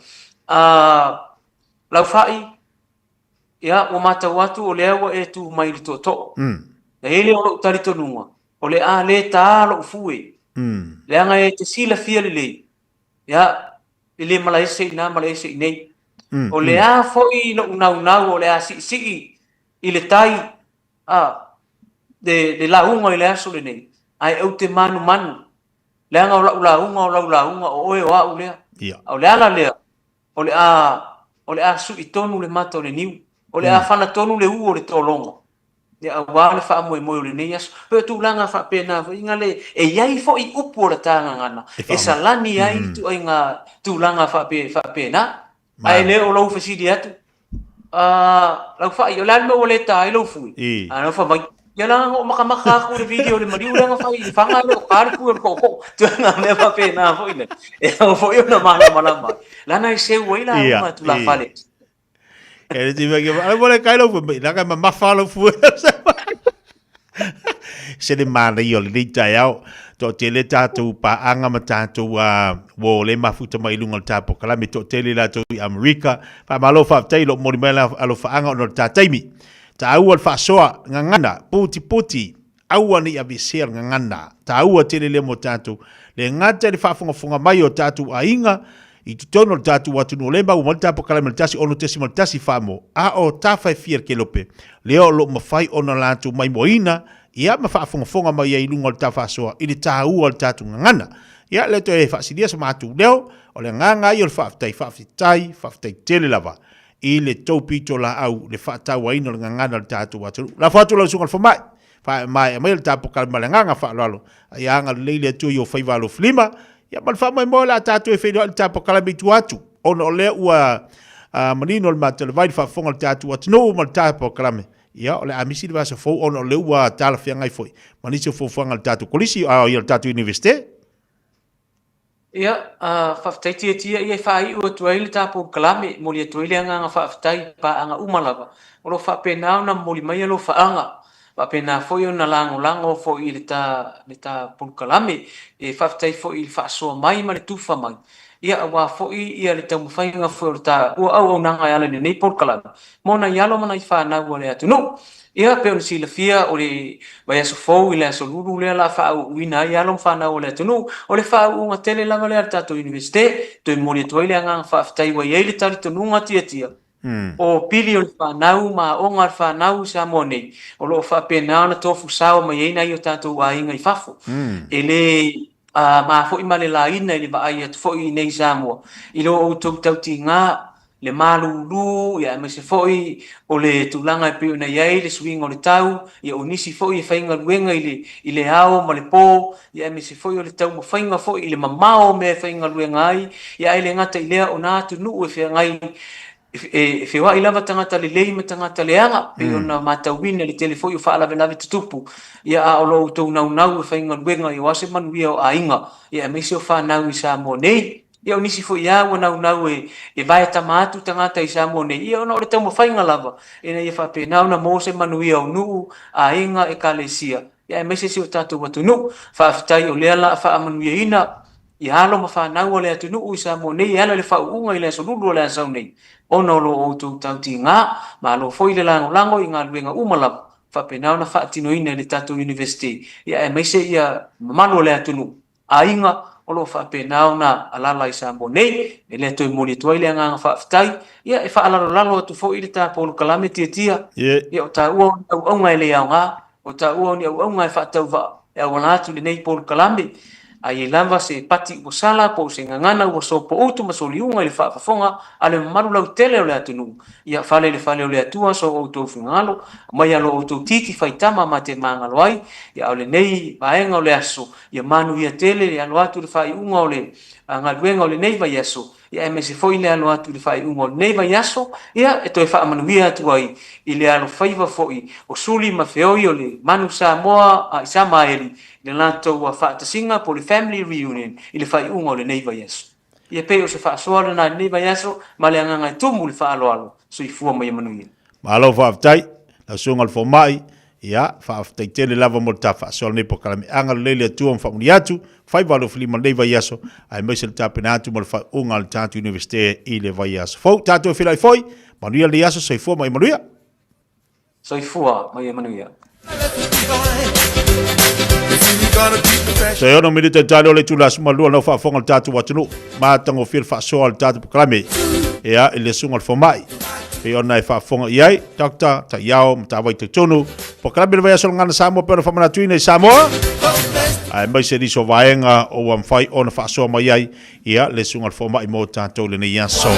lau fai ia o mata watu o lewa e tu mai li to e ele o tari to nunga o le a le talo fue le anga e te sila fia le ia ile malaise nei o le a foi no una o le a si ile tai de la unga ile aso le nei ai o te manu le anga o la unga o e wa o le o le ala le o le a su itonu le mata o le niu o le afana tonu le u o le tolongo ia wale fa mo le nias pe tu langa fa pena inga le e yai fo I upu le tanga ngana e salani ai tu inga tu langa fa pena ai le o lo fasidi atu la fa yo la mo le ta lo fu ana fa mai ya la ngo maka ko le video le mari langa fa I fanga le kar ku ko tu nga me fa pena fo ile e fo yo na mala la na se wela ma tu la fa le e ti vai che vuole cairo fu la che ma falo fu se le manda io le taiao to tele tatu pa anga matatu wo le mafuta mai lunga tapo kala mi to tele la to America pa malo fa tai lo mo mela alo fa anga no tataimi ta au fa soa ngangana puti au ni abisir ngangana ta au tele le mo tatu le ngata le fa funga mai o tatu ainga I tono tatu watu no lemba o malta po kala maltasi ono tesi famo a o tafa fier ke lope leo lo mafai ono latu mai moina ia mafa fonga mai ai lunga tafa soa I tahu al tatu ngana ia le to e fa sidia sama tu leo o le nganga I o fa tai tele lava I le topi to la au le fa ta wa ino ngana tatu watu la fatu la sunga fa mai le tapo kala nganga fa lalo ia anga le tu yo fa valo flima ia mal fa mai mola tatu e fedo al tapo kala bitu atu ono le ua manino ma te vai fa fonga tatu atu no mal tapo kala ia ole amisi va se fo ono le ua tala fia ngai foi maniso fo fonga tatu kolisi ia tatu universite ia fa taiti tia ia fa I o tuile tapo kala me mo le tuile anga fa tai pa anga umala o lo fa pena na mo li mai lo fa anga pa pena foi ona lango foi le ta pulkalame e faftai foi fa so mai ma le tufa mai ia wa foi ia le tamu fai nga foi ta o au nanga ala nei pulkalame mona yalo mana I fa na wale atu no ia pe on sila fia o le vai so fo ile so lulu le la fa wina yalo fa na wale atu no o le fa u tele la vale ta to universite to mo le toile nga faftai wa ile ta to nunga tia o pili o whanau ma o ngar whanau sa mone o lo fa pena na tofu sao ma ina I o tatou ainga I fafu ele ma fo I male la ina I ba ai at fo I nei Samoa I lo o tau ti nga le malulu ia me se foi o le tulanga pe na ia le swing o le tau ia o nisi foi e fainga luenga i le ao ma le po ia me se foi o le tau ma fainga foi i le mamao me fainga luenga ai ia ile ngata ilea o na tu nu e fe ngai e fe wa ilava tangata le lei ma tangata le anga pe ona matawina le telefoi o faala vela tupu ia a lo to nau e fainga luenga i wase manuia o ainga ia me se o fa nau i sa mo nei ia o nisi foi ia wana nau e vai tamatu tangata i sa mo nei ia ona o le tau ma fainga lava ina ia fa pe nau na mo se manuia o nu a inga e kalesia ia me se o tatu watu nu fa fitai o le ala fa manuia ina ia alo ma fa nau o le atu nu i sa mo nei ala le fa unga i le so lulu le sa nei ono lo o tu tau tinga ma lo foi le lango i ngā luenga umalava fa pe nau na fa tino ina le tatu university ia e me se ia mamalo le atu nu a inga o lo fa pe nau na alala i sa mo nei e le toi moni toi le nganga fa fitai ia e fa alalo lalo tu fo i le ta polu kalame tia ia o ta ua o ngai le nga o ta ua ni o ngai fa tau va e wana atu le nei polu kalame ai lava se pati o sala po se ngana o so po utu ma so liunga le fa fonga ale malu lau tele o le atunu ia fale o le atua so o to fingalo mai alo o to titi faitama mate mangalo ai ia ole nei vaenga o le aso ia manu ia tele ia lo atu le fai unga o le ngaluenga o le nei vai aso ia e me se foi le alo atu le fai unga o le nei vai aso ia e to fa manuia atu ai i le alo faiva foi o suli ma feoi o le manu Samoa a isa maeli le lato wa fa tasinga po le family reunion i le fai unga o le nei vai aso ia pe o se fa soala na nei vai aso ma le nganga tumu le fa alo so i fua mai manuia malo fa tai la sunga le formai ia fa tai tele lava mo tafa so ne po kalame anga lele tu on fa muniatu fai valo filima nei vai aso ai mai se tapinatu mo fa unga le tatu universite i le vai aso fo tatu filai foi manuia le aso so i fua mai manuia so i fua mai manuia so yo no milita talo le tulas mo lo no fa fonga tatu watunu ma tango fil fa so al tatu kalame ia ile sunga formai e ona e fa fonga iai doctor ta yao mta vai te tonu po kalame vai aso ngana Samoa pero fa mana tuina Samoa ai mai se diso vaenga o am fai ona fa so mai ai ia le sunga formai mo tatu le ni yaso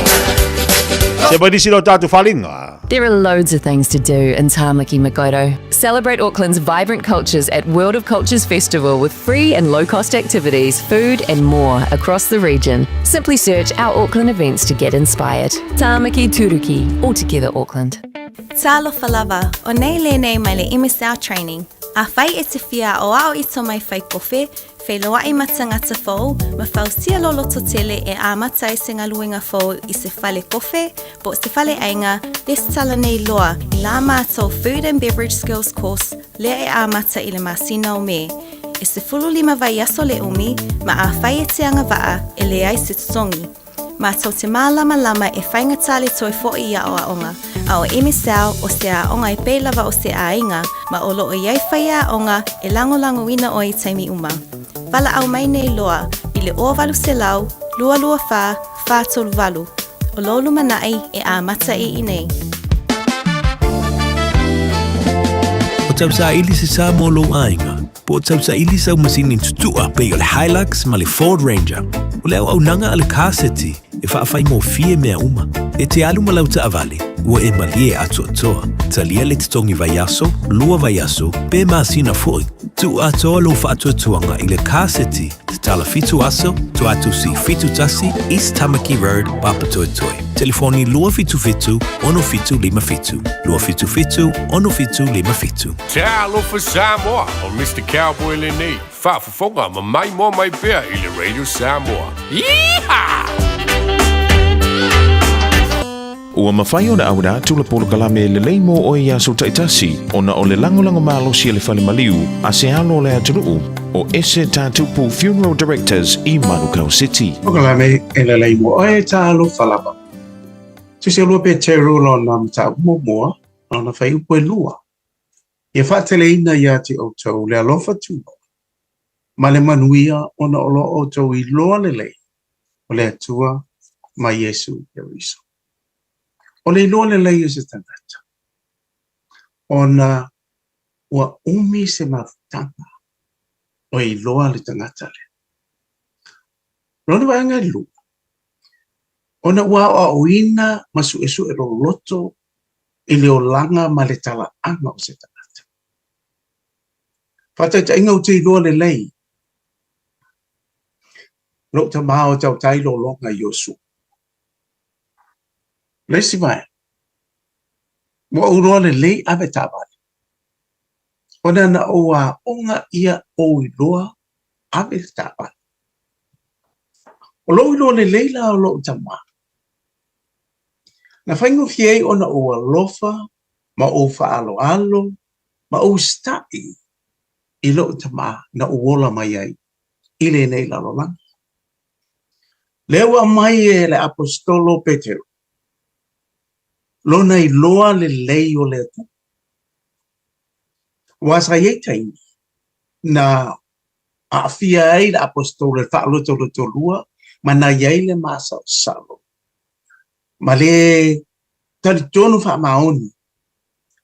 se vai disi lo tatu falinga. There are loads of things to do in Tāmaki Makaurau. Celebrate Auckland's vibrant cultures at World of Cultures Festival with free and low-cost activities, food and more across the region. Simply search our Auckland events to get inspired. Tāmaki Turuki, all together Auckland. Talo falava, o nei le nei mai le MSL training. A fai e te fia o ao i to mai fai kofe, fai loa i matangata fau, ma fau sia lolo to tele e a matai se ngā luenga fau i se fale kofe, po se fale ainga, les tala nei loa i la mātou Food and Beverage Skills course, le e a mata i le masina o me. E se fulu lima vai aso le umi, ma a fai e te anga vaa e le ai se tutongi. Mātou te mālama lama e whainga tali toi fo i a o a onga, a o MSL o se a onga i peilawa o se a inga, ma o loo iai whai a onga e lango ina o i taimi uma. Wala au mai nei loa, i le o walu se lau, lua wha, wha tolu walu. O lolu manai e a mata i nei. O tau sa ili se sa mo lo ainga, po tau sa ili sa umasini tutua pe o le Hilux ma le Ford Ranger. O leo au nanga ale kaseti e whaafai mo fie mea uma. E te alu malau ta avale, ua e malie atu atoa. Talia le te tongi vai aso, lua vai aso, pe maasina foi. Tu atoa lo wha atu atuanga i le kaseti, te tala fitu aso, tu atu si fitu tasi, East Tamaki Road, Papatoetoi. Telefoni lua fitu fitu, ono fitu lima fitu. Lua fitu fitu, ono fitu lima fitu. Te alofa Samoa, o Mr. Cowboy Lenny. Whaafafonga ma mai mo mai pea i le Radio Samoa. Yeehaw! Ua mawhai o na aura tula polo kalame le leimo o ia so taitasi o na o le langolango malo si le fale maliu a se alo le atunuu o ese tātupu Funeral Directors i Manukau City. O kalame e le leimo o e tālo falapa. Tuse lua pe te rolo na mta mua na whai upo e lua. Ia whaatele ina ia te autou le alofa tūma. Ma le manuia o na olo autou i loa le lei o le atua ma Yesu e riso. O le loa le lei se tangata. O na ua umi se mawtanga o i loa le tangata le. Rona wanga lua. Ona ua o uina masu esu e loto i leo langa ma le tala anga o se tangata. Whata ta inga o te iloa le lei. Lo ta mao tau tailo longa Yosu. Lesi mai. Mo uroa le lei ave tabari. Ona na oa onga ia o iloa ave tabari. O lo iloa le lei la o lo ta maa. Na whaingo fiei ona o alofa, ma o whaalo alo, ma o stai i lo tama na uola mai ai, i le nei lalolanga. Lewa mai e le apostolo Petero, lona i loa le lei o le atu. Wasa iei taini, na a fia ai le apostolo le whaaloto le tolua, ma na iei le masa o salo. Ma le tali tonu wha maoni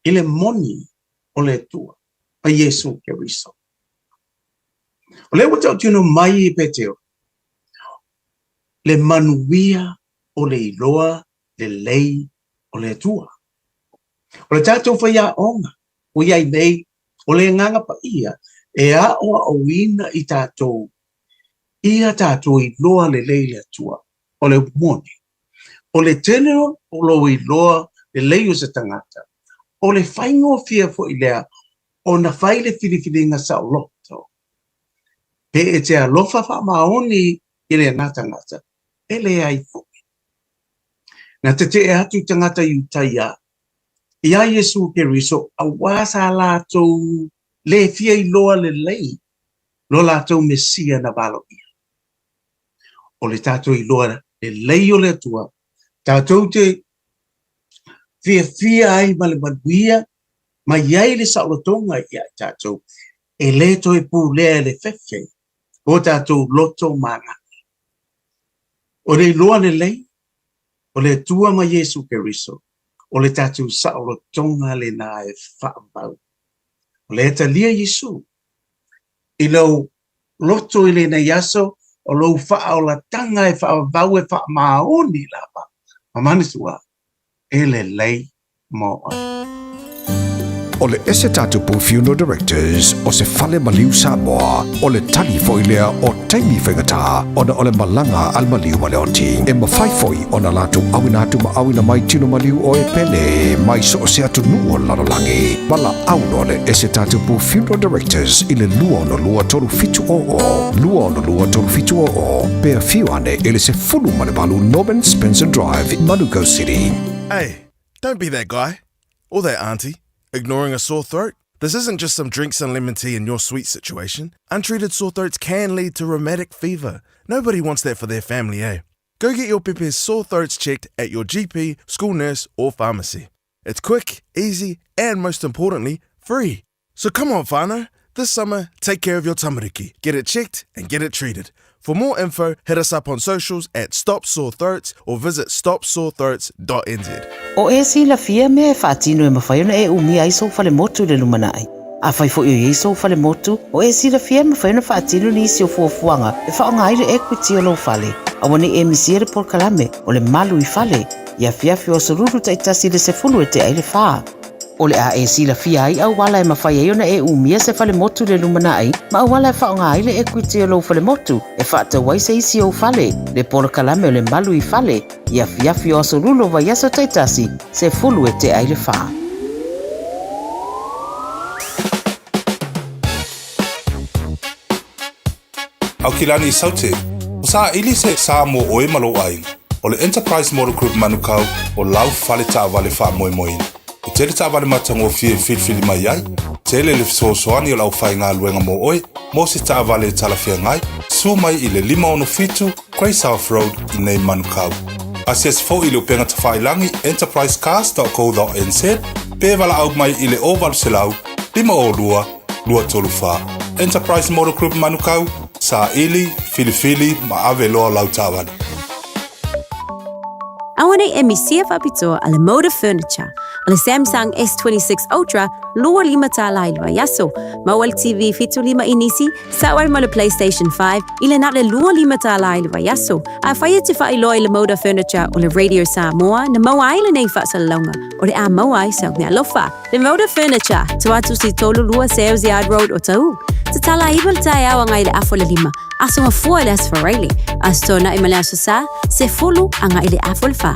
i le moni o le tua a Yesu Keriso. O le wata o tino mai i Peteo, le manuia o le iloa le lei o le tua. O le tātou whaia onga, o iai nei, o le nganga pa ia, e a oa o ina i tātou, ia tātou iloa le lei le tua, o le moni. O le teneo o lo i loa le lei o se tangata. O le whaingo fia fo i lea o na whai le whiriwhiringa sa o loto. Pe e te alofa wha maoni i le nā tangata. E le ai fo. Na te e atu tangata i utaia. Ia Yesu Keriso a wasa lātou le fia i loa le lei. Lo lātou mesia na walo ia. O le tātou i loa le lei o le tua. Tātou te fia ai ma le manuia, ma iai le saolotonga i ai tātou, e le toi pū lea le whewhe, o tātou loto manga. O le loa le lei, o le tua ma Yesu Keriso, o le tātou saolotonga le nā e whaambau. O le talia Yesu, i lau loto i le na yaso, o lau whaolatanga e whaambau e whaamaoni lapa. Amanisua, ele lei mo. O le ese tatu pu funeral directors o se fale maliu Samoa o le tali foilea o taimi whaingata o na o le malanga al maliu maleoti e mawhaifoi o na latu awina atu ma awina mai tino maliu o e pele mai so o se atu nuo lalolangi wala auno le ese tatu pu funeral directors i le lua no lua toru fitu o pea fiu ane ele se fulu malebalu Norman Spencer Drive in Manuka City. Hey, don't be that guy or that auntie ignoring a sore throat. This isn't just some drinks and lemon tea in your sweet situation. Untreated sore throats can lead to rheumatic fever. Nobody wants that for their family, eh? Go get your Pepe's sore throats checked at your GP, school nurse or pharmacy. It's quick, easy and most importantly, free. So come on, whānau. This summer, take care of your tamariki. Get it checked and get it treated. For more info, hit us up on socials at Stop Sore Throats or visit stopsorethroats.nz. O e si la fia me e whaatino e mawhaiona e umi ai so fale motu le lumanai. A whai fo i so fale motu, o e si la fia me whaiona whaatino ni isi o fuafuanga e whaonga aire equity o lo fale. A wane e misiere por kalame o le malu I fale. Ia fiafi o sururu taitasi le se fulu e te aile whaa. O le a e si la fia ai au wala e mawhai aiona e umia se fale motu le lumanai, ma au wala e whaonga aile equity o lo fale motu, e whaata wai se isi o fale, le por kalame o le malu I fale, ia fiafi o sururu wa yaso taitasi, se fulu e te aile whaa. Au kilani saute, o sa ili se sa mo oe malo ai, o le Enterprise Motor Group manukau o lau fale ta vale wha moe moe. O tele ta vale matango fie filfili mai ai, tele le fisosoani o lau whai ngā luenga mo oe, mo se ta vale talafia ngai, sua mai I le 5 Grey South Road I nei manukau. Asias fo I le upenga ta whailangi enterprisecars.co.nz, pe wala au mai I le oval selau, 5 lua tolu wha. Enterprise Motor Group manukau, sa ili, filifili, ma ave loa lau tawani. A Nawane emisia fapito ale Moda Furniture. Ale Samsung S26 Ultra luar 5 talailwa yaso. Mawal TV fitu 5 inisi sawar mo le PlayStation 5 ile na le luar 5 talailwa yaso. A faya tifa iloy le Moda Furniture o le Radio Samoa na mawai le nei fa sa longa o le a mawai sa na lofa. Le Moda Furniture tuatu si tolu lua Sales Yard Road o tau. Tatala ibal tayo ang ile afo le 5. Aso nga fo le asfarele. Asto na imalaso sa se fulu ang ile afo fa.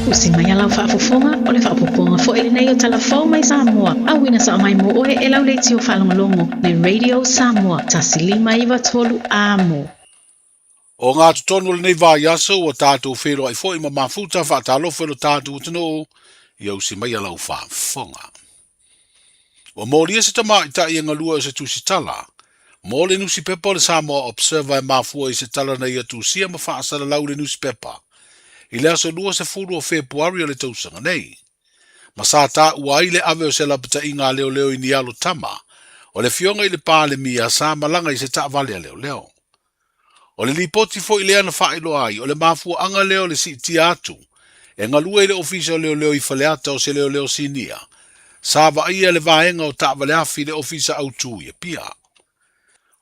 Usi mai ala fa fofonga o le fa poponga fo ele nei o telefon mai Samoa. Awina sa mai mo o e lau leiti o falongolongo le Radio Samoa tasilima iwa tolu amo. O ngā tutonu le nei vā yaso o tātou whero ai fo ima mafuta wha tālo whero tātou utano i au si mai ala u wha fonga. O mōlia se tama i ta i ngalua o se tusitala. Mō le nusi pepa le Samoa Observer e mafua i se tala na i atusia ma wha asara lau le nusi pepa. I lea so lua se furu o Februari o le tausanga nei. Ma sa tā ua i le ave o se lapita i ngā leo leo i ni alo tama, o le fionga i le pāle mia sa malanga i se ta vale a leo leo. O le lipoti fo i lea na whailo ai, o le mafua anga leo le si ti atu, e ngalua i le ofisa o leo leo i faleata o se leo leo sinia, sa va ia le vaenga o ta vale afi le ofisa au tu i pia.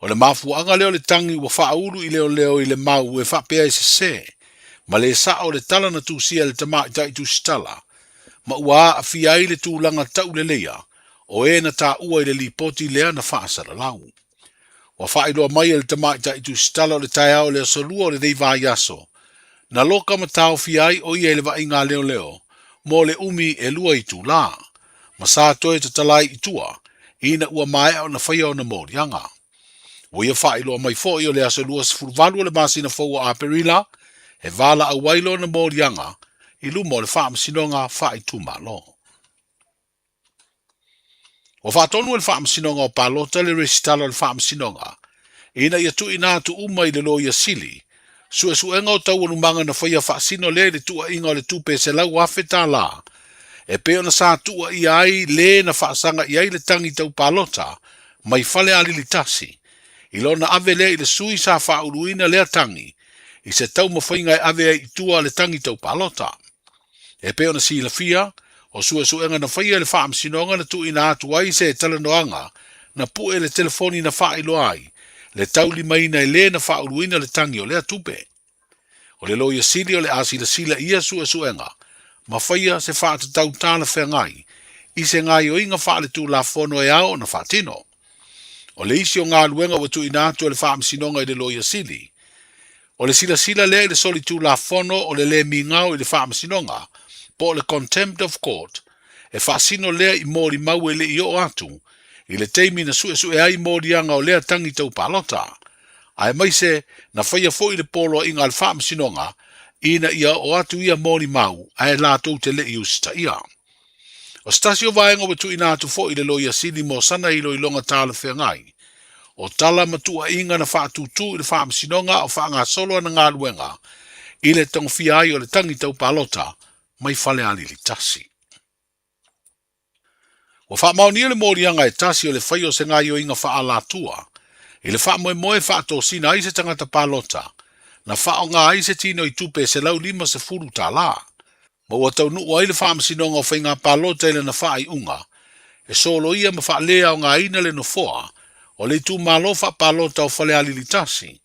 O le mafua anga leo le tangi wa whaulu i leo leo i le mau e whapea i se ma le sa o le tala na tūsia le tama i tai tūsitala, ma ua a fia i le tūlanga tau le leia, o e na tā ua i le lipoti lea na whaasara lau. Wa whailoa mai le tama i tai tūsitala o le tai au le asolua o le dei vā yaso, na loka ma tāo fia i o ia le wa inga leo leo, mo le umi e lua i tū la, ma sa toe te talai i tua, ina ua mai au na whaia o na mōrianga. O ia whailoa mai fo i o le asolua se furuvalu o le masina fōua a perila, e vala au wailo na mōrianga, i lumo le whaamasinonga whai tūmalo. O whaatonu le whaamasinonga o palota le resitala le whaamasinonga, ina ia tu ina tu uma i le loia sili, suenga o tau anumanga na whaia whaasino le tua inga o le tupe se lau awheta la, e peo na sa tua i ai le na whaasanga i ai le tangi tau palota, mai whale alilitasi, i lona ave le i le sui sa whauruina lea tangi, i se tau mawhainga e ave i tua le tangi tau palota. E peo na si la fia, o suenga na whaia le whaamsinonga na tu ina atu ai se talanoanga, na pue le telefoni na whailo ai, le tau limaina i le na whauruina le tangi o lea tupe. O le loia sili o le asila sila ia suenga, ma whaia se whaata tau tāna whengai, i se ngai o inga whaale tu la fono e ao na whaatino. O le isi o ngā luenga wa tu ina atu le whaamsinonga i le loia sili, o le sila le soli tu la fono o le mingau i le whaamasinonga, po le contempt of court, e whaasino lea i mōri mau e le i o atu, i le teimi na sue ai mōrianga o lea tangi tau palota. Ai mai se, na whaia fo i le polo inga le whaamasinonga, ina ia o atu ia mōri mau, ai la tau te le i usita ia. O stasio vaenga wetu ina atu fo i le loia sili mo sana i longa tāle whengai, o tala matua inga na whaatutu i le whaamasinonga o whaanga solo na ngā luenga, i le tangwhia ai o le tangi tau palota, mai whale alili tasi. O whaamaunia le mōrianga e tasi o le whaio se ngā io inga whaalatua, i le whaamoe whaato sina ai se tangata palota, na whao ngā ai se tino i tupe se lau 5 se furu tā la. Ma ua tau nuu ai le whaamasinonga o whainga palota i le na whaai unga, e solo ia ma whaalea o ngā ina le no foa, o le tu malofa palota o whale alilitasi.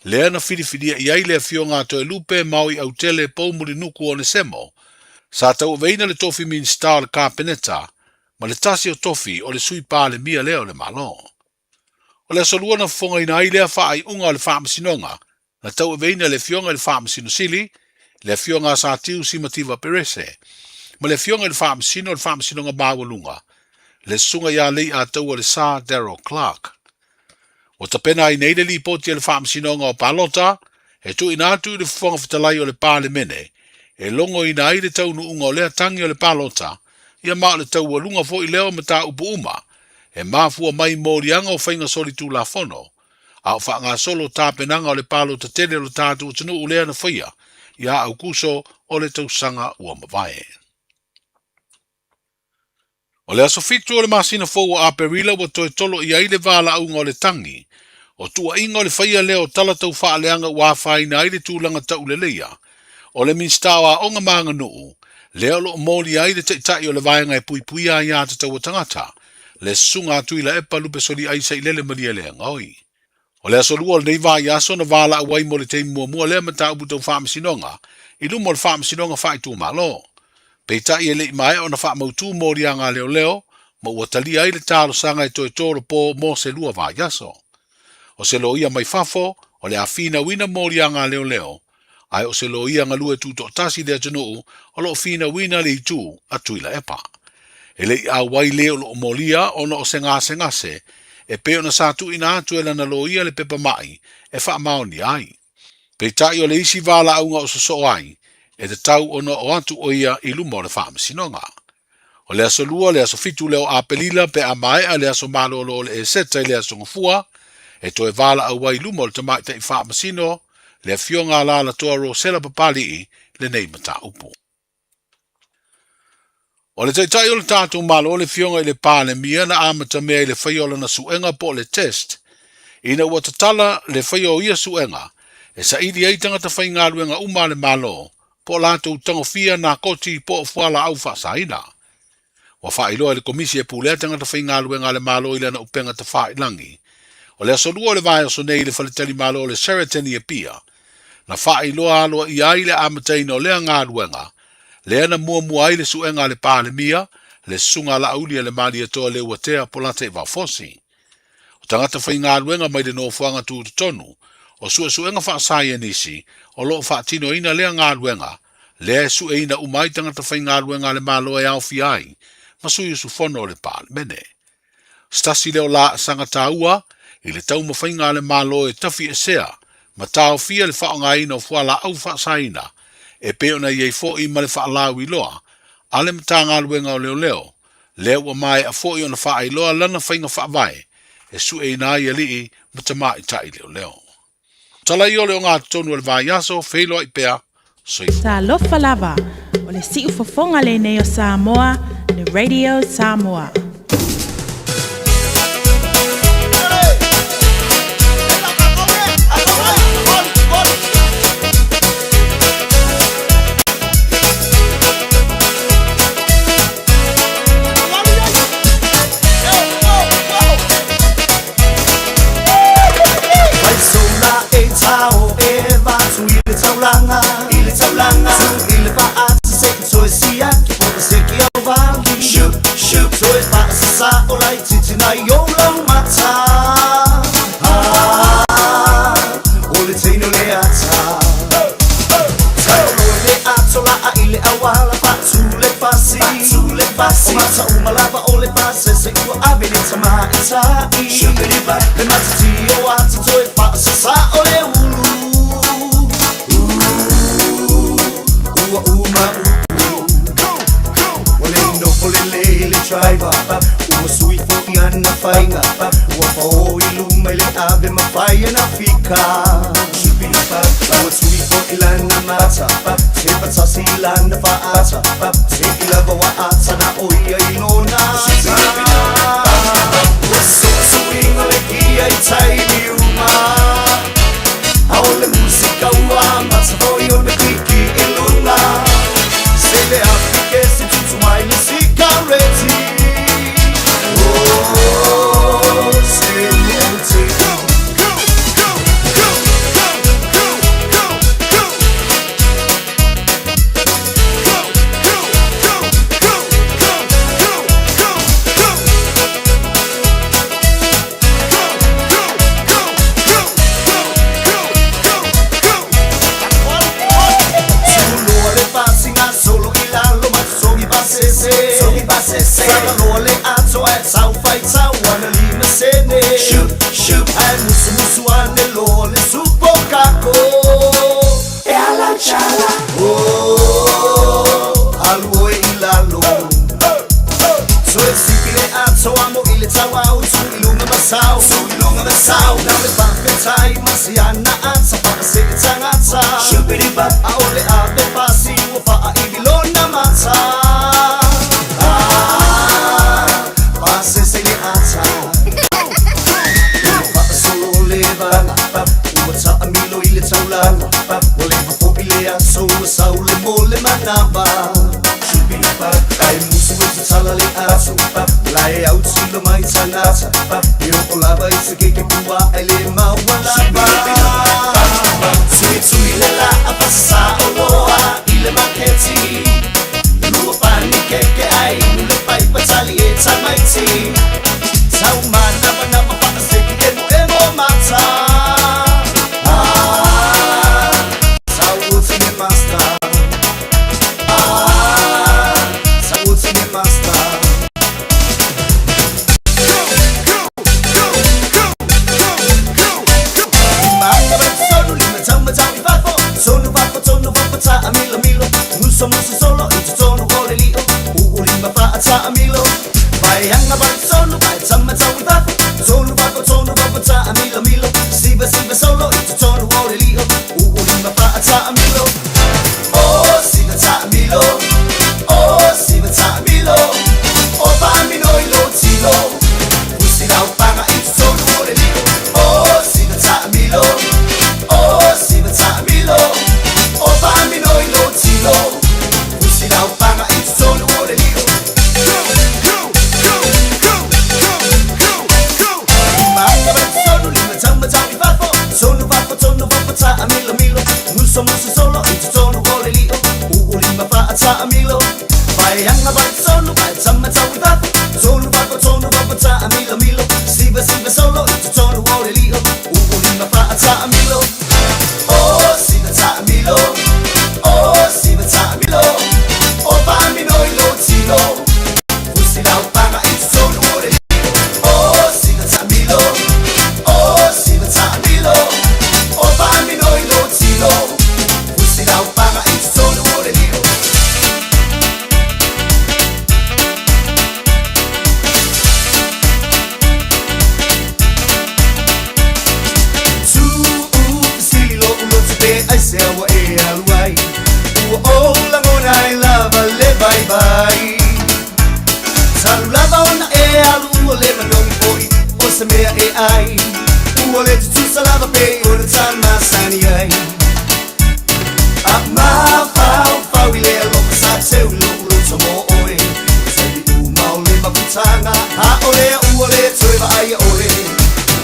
Lea na whiriwhiria i ai lea fionga to e lupe mau i au tele paumuri nuku o ne semo. Sa tau veina le tofi min star ka peneta, ma le tasi o tofi o le sui pā le mia lea o le malo. O le solua na fonga ina ai lea whaai unga o le whaamasinonga, na tau veina le fionga le whaamasino sili, le fionga sa tiu simativa perese, ma le fionga le whaamasino mawalunga, le sunga ia lei a tau le sa Daryl Clark. O ta pena i neile li poti le whaamasinonga o palota, e tu ina atu le fonga fitalai o le pāle mene, e longo ina ai le tau nu unga o lea tangi o le palota, ia maa le tau walunga fo i leo ma ta upu uma, e mafua mai mōrianga o whainga soli tu la fono, a o whaanga solo tā penanga o le palota tele o le tātu o tunu u lea na whaia, ia au kuso o le tau sanga ua mawae. O le aso fitu o le masina fōu a perila wa toi tolo i aile wala aunga o le tangi, o tua inga o le whaia leo tala tau whaaleanga ua whaina aile tūlanga tau le leia, O le minstawa o ngā mga nuu, leo lo mōli ai le teitai o le vaenga e pui pui a ia te tau tangata, le sunga atu ila e palupe soli ai sa ilele maria le ngoi. O le aso lua le nei vai aso na vala awai mo le te mua le mata ubu tau whaamasinonga, ilu mo le whaamasinonga whai tū malo. Peitai e le mai o na whaamautu mōri a ngā leo, ma ua tali ai le tālo sanga e toi tōro pō mō se lua vai aso. O se lo ia mai fafo, o le afina wina mōri a ngā leo, ai o se lo ia ngā lue tūto tasi le atunuu, o lo fina wina le itu atuila epa. E le a wai leo lo molia o no o se ngase, e peo na sātu ina atu e lana lo ia le pepa mai, e wha maoni ai. Peitai o le isi vala aunga o so ai, e te tau o no o atu o ia ilu mo le whaamasinonga. O le aso lua, le aso fitu leo a pelila pe a mai a le aso malo lo le e seta le aso ngafua, e toe vala au wai lumo le tamai te i whaamasino, le fionga la la toa ro sela papali i le nei mata upu. O le teitai o le tātou malo le fionga i le pāle mia na amata mea i le whaiola na suenga po le test, ina ua tatala le whaio ia suenga, e sa idi ei tangata whaingaruenga uma le malo, po lātou tangofia na koti po o fuala au whaasaina. Wa whaailoa le komisi e pūlea tangata whaingaruenga le malo i le na upenga ta whaailangi, o le asolua le vai aso nei le whalitali malo le Sheraton i pia, na whaailoa aloa i ai le amataina o lea ngāruenga, le ana mua ai le suenga le pāle mia, le sunga la aulia le mali atoa le uatea polate i wafosi. O tangata whaingaruenga mai le nofuanga tū tonu, o suenga whaasai nisi, o loo whaatino ina lea ngāruenga, le sueina umai tangata whaingaruenga le malo e au fiai, masui su fono le pāle mene. Stasi leo la sanga taua, i le tau mawhainga le malo e tafi e sea, ma tau fia le whaonga ina o fuala au whaasaina, e peo na iei fo i ma le whaalau i loa, ale mta ngā luenga o leo, leo wa mai a fo i ona wha i loa lana whainga whaavai, e su e nā i alii mta i tai leo. Tala i o leo ngā tonu le vai aso, wheilo i pea, soifu. Sa lofa lava, o le si ufafonga le nei o Samoa, le Radio Samoa. Ile taulanga ile paat se so sia ki po se ki o vali shoot so e pa sa o lai titina yo long mata ole tino le ata le atola ile awala pa le pasi o mata umalava ole pase se ku abili tama ita i shukiri ba le mata ti o ata so e pa sa ole ulu driver Ua sui fo i ana whainga Ua fo i luma i le ave ma whai ana whika Ua sui fo i lana mata Te patasi i lana whaata Te i lava wa ata na oia i lona Ua suinga le kia i tai ni uma Ao le musika ua mata fo i o me kiki i luna Se le apike si tutu mai ni sika reti Sabalole ato at sau fight sau wana lima sene shoot ai musu ane lo le supo kako e ala chala alwo ilalo so esipile ato amo ile tawa usu ilunga basau na me paketai masiana atsa pakase tangata shubiri ba aole ave pasi wo fa ibilona mata so e au tilo mai tangata Io o lava i se ke pua e le maualava Tui tui le la a pasa o loa i le maketi Lua pani ke ai nule pai patali e tamaiti Tau mana mana papa seki e mo mata Tau uti me master Tau uti me master Sono vapo ta a milo Muso solo itu tono hore lio Uulima fa ta a milo Vai anga vai sono vai tama tawi vapo Sono vapo ta a milo Siva solo itu tono hore lio Uulima fa ta a milo Oh siva ta a milo Oh siva ta a milo Oh pa mino ilo tilo Usira upanga itu tono hore lio Oh siva ta a milo Oh siva ta a milo Oh pa mino ilo tilo Usira upanga itu tono hore lio Sono vapo ta a milo Muso solo itu tono hore lio Uulima fa ta a milo Vai anga vai sono vai tama tawi vapo Sono vapo ta a milo Siva solo itu tono hore lio Uulima fa ta a milo Oh siva ta a milo Oh siva ta a milo Oh pa mino ilo tilo Usira upanga itu tono hore lio Oh siva ta a milo Oh siva ta a milo Oh pa mino ilo tilo Usira upanga itu tono hore lio I say wa e alwai o la ngona I love le bye bye Salulava ona e alu le mandongi poi o se mea e ai o le tu salava pe o le tana sani ai a ma fa wile lo sa se lo tomo oe se u ma le ma putanga a ole toi va ai ole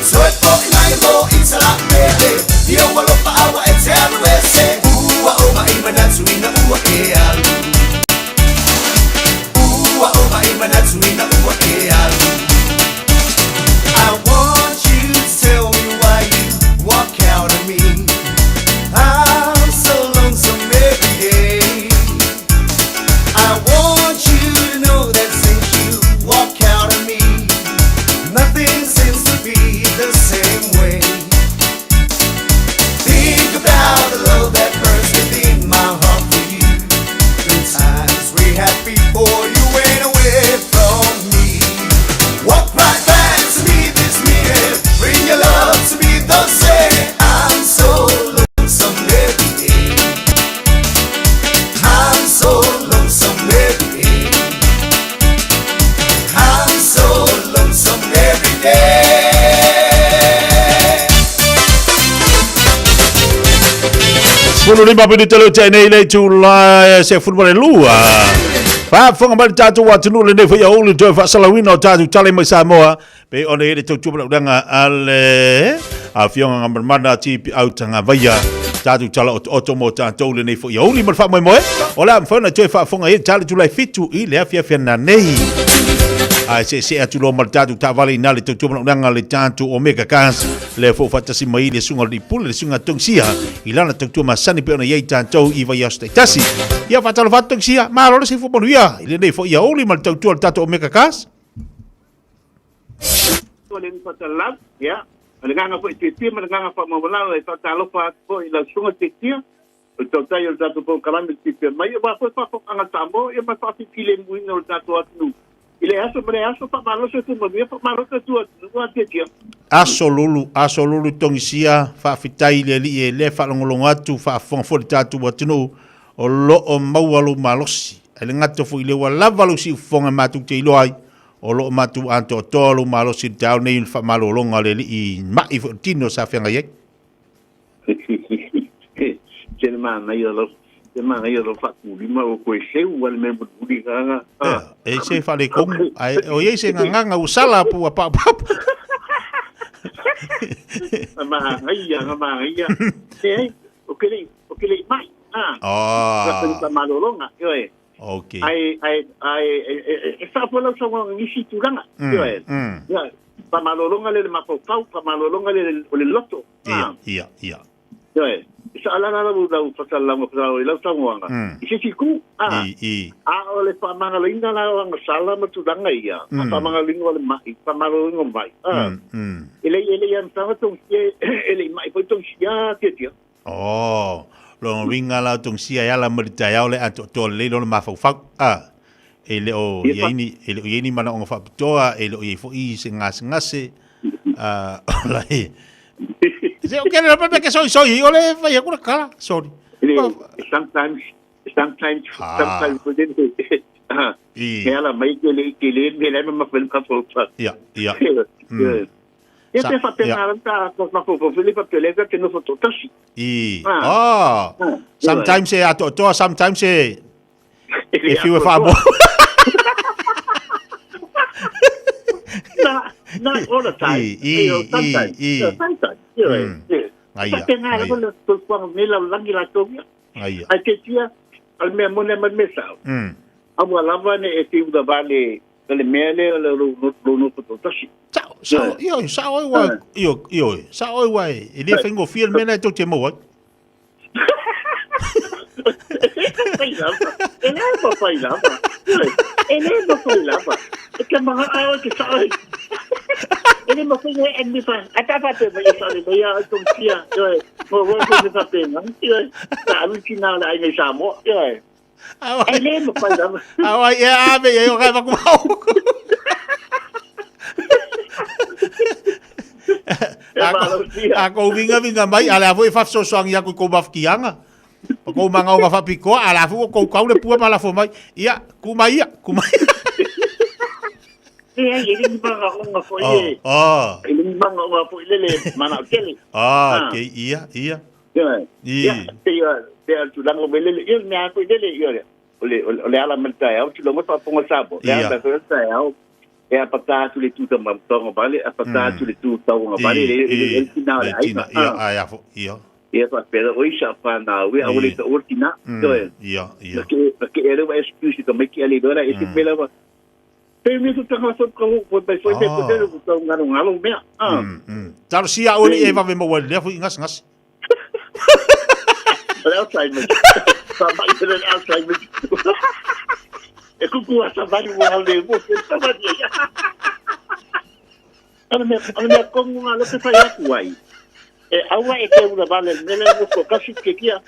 Soy po nai mo insala mele Io walo pa awa eterno ese Ua oma imanatsu ina ua e alu Ua oma imanatsu ina ua e alu I want you to tell me why you walk out on me I'm so lonesome every day I want you to know that since you walk out on me Nothing seems to be the same way Think about the love that burns within my heart for you The times we had before you went away from me Walk right back to me this minute Bring your love to me, don't say I'm so lonesome every day I'm so lonesome every day I'm so lonesome every day Puluh lima minit telu chai nei tu la se football lua. Fa fonga ba tatu wa tunu le nei fa ya ulu to fa salawino tatu chale mai Samoa pe ona ele tu tu danga ale a fionga ngamber mana ti au tanga vaya tatu chala oto mo tatu le nei fa ya ulu fa mai moe ola mfona to fa fonga e chale tu lai fitu i le afia na nei ai se atu lo martatu ta vale na le tu danga le tatu omega kas le fo fatasi mai le sunga di pul le sunga tongsia ilana tu masani pe ona ye tatu i vaya tasi ia fatalo fatongsia ma lo se fo bonuia ile nei fo ia oli mal tatu omega kas Olen fatalam ya alanga fo titi malanga fa mawala e fatalo fa fo ila sunga titi to tayo tatu po kalam titi mai ba fo anga tambo e ma fa file muino tatu atu ile aso fa malo se tu mo fa malo se tu titi asolulu tongisia fa fitai le li le fa longolongo atu fa fon fo tatu watino o lo o maualu malosi ele ngato fu ile wala valusi fonga matu te iloi o lo matu anto tolu malosi tau nei fa malolonga le i mai tino sa fenga ye Jerman mai lo Te mga iyo fa kulima o ko seu wal me budi nga. Se fa le kong ai o ye se nga usala pu apa apa. Mga okay mai. Sa malolonga yo Okay. Ai sa pula sa mga ngisi tulanga yo Ya, pamalolonga le mapopau, pamalolonga le loto. Iya. Yo Isa ala na mo daw pasal lang mo ilaw sa mo nga. Isisiku ole pa mga linga na ang sala mo tudang iya. Pa mga lingo le mai, pa malolonga mai. Ile yan sa tong ile mai po tong siya tiyo. Lo ringa la tong sia ya la merita ya ole ato to le lo ma fa ele o yeni mana on fa toa ele o fo i ngase lai se o que la propia que soy ole fa ya kula kala sorry sometimes ela mai que le ma fel ka fo ya Ya te fa pena ta ko Filipa Pelega que no foto tashi. Sometimes se ato to sometimes se if you were fabo. Not all the time. Sometimes. Aya. Pena ko to kwang nila langi la to. Aya. Ai que tia al me mo ne mesa. Abo lava ne e tiu da vale le mele le no foto tashi. Sa oi wa ele fengo fiel mena to te mo. Ele pa. Que mga ayo que sai. Ele mo fengo en mi fa. Ata pa te ba sai ba ya tong tia. Mo ko sa pena. Sa alu kina la ai sa mo. Ele mo pa da. Awa ya ave yo ka ko. Ako vinga mai ala foi fa so sang ya ko bafkianga. Ko manga o fa piko ala fu ko ka le pua mala fo mai. Ia, kumai. Ele manga o foi. Ele manga o foi le mana kele. Okay, iya. Te tu lang o bele il me ako dele yo. Ole ala menta ya, tu lo mo pa pongo sabo. Ya ta ya. E apata tu le tu da mam tongo bale, apata tu le tu tongo bale, ele final ai. Ia. E pa pera oi sa pa na we a ole to ortina. Ia. Porque ele vai excuse to make ali dora esse pela. Tem isso tá só com o pessoal de poder o tão ngalo me. Tar sia oli eva ve mo le fu ngas. Outside me. Somebody outside me. E kuku asa bari mo le mo somebody. Ana como uma lote fa ya kuai. E awa e ke una vale nele mo kasi que kia.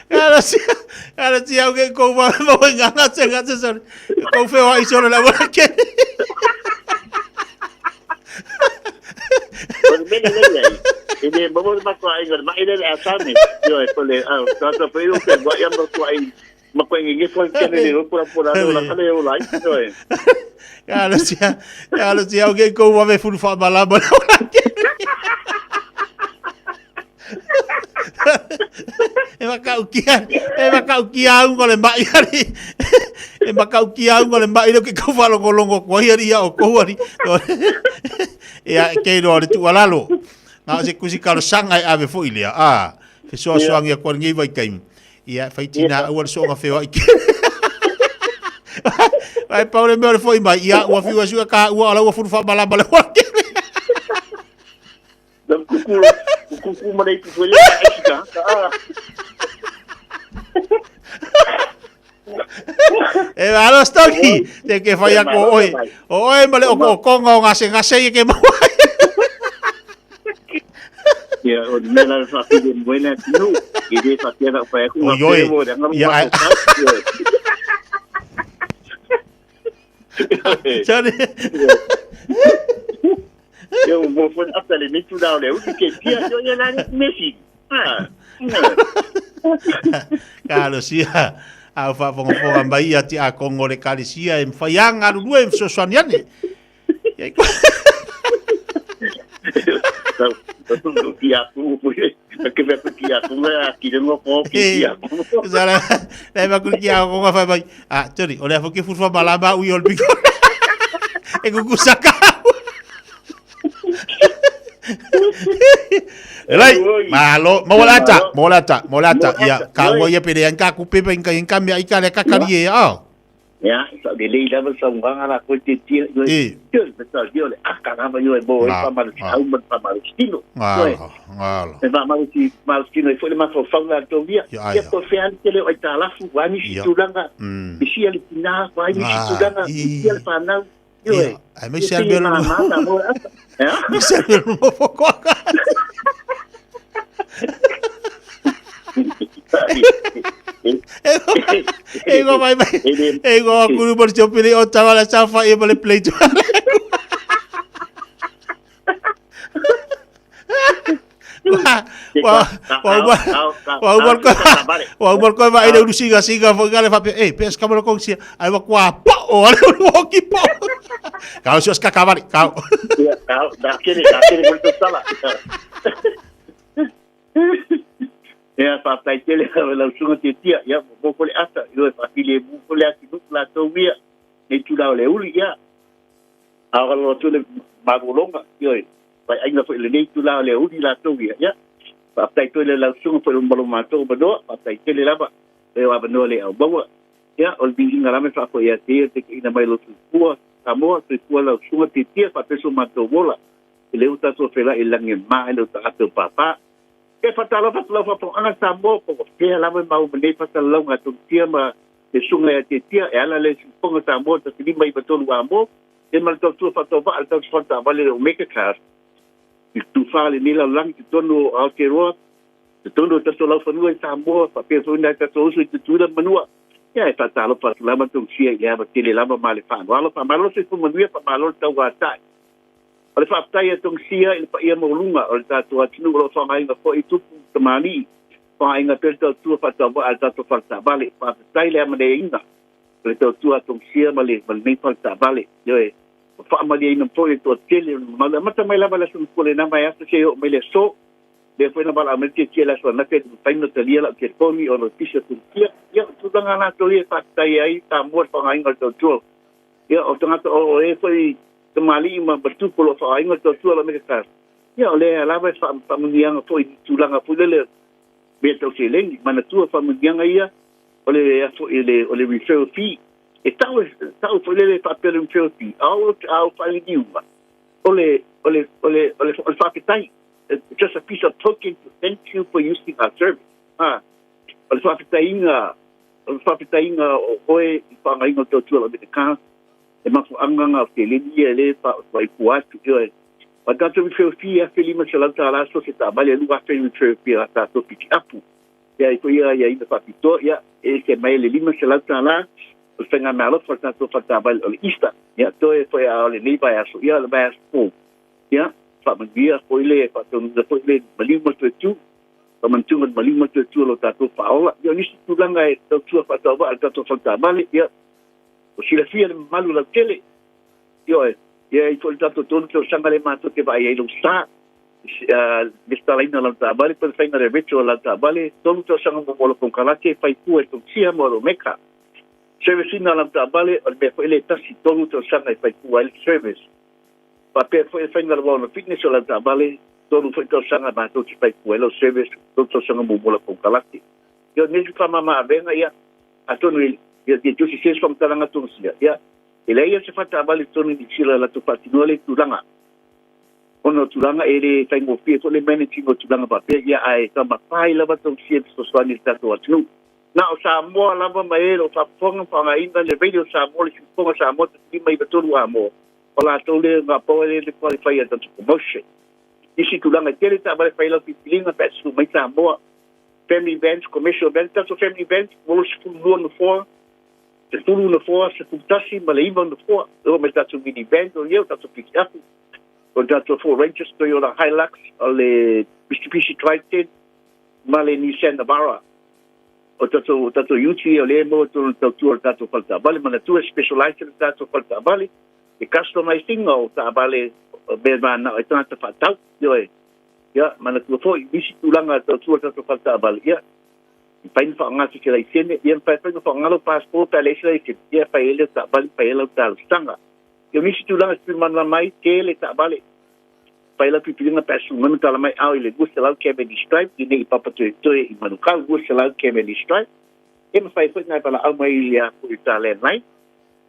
Cara sia o que ko mo nganga senga se ko fe wa iso la wa ke. Ini vamos a makuha ay maile asami. Yo pole tanto pero que voy a makuha ay makuha ngi ko kene ni pura la kale yo lai. Cara sia o que ko wa me fu fa bala. E makaukia un gole mai ari. E makaukia un gole mai lo que ko fa longo ko ia o ko ari. E ke no tu alalo. Na se kusi kalo sanga ave fo ilia. Fe so angia ko ngi vai kai. Ia faitina o so nga fe ai. Ai Paulo me foi mai ia o fiu asu ka o ala o fu fa bala. Dan kuku mana itu boleh kita. Alo stoki de que falla ko oi. Oi male o kongo ngase ke mo. Ya, nela fa pide buena no. Ide fa tira fa ku ma pevo de ngam. Jadi eu vou fazer a tele nem tudo lá o que dia eu ia lá Messi Carlos sia a fa fongo mai ati a Kongo le kalisia em fayang alu due em sosaniane Kia aku punya, kerja kia aku lah, kita ngomong kia aku. Salah, saya bakul kia aku ngapa baik. Sorry, oleh aku futbol malaba uyol biko. Ego kusaka. Elai, malo, molata. Ya, kau ya pede yang kaku pepe yang kami ikan ya kakari ya. Ya, so dili dah bersama orang aku cici, betul dia oleh akan apa yo boy, pamal tahu pamal stilo. Sebab mal stilo foi mais fofanga to via. Ya to fian tele o tala fu wani situlanga. Bisi ali tina wani situlanga, bisi ali panau. Yo, ai me ser belo. Ya. Me ser belo foko. Ego vai. Ego aku nu berjopili o tawala safa e boleh play tu. Wah, ko ba ida udu siga fo gale fa pes kamera kong sia ai wa kwa pa o ale woki pa. Kau sus kakabari kau. Ya, kau dah kini betul salah. Ya, papai tele kalau sungai titia ya boleh asa yo papile boleh asibuk la towia ni tulau leuli ya awal waktu le bagulonga yo pai ainda foi le ni tulau leuli la towia ya papai tele la sungai foi belum mato bedo papai tele laba lewa beno le au bawa ya ol binging ngalamen fa ko ya te ina mai lo tua samo te tua la sungai titia papai so mato bola le uta so fela ilange ma le uta ato papa e fatalo fa anga sambo ko ke la mau bende fatalo nga tu tia ma e sunga te tia e ala le ponga sambo te ni mai betul wa mo e mal to fa to va al to fa vale o make class tu fa le ni la lang tu tono au te ro tu tono te to la fa no sambo fa pe so na te so su tu la manua ya e fatalo fa la ma tu sia ya ba te le la ma le fa wala fa malo se fu manua fa malo ta wa ta oleh fakta tong sia il pa ia molunga oleh tatu atinu lo fa mai ko itu temali fa inga perto tu fa ta ba alta to fa ta balik fa tai le amade inga oleh tu tong sia mali mai fa ta balik yo fa mali ina po itu tele mata mai la bala sun ko le na mai asa se yo mai le so de foi na bala amel ke la so na ke tai no telia la ke komi o no pisa tu sia ya tu danga na to ye fa tai ai ta mo fa inga to tu ya o tanga to o foi temali ma bertu polo fa inga to tu la mereka ya ole ala ba fa mundiang foi tulanga pulele beto seleng mana tu fa mundiang ia ole ya fo ole refer fee e tau pulele fa pelo refer fee au fa liuma ole fa kitai just a piece of token to thank you for using our service ole fa kitai oe fa inga to tu la mereka e ma anga ke le pa vai kuatu yo pa tanto mi fia felima se la tala so se ta bale lu va fe mi fia ta to piti apu ya ko ya ina pa pito ya e se mai le lima se la tala o fenga malo for tanto fa ta bale o ista ya to e foi a le ba ya so ya le ba so ya fa man dia ko le pa to le malimo tu pa man tu malimo tu lo ta to fa ola yo ni tu langa e to fa ta ba ta to fa ta bale ya o si la fia malu la tele yo ya i tanto tonto sangale mato che vai lo sta sta la ina la tabale per fare una revetto la tabale tonto sango mo con calate fai tu e tu sia mo lo meka service ina la tabale al be ele tasi tonto sanga fai tu il service pa per fare una buona fitness la tabale tonto fai tu sanga mato ci fai tu lo service tonto sango mo con calate yo ne fa mama venga ya atono ya tu si ses from talanga tu sia ya ele ia se fata bali tonu di sila la tu patinole tulanga ono tulanga ele tai mo fie to le managing o tulanga ba pe ya ai ka ma pai la ba tu sia so swani ta to atu na o sa mo la ba mai lo fa fonga pa nga inda le video sa mo le fonga sa mo ti mai ba tonu amo ola to le nga po le qualify ta promotion isi tulanga tele ta ba fai la pilinga pa su mai sa mo family events commercial events ta so family events mo su no for se tulu na fo se kuptasi ma le iva na fo o me tatu mini band o eu tatu pick up o tatu for Rangers Toyota Hilux o le Mitsubishi Triton ma le Nissan Navara o tatu Yuchi o le mo tatu falta bale ma tu specialized tatu falta bale e customizing o ta bale be ma na tatu falta yo ya mana tu foi bisi tulanga tu tu falta bal ya pain fa nga si kira isiene ya pa fa ngalo passport pa lesla isi ya pa ele ta bal pa ele ta stanga yo misi tulanga si man mai tele ta bal pa ele pipilinga pa su man ta mai au ile gustala ke be stripe ni papa tu i manukal gustala ke be stripe e ma fa na pala au mai ya ku italian mai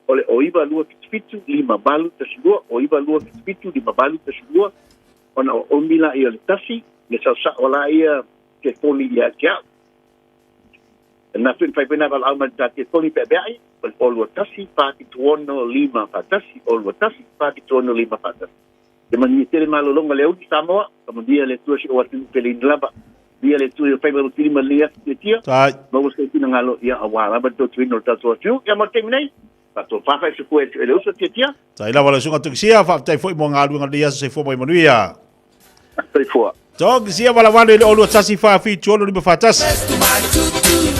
ole oiba lua fitu lima balu tasulua oiba lua fitu lima balu tasulua ona o mila ia le tasi le sa ola ia ke toli ia kia na fin fai pena val alma da ke toli pe bai ol olua tasi pa ki tuono lima pa tasi olua tasi pa ki tuono lima pa tasi de mani tere malo longa le uti Samoa como dia le tu o atu pelin lava dia le tu fai malo lima lia tia mo se tina ngalo ia awala ba to twino ta to tiu ya mo terminei pato fa se ko ele usa tia tai la wala sunga tuksia fa tai foi mo ngalu ngalia se fo mo manuia tai fo Tog sia wala wale le olu tasi fa fi tuono ni mafatas.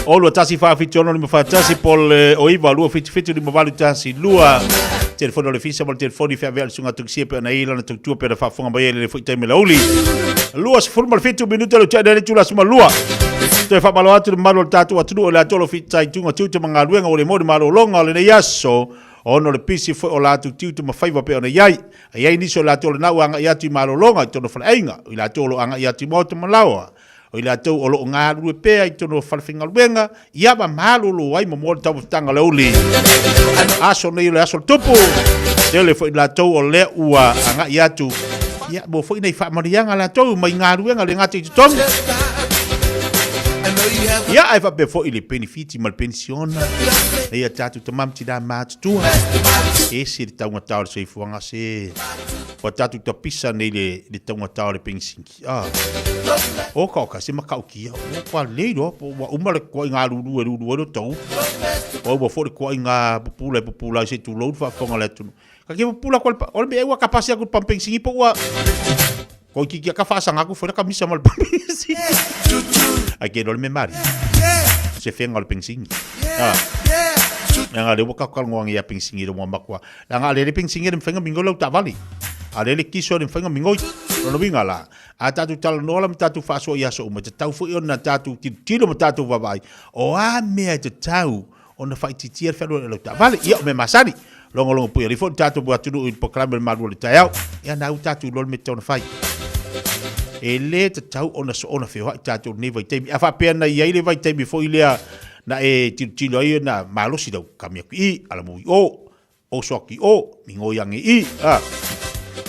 Olu tasi fa fi tuono ni mafatas pol oiva lu fi fitu ni mavalu tasi lua. Telefono le fisa mal telefoni fa vel sunga tuksia pe na ila na tuktua pe fa fonga ba le foi time la uli. Lua se formal fitu minuto lo cha dele tula suma lua. Te fa malo atu malo tatu atu le tolo fi tai tunga tutu mangaluenga o le modi malo longa le yaso. Ono le pisi foi o latu tiu te mawhaiva pe ona iai. Iai niso latu o le nau anga iati malolonga i tono whalainga. I latu o lo anga iati mauta malawa. O i latu o lo ngā rue pēa i tono whalawhinga luenga. Ia ma malolo ai ma mōle tau tanga leuli. Aso nei le aso tupu. Tele foi latu o le ua anga iatu. Ia mo foi nei whamarianga latu mai ngā ruenga le ngāti i tutonga. Ia ai fa pe fo ile benefiti mal pensiona. Ia tatu tamam ti da mat tua. E se le taunga tau se fuanga se. O tatu ta pisa nei le taunga tau le pensinki. Ah. O ka se makau kia. O kwa leiro po wa umale ko nga lulu tau. O bo fo ko nga pupula se tu load fa fonga le tu. Ka ke pupula ko o be wa kapasi aku pampensingi po wa. Ko ki ka fa sanga ku fo na kamisa mal pensingi. Aqui no me mari. Se fenga al pensingi. Ah. Nga le waka kalngo ang ia pensingi do makwa. Nga le pensingi dem fenga mingolo ta vali. Ale le kiso dem fenga mingoi. No winga la. Ata tu tal no lam tatu faso ia so uma tau fu ona tatu tilo tatu vai. O a me te tau ona fai titia felo lo ta vali. Ia me masani. Longo pu ia fo tatu bu atu in proclame le malu le tau. Ia na tatu lo me tona fai. Ele te tau ona so ona feo tatu ne vai temi afa pena ia ile vai temi fo ilea na e tilo ia na malosi do kamia ki ala mo o soki o mingo yang i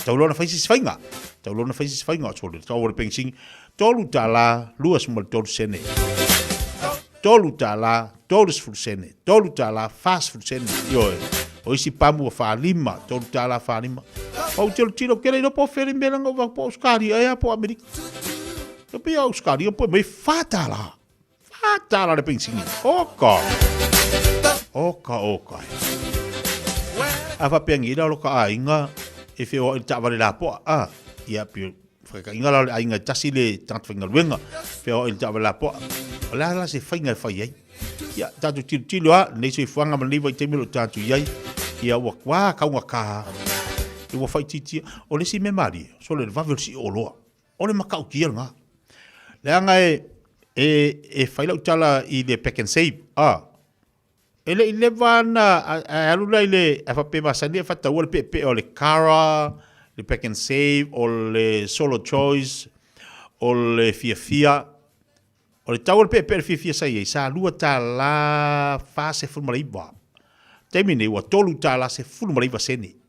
tau lona faisi fainga so le tau le pensing tolu tala luas mo tolu sene tolu tala tolu full sene tolu tala fast full sene yo o isi pamu fa lima tolu tala fa lima o tilo kere no po feri melanga va po skari ai po amerika to pe o skari po me fatala le pensing oka ava pengi lo ka inga e fe o ta vale la po ia pi freka inga la inga tasile tant finga luenga fe o ta vale la po la se finga fa ia ia tatu tilo nei se fuanga ma liva te milo tatu ia ia wa ka e wa fai titi o le si me mari so le va versi o loa o le makau kia nga le anga e fai la utala i le pack and save ele ile vana alu la ile fa pe masani fa ta o le pe o le cara le pack and save o le solo choice o le fia o le tau le pe fia sai sa lua ta la fase fulmariba temine wa tolu ta la se fulmariba seni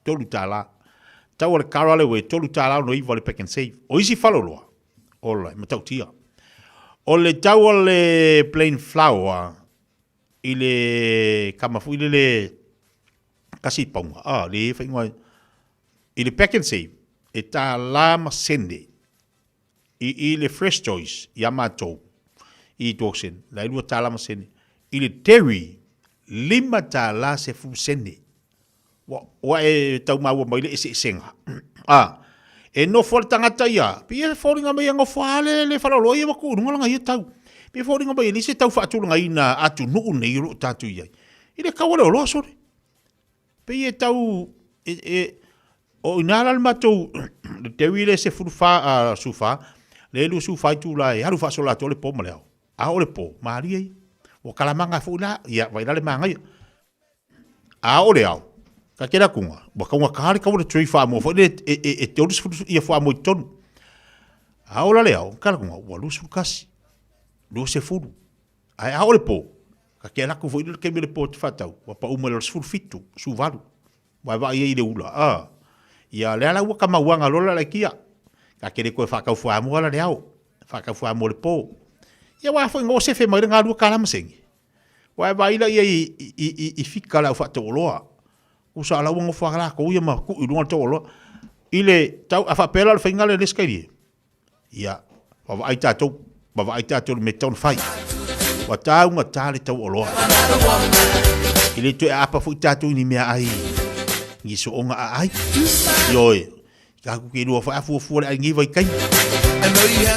tolu tala tau le karale we tolu tala no iva le pack and save o isi faloloa ola ma tau tia o le tau le plain flour ile kamafu ile le kasi ponga le fa ngoi ile pack and save e tala ma sende ile fresh choice yamato i toxin la lu tala ma sende ile dairy lima tala se fu sende wa e tau mau mai le senga e no for tangata ia pia foringa mai ngo fale le falo lo ia ku nga ia tau pia foringa mai le se tau fa tu nga ina atu no nei ro tatu ia ile ka wala lo so pia tau O ina la matou te wile se fufa sufa le lu sufa tu la haru fa sola to le po maleo a o le po maria o kalamanga fula ia vai le manga a o le au ka kera kunga wa ka kari ka le tree fa mo fo le e te olu ia fa mo ton a o le au ka kunga wa lu su kasi lu se fulu a o le po ka kera ku fo le ke le po te fatau wa pa umelo su fitu su valu wa ia ile ula ia le ala ua kamauanga lola le kia. Ka kere koe whakau whaamua la leao. Whakau whaamua le pō. Ia wafo ngō sefe mai ngā rua kālama sengi. Wai waila ia i whika lau whakatau oloa. Usa ala ua ngō whakala ko ia ma ku i runga tau oloa. I le tau a whapela le whainga le neskairi. Ia, wawa ai tātou me taun whai. Wa tāu ngā tāle tau oloa. I le tue a apa fu i tātou ni mea ai. Ngi so onga a ai. Ioi. Ka ku ke lua fa fu le ai ngi vai kai.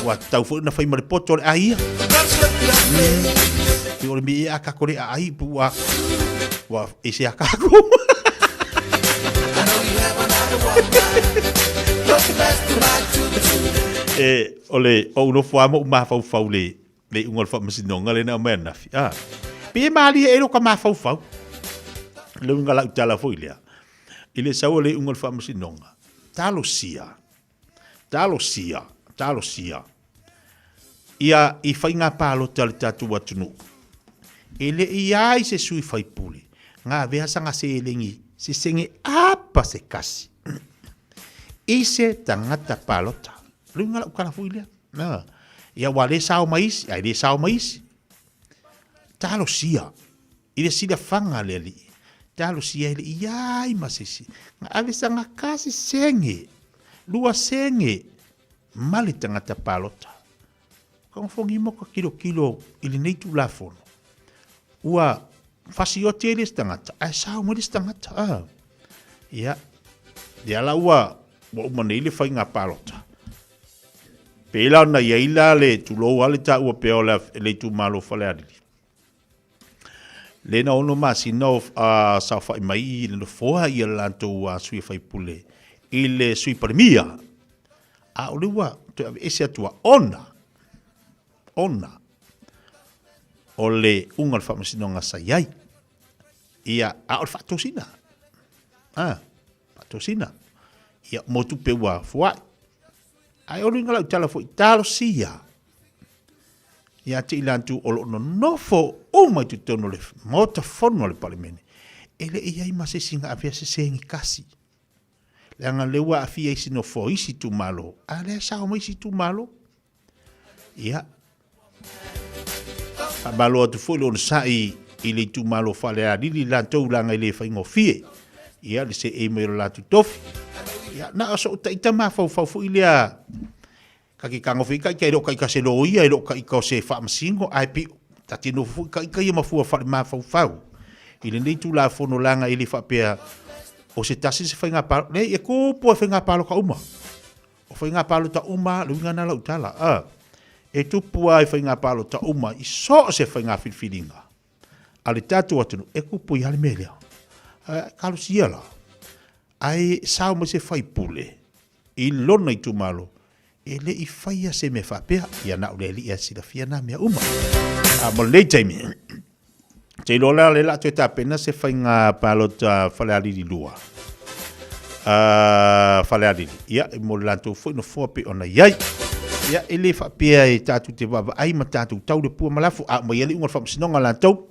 Wa tau fu na fai mare poto le ai. Ki ore mi a ka kore a ai pu wa ese a ka ku. Ole o no fo amo ma fa fa le ungol fa masinonga le na mena fi. Pe mali e lo ka ma fa fa. Le ngala utala fo ile. Ile sawa le ungol fa masinonga. Talo sia. Ia i whainga pālo tali tātu watunu. Ele i ai se sui whai pule. Ngā vea sanga se elengi, se senge apa se kasi. I se tangata pālota. Runga la ukana fuilea. Ia wale sao maisi, ai le sao maisi. Talo sia. Ile sida whanga le li. Talo sia ele i ai masisi. Ngā ave sanga kasi senge. Lua senge. Mali tangata pālota. Kong fongi mo ka kilo ili nei tu la fono. Ua fasi o te elis tangata. Ai sao mo elis tangata. Ia. Ia la ua umane ile whai ngā pālota. Pēlau na iaila le tu lou ale ta ua peo le tu malo whale arili. Le na ono masi no sa whai mai le no foha ia lanto sui whai pule. I le sui paremia. A ole ua, te ave ese atua ona. O le ungal whamasinonga sa iai. Ia, a ole whatosina. Whatosina. Ia, motu pe ua fuai. Ai ole inga lau tala fo i talo sia. Ia, te ilantu olo no nofo umai tu tono le mota fono le palimene. Ele iai mase singa avea se sengi kasi. Le anga leua a fia isi no fo isi tu malo. A lea sao mo isi tu malo. Ia. A malo atu fo le ono sai i le tu malo fale a lili lantou langa i le whaingo fie. Ia le se e meiro latu tofi. Ia na aso uta ita maa fau fo i lea. Kaki kango whika i kai roka i ka se loo ia i roka i ka se wha masingo. Ai pi tati no fu i ka ia mafua whare maa fau. I le nei tu la fono langa i le whapea. O se tasi se whainga palo, ne, e kōpua whainga palo ka uma. O whainga palo ta uma, luinga na lau tala. E tupua e whainga palo ta uma, i so se whainga whilwhiringa. Ale tātu atunu, e kōpua i hale melea. Kalu siala. Ai sao mo se whai pule. I lona i tumalo. E le i whaia se me whapea, ia na ule li e sila fia na mea uma. Mo le taimi. Te lola le la te tapena se whainga palota whaleariri lua. Whaleariri. Ia, e mo lantou fwoi no fwoi ona iai. Ia, e le whapea e tātu te wawa ai ma tātu tau le pua malafu. Mo iali unga whamsinonga lantou.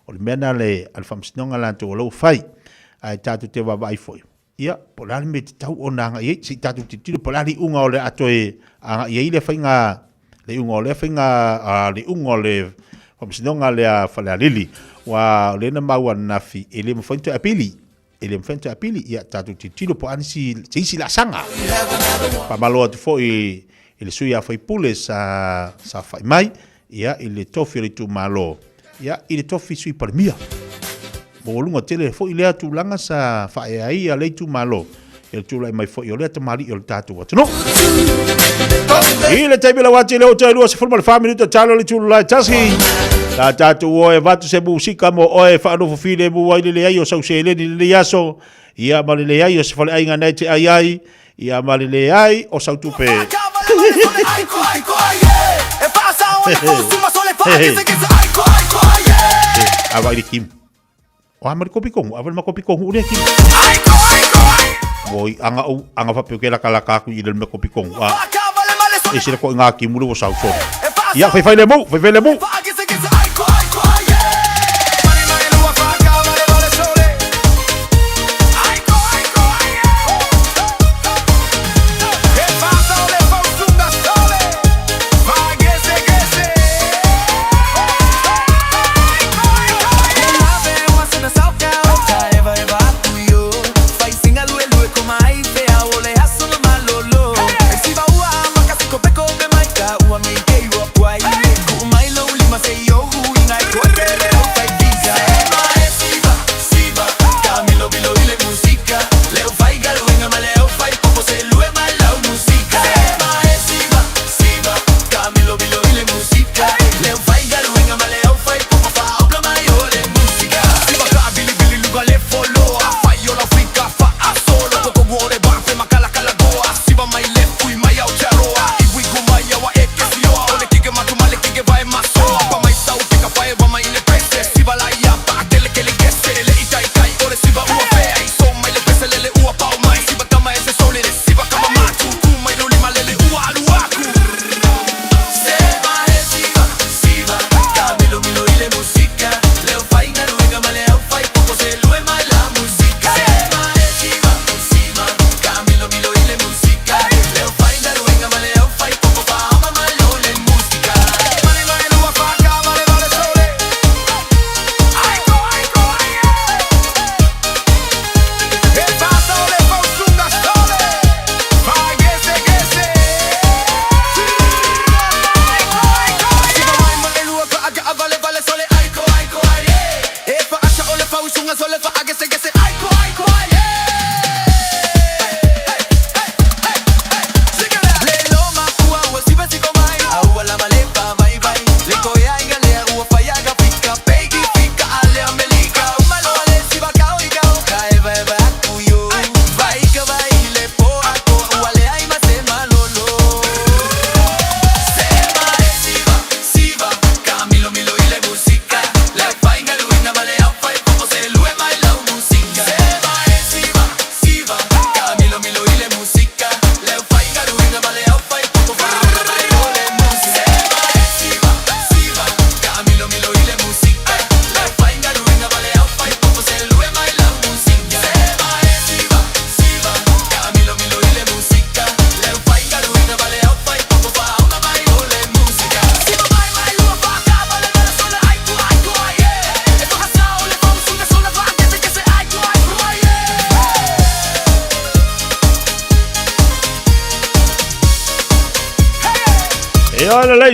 O le mena le al whamsinonga lantou o lau whai. Ai tātu te wawa ai fwoi. Ia, polari me te tau o nanga iai. Si tātu te tiro polari unga o le atoe. Iai le whainga. Le unga o le whainga. Le unga o le whamsinonga le a whaleariri. Wa lena maua nafi ele mfanto apili ia tatu titilo po ansi isi la sanga pa malo atu fo ele suia foi pule sa fai mai ia ele tofi tu malo ia ele tofi sui parmia mo lunga tele fo ile atu langa sa fai ai ale tu malo ele tu lai mai fo ile tamali ile tatu watu no ile tabela wati le hotel was formal family to chalo le tu lai taski la tatu o e vatu se musika mo o e whaano fufile mu waile le ai o sau se le ni le yaso Ia malele ai o se fale ainga nei te ai. Ia malele ai o sautupe. Awa ili kim. O amari kopi kongu, awa ma kopi kongu ule kim. Woi anga fa pekela kala kaku i me kopi kongu. E sira ko nga kim ulu o sau so. Ia fai le mo.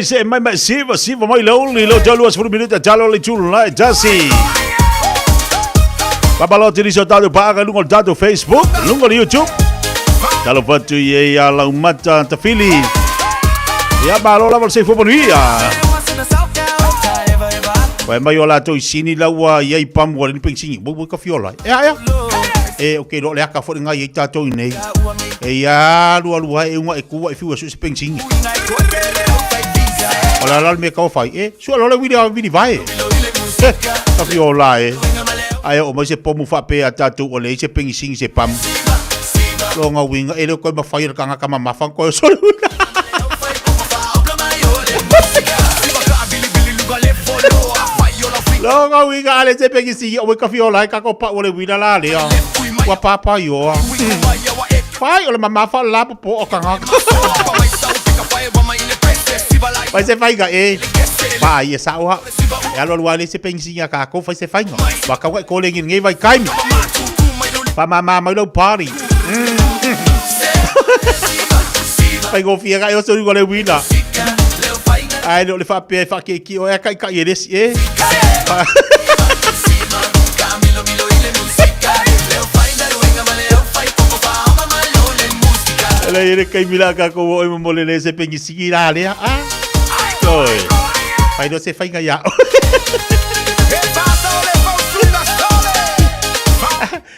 Se mai siva mai lonely lo jalo as minuta jalo le chulu na jasi babalo tiri so tado paga lungo tado Facebook lungo YouTube jalo patu ye ya la mata tafili ya balo la se fo bonia wa mai ola to sini la wa ye pam wa ni pensingi bo ka fiola ya okay lo le aka fo nga ye tato nei ya lu e nga e ku e fiu su pensingi Ola la me kau fai so la vidi vai ka fiola ai o mai se pomu fa pe atatu o le se pengising se pam lo nga winga ele ko ma fai ka nga kama mafang ko so lo nga winga ale se pengising o ka fiola ka ko pa o le wina la le wa papa yo fai o le mama fa la po o ka nga Vai se fai ga vai e sawa e alo luale se pensinga ka ko fai se fai nga wa ka ko le ngi vai kai mi pa mama mai lo party vai go fia ga yo so go le wina ai no le fa pe fa ke ki o e kai kai eles le ere kai mila ka ko o mo le se pensinga la le Oi. Fai do se fai ga ya.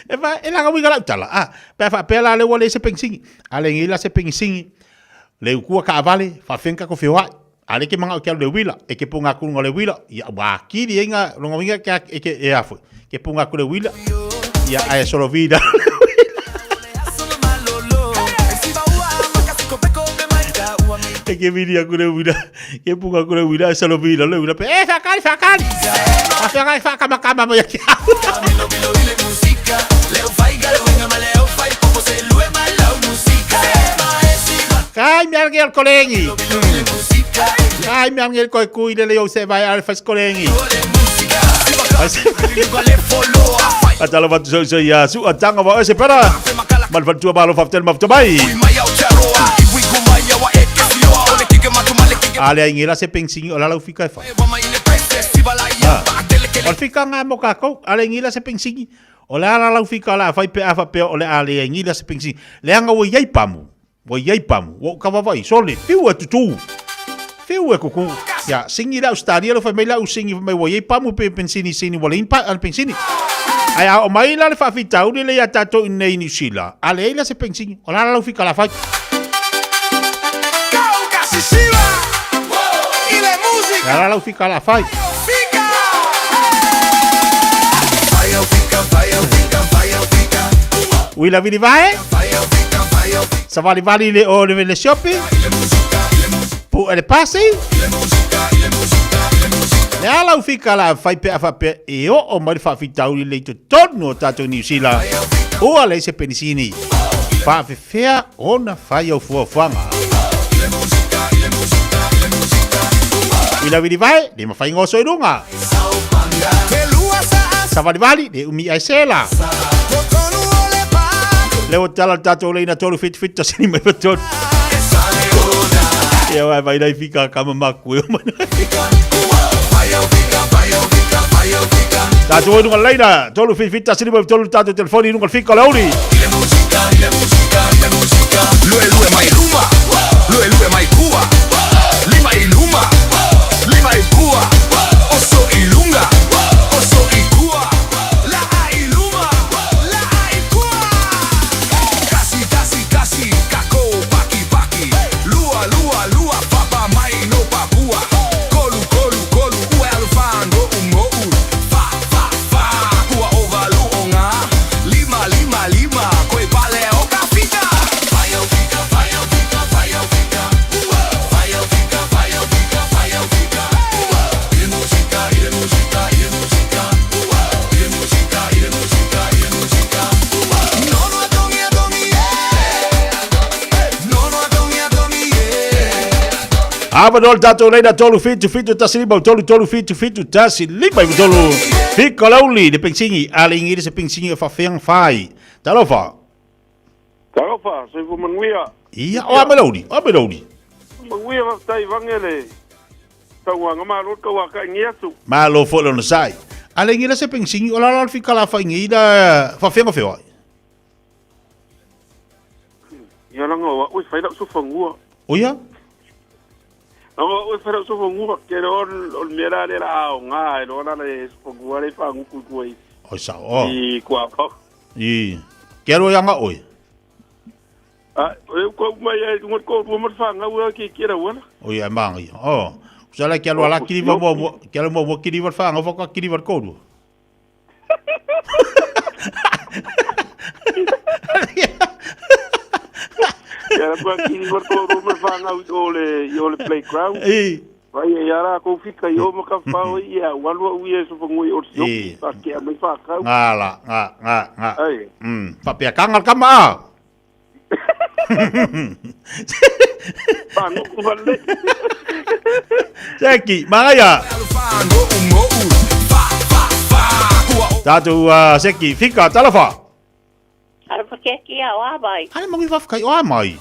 E vai e langa winga la tala. Pe fa pe la le wale se pensingi. Ale ngi la se pensingi. Le ku ka vale fa fenka ko fiwa. Ale ke manga ke le wila e ke punga ku ngole wila. Ya wa ki di nga longa winga ke e ke e afu. Ke punga ku le wila. Ya ai solo vida. Que viria con el vida, que ponga con el vida, se lo vida, le vida, sacar, saca, macama, voy aquí. Kai mi angel el colegi. Kai mi angel coi cui le io se vai al fas colegi. Atalo vatu so ya su atanga va se para. Mal vatu malo faftel maftabai. Ale ingila se pensingi ola lau fika fa. Ol fika nga mo kako, ale ingila se pensingi. Ola lau fika la fa pe afa pe ole ale ingila se pensingi. Le anga wo yai pamu. Wo yai pamu. Wo ka va vai sole fiu tutu. Fiu ku. Ya singi la ustaria lo fa me la usingi fa me wo yai pamu pe pensini sini wo le impa al pensini. Aya o mai la fa fita u le ya tato in nei ni sila. Ale ila se pensingi. Ola lau fika la fa. Ahora la fica la fai. Wila vini vai? Sa vali le o le shopping? Pu ele passi? Le ala fica la fai pe afa pe e o mai fa fitau le to torno tato New Zealand. O ale se pensini. Fa fea ona fai o fuafanga. Ila vini vai, le mafai ngoso i runga. Sa vali le umi ai sela. Le o tala tato le ina tolu fit ta sini mai patot. Ia vai dai fika kama maku. Tato o runga leina, tolu fit ta sini mai tolu tato telefoni runga fika lauri. Lue mai luma, lue mai kua. Lima i luma. Lima i kua, oso i lunga, oso i kua, la i luma, la i kua. Kasi, kako, paki, lua, papa mai no papua. Kolu, ue alfan, go, fa, kua ovalu onga. Lima, koi pale o kafika. Fire, fika. Abadol tato leina tolu fitu tasiliba tolu fitu tasiliba tolu fika lauli de pensingi ale ingiri se pensingi fa fiang fai talofa se fu manguia ia o amelodi manguia va tai vangele tau nga malo ka wa ka ngiasu malo folo no sai ale ingiri se pensingi ola la fika la fa ingida fa fiang fa ia langa wa ui fai da su fangua oia o fera so fongu ke ol mera le la nga no na le fongu le fa ngu ku ai o sa o i kwa ko i quero yanga oi ko mai ai ngot ko mo fa nga wa ki kira wala o ya mangi o sala ke lo ala kiri mo ke lo mo kiri va fa nga fa kiri va ko ya pa kini ko mo fa nga o le playground vai ya ra ko fika yo mo ka fa o ya walu wi so fongu o sio pa ke mai fa ka nga pa pe kangal kama Pano vale. Jackie, Maria. Tatu Seki, fika talafa. Ara pakeki a wa mai. Ai mangi va fikai o mai.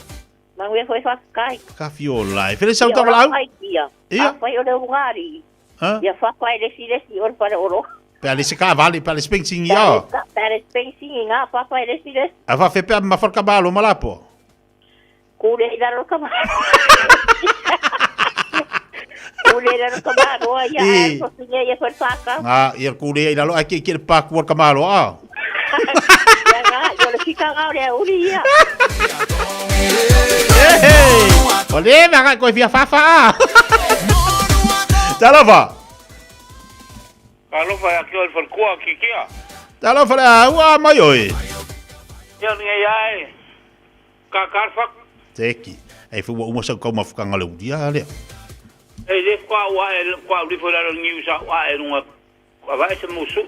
Mangi foi fa fikai. Ka fiola. Fele sau tava lau. Ia. Foi o de ngari. Ia fa kai desi or para oro. Pele se ka vale, pele spensing ia. Pele spensing nga fa kai desi. Ava fe pe ma for cabalo malapo. Kule ida ro kama. Kule ida ro kama ro ya so singa ya for saka. Ah, ia kule ida lo aki ki pa ku kamalo ah. Ya Kika ngau uri ia. Ole maka koe fia fafa. Talofa. Talofa ya kio el kua kikia. Talofa la wa mai oi. Ya ni ai. Kakarfak. Teki. Ai fu mo sa ko mafukanga le dia le. Ei le kwa uri fo la news wa e runga. Wa se musu.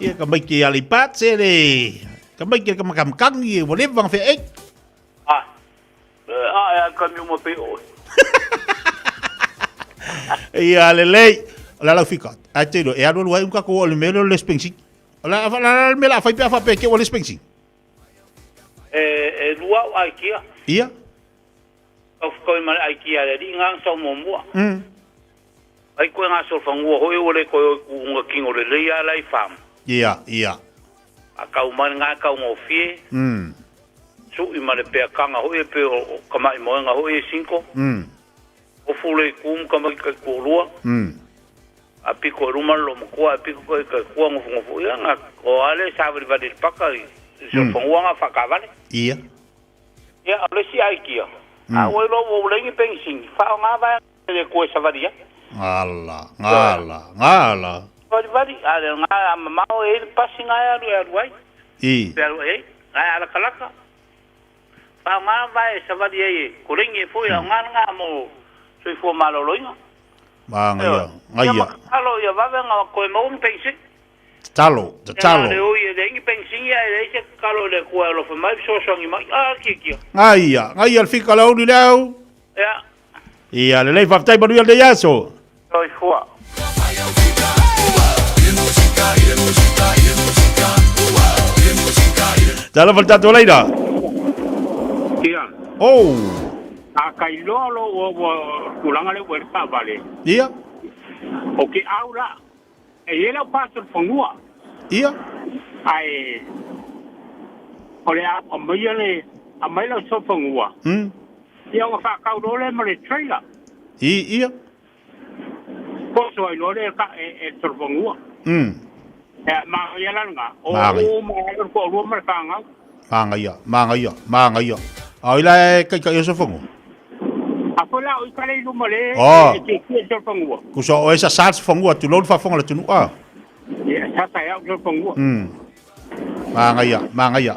Ia ka mai ki ali patse le. Ka mai ki ka makam kang ye mo le vang fe ek. Ya kan mo pe o. Ia le. La la fika. Ate do e ado wa un ka ko le melo le spensi. La me la fai pa pe ke o le spensi. Lua o Ikea. Ia. Of ko ma Ikea le ngang so mo mo. Ai ko nga so fa ngo ho o le ko nga kingo le ia lai fam. Ia. A ka man nga ka ngo fie. Su I ma le pe kanga ho e pe ka mai mo nga ho e 5. O fule kum ka mai ka ko lua. A piko ruma lo mo ko a piko ko ko ngo ia nga o ale sa va de paka. So fa nga fa ka vale. Ia. Ya, ole si Ikea. A o lo o le ngi pension. Fa nga va le ko sa varia. Ngala. Vari ale nga ma o e passing ya ru ai. Pero ala kalaka. Fa nga va sa varia e. Ko ringi fo ya nga mo so fo malo loinga. Ngaya. Alo ya va nga ko mo un pension. Talo. Le oye de ngi pension ya le kalo le ko lo fa mai so ngi mai kiki. Ngaya al fika la uni leo. Ya. Ia le fa tai banu de yaso. Oi fua. Talo fa tato leida. Ia. Oh. A kai lo kulanga le werta vale. Ia. Okay, aula. E ela passa fangua. Ia. Ai. Ole a mai la so fangua. Ia nga fa ka le mo le trailer. Ia. Ko so ai lo le ka e so fangua. Ma ia la nga. O ma ko lo ma ka nga. Mangaya. Ai la ka so fangua. Apola o kale lu mole e so fangua. Ku so o esa sats fangua tu lo fa fangua tu a. Ia sa ya so fangua. Mangaya.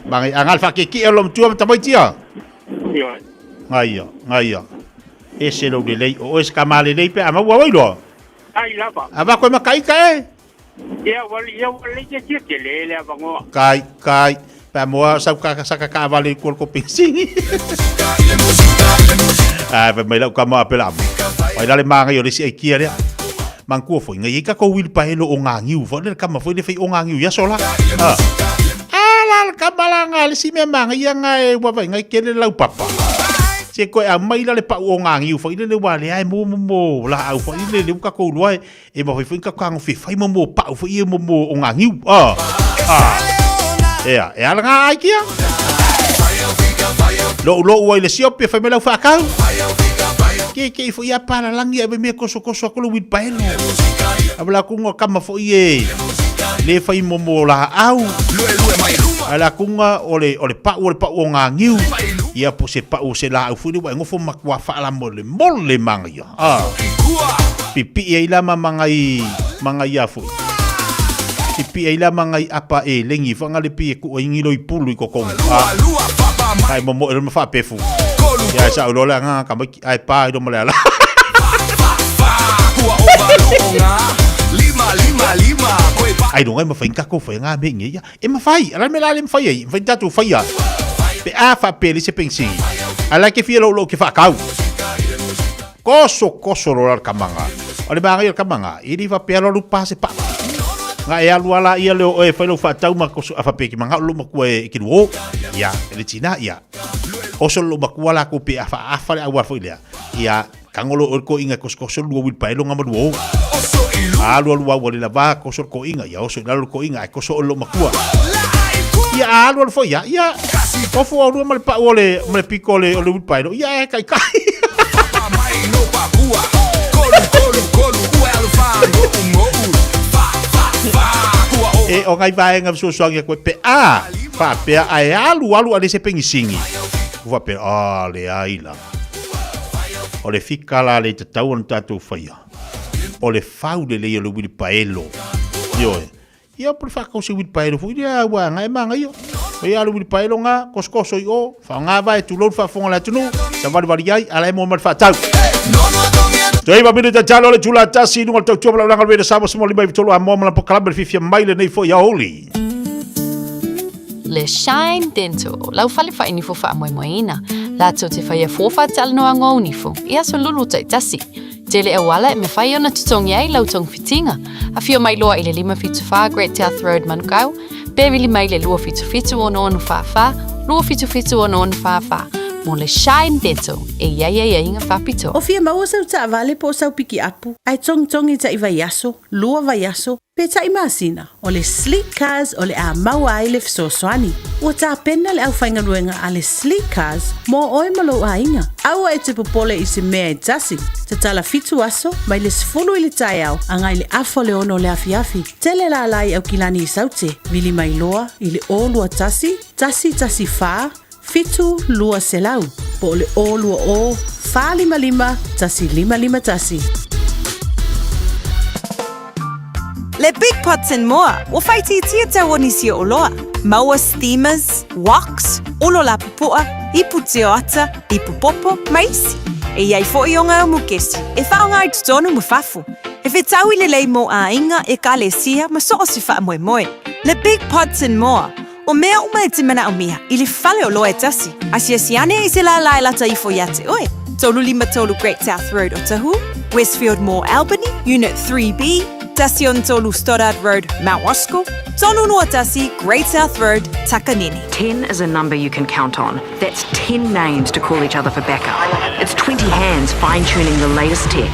Angal fa ki elom tu am tamai tia. Ia. Ngaya. Ese lo de lei o es kamale lei pe ama wa lo. Ai la ba. Aba ko makai ka e. Ia wali ke le bango. Kai. Pa mo sa ka vale ko pinsingi. Pe mai la ka ma pela. Ai dale manga yo si Ikea le. Mangku foi ngai ka ko wil pa helo o ngangiu fo le kama foi le fei o ngangiu ya sola. Ala ka balanga le si me manga ia ngai wa vai ngai kele lau papa. Se ko a mai le pa o ngangiu foi le wa le ai mo la au foi le ka ko luai e mo foi ka ka fi fai mo pa foi mo o ngangiu. E ala nga Ikea. Lo wa le siop fa me lau fa ka. Ke foi a para langi e me koso ko lo wit paelo. Abla kunga kama foi e. Le fai mo la au. Ala kunga ole pa o ngangiu. Ia po se pa o se la au foi wa ngofo makwa fa la mole manga ya. Pipi e la manga ia foi. Pipi e la manga apa e lengi fanga le pi ko ingilo i pulu ko ko. Kai mo mo fa pefu. Ya sa lo la nga ka ai pa do mo la. Ai don't ai ma fa inka ko fa nga be ngi ya. E ma fai, ala me la le fai ai, fa tatu fai ya. Pe a fa pe li se pensi. Ala ke fi lo ke fa kau. Koso lo la kamanga. Ole ba ngai kamanga, iri fa pe lo lupa se pa. Nga e alu ala ia leo e fa lo fa tau ma koso fa pe ki manga lo ma ko e ki wo. Ya, le tina ya. Oso lo makuala ko pe afa le awa foi lea ia kangolo ko inga koskoso lu wil paelo ngama duo alu wale la va koso ko inga ia oso lalu ko inga koso lo makua ia alu foi ia ofu alu mal pa ole mal picole ole wil paelo ia kai kolu E o ngai vaenga susuangi koe pe fa pe ai alu ale se pengisingi. Ua pe le aila. O le fikala le te tau on tatu whaia. O le whau le leo le wili paelo. Ioe. Ia por whakau se wili paelo. Fui rea ua ngai manga io. Ia alu wili paelo ngā koskoso i o. Wha ngā vai tu lor whafonga la tunu. Sa wari ai ala e mo mar whatau. Toi va mire talo le chula tasi no tau chobla la ngalwe sa mo lima vitolo a mo la pokalamba fifia mai le nei fo ya oli. Le Shine Dental. Lau fale fa ini fo fa mo moina. La to te fa fo fa tal no ngo ni fo. Ia so lulu tai tasi. Tele e wala me fa yona tutong yai lau tong fitinga. A fio mai loa ile lima fitu fa Great South Road Manukau. Bevili mai le lua fitu ono fa. Lua fitu ono fa. Mo le Shine Dental e ia inga whapito. O fia maua sau ta vale po sau piki apu. Ai tong ta iwa yaso, lua va yaso, pe ta imasina. O le Sleek Cars o le a maua ai le fsoswani. Ua ta pena le au whainga ruenga a le Sleek Cars mo oe malo a inga. Aua e te popole i se mea e tasi. Ta tala fitu aso, mai le sfulu i le tai au, angai le afo le ono le afiafi. Tele la lai au kilani i saute, vili mai loa, i le o lua tasi faa, fitu lua selau, po le o lua o, fa lima, tasi lima tasi. Le Big Pots and More, o whaiti tia tau nisi o loa. Maua steamers, woks, olo la pupua, ipu teo ata, ipu popo, maisi. E iai fo i o ngā mukesi, e whaonga i tutonu mu fafu. E whetau i le lei mo a inga e ka le sia ma soo si wha moe. Le Big Pots and More, o mea uma e timana o miha, i le whale o loa e tasi. Asia siane i se la lailata i fo iate oe. Tolu lima tolu Great South Road o Tahu, Westfield Mall Albany, Unit 3B, Tasion Tolu Stoddard Road, Mount Roscoe, Tolu Nuatasi, Great South Road, Takanini. 10 is a number you can count on. That's 10 names to call each other for backup. It's 20 hands fine-tuning the latest tech.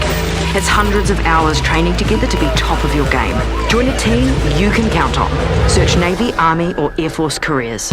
It's hundreds of hours training together to be top of your game. Join a team you can count on. Search Navy, Army or Air Force careers.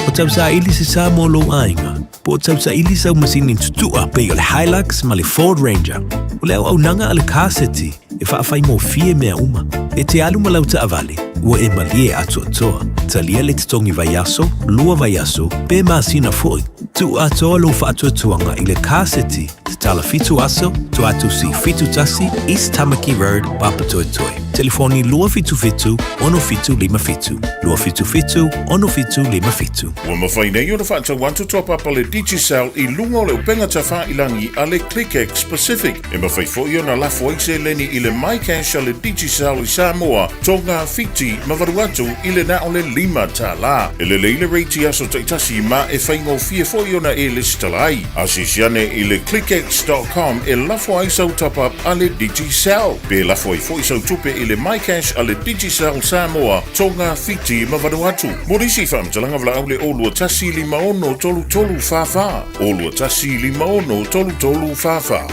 O tau sa ili se sa mo lo ainga. Po o tau sa ili sa umasini tutua pe o le Hilux ma le Ford Ranger. O le au nanga ale kaseti e whaafai mo fie mea uma. E te alu malau ta avale, ua e malie atu atoa. Talia le titongi vaiaso, lua vaiaso, pe maasina foi. Tu atoa lo whaatuatuanga i le kaseti, te tala fitu aso, tu atu si fitu tasi, East Tamaki Road, Papatoetoe. Telefoni lua fitu fitu, ono fitu lima fitu. Lua fitu fitu, ono fitu lima fitu. Ua mawhai nei o na whaata wantu top up le Digicel i lunga o le upenga ta whailangi a le ClickX Pacific. E mawhai fo i o na lafo aise leni i le MyCash a le Digicel i Samoa, tonga fiti mavaruatu i le na o le lima ta la. E le leile reiti aso taitasi ma e whaingo fie fo i o na e listalai. Asisiane i le clickx.com e lafo aisau top up a le Digicel. Pe lafo i fo i sau tupe i le MyCash a le Digicel Samoa, tonga fiti mavaruatu. Morisi whamtalanga vla au le olua tasi li maono tolu fafa. Olua tasi li maono tolu fafa.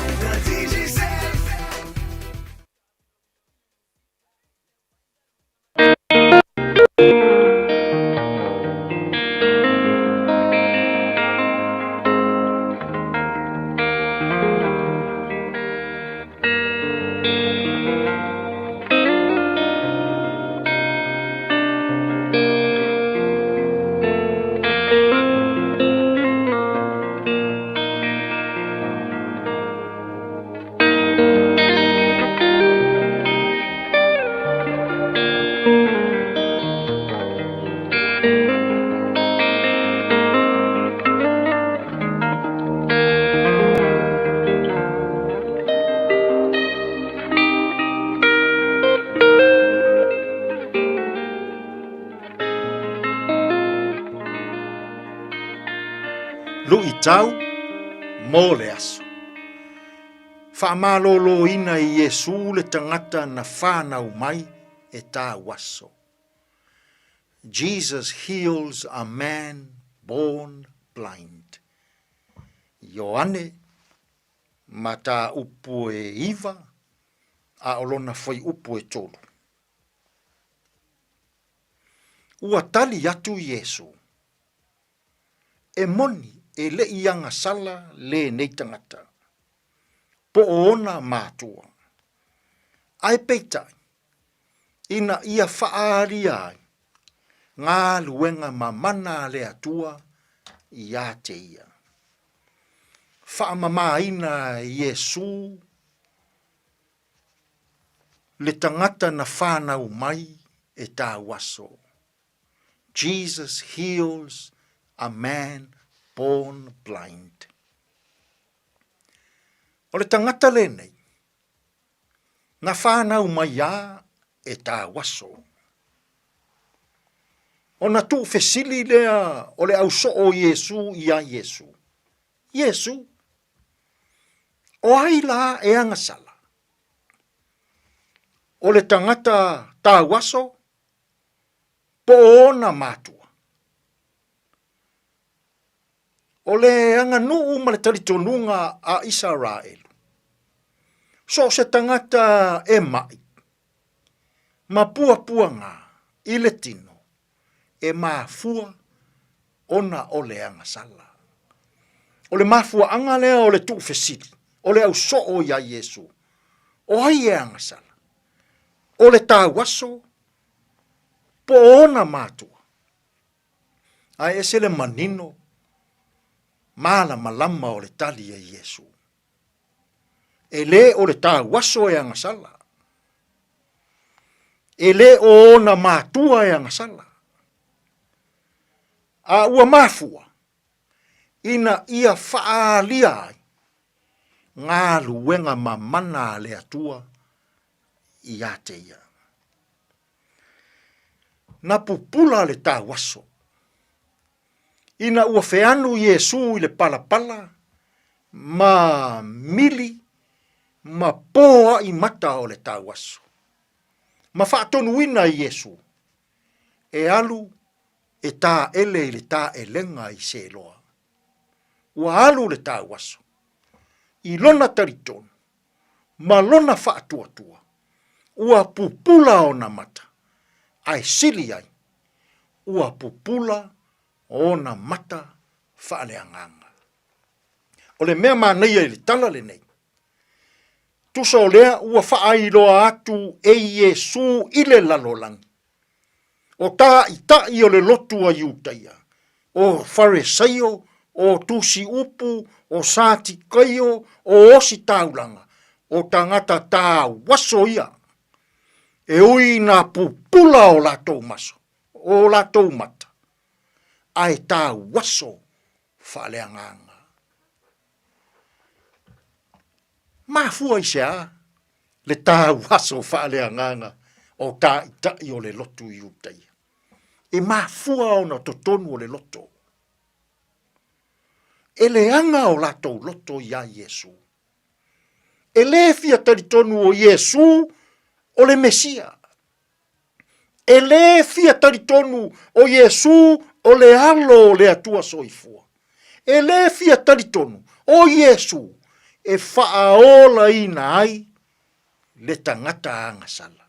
Tau mo le aso. Whaamalo ina i Yesu le tangata na whanau mai e tā waso. Jesus heals a man born blind. Ioane, ma tā upu e iwa, a olona whai upu e tolu. Ua tali atu Yesu. E moni e le ianga sala le nei tangata. Po ona mātua. Ai peitai, ina ia whaaria ai, ngā luenga mamana le atua i a te ia. Whaamamaina Iesu, le tangata na whanau mai e tā waso. Jesus heals a man born blind. O le tangata le nei, na whanau mai a e tā waso. O na tu fesili lea o le au so o Iesu i a Iesu. Iesu, o ai la e anga sala. O le tangata tā waso, po ona mātua. O le anga nuu ma le talitonunga a Israel. So se tangata e mai, ma pua ngā, i le tino, e mafua ona o le anga sala. O le mafua anga lea o le tu fesili, o le au so o ia Iesu, o hai e anga sala. O le tā waso, po ona mātua. Ai ese le manino, mala malama o le tali e Iesu. E le o le tā waso e anga sala. E le o ona mātua e anga sala. A ua mafua, ina ia whaalia ai, ngā luenga mamana le atua, i a te ia. Na pupula le tā waso. Ina ua feanu Iesu i le palapala, ma mili, ma poa i mata o le tā waso. Ma whaatonu ina i Iesu, e alu e tā ele i le tā elenga i se loa. Ua alu le tā waso, i lona taritonu, ma lona whaatuatua. Ua pupula o na mata, ai sili ai, ua pupula o na mata whaaleanganga. O le mea mānei ai le tala le nei. Tusa o lea ua whaailoa atu e Iesu i le lalolangi. O tā i tai o le lotu a iutaia, o farisaio, o tusi upu, o sati kaio, o osi taulanga, o tangata tā waso ia. E ui nā pupula o lātou maso, o lātou mata, ai tā waso whaaleanganga. Mafua i sea, le tā waso whaaleanganga o tā itai o le lotu i utai. E mafua o na totonu o le loto. E le anga o lātou loto ia Iesu. E le fia taritonu o Iesu, o le Mesia. E le fia taritonu o Iesu o le alo o le atua soifua. E le fia taritonu o Iesu e whaaola ina ai le tangata anga sala.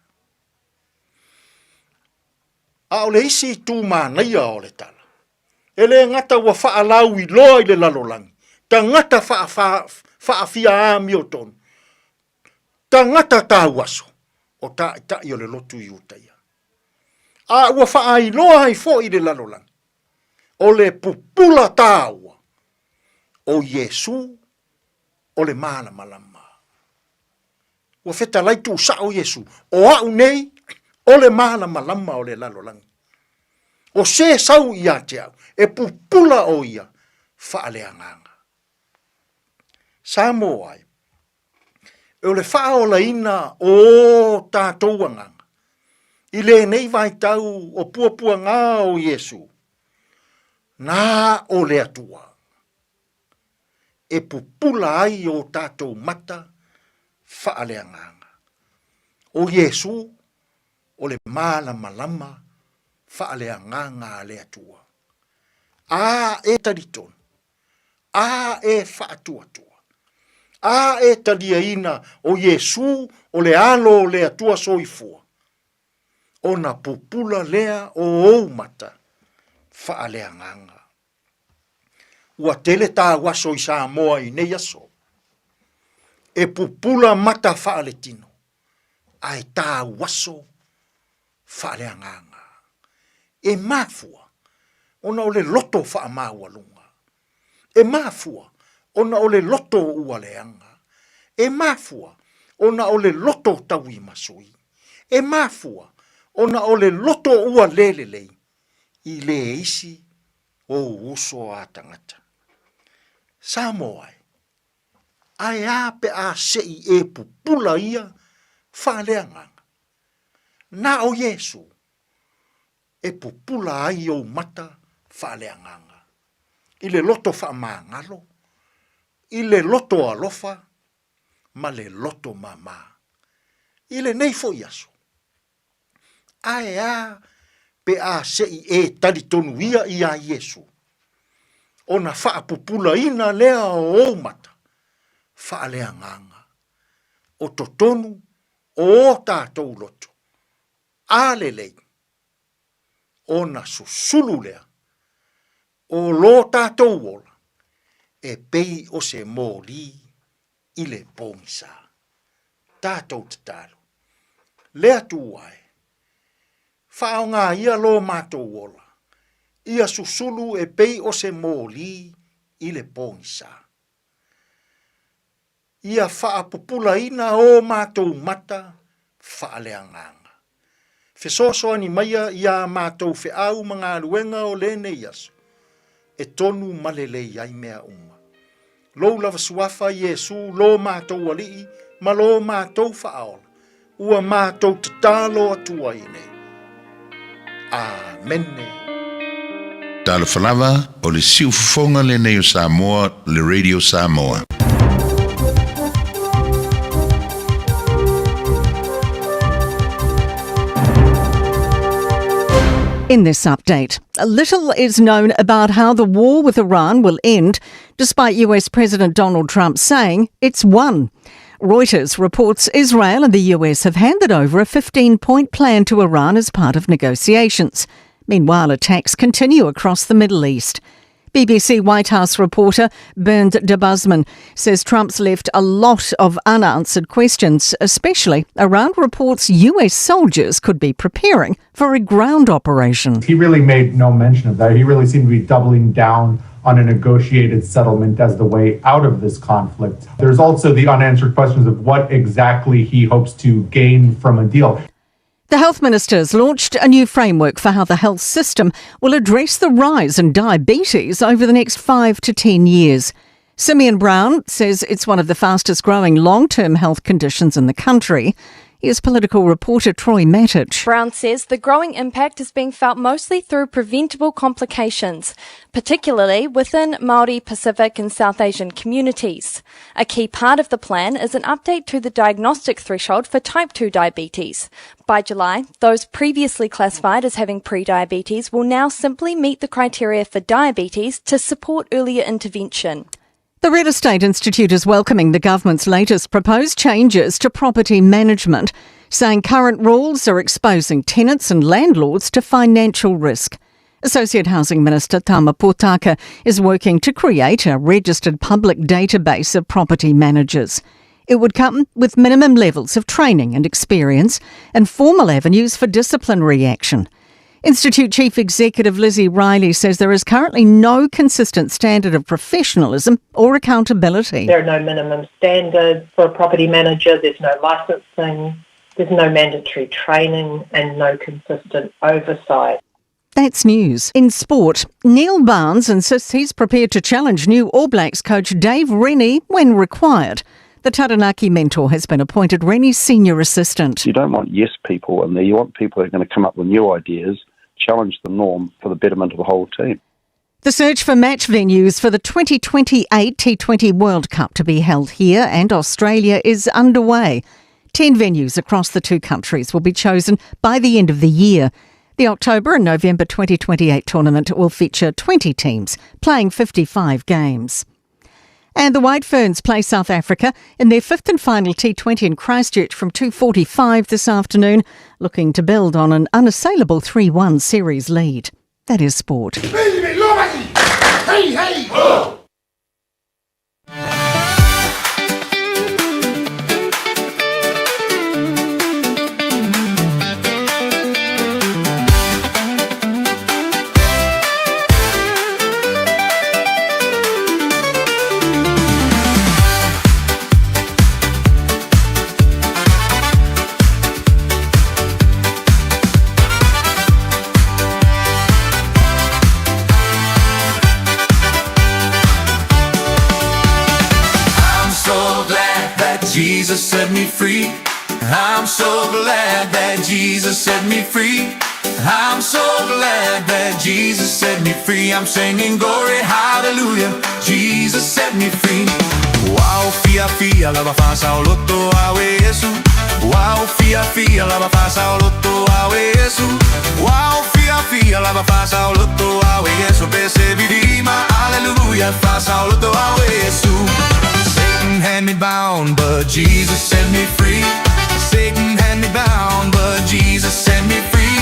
A o le isi tū mānaia o le tala. E le ngata ua whaalau i loa i le lalolangi. Tangata whaafia āmi o tonu. Tangata tāwaso. O tā i o le lotu i utaia. A ua whaai loa ai fo i le lalolangi. O le pupula tāua. O Iesu, o le mana malama. Ua wheta laitu sa o Iesu. O au nei, o le mana malama o le lalolangi. O se sau i a te au. E pupula o ia, whaaleanganga. Samo ai. E o le whaola ina o tātou anganga. I le nei vai tau o puapua ngā o Iesu. Nā o le atua. E pupula ai o tātou mata whaaleanganga. O Iesu, o le malama whaaleanganga le atua. A e tariton. A e whaatuatua. A e talia ina o Iesu o le alo o le atua soifua. O na pupula lea o oumata whaaleanganga. Ua tele tā waso i Samoa i nei aso. E pupula mata whaaletino. Ai tā waso whaaleanganga. E mafua, ona ole loto whaamaualunga. E mafua, ona ole loto ualeanga. E mafua, ona ole loto tawi masui. E mafua, ona ole loto ua lelelei. I le isi o uso a tangata. Samoai, ai a pe a sei e pupula ia whaaleanganga. Na o Yesu, e pupula ai o mata whaaleanganga. I le loto whaamangalo, i le loto alofa, ma le loto mama. I le neifo Yesu. Ai a pe a sei e talitonu ia i a Yesu. Ona whaapupula ina lea o mata. Whaaleanganga. O totonu o tātou loto. Alelei. Ona susulu lea. O lo tātou ola. E pei o se mōli i le pōmisa. Tātou tatalu. Lea tuai. Whaonga ia lo mātou ola. Ia susulu e pei o se mōli i le pōngisa. Ia whaapupula ina o mātou mata whaaleanganga. Whesosoa ni maia ia mātou whiau mga ruenga o lene iasu. E tonu malelei ai mea uma. Lou lava suafa Yesu lo mātou alii ma lo mātou whaola. Ua mātou tatalo atua inei. Amene. Tala falava o le siufofonga le nei o Samoa, le Radio Samoa. In this update, little is known about how the war with Iran will end, despite US President Donald Trump saying it's won. Reuters reports Israel and the US have handed over a 15-point plan to Iran as part of negotiations. Meanwhile, attacks continue across the Middle East. BBC White House reporter Bernd Debusman says Trump's left a lot of unanswered questions, especially around reports US soldiers could be preparing for a ground operation. He really made no mention of that. He really seemed to be doubling down on a negotiated settlement as the way out of this conflict. There's also the unanswered questions of what exactly he hopes to gain from a deal. The health ministers launched a new framework for how the health system will address the rise in diabetes over the next 5 to 10 years. Simeon Brown says it's one of the fastest growing long-term health conditions in the country. Here's political reporter Troy Mattich. Brown says the growing impact is being felt mostly through preventable complications, particularly within Māori, Pacific and South Asian communities. A key part of the plan is an update to the diagnostic threshold for type 2 diabetes. By July, those previously classified as having pre-diabetes will now simply meet the criteria for diabetes to support earlier intervention. The Real Estate Institute is welcoming the government's latest proposed changes to property management, saying current rules are exposing tenants and landlords to financial risk. Associate Housing Minister Tama Potaka is working to create a registered public database of property managers. It would come with minimum levels of training and experience and formal avenues for disciplinary action. Institute Chief Executive Lizzie Riley says there is currently no consistent standard of professionalism or accountability. There are no minimum standards for a property manager, there's no licensing, there's no mandatory training and no consistent oversight. That's news. In sport, Neil Barnes insists he's prepared to challenge new All Blacks coach Dave Rennie when required. The Taranaki mentor has been appointed Rennie's senior assistant. You don't want yes people in there. You want people who are going to come up with new ideas, challenge the norm for the betterment of the whole team. The search for match venues for the 2028 T20 World Cup to be held here and Australia is underway. 10 venues across the two countries will be chosen by the end of the year. The October and November 2028 tournament will feature 20 teams playing 55 games. And the White Ferns play South Africa in their fifth and final T20 in Christchurch from 2:45 this afternoon, looking to build on an unassailable 3-1 series lead. That is sport. Hey, hey! Jesus set me free. I'm so glad that Jesus set me free. I'm so glad that Jesus set me free. I'm singing glory, hallelujah. Jesus set me free. Wow, fia fia la bafasa o loto awe Yesu. Wow, fia fia la bafasa o loto awe Yesu. Wow, fia fia la bafasa o loto awe Yesu. Pese vidima, hallelujah, fasa o loto awe Yesu. Satan had me bound, but Jesus set me free. Satan had me bound, but Jesus set me free.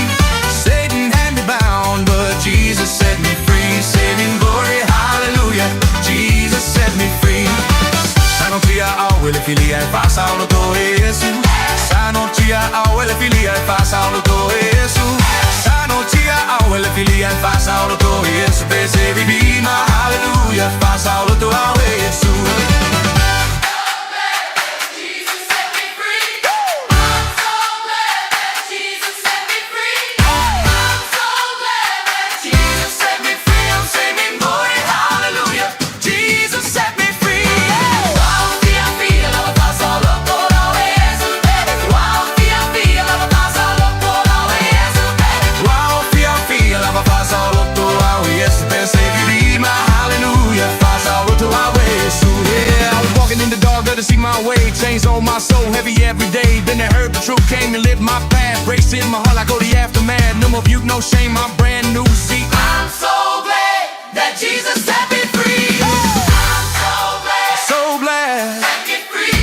Satan had me bound, but Jesus set me free. Saving glory, hallelujah, Jesus set me free. Sanotia awele filia e pasa o loto Yesu. Sanotia awele filia e pasa o loto Yesu. Sanotia awele filia e pasa o loto Yesu. Pese vivima, hallelujah, pasa o loto Yesu. See my way, chains on my soul, heavy every day. Then I heard the truth came and lit my path. Race in my heart, I go the aftermath. No more rebuke, no shame, I'm brand new. See, I'm so glad that Jesus set me free. I'm so glad, so glad, set me free.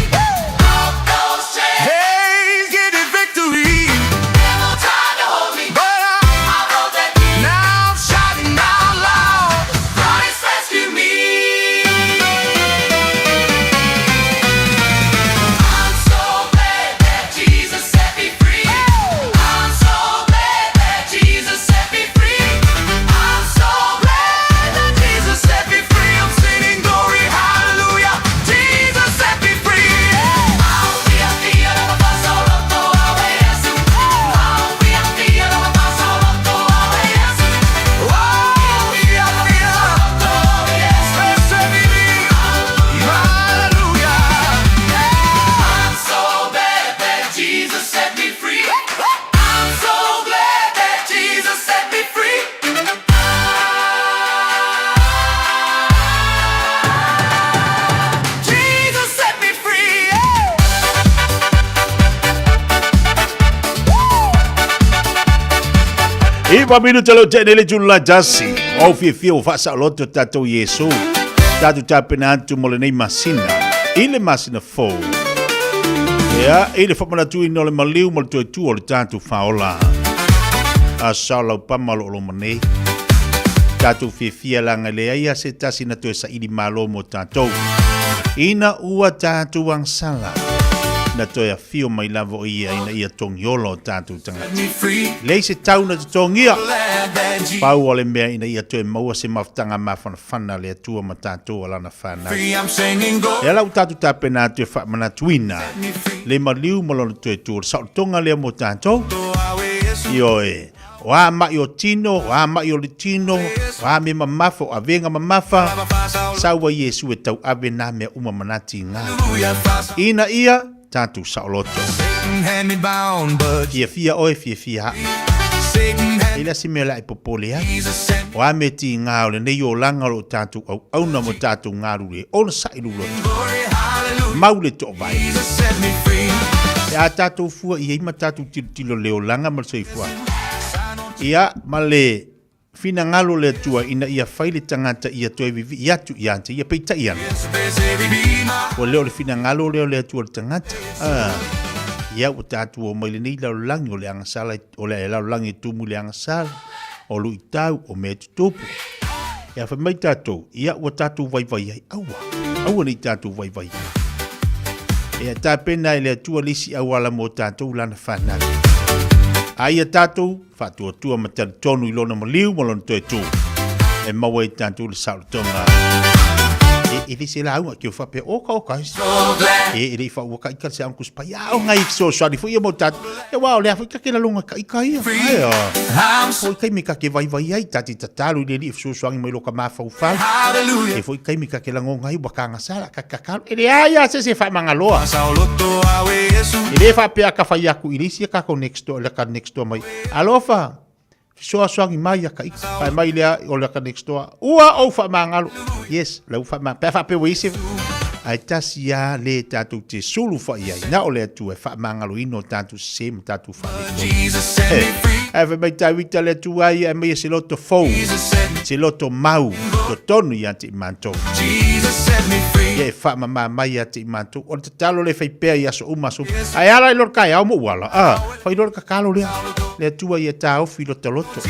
Off those chains, hey, get it victory. There's no time to hold me, but I wrote that key. Now I'm shouting out loud, Christ rescue me. Ipa minuto lo tenele jula jasi o fifio fasa loto tato Yesu tato tapenantu molenei masina ile masina fo ya ile famana tu inole maliu mal tu o tato faola asala pamalo lo mane tato fifia langa le ia se tasina to sa ili malo mo tato ina ua tato wang sala na toia fio mai lavo ia ina ia tongiolo tatu tanga. Leise tau na tongia. Pau ole mea ina ia toe maua se maftanga mafana fana le atua ma tatu ala na fana. E lau tatu tapena tue fa manatuina. Le maliu malona toe tuur. Sao tonga lea mo tatu. Ioe. Wa ma yo tino, wa ma yo litino, wa me mamafa, a venga mamafa. Sawa Yesu e tau ave na mea uma manati ngā. Ina ia. Tatu saoloto. Fia oe fia. Ila si mea lai popole ha. Wa me ti ngā ole ne yo langa lo tatu au na mo tatu ngā rure. Ona sa ilu lo. Maule to vai. E a tatu fua i eima tatu tilo leo langa mal soi fua. Ia male fina ngalo le tua ina ia faile tangata ia toe vivi ia tu iante ia peita iana. O leo le fina ngalo leo le tua le tangata. Ia o tatu o maile nei lau langi o le angasala o le lau langi tumu le angasala o lu itau o me tutupu. Ia fa mai tatu ia o tatu vai ai aua. Aua nei tatu vai. Ia ta pena le tua lisi awala mo tatu lana whanari. Aia tātou, whātua tua matari tonu I lona maliu malona toi tū. E maua I tātou le sautonga. E e le se la unga ki o fa pe o ka e le fa o ka ka se ankus pa ya o ngai so ni fu mo tat e wa o le fa ka la lunga ka ai o kai mi ka ke vai ai tati tatalu le li so ngi mo lo ka ma fa fa e foi kai mi ka ke la ngai ba ka ngasala ka e le ai se fa mangaloa e le fa pe ka fa ya ku ilisi ka ko next door mai alofa so ngi mai ka ai mai le o le ka next door ua o fa mangalo yes la fa ma pe fa pe wisi ai tasia le tatu te sulu fa ia na o le tu e fa mangalo ino tatu sem tatu fa ave mai tai vita le tu ai e mai se loto fo se loto mau to tonu ia te manto e fa mama mai ia te manto o te talo le fai pe ia so uma so ai ala lor kai au mo wala fai lor ka kalo le tu ai ta o filo te loto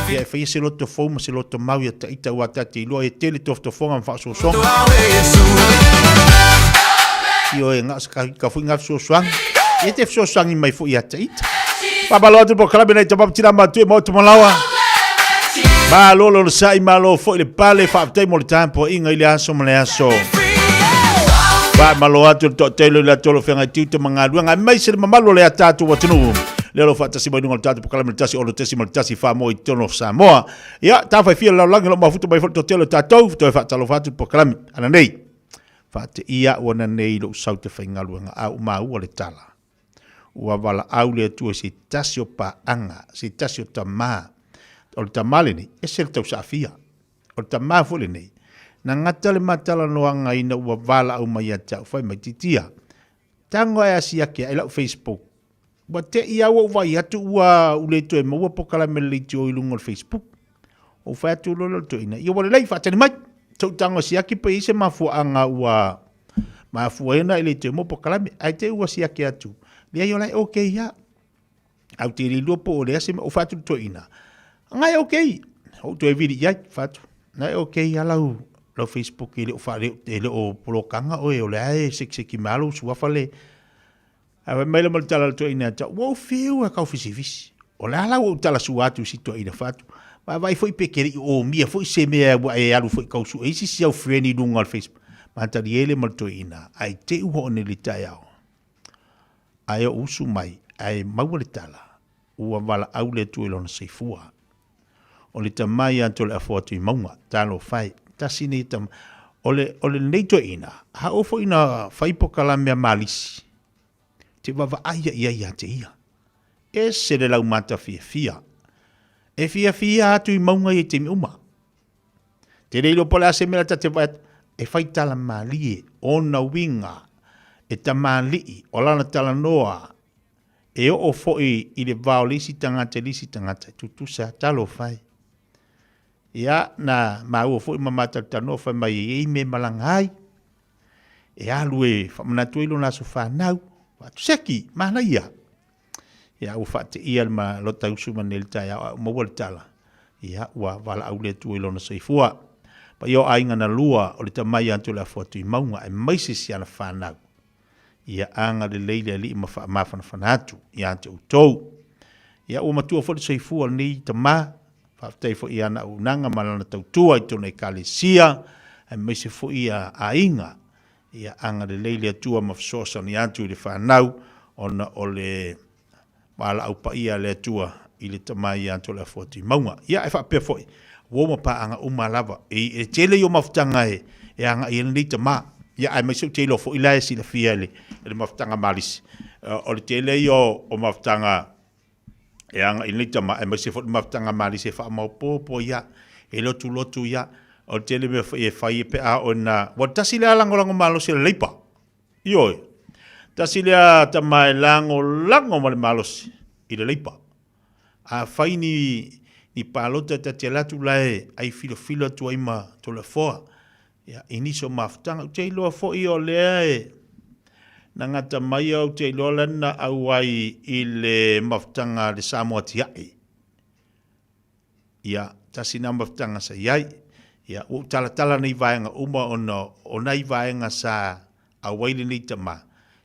e fai se loto fo ma se loto mau ia te ita wa tati lo e tele to fo ngam fa so io e nga ka fu nga so swang e te so swang mai fu ia te ita Papa lote po kala bena tapa tira matu mo to malawa. Ba lolo sai malo fo le pale fa te mo tempo inga ile aso mo le aso. Ba malo atu to telo la tolo fenga tite mangalu nga mai se mamalo le atatu watunu. Lelo fa tasi mo ngol tatu po kala tasi o tesi mo tasi fa mo itono Samoa. Ya ta fa fia la lang lo mafuto mai fo to telo tatu to fa talo fa po kala ana nei. Fa te ia ona nei lo saute fa ngalu nga au mau le tala. Ua wala aule tu si tasio pa anga, si tasio tama. O tamale ni, e se tau safia. O tama fule ni. Na ngata le matala noanga ina ua wala au mai atau, fai mai titia. Tango e asia kia, e lau Facebook. Ua te ia ua vai atu ua ule tu e maua pokala me leiti o ilungo Facebook. O fai atu lolo tu ina. Ia wale lei fatani mai. Tau tango siaki pa ise mafua anga ua. Mafua ena ele tu e maua pokala me. Ai te ua siaki atu. Lia yo lai okay ya. Au te rilua po o lea se o fatu to ina. Ngai okay. O to e viri ya fatu. Ngai okay ya lau Facebook ele o fale ele o polokanga o e o lea e seki malo sua fale. Awe maila mal tala to ina ta. Wo fiu a kau fisivisi. O lea lau o tala suatu si to ina fatu. Ma vai foi pekeri o mia foi se mea e alu foi kau su. Eisi si au freni dunga al Facebook. Ma tali ele mal to ina. Ai te uho o nelita yao. Ai o usu mai, ai maua tala, ua wala au le tu ilona seifua. O le tamai anto le afua tu i maunga, talo fai, tasi ni tam, o le neito ina, ha ofo ina fai pokala mea malisi. Te wawa aia ia te ia. E se le lau mata fia. E fia atu i maunga i te mi uma. Te reilo pole ase mera ta te wait, e fai tala malie, ona winga, e tamali'i o lana tala noa e o fo'i i le vao lisi tangata tutusa talo fai. Ia na maua fo'i mamata tanoa fai mai e me malangai e alu e whamanatu ilo naso whanau watu seki mana ia. Ia ua whate ia ma lota usuma nel tai au maua le tala. Ia ua wala au le tu ilo na seifua. Pa io ainga na lua o le tamai antu le afuatu i maunga e maisi si ana whanau. Ia anga le leile ali ma mafana fanatu ia ante utou. Ia ua matua fo le seifua ni tama whaftai fo ia na unanga malana tautua i tona i kalesia e meise fo ia ainga. Ia anga le leile atua mafsosa ni antu i le whanau ona o le wala au pa ia le atua i le tama i antu le afuatu i maunga. Ia e whapea fo i woma pa anga umalava e tele yo maftanga e anga i ni tama. Ia ai mai te lo fo ila si la fiele le maftanga malis o le tele yo o maftanga e anga i lita ma ai mai se fo maftanga malis e fa mo popo ia e lotu ia o le tele me e fai pe a ona wa tasile lango malo se leipa io tasile ta mai lango mal malos i le leipa a fai ni palota ta te latu lai ai filo tu ai ma to le foa. Ya iniso maftanga te loa fo i o lea e na ngata mai au te loa lana au ai i le maftanga le Samoa tiai. Ya tasina maftanga sa iai. Ya u tala nei vaenga uma o nei vaenga sa au ai le nei tama.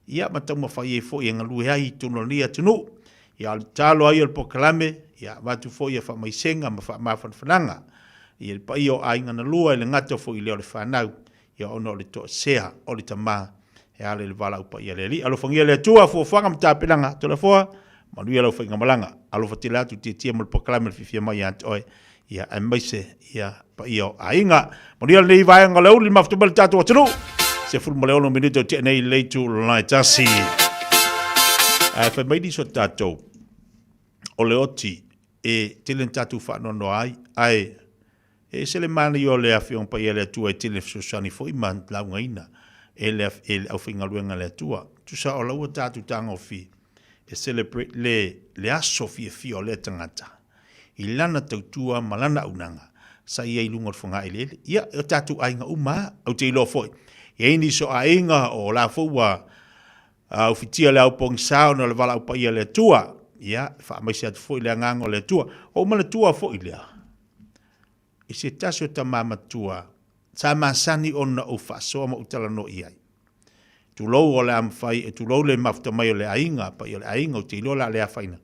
Ya matau mawhai e fo i ngalue ai tuno nia tunu. Ya talo ai al pokalame. Ya watu fo i a whamaisenga ma whamafan whananga. I el pai o ainga na lua i le ngata fo i leo le whanau. ia ona o le to sea o le tama e ale le vala upa ia le li alo fangia le tua fo fanga mta pelanga to le foa malu alo fanga malanga alo fatila tu tia mo proclamer fifia mai ant oi ia ai mai se ia pa ia ainga malu le vai nga le uli maftu bel tatu tru se ful mo le ono minuto te nei le tu la tasi ai fa mai di so tatu o le oti e tilen tatu fa no ai e se le mani o le afion pa ia le tua e tile fsosani foi man laungaina ele au finga luenga le tua tu sa o lau tatu tanga o fi e celebrate le aso fi o le tangata i lana tautua malana unanga sa ia i lunga fonga ele ia o tatu ainga uma au te ilo foi e ini so ainga o la fua au fitia le au pong sao no le vala au pa ia le tua ia fa mai se atu foi le ngango le tua o ma le tua foi le i se taso tamama tua sa masani ona o fa so ma utala no iai tu lo o le am fai e tu lo le mafta mai o le ainga pa i le ainga o te lo la le afaina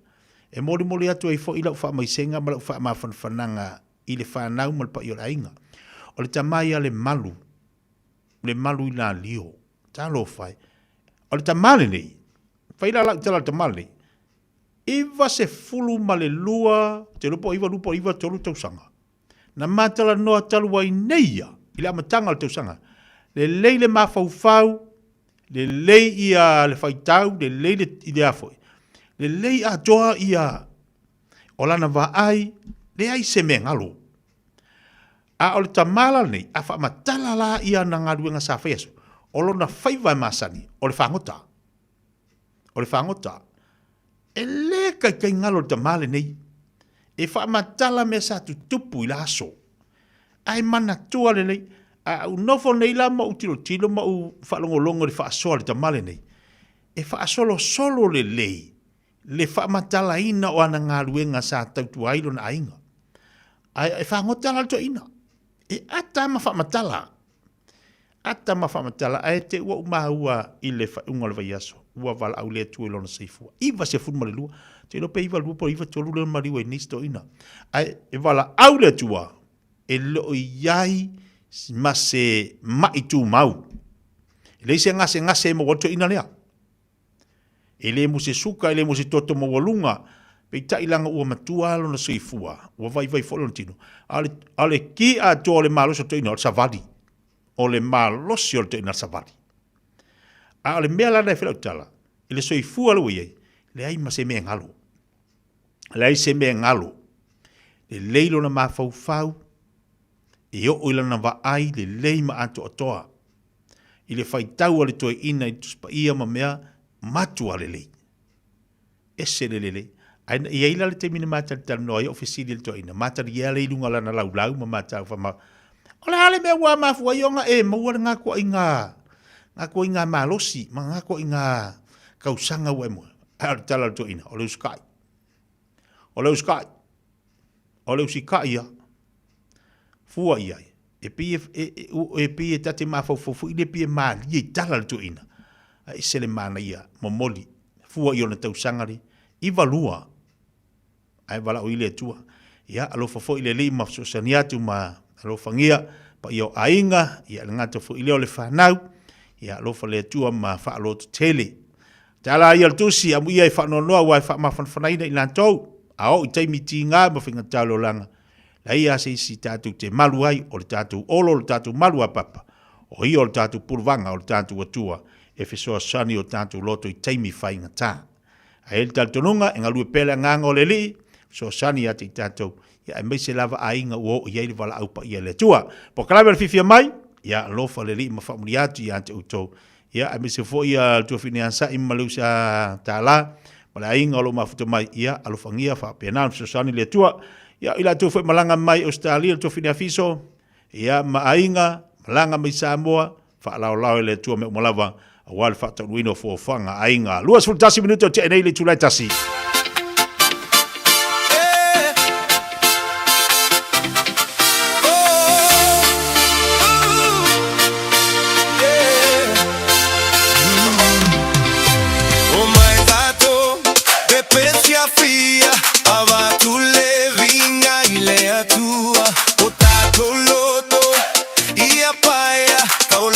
e mori mori atu ai fo ila fa mai senga ma fa ma fananga i le fa nau mal pa i le ainga o le tamai le malu i la lio ta lo fai o le tamale nei fai la tala tamale iva se fulu male lua te lupo iva tolu tausanga na matala noa talu wai neia i le amatanga le tausanga le leile mafaufau le lei ia le faitau le leile i le afoi le lei a toa ia o lana vaai le ai se me ngalo a o le tamala nei a fa matala la ia na ngaluenga sa feso o lona faiva masani o le fangota e le kai ngalo le tamale nei e fa matala me sa tupu i laso ai mana tua le nei a nofo nei la mo tilo mo fa longo le fa so le tamale nei e fa solo le lei le fa matala ina o ana ngaluenga sa tautu ai lona ainga ai e fa ngotala to ina e ata ma fa matala ai te ua maua i le fa unga le vaiaso ua vala au le tu lona seifu iva se fun malua te lo pe iva lu po iva tolu le mariwa i nisto ina ai e vala au le tua e lo iai ma se mai tu mau le se ngase mo woto ina lea ele mo se suka ele mo se toto mo walunga pe ta ilanga ua matua lona seifua ua vai folo tino ale ki a to le malo so to ina savadi o le malo so to ina savadi a le mea lana e whelau tala ele soifua lo iei le ai ma se mea ngalo le leilo na mafaufau e o ilana va ai le lei ma ato atoa i le faitau ale toe ina i tuspa ia ma mea matua le lei ese le lei ia ila le temina mata le tano ai ofisili le toe ina mata ria le ilunga lana laulau ma mata fama o le hale mea ua mafua ionga e maua le ngako inga malosi ma ngako inga kausanga ua mua ale tala le toe ina o le uskai o le usika ia fua ia e pie tate mafaufofu i le pie mali e tala le toe ina e se le mana ia momoli fua i ona tausanga i valua ai vala o ile tua ia alo fofo ile le mafsosani atu ma alo fangia pa io ainga ia ngata fo ile o le fanau ia alo fa le tua ma fa alo tele tala ia tusi amu ia fa no no wa fa ma fan fanaina ina tou ao i taimi tinga ma finga talo langa la ia se si tatu te malu ai o le tatu olo le tatu malu a papa o i o le tatu purvanga o le tatu atua e fesoa sani o tatu loto i taimi fainga ta a el taltonunga enga lue pele nganga o le li so sani ati tatu ia e meise lava ainga uo i eili vala aupa i ele tua po kalabel fifia mai ia lofa le li ma famuriatu i ante utou ia e meise fo ia tua fineansa i malusa tala Mala ainga lo mafuta mai ia alofangia fa pena so sani le tua ia ila tu foi malanga mai Australia tu fina fiso ia ma ainga malanga mai Samoa fa lao le tua me malava wal fa tu wino fo fanga ainga luas fu tasi minuto te nei le tulai tasi Kaula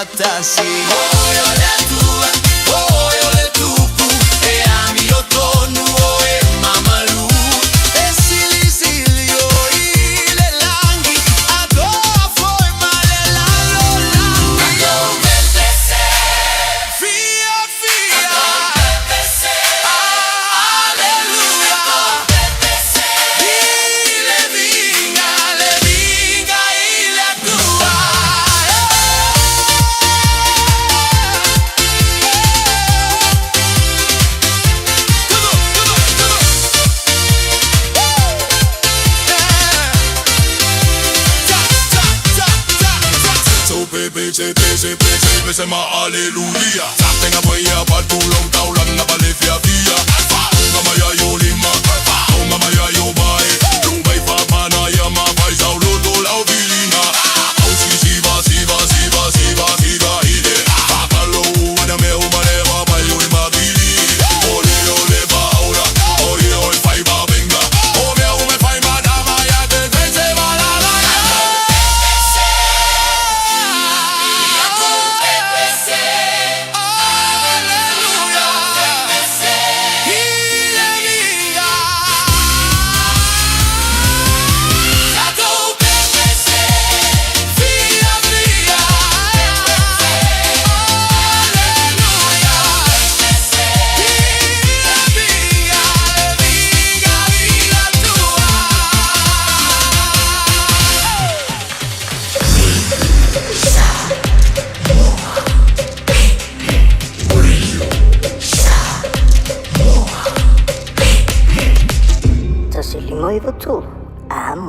tasi Oyo le tua, oyo le tupu E ami o tonu o e mamalu E sili sili o i le langi Adoa foi male la lo langi Ado bepese Fia fia Ado bepese Alleluia Ado bepese Le vinga il a tua se ma aleluia Tenga boya patulong taulan na balefia via Nga maya yo lima Nga maya yo bae Dung bay fa mana ya ma bai sao lo do lao vilina Au si siva siva siva siva siva ide Pakalo wana me umane wa bai yo ma vili Ole ole ba ora Oye oi fai ba venga O me ume fai ma dama ya te se va la la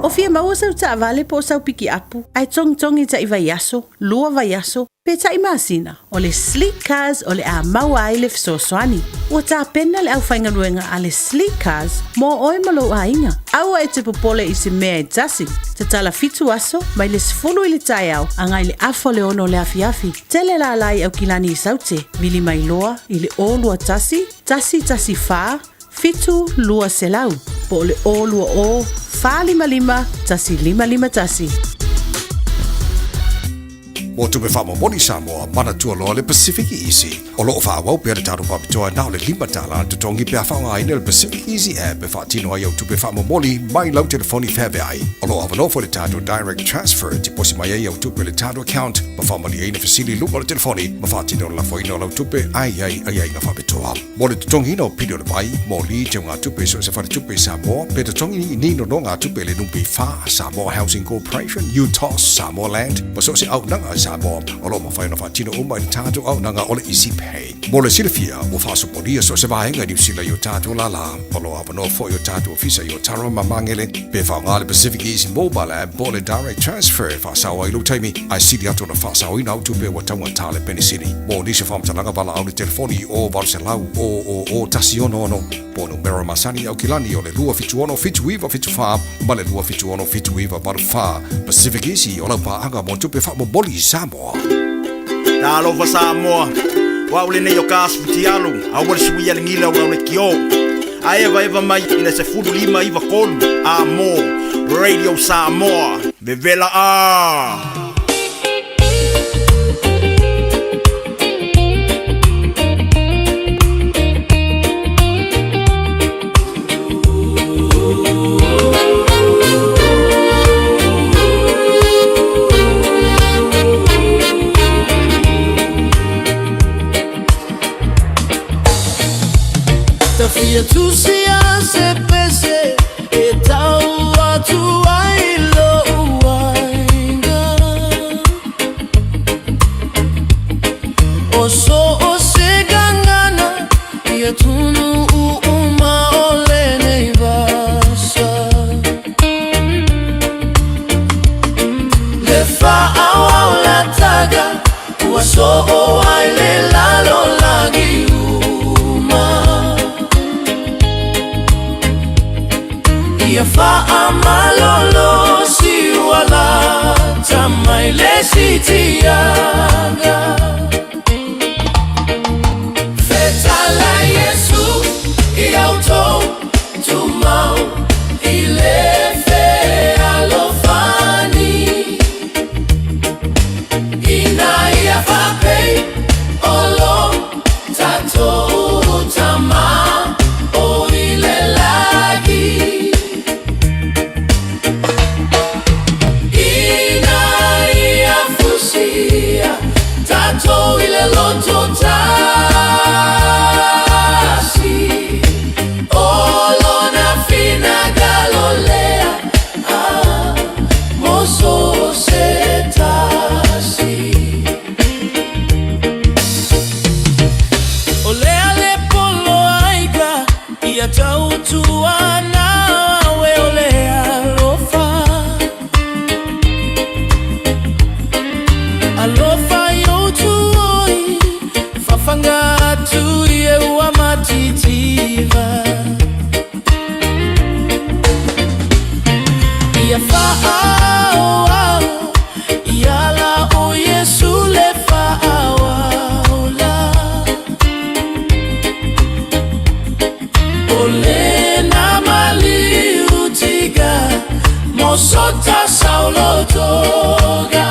O fia maua sau ta vale po sau piki apu. Ai tong i ta iwa yaso, lua va yaso. Pe ta imasina. O le sleek cars o le a maua ai le fsoswani. O ta pena le au whainga ruenga a le sleek cars mo oe malo a inga. Aua e te popole i se mea e tasi. Te tala fitu aso, mai le sfulu i le tai au. Angai le afo le ono le afi. Tele la alai au kilani i saute. Vili mai loa i le o lua tasi. Tasi faa. Fitu lua selau. Po le o lua o. Fa lima tasi lima tasi. Mo tupe whama moni Samoa, mana tua loa le Pacific Easy. O loo wha wau pēr tāru papitoa nao le lima tāla tu tongi pēr whaunga aina le Pacific Easy app e whaatino ai au tupe whama moni mai lau telefoni whebe ai. O loo awanofo le tātu direct transfer ti posi mai ai au tupe le tātu account ma whamali aina fasili lupa le telefoni ma whaatino la whaino lau tupe ai na whapitoa. Mo le tutongi no pido le vai, mo li te ngā tupe so se whare tupe Samoa, pe tutongi ni no ngā tupe le numpi wha Samoa Housing Corporation, UTOS, Samoa Land, ma so se au nanga Samoa, o lo ma whaino whaatino umai tātu au nanga ole Easy Pay. Mo le silifia, mo whaasuporia so se wahenga ni usila yo tātu lala, o lo awanofo yo tātu ofisa yo tara mamangele, pe whaunga le Pacific Easy Mobile app, mo le direct transfer, whaasawa ilu taimi, ai sili ato na whaasau ina au tupe wa taunga tāle penisini. Mo nisi whamtalanga wala au le telefoni o Barcelau, o tasi ono, po numero masani au kilani o le lua fitu ono fitu iwa fitu wha, ma le lua fitu ono fitu iwa baru wha, Pacific Easy o lau paanga mo tupe wha mo boli Samoa. Talo fa Samoa, wa ule ne yo kasu tialu, a wale suia le ngila wa ule kio. A eva mai ina se fulu lima iwa kolu, a mo, Radio Samoa, bevela a. Tafia tu se pese e tau atu ai lo ainga o so o se gangana ia tunu uma ole nei vasa le fa au la taga o so o ai le lalo lagi ia fa amalolo si wala tamai le sitianga feta la Yesu i auto tu mau ile fe alofani ina ia fa ia fa'aoao iala o Iesu le fa'aoaola o le na maliu tiga mosota saulotoga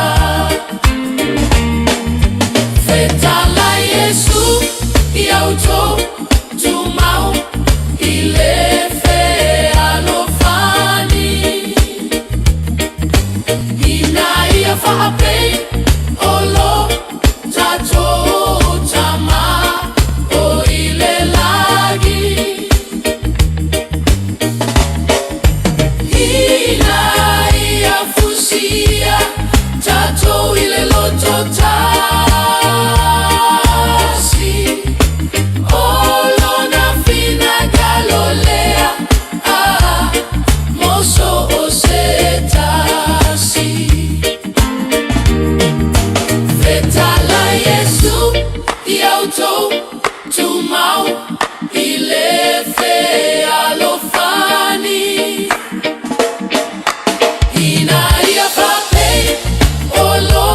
fetala Iesu iauto tumau ile fe alofani ina ia fa'apei olo tato tama o ile lagi ina ia fusia tato ile lotota Tumau ile fe alofani ina ia pape olo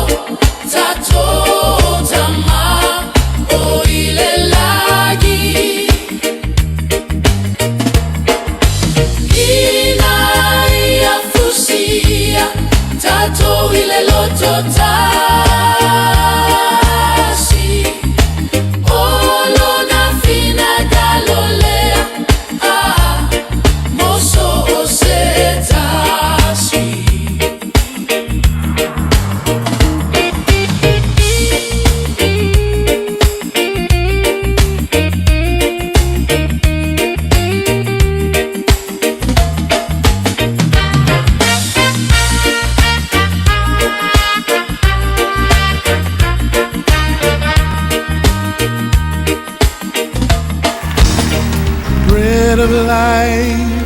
tato tama o ile lagi ina ia fusia tato ile lotota Of life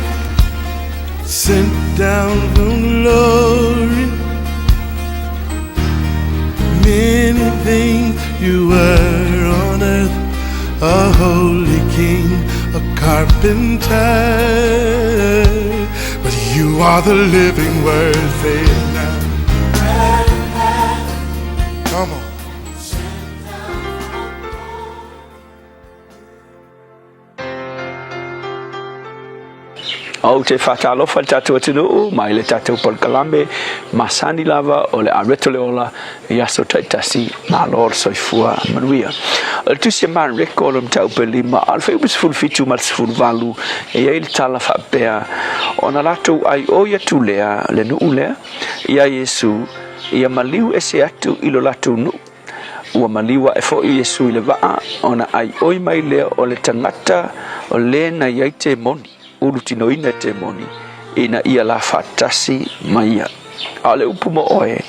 sent down from glory. Many things you were on earth, a holy king, a carpenter, but you are the living word. Say it now. Come on. O te whakalofa tatou atunu mai le tatou Polkalame masani lava o le areto le ola i aso taitasi na lor soifua manuia. O le tusi man reko o mtau pe lima al fai ubis fitu mal sifuru valu e ia le tala whapea o na latou ai o ia tu lea le nuu lea ia Yesu ia maliu ese atu ilo latou nuu ua maliwa e fo Yesu i le vaa o na ai oi mai lea o le tangata o le na iai te moni ulu tino ina te moni ina ia la fatasi maia a le upu mo oe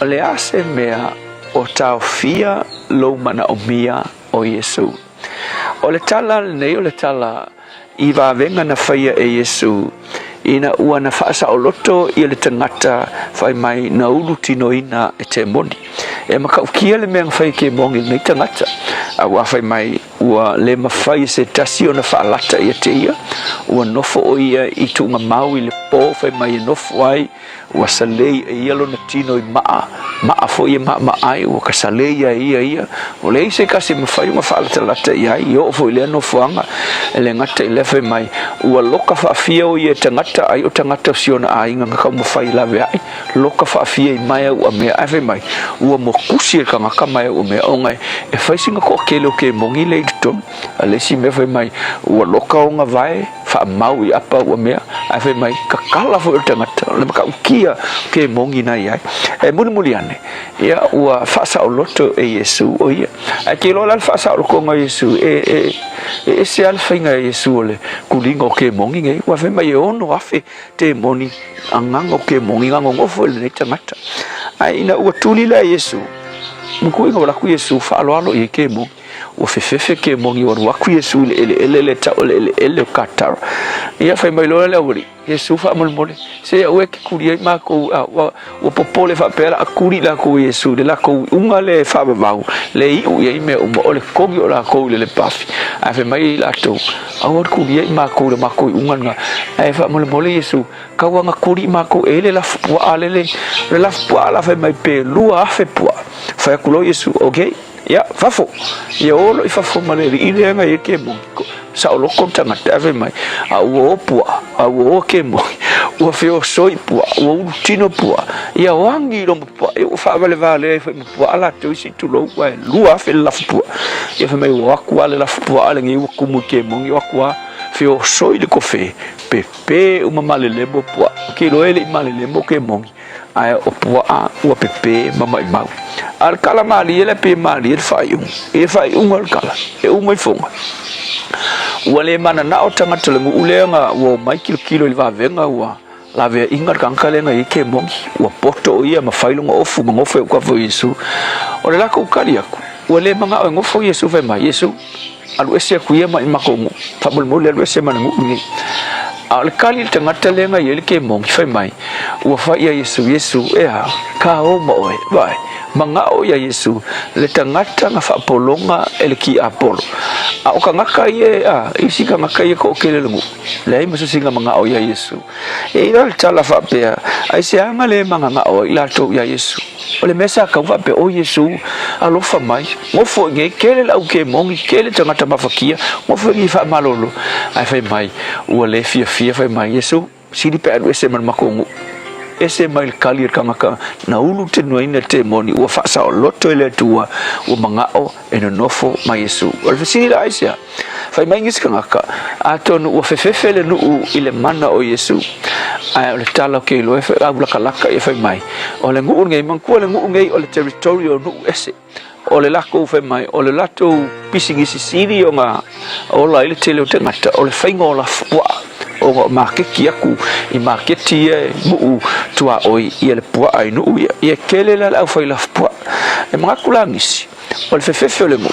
o le ase mea o tau fia lo mana o mia o Yesu o le tala nei o le tala i va venga na faia e Yesu ina ua na faasa o loto i le tangata fai mai na ulu tino ina e te moni e makaukia le mea fai ke mongi nei tangata a ua fai mai ua le mawhai se tasi o na whaalata ia te ia ua nofo o ia i tunga mau i le pō fai mai e nofo ai ua salei e ia lo na tino i maa fo ia maa ai ua ka salei ia o le ise kasi mawhai uma whaalata lata ia i o fo i le nofo anga e le ngata i le fai mai ua loka whaafia o ia tangata ai o tangata siona a inga ngakau mawhai lawe ai loka whaafia i mai ua mea ai fai mai ua mo kusi e ka ngaka mai ua mea o ngai e whaisinga ko kele o ke mongi le ton a le si me fai mai ua loka o nga vai fa mau i apa ua mea ai fai mai ka kala fo i tangata le maka ukia ke mongi na ai e muli ane ia ua whaasa o loto e Yesu o ia a ke lola le whaasa o loko nga Yesu e se alwhainga e Yesu o le kulinga o ke mongi ngai ua fai mai e ono afe te moni anganga o ke mongi ngango ngofo le nei tangata ai ina ua tuli la Yesu mukuinga wala ku Yesu whaaloalo i ke mongi ua fefefe ke mogi ua ruaku Iesu le tau le katara ia fai mai loa le auri Iesu fa'amolemole se ua ke kuri ai makou ua popole fa'apea la'akuri lakou Iesu le lakou unga le fa'avavau le i'u iai mea uma o le kogi o lakou le pafi ae fai mai latou aua kuri ai makou le makou unga nga ae fa'amolemole Iesu kauanga kuri makou le lafu pua'a le lafu pua'a la fai mai pe lua afe pua'a fai akulo Iesu okay ya fafo ia olo i fafo ma le ri'ileanga ia ke mogi sa o loko tangata ave mai a ua opua a ua o ke mogi ua feo soi pua ua ulu tino pua ia wangi lo pua ia ua whaavale vale ai fai pua ala tau isi tulou wae lua afe le lafu pua ia fai mai ua akua le lafu pua ale ngi ua kumu ke mogi ua akua feo soi le kofe pepe uma malelemo pua ke lo ele i malelemo ke mogi ai o pua ua pepe mama i mau al kala mali ele pe mali ele fai al kala e umai fonga wale mana na o tanga telengu ulenga wo mai kilo il va venga wa la ve ingar kankale nga ike mongi wa poto ia ma failunga ofu ngofo kwa vo Yesu o le ko kali aku wale manga o ngofo Yesu ve ma Yesu alu ese ku ia ma makongu tabul mo le ese manangu ni al kali tanga telenga yele ke mongi fe mai wa fa ia Yesu ea ka o mo e vai manga o ya Yesu le tangata nga fa polonga ele ki apolo a o kangaka ye isi kangaka ye ko kele lungu le ai maso singa manga o ya Yesu e ira tala fa pe ai se anga le manga o ila to ya Yesu o le mesa ka fa pe o Yesu alo fa mai mo fo nge kele la o ke mongi kele tangata mafakia mo fo ngi fa malolo ai fa mai o le fia fa mai Yesu sidi pe adu ese man makongu ese mai kali kangaka na ulu te noina te moni ua fasa o loto ele tua ua mangao eno nofo ma Yesu o le fasini la aisia fai mai ngisi kangaka a tonu ua fefefe le nuu ile mana o Yesu o le tala ke ilo e fai au lakalaka e fai mai o le nguu ngei mankua le nguu ngei o le territorio nuu ese o le lako fai mai o le lato pisingisi siri o ngā o la ile tele o te ngata o le whainga o la fua o marketi aku i marketi muu tua oi ia le pua ai nuu ia kele la au fai la pua e mga kulangisi o le fefefe o le mu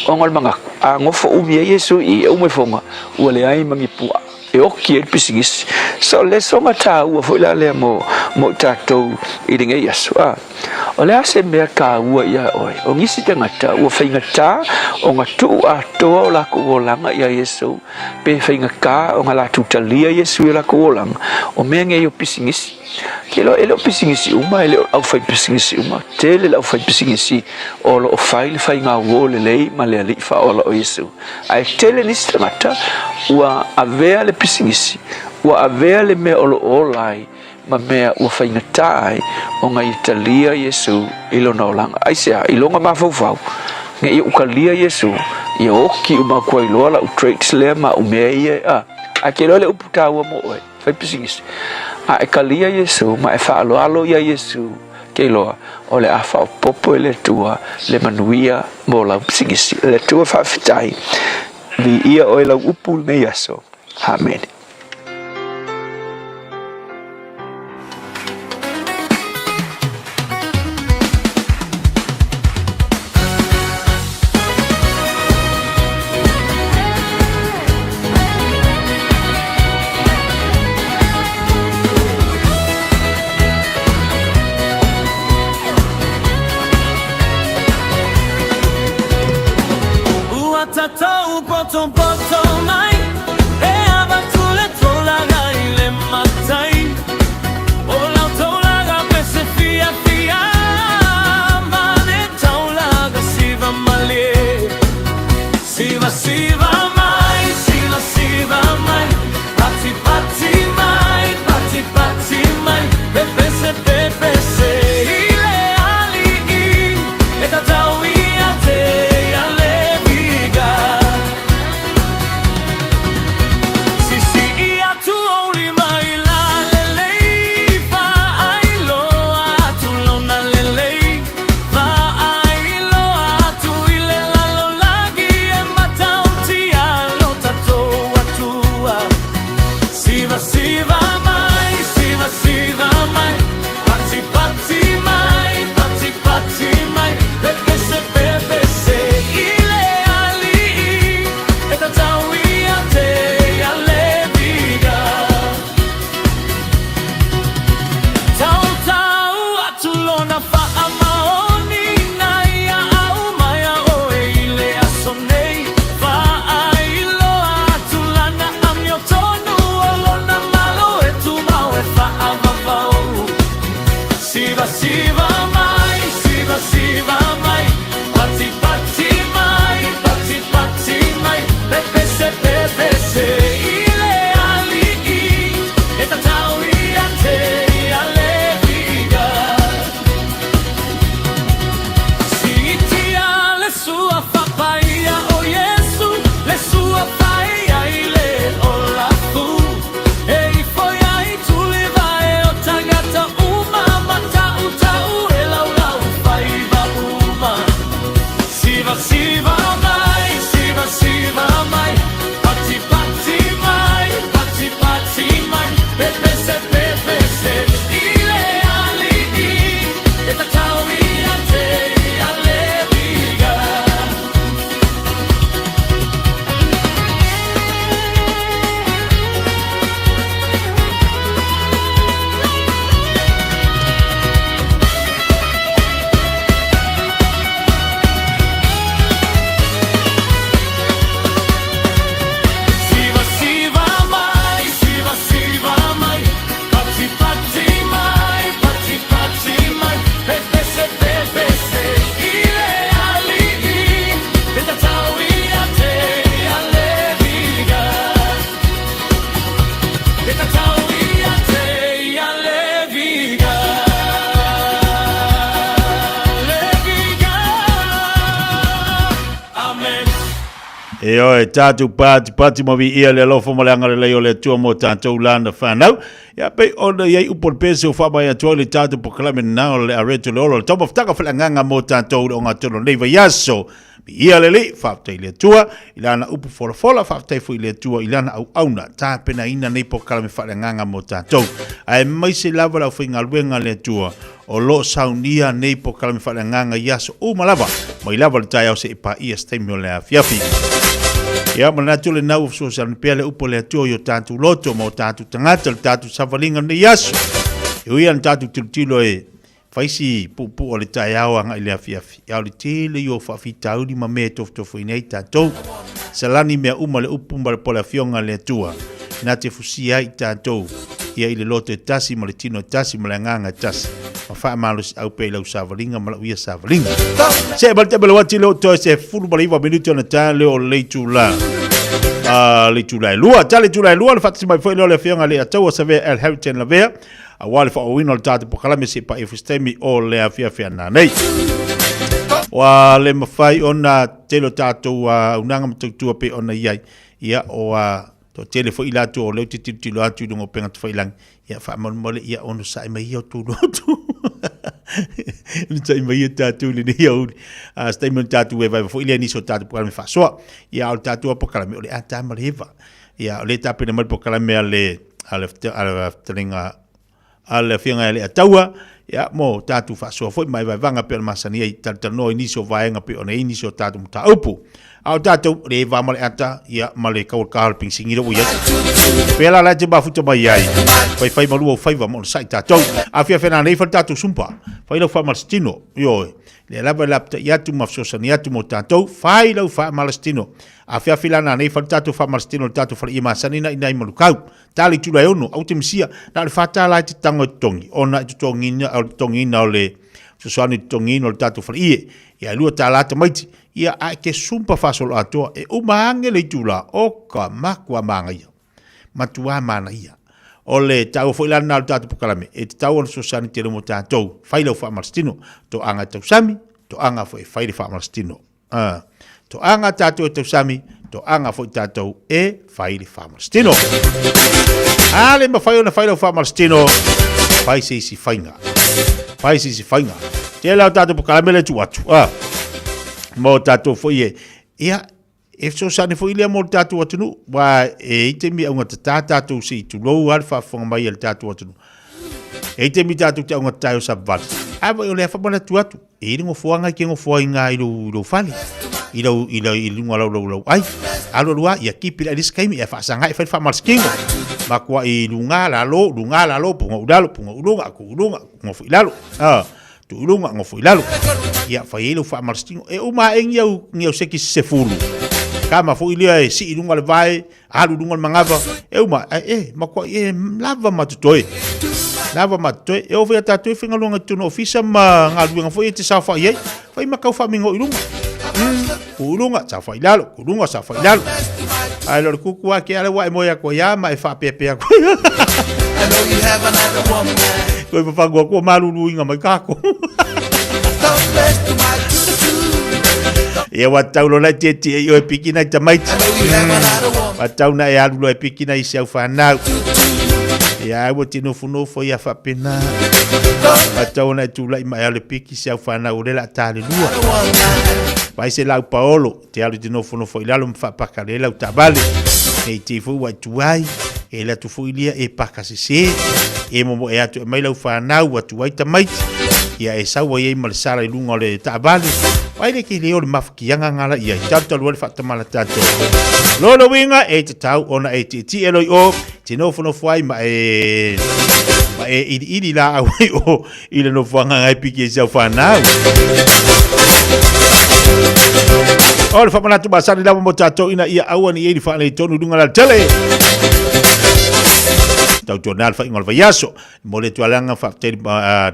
o ngal mga a ngofo umi Yesu i umai fonga ua le ai mangi pua e oki e pisingisi so le songa ta ua foi la le mo tatou i ringa Yesu o le ase mea ka ua ia oi o ngisi te ngata ua whaingata o ngā tuu a toa o lako o langa ia Yesu pe whaingaka o ngā latu talia Yesu i lako o langa o mea ngei o pisingisi ke lo ele o pisingisi uma ele au whai pisingisi uma tele au whai pisingisi o lo o whaile whai ngā uo le lei ma le ali wha o lo o Yesu ai tele nisi te ngata ua avea le pisingisi ua avea le mea o lo o lai ma mea ua whaingata ai o ngā italia Yesu ilo na olanga ai sea ilonga mawhauwhau nge i ukalia Yesu i oki uma kua iloa la utraits lea ma umea ie a ke loa le uputa ua mo oe whai pisingisi a e kalia Yesu ma e whaaloalo ia Yesu ke loa o le awha o popo e le tua le manuia mo lau pisingisi le tua whawhitai vi ia o e lau upu me yaso amen. E oi, tātou pāti mawi ia le lofo malanga le leo le tua mo tātou lana whanau. Ia pei ona iei upor pese o whamai atua le tātou pokalame nao le areto le olo. Tama whtaka whalanganga mo tātou o ngā tono nei vai aso. Ia le li, whaftai le tua, ilana upu fola, whaftai fui le tua, ilana au auna, tāpena ina nei pokalame whalanganga mo tātou. Ai mai se lava lau whinga luenga le tua. O lo saunia nei pokalame whalanganga iaso o malava. Mai lava le tai au se ipa ia steimi o le afiafi. Ia mana tu le nau so sa pele upo le tu yo tatu loto mo tatu tangata le tatu savalinga ne yaso. Ia tatu tilo e faisi pupu o le tai au anga ile afiafi. Ia le tele yo fa fitau di mame tof nei tatu. Salani mea uma le upu ma le pola fionga le tua. Na te fusia i tatu. Ia ile loto e tasi ma le tino tasi ma le nganga tasi. Ma wha malus au pe lau savalinga ma la uia savalinga. Se balte bela wati leo toi se fulu bala iwa minuto na ta leo leitu la. Leitu la lua. Ta leitu la lua le fatisi mai foi leo le fionga le ataua sa vea el Harrington la vea. A wale fa owino le tate pokalame se pa ifustemi o le afia fia nanei. Wa le mawhai ona telo tātou unanga matutua pe ona iai. Ia o to tele fo ila to le titilo atu ngo penga to failang ia fa mole ia ono sai mai o tu lotu ni sai mai tatu ni ia statement tatu e vai fo ile ni so tatu por me fa so ia o tatu po kala me ole ata maleva ia le tape ne mal po kala me ale telinga ale fianga ale ataua ia mo tatu fa so foi mai vai vanga per masania i tatu no ni so vai nga pe ona ni so tatu ta upu au tātou re va male ata ia male kau kalping singira o ia pela la te bafuta mai ai fai malu o fai va mo sai tātou afia fena nei fa tātou sumpa fai lo fa malstino yo le lava lapta ia tu mafsosa ni atu mo tātou fai lo fa malstino afia filana nei fa tātou fa malstino tātou fa ima sanina ina malu kau tali tu ono au te msia na le fata la te tango tongi ona tu tongina au tongina le so soani tongino tātou fa ia lua talata maiti ia a ke sumpa fasol atoa e umaange le tula o ka makua manga ia matua mana ia o le tau fo ilana al tatu pokalame e te tau on sosani te remo tātou whailau wha marstino to anga tau sami to anga fo e whaile wha marstino to anga tātou e tau sami to anga fo i tātou e whaile wha marstino ale ma whaiona whailau wha marstino whai se isi whainga te lau tātou pokalame le tu atu mo tato foi ia e so sane foi le mo tato atunu wa e te mi unga tato si tu lo alfa fonga mai el tato atunu e te mi tato te unga tayo sa vat ava yo le fa bona tu atu e ngo foanga ke ngo foinga i lo fali i lo ngala lo ai alo lua ia kipila dis kaimi e fa sanga e fa malskingo ma kwa i lunga la lo punga udalo punga ulunga ngo foi lalo tu ulunga ngo foi lalo ia failo fa marstingo e uma engiau seki sefulu kama fo ilia e si ilunga le vai alu lunga mangava e uma mako e lava matutoi e o vea tatu finga lunga tu no ofisa ma ngalu nga fo e te sa fa ye fa makau fa mingo ilunga ulunga sa fa ilalo ulunga sa fa ilalo ai lo kuku ke ala wa moya ko ya ma e fa pepe ko I know you have another woman ko fa go malu luinga mai kako ia watau lo la tete e o pikina i tamaiti watau na e alu lo e pikina i se au whanau ia o tino funofo ia whapena watau na e tula i mai ale piki se au whanau le la tale lua vai se lau paolo te alu tino funofo i lalo mwhapaka le lau tabale e te fu wa tuai e la tu fu ilia e pakasese e momo e atu e mai lau whanau watu ai tamaiti ia e saua ia ma le sala i lunga o le taabale wai le ke leo le mafakianga ngala ia i tau le whatamala tātou lolo winga e te tau ona e te eloi o te nofo ai ma e ili la awai o i le nofuanga ngai piki e sau whanau o le whamanatu masari lama mo tātou ina ia aua ni e li whanau i tonu lunga la tele tau tō nāl whainga le vaiaso mo le tualanga whaapteri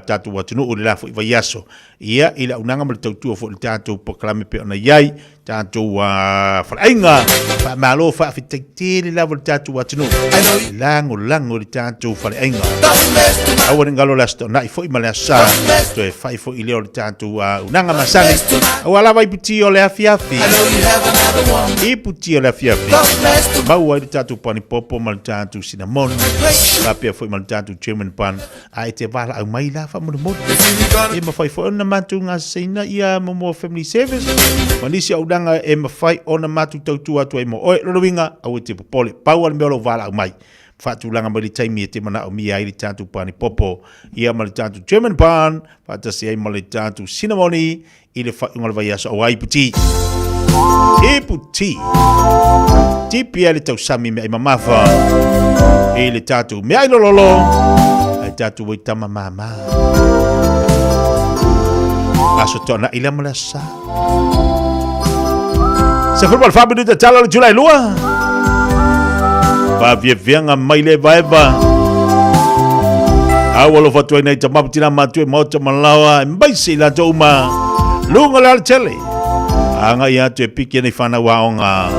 tātou watunu o le la fo i vaiaso ia ila unanga mo le tautua fo le tātou pokalame pe ona iai tātou whalainga, whamalo whawhitaitiri lawa tātou atinu, lango le tātou whalainga. Awa ngalo lasto na ifo imale asa, to e whai fo ileo le tātou unanga masani, awa lawa iputi o le afiafi, iputi o le afiafi, maua le tātou pani popo ma le tātou sinamoni, kapia fo imale tātou German pan, a te wala au mai la whamunamotu, e mawhai fo ona matu ngā seina ia momo family service, manisi au danga e mawhai ona matu tautu atu e mo oe rowinga au te popole pau al meolo wala au mai fatu langa mali taimi e te mana o mi ai tātu pani popo ia mali tātu German pan fatasi ai mali tātu cinnamoni i le whaunga le vai asa o aiputi tipi ai le tau sami me ai mamafa i le tātu me ai lololo ai tātu wai tama mama aso tona ila malasa Sa football Fabio de Tala July Lua. Ba vianga mai le vaeva. Awalo fatwa nei tamaputina matue moto malawa mbaisi la toma. Lunga la tele. Anga ya te piki nei fana waonga.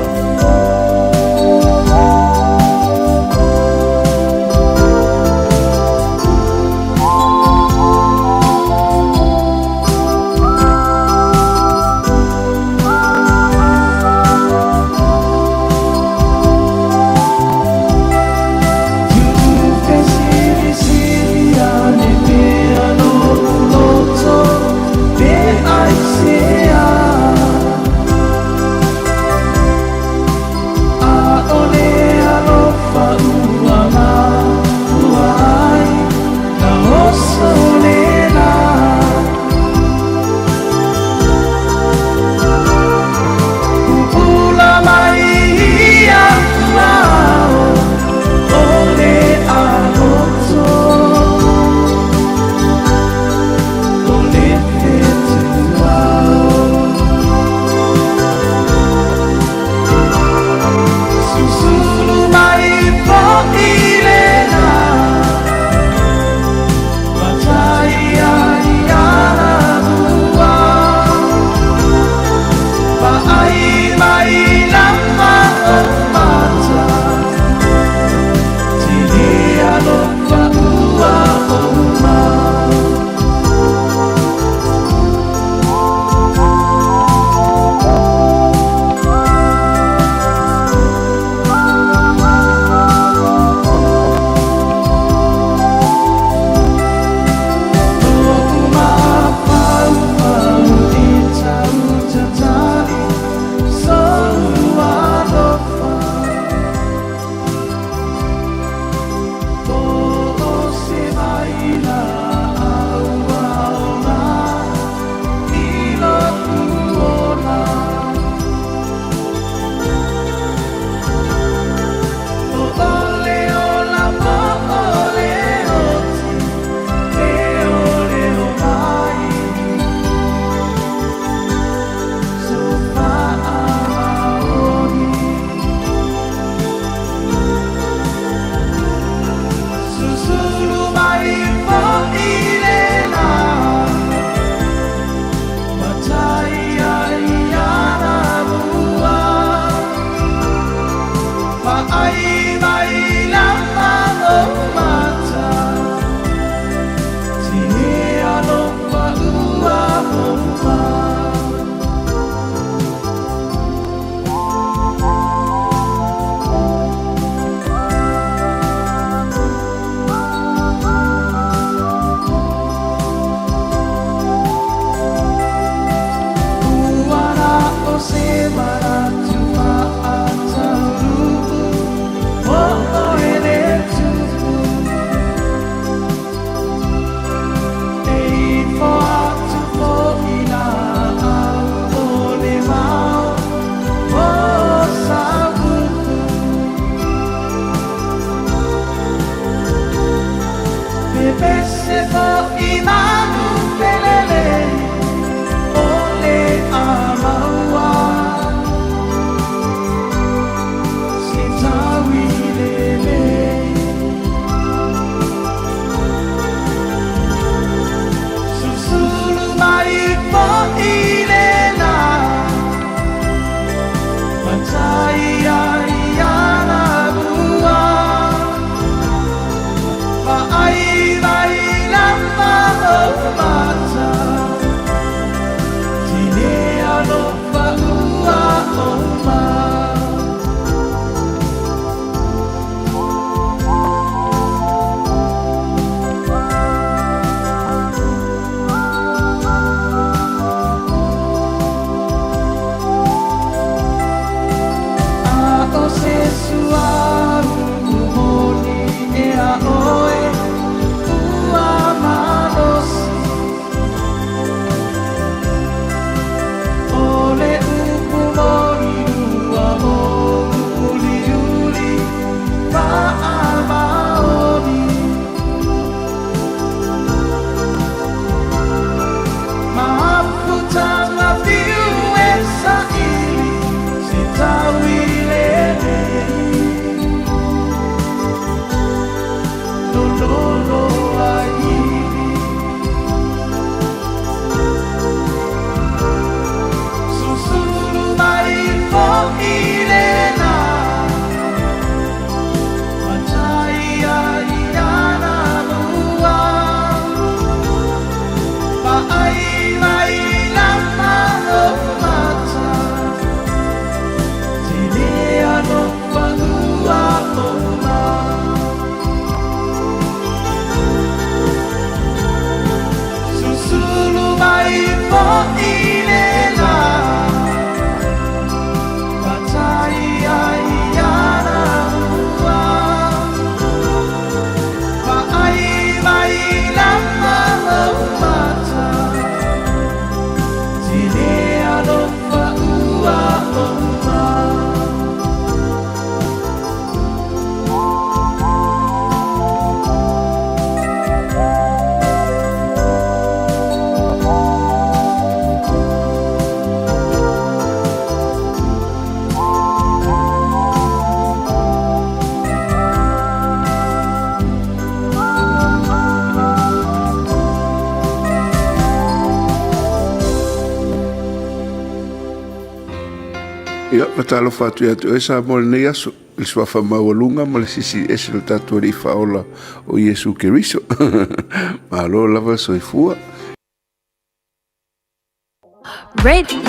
Ia, matalo fatu ya tu esa mo le nei aso. Il sua fama walunga ma le sisi ese le tatu ri faola o Yesu Keriso. Ma lo lava soifua.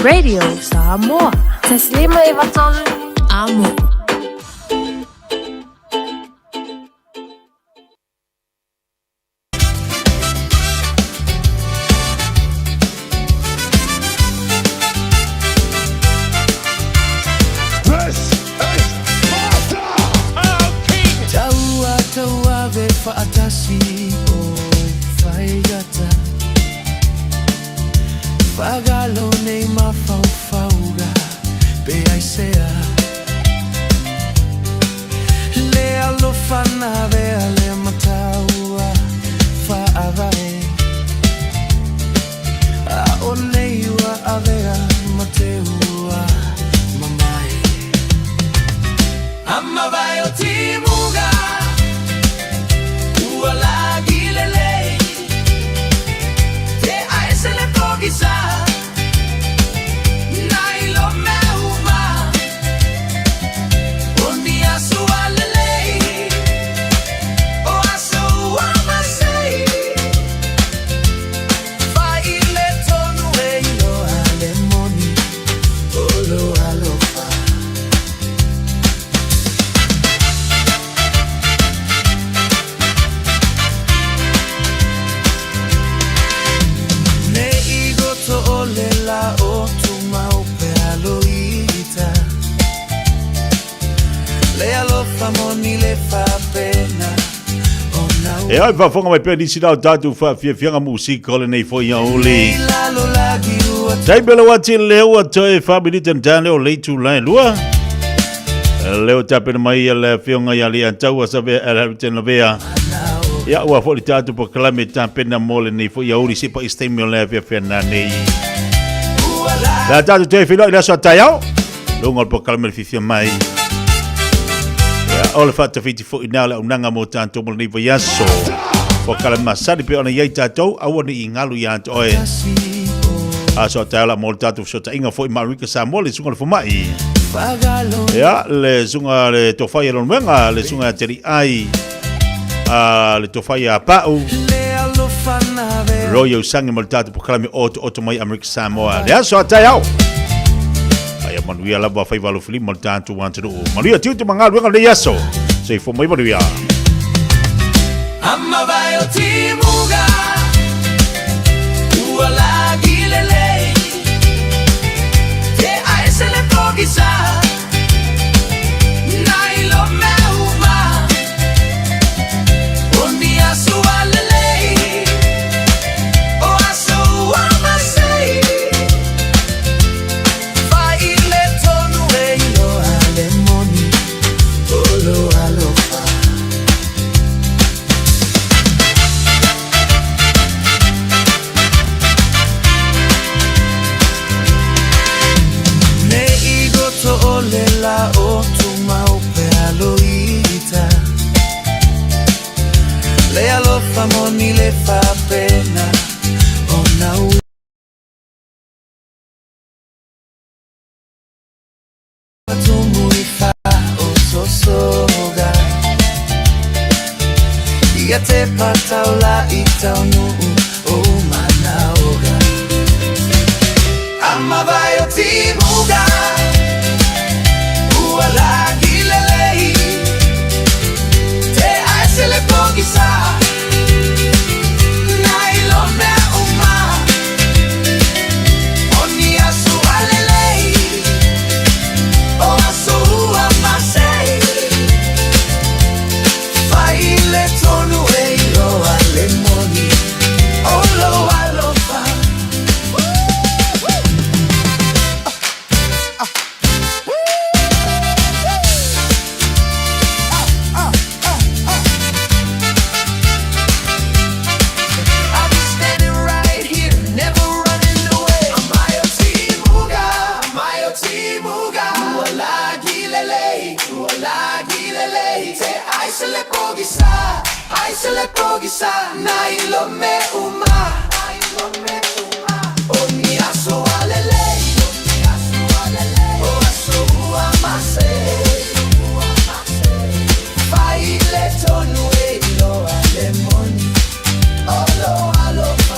Radio Samoa. Taslima iwaton amo. Faatasi o faigata Fagalo nei mafauga Pe aisea Le alofana vea le mataua Faavae A oneiua avea mateua Mamae Amma vai o timuga lagi lele te aise le pogisa nailo meuma oni asu lele o asu amasei fa ile tonu eilo alemoni olo alofa la o tu mau pe aloita le alo famoni le fa pena e ai va fonga mai pe di sida tatu fa fianga musika le nei fo ia oli dai bela wati leo atoe family tentane o le tu line lua leo tape mai le fianga ia li antau sabe el tenovea ya wa fo tatu po klame tape na mole nei fo ia oli si pa istemio le fianga nei la tatu te filo ila so tayao longo po kalme fifia mai ya ole fata fiti fo inala unanga mo tanto mo ni vayaso po kalma sadi pe ona yai tatu awoni ingalu ya to e aso tayala mo tatu so ta inga fo marika samole sunga fo mai ya le sunga le tofaya lo menga le sunga teri ai le tofaya pau Royo sangi maltatu po kalami oto mai Amerika Samoa. Lea so atayao. Aya manuia laba fai valo fili maltatu wantu. Manuia tiu te mangalu wenga le yaso. Sei fo mai manuia. Amma vai o timuga. Ua lagi lele. Te aise le pogisa. Nailo meuma. Oni asu alele. La o tu mau pe aloita le alo famoni le fa pena o nau tu mui fa o sosoga ia te pataula itaunu o manaoga amma vai o timuga lagi lelei te aise le pogisa nailo me uma sa na ilo me uma o mi aso alele o aso ua mase fai le tonu e lo alemoni olo alofa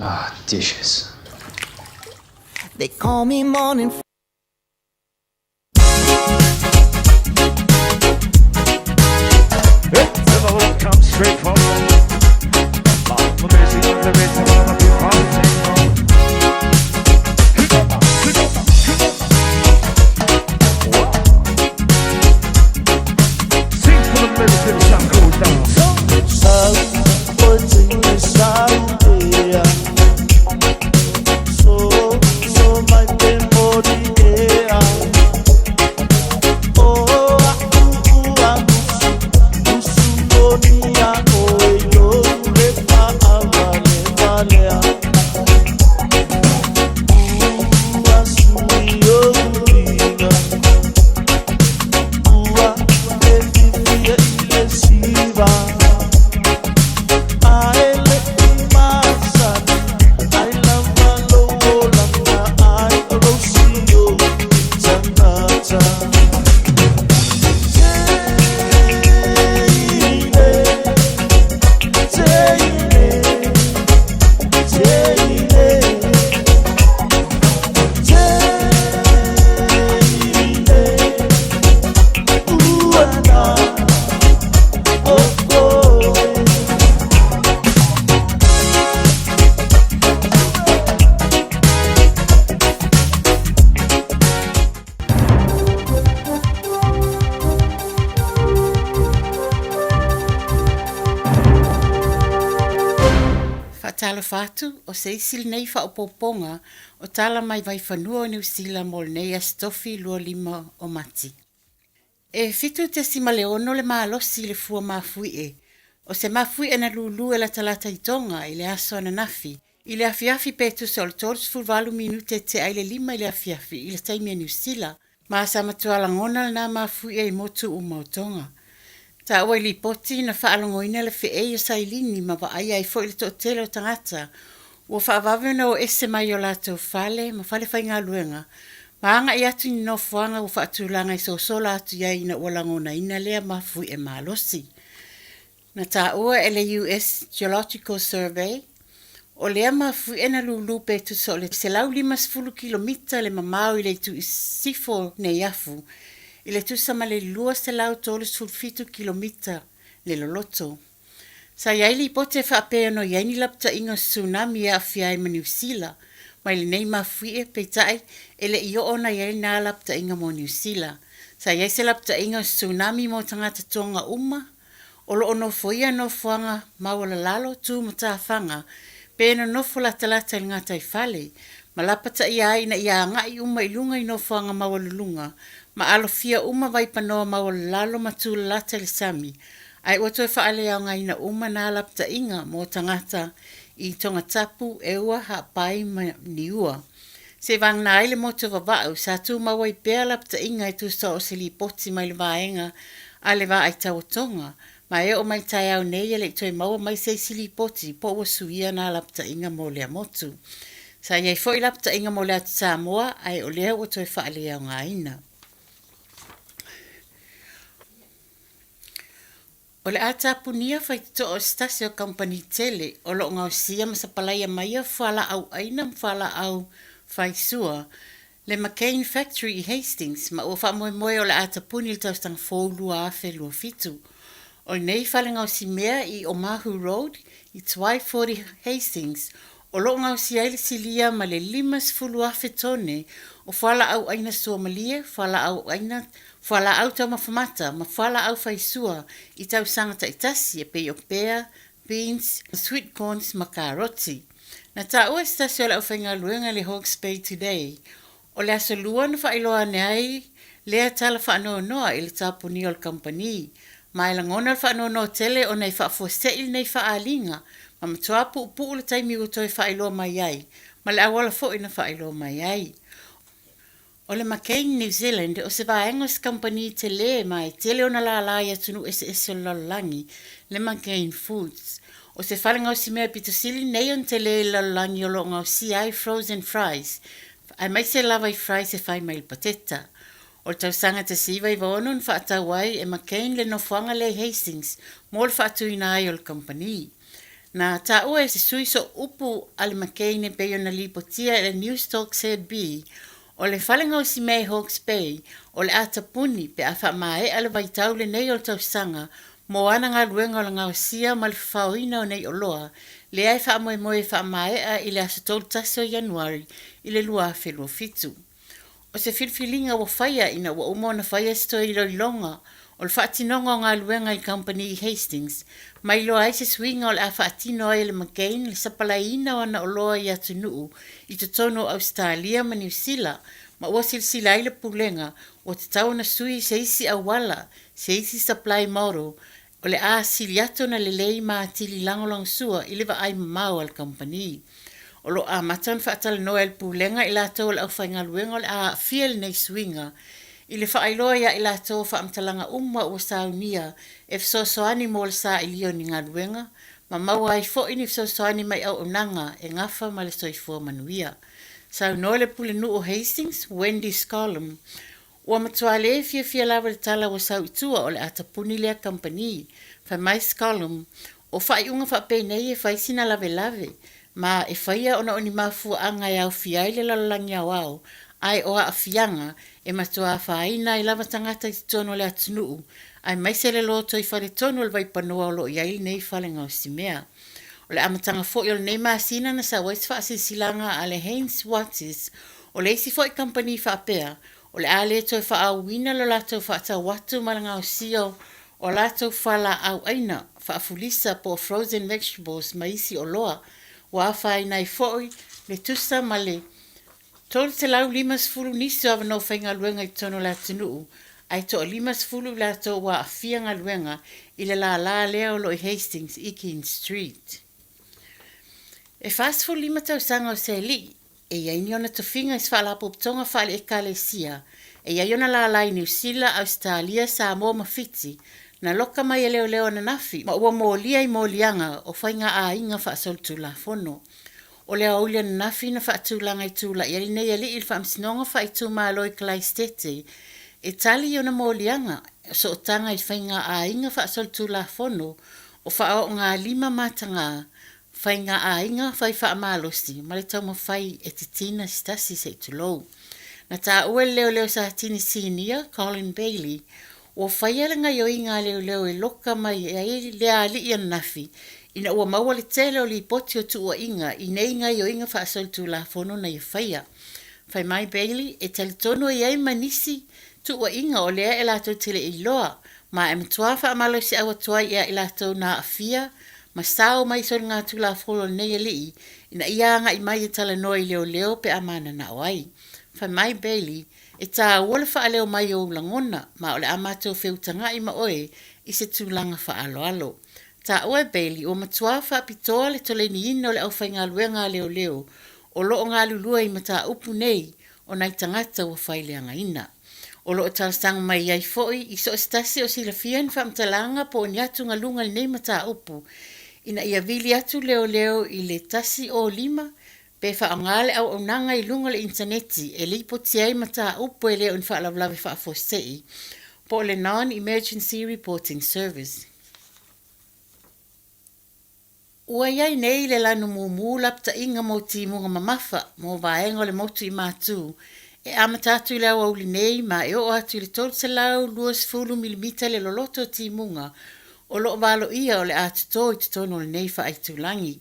Ah, dishes. They call me morning. Come straight from the basic of the rhythm of the sing for the medicine sun goes down. Fatu o se isi nei fa o poponga o tala mai vai whanua o New Zealand mo nei a stofi lua lima o mati. E fitu te si maleono le maalosi le fua mafui e. O se mafui e na lulu e la talata i tonga i le aso ana nafi. I le afiafi petu se o le tors fulvalu minute te aile lima i le afiafi i le taimia New Zealand. Ma sa matuala ngona na mafui e motu umautonga. Ta ua li poti na whaalongoina le whi sa ilini ma wa ai ai fo i le to tele o tangata. Ua whaavavena o ese mai o lato whale, ma whale whai ngā luenga. Ma anga i atu ni no fuanga u whaatulanga i so sola atu iai ina ua langona ina lea ma fui e malosi. Na ta ua e le US Geological Survey, o lea ma fui e na lulu petu so le se lau 5 kilomita le mamau i le tu sifo ne yafu. I le tusa ma le lua se lau tolu sulfitu kilomita le loloto. Sa iai li pote whaapea no iai lapta inga tsunami e awhiai ma New Zealand. Mai le nei mawhi e peitai e le io ona iai nā lapta inga mo New Zealand. Sa iai se lapta inga tsunami mo tangata tonga uma. Olo ono foia no fuanga mawala lalo tu matawhanga. Pēna no fula talata il ngata i whale. Ma lapata iai na ia ngai uma ilunga i no fuanga mawalulunga. Ma alofia uma vai panoa mawala lalo matula lata le sami. Ai oto e whaale au ngai na uma nā lapta inga mo tangata i tonga tapu e ua hapai ni ua. Se vang na aile mo te wawau sa tu mawa i pēr lapta inga i tu sa o se li poti mai le vaenga a le va ai tau tonga. Ma e o mai tai au nei ele toi maua mai se sili poti po ua suia nā lapta inga mo lea motu. Sa iai fo i lapta inga mo lea Samoa ai o lea oto e whaale au ngaina. O le ata punia fai to o stasio company tele o lo ngau sia ma sa palaya mai fala au aina fala au fai sua le McCain Factory i Hastings ma o fa moe moe o le ata puni le tau stang fōlu a afe lua fitu. O nei fale ngau si mea i Omahu Road i 240 Hastings o lo ngau si aile silia ma le 5 afe tone o fala au aina sua malia fala au aina fala au tau mawhamata, ma fala au faisua i tau sangata i tasi e pei o pea, beans, sweet corns, ma karoti. Na ta ua stasio le au whainga luenga le Hawke's Bay Today, o le aso lua na whailoa nei Lea tala whaanonoa i le tāpuni o le company. Mai la ngona le whaanonoa tele o nei whaafosei nei whaalinga. Ma matua pu le taimi o toi whaailoa mai ai. Ma le awala fo ina whaailoa mai ai. O le McCain New Zealand o se vaengos company te le mai tele ona la la ia tunu ese o lalangi le McCain Foods. O se wharenga o si mea pitasili nei on te le lalangi o lo ngau CI frozen fries. Ai mai se lava i fries e whai mai pateta. O le tausanga te siwa i vaonon whaatau ai e McCain le nofuanga le Hastings mo le whaatu ina ai o le company. Na ta ua se sui so upu ale McCain e peo na lipotia e Newstalk said B o le whalenga o si mei Hawke's Bay o le atapuni pe a wha mae ale vaitau le nei o le tausanga mo ana ngā luenga o le ngau sia ma le whauina o nei o loa le ai wha moe moe wha mae a i le asatol tasi o Januari i le lua whelua fitu. O se filfilinga wa whaia ina wa umo na whaia stoi ilo longa o le whaatinonga o ngā luenga i company Hastings mai loa ai se swinga o le a whaatino ai le McCain le sapalaina o ana o loa i atu nuu i te tono Australia ma New Zealand ma ua silsila i le pulenga o te tau na sui se isi awala se isi supply model o le a siliato na lelei ma atili langolong sua i le va ai mamau al company. O lo a matan whaatala noa el pulenga i lato o le au whainga luenga o le a fiel nei swinga i le whaailoa ia i lato whaamtalanga ua saunia e fsosoani mo le sa i lio ni ngā luenga ma maua ai fo ini fsosoani mai au unanga e ngafa ma le soifua manuia. Sau noa le pule nu o Hastings, Wendy Scollum, ua matua le fia lawa le tala wa sau itua o le atapuni lea company, whai mai Scollum, o whai unga whape nei e whai sina lave, ma e whaia ona oni mafua anga e au fiai le lalalangi au au, ai oa a fianga e matua whaina i lava tangata i tono le atunuu, ai mai se le loto i whare tono le vai panoa o lo iai nei whale ngau si mea. O le amatanga fo i o le nei maasina na sa wais wha silanga a le Haynes Wattis, o le isi fo i company whaapea, o le ale toi wha au wina lo lato wha ata watu malanga o sio, o lato whala au aina, wha fulisa po frozen vegetables ma isi o loa, wa whai nai foi le tusa ma le tolu te lau limas fulu nisi awa no whainga luenga i tono la tunuu, ai to limas fulu la to wa a fianga luenga i le la leo lo i Hastings i King Street. E fast fu lima tau sanga o se li, e ia iniona to finga is whala poptonga whale e kalesia, e ia iona la lai New Zealand, Australia, Samoa ma Fiji, na loka mai e leo na nafi, ma ua molia i molianga o whainga a inga wha sol tula fono. O lea aulia na nafi na wha tūlanga i tūla, i nei ali il wha amsinonga wha i tū māloi kalai stete, e tali iona molianga, so o tanga i whainga a inga wha sol tula fono, o wha o ngā lima matanga, whainga a inga whai wha amalosi, ma le tau ma whai e titina stasi se tulou. Na tā ue leo sa tini sinia, Colin Bailey, o whaialenga yo i ngā leo e loka mai e lea ali i nafi, ina ua maua le tele o li poti o tu ua inga, i nei ngai o inga wha asol tu la fono na i whaia. Whai mai Bailey, e tali tono i ai manisi tu ua inga o lea e lato tele i loa, ma e mtua wha amalo si awa tua ia i lato na afia, ma sao mai sol ngā tu la fono nei ali, ina ia nga i mai e tala noa i leo pe amana na oai. Whai mai Bailey, e tā wala wha aleo mai o langona, ma ole amato whiutanga i ma oe, i se tūlanga wha alo. Ta oe Bailey o matua wha pitoa le tole ni ino le au whainga luenga leo, o loo ngā lulua i mata upu nei, o nai tangata wa whaileanga ina. O loo talasanga mai ai foi, i so stasi o sila fian wha mtalanga po ni atu ngā lunga nei mata upu, ina ia vili atu leo i le tasi o lima, pe wha ngale au nanga i lunga le interneti, e lipo tiai mata upu e leo in wha lavlawe wha fosei, po le Non-Emergency Reporting Service. Ua iai nei le lanu mumu lapta inga mo timunga mamafa, mo vaenga le motu i mātū, e amatatu leo au li nei, ma e o atu le tolu se lau 2 mm le loloto timunga, o lo valo ia o le atu tō i tutono le nei wha ai tūlangi.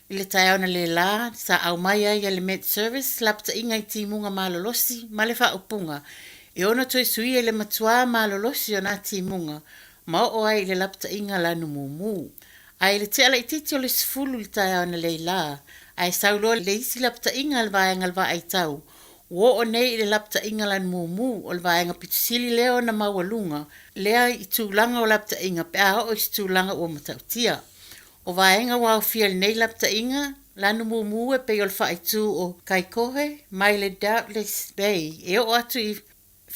I le tai auna le la, sa au mai ai le Med Service, lapta inga i timunga malolosi, ma le wha upunga, e ona toi sui e le matua malolosi o nā timunga, ma o ai le lapta inga lanu mumu. Ai le te ala i titi o le sifulu le tai auna le la, ai saulo le isi lapta inga alva ai tau, Wo o nei le lapta inga lan mumu o le vaenga pitusili leo na mawalunga, lea i tūlanga o lapta inga pe aho o i tūlanga o matautia. O vaenga wau fia nei lapta inga, lanu mumu e pe o le whaitu o Kaikohe, mai le Doubtless Bay, e o atu i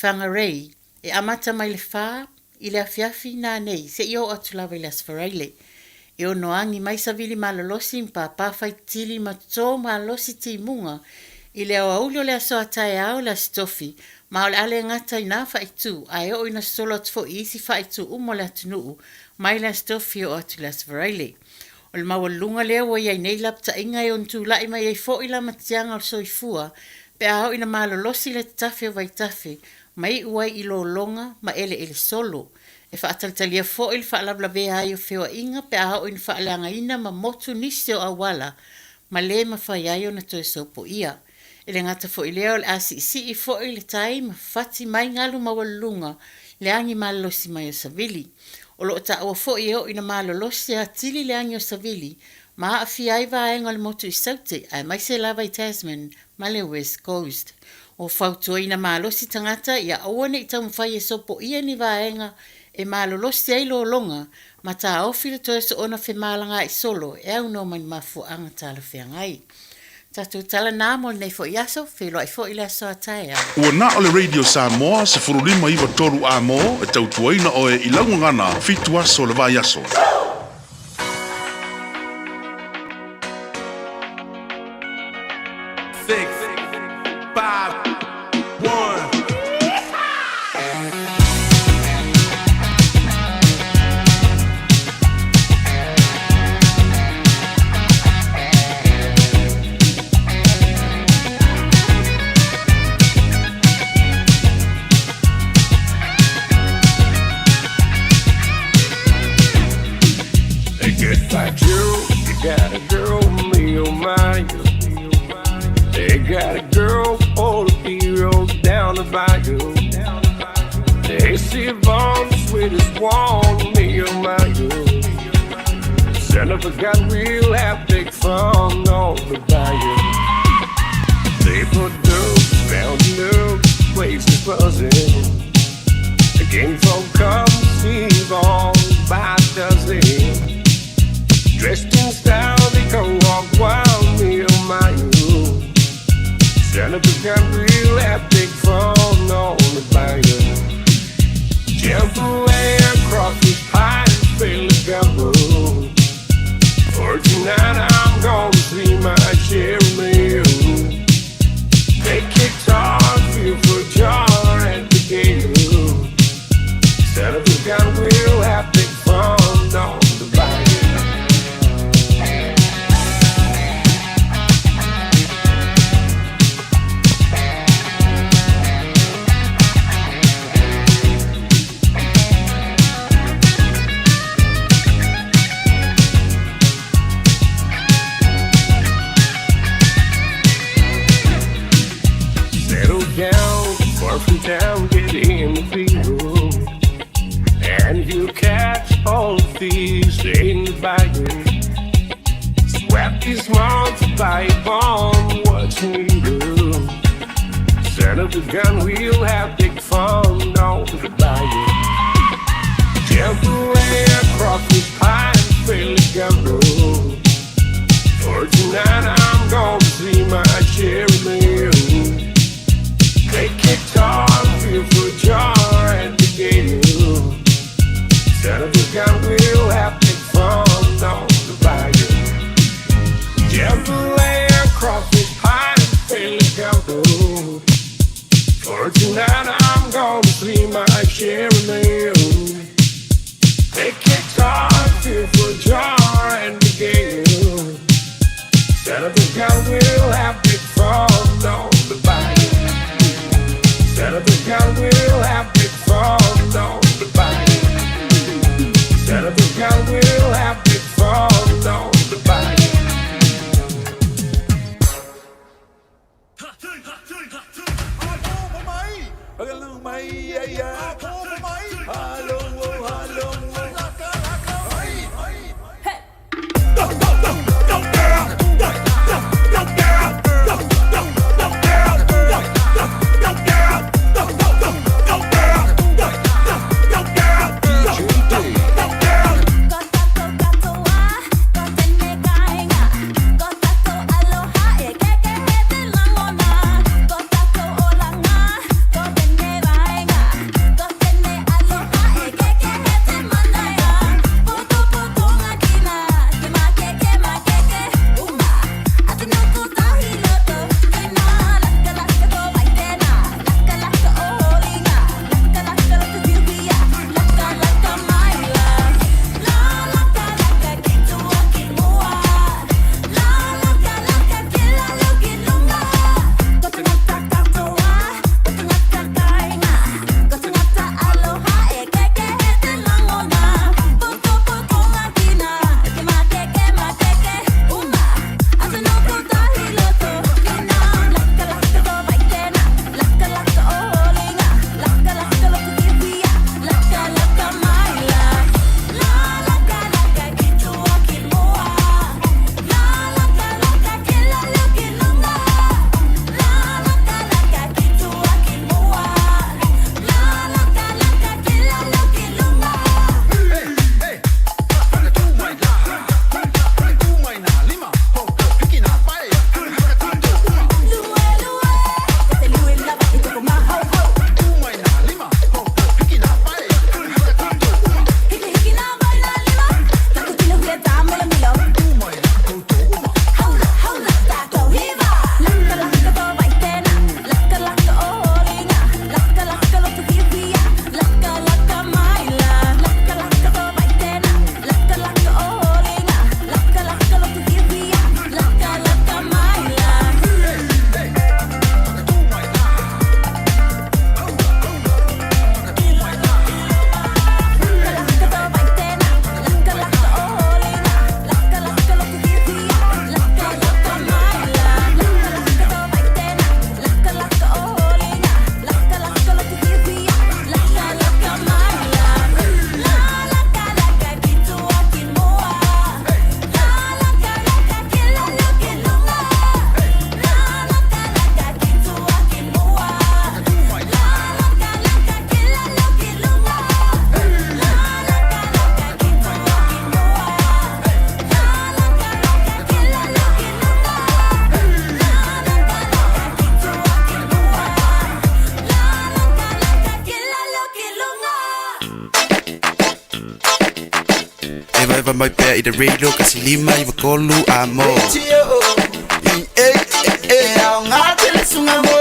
Whangarei, e amata mai le whā, i le afiafi nā nei, se i o atu lawa i le asfaraile. E o noangi mai savili malolosi mpa pawhai tili matō malolosi ti munga, i le auli o le aso atai au le stofi, ma o le ale ngata i nā whaitu, a e o ina solo atfo i isi whaitu umo le atunuu, mai le stofi o atu le asfaraile. O le mawalunga lea wa iai nei lapta inga e ontu lai mai ei fo ila matianga o soifua, pe au ina malolosi le tafe o vai tafe, mai uai i lo longa ma ele solo. E whaatalitalia fo il whaalablawe ai o whiwa inga pe au ina whaalanga ina ma motu nisi o awala, ma le ma whai ai o na toe sopo ia. E le ngata fo i leo le asi isi i fo i le tai ma whati mai ngalu mawalunga le angi malolosi mai o savili. O lo ta o fo i o ina malolosi a tili le angi o savili, ma a fiai vaenga le motu i saute, ai mai se lava i Tasman, ma le West Coast. O fautua ina malosi tangata, ia awane i tau mwhai e sopo ia ni vaenga, e malolosi ai lo longa, ma ta au fila toe so ona fe malanga i solo, e au no mani mafu anga tala whiangai. Tatu tala nāmo nei fo iaso, whilo ai fo ila so atai au. Ua na o le Radio Samoa, se furulima iwa toru a mo, e tau tuaina o e ilangu ngana, fitu aso le vai aso. For tonight I'm gonna see my share of meal. They kicked off here for a jar and mai pea I the radio kasi lima I vakolu amo Au ngate le sunga mo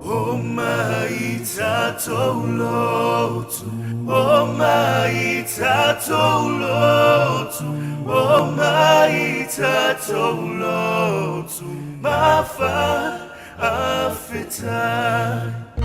Oh my tato lotu, oh my tato lotu, oh my tato lotu, mafa afita.